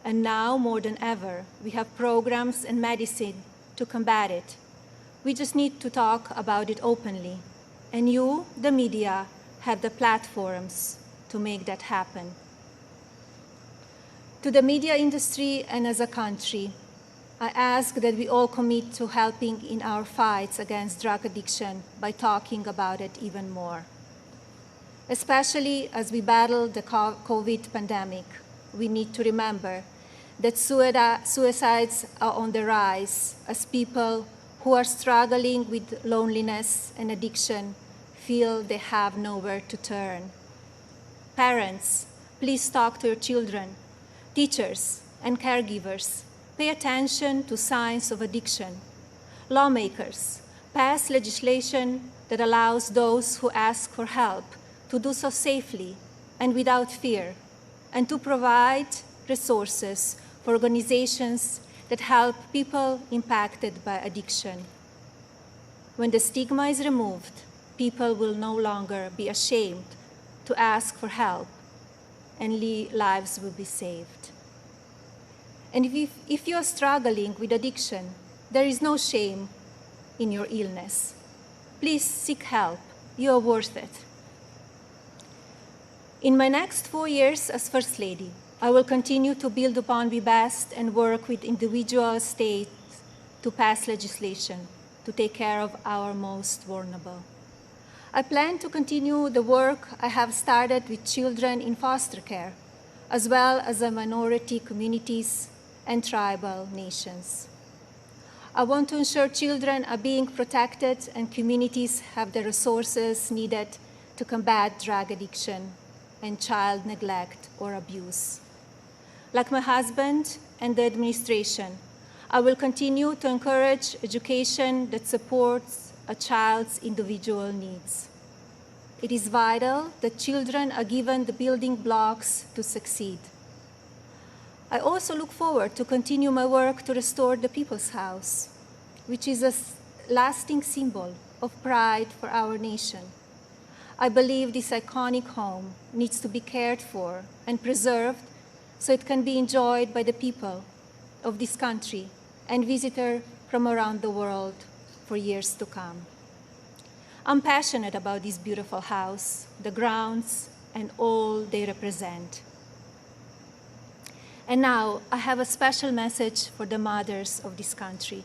And now, more than ever, we have programs and medicine to combat it. We just need to talk about it openly. And you, the media, have the platforms to make that happen. To the media industry and as a country, I ask that we all commit to helping in our fights against drug addiction by talking about it even more. Especially as we battle the COVID pandemic, we need to remember that suicides are on the rise as people who are struggling with loneliness and addiction feel they have nowhere to turn. Parents, please talk to your children. Teachers and caregivers, pay attention to signs of addiction. Lawmakers, pass legislation that allows those who ask for help to do so safely and without fear, and to provide resources for organizations that help people impacted by addiction. When the stigma is removed, people will no longer be ashamed to ask for help, and lives will be saved. And if you are struggling with addiction, there is no shame in your illness. Please seek help. You are worth it. In my next 4 years as First Lady, I will continue to build upon Be Best and work with individual states to pass legislation to take care of our most vulnerable. I plan to continue the work I have started with children in foster care, as well as the minority communities and tribal nations. I want to ensure children are being protected and communities have the resources needed to combat drug addiction and child neglect or abuse. Like my husband and the administration, I will continue to encourage education that supports a child's individual needs. It is vital that children are given the building blocks to succeed. I also look forward to continue my work to restore the People's House, which is a lasting symbol of pride for our nation. I believe this iconic home needs to be cared for and preserved so it can be enjoyed by the people of this country and visitors from around the world for years to come. I'm passionate about this beautiful house, the grounds, and all they represent. And now I have a special message for the mothers of this country.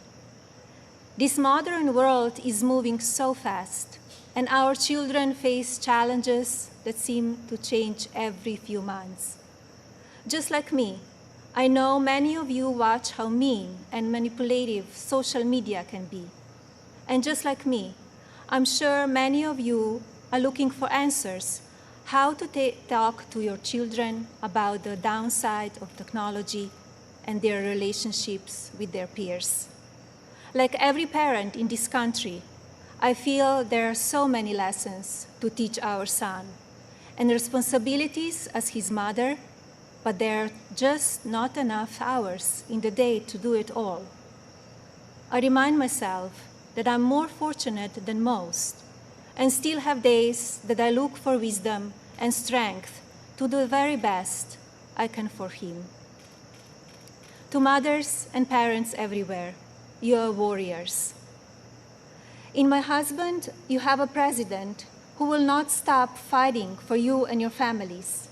This modern world is moving so fast, and our children face challenges that seem to change every few months. Just like me, I know many of you watch how mean and manipulative social media can be. And just like me, I'm sure many of you are looking for answers how to talk to your children about the downside of technology and their relationships with their peers. Like every parent in this country, I feel there are so many lessons to teach our son and responsibilities as his mother, but there are just not enough hours in the day to do it all. I remind myself that I'm more fortunate than most and still have days that I look for wisdom and strength to do the very best I can for him. To mothers and parents everywhere, you are warriors. In my husband, you have a president who will not stop fighting for you and your families.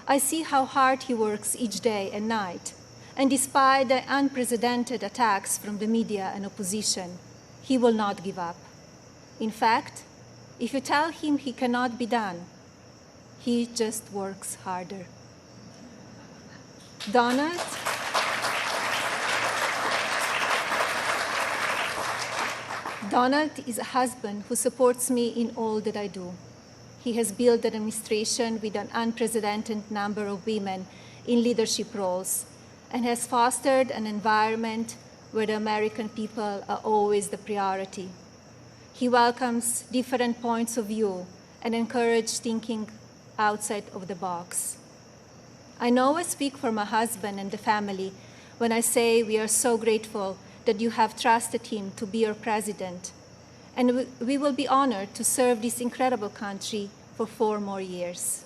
I see how hard he works each day and night, and despite the unprecedented attacks from the media and opposition, he will not give up. In fact, if you tell him he cannot be done, he just works harder. Donald is a husband who supports me in all that I do. He has built an administration with an unprecedented number of women in leadership roles and has fostered an environment where the American people are always the priority. He welcomes different points of view and encourages thinking outside of the box. I know I speak for my husband and the family when I say we are so grateful that you have trusted him to be your president, and we will be honored to serve this incredible country for 4 more years.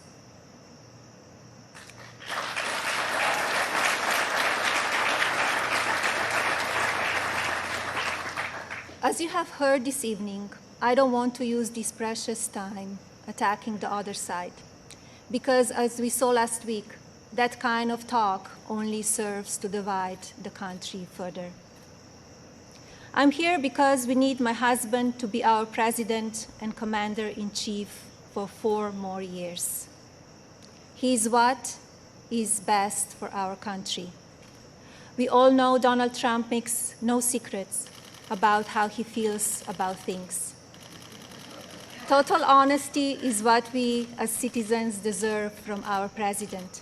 As you have heard this evening, I don't want to use this precious time attacking the other side, because as we saw last week, that kind of talk only serves to divide the country further. I'm here because we need my husband to be our president and commander-in-chief for 4 more years. He is what is best for our country. We all know Donald Trump makes no secrets about how he feels about things. Total honesty is what we as citizens deserve from our president.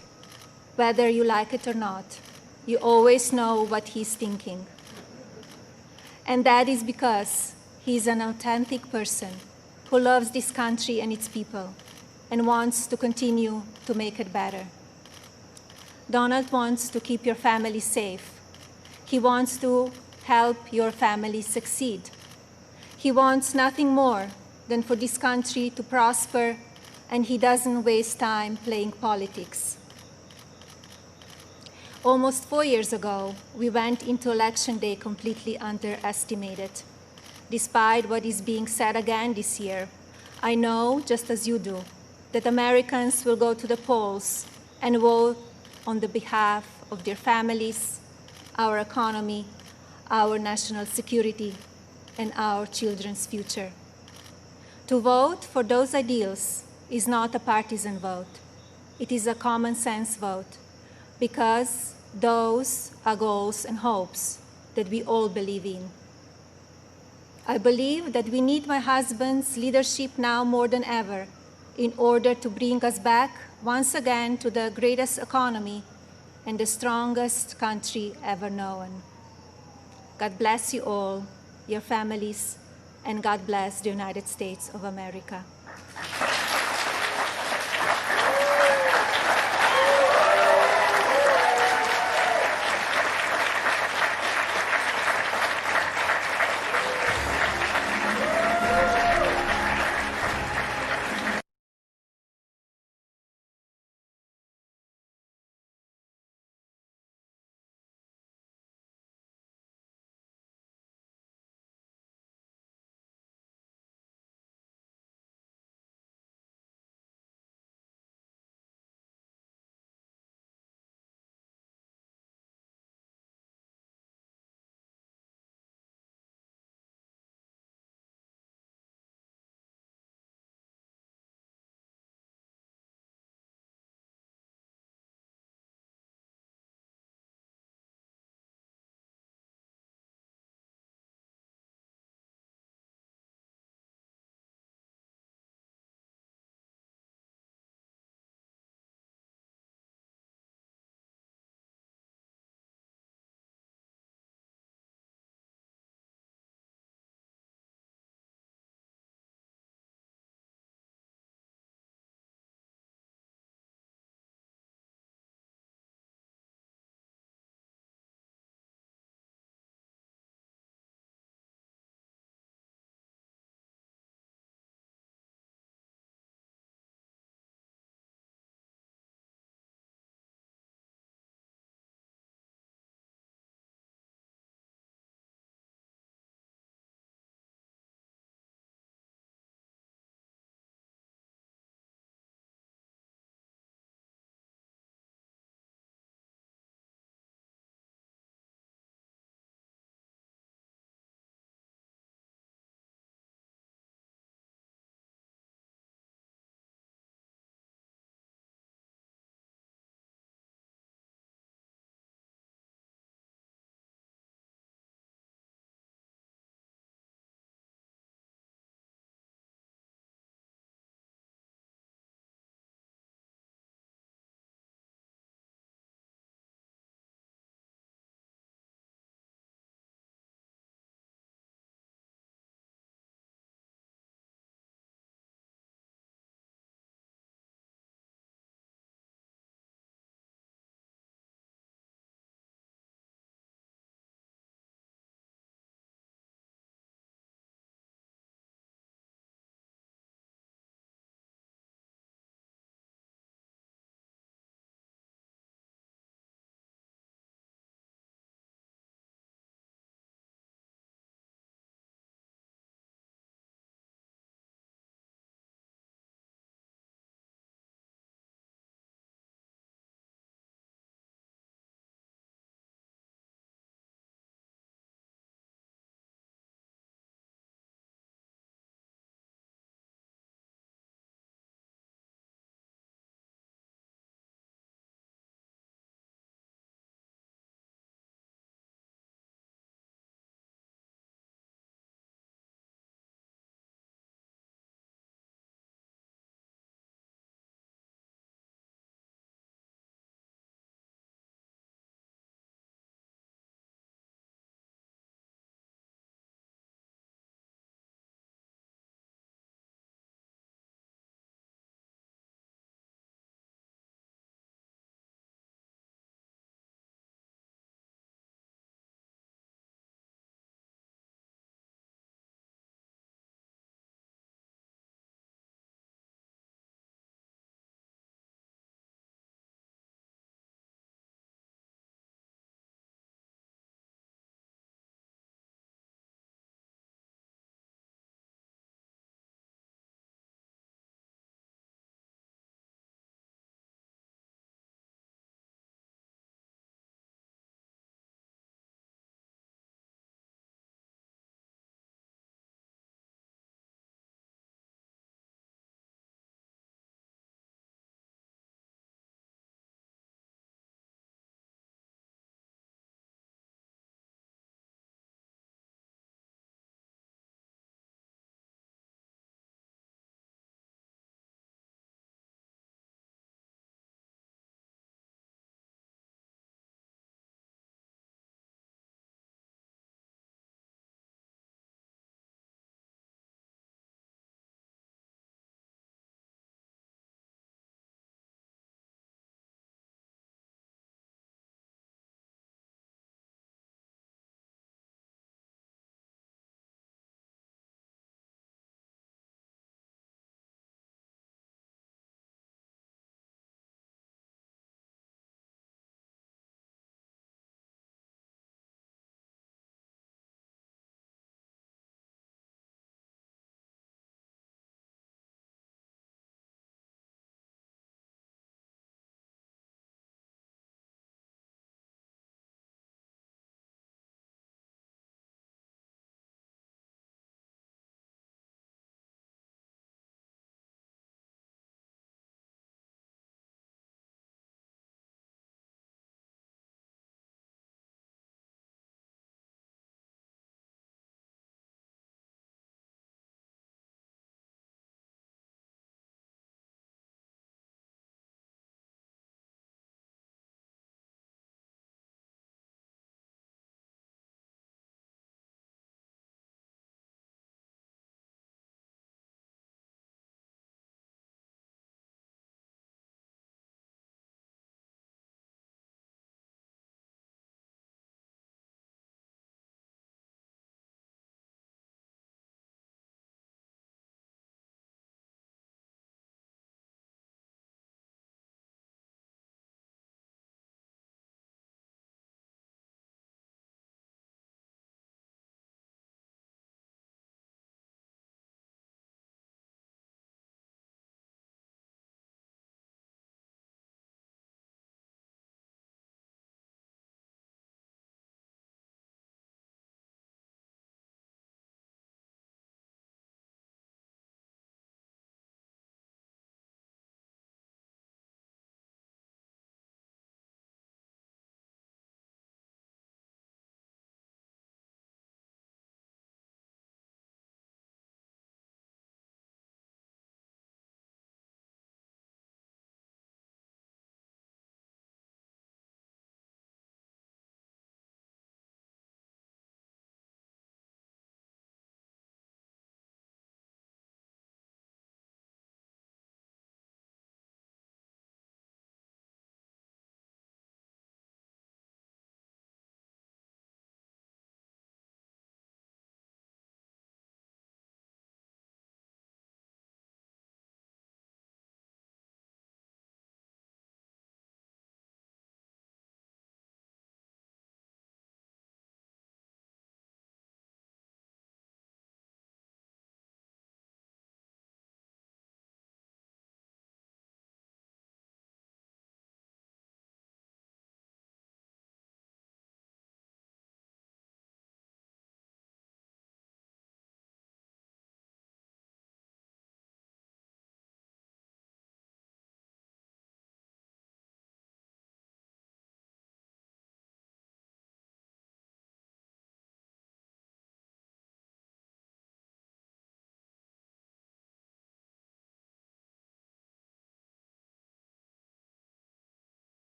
Whether you like it or not, you always know what he's thinking. And that is because he's an authentic person who loves this country and its people and wants to continue to make it better. Donald wants to keep your family safe. He wants to help your family succeed. He wants nothing more than for this country to prosper, and he doesn't waste time playing politics. Almost 4 years ago, we went into Election Day completely underestimated. Despite what is being said again this year, I know, just as you do, that Americans will go to the polls and vote on the behalf of their families, our economy, our national security, and our children's future. To vote for those ideals is not a partisan vote. It is a common sense vote, because those are goals and hopes that we all believe in. I believe that we need my husband's leadership now more than ever in order to bring us back once again to the greatest economy and the strongest country ever known. God bless you all, your families, and God bless the United States of America.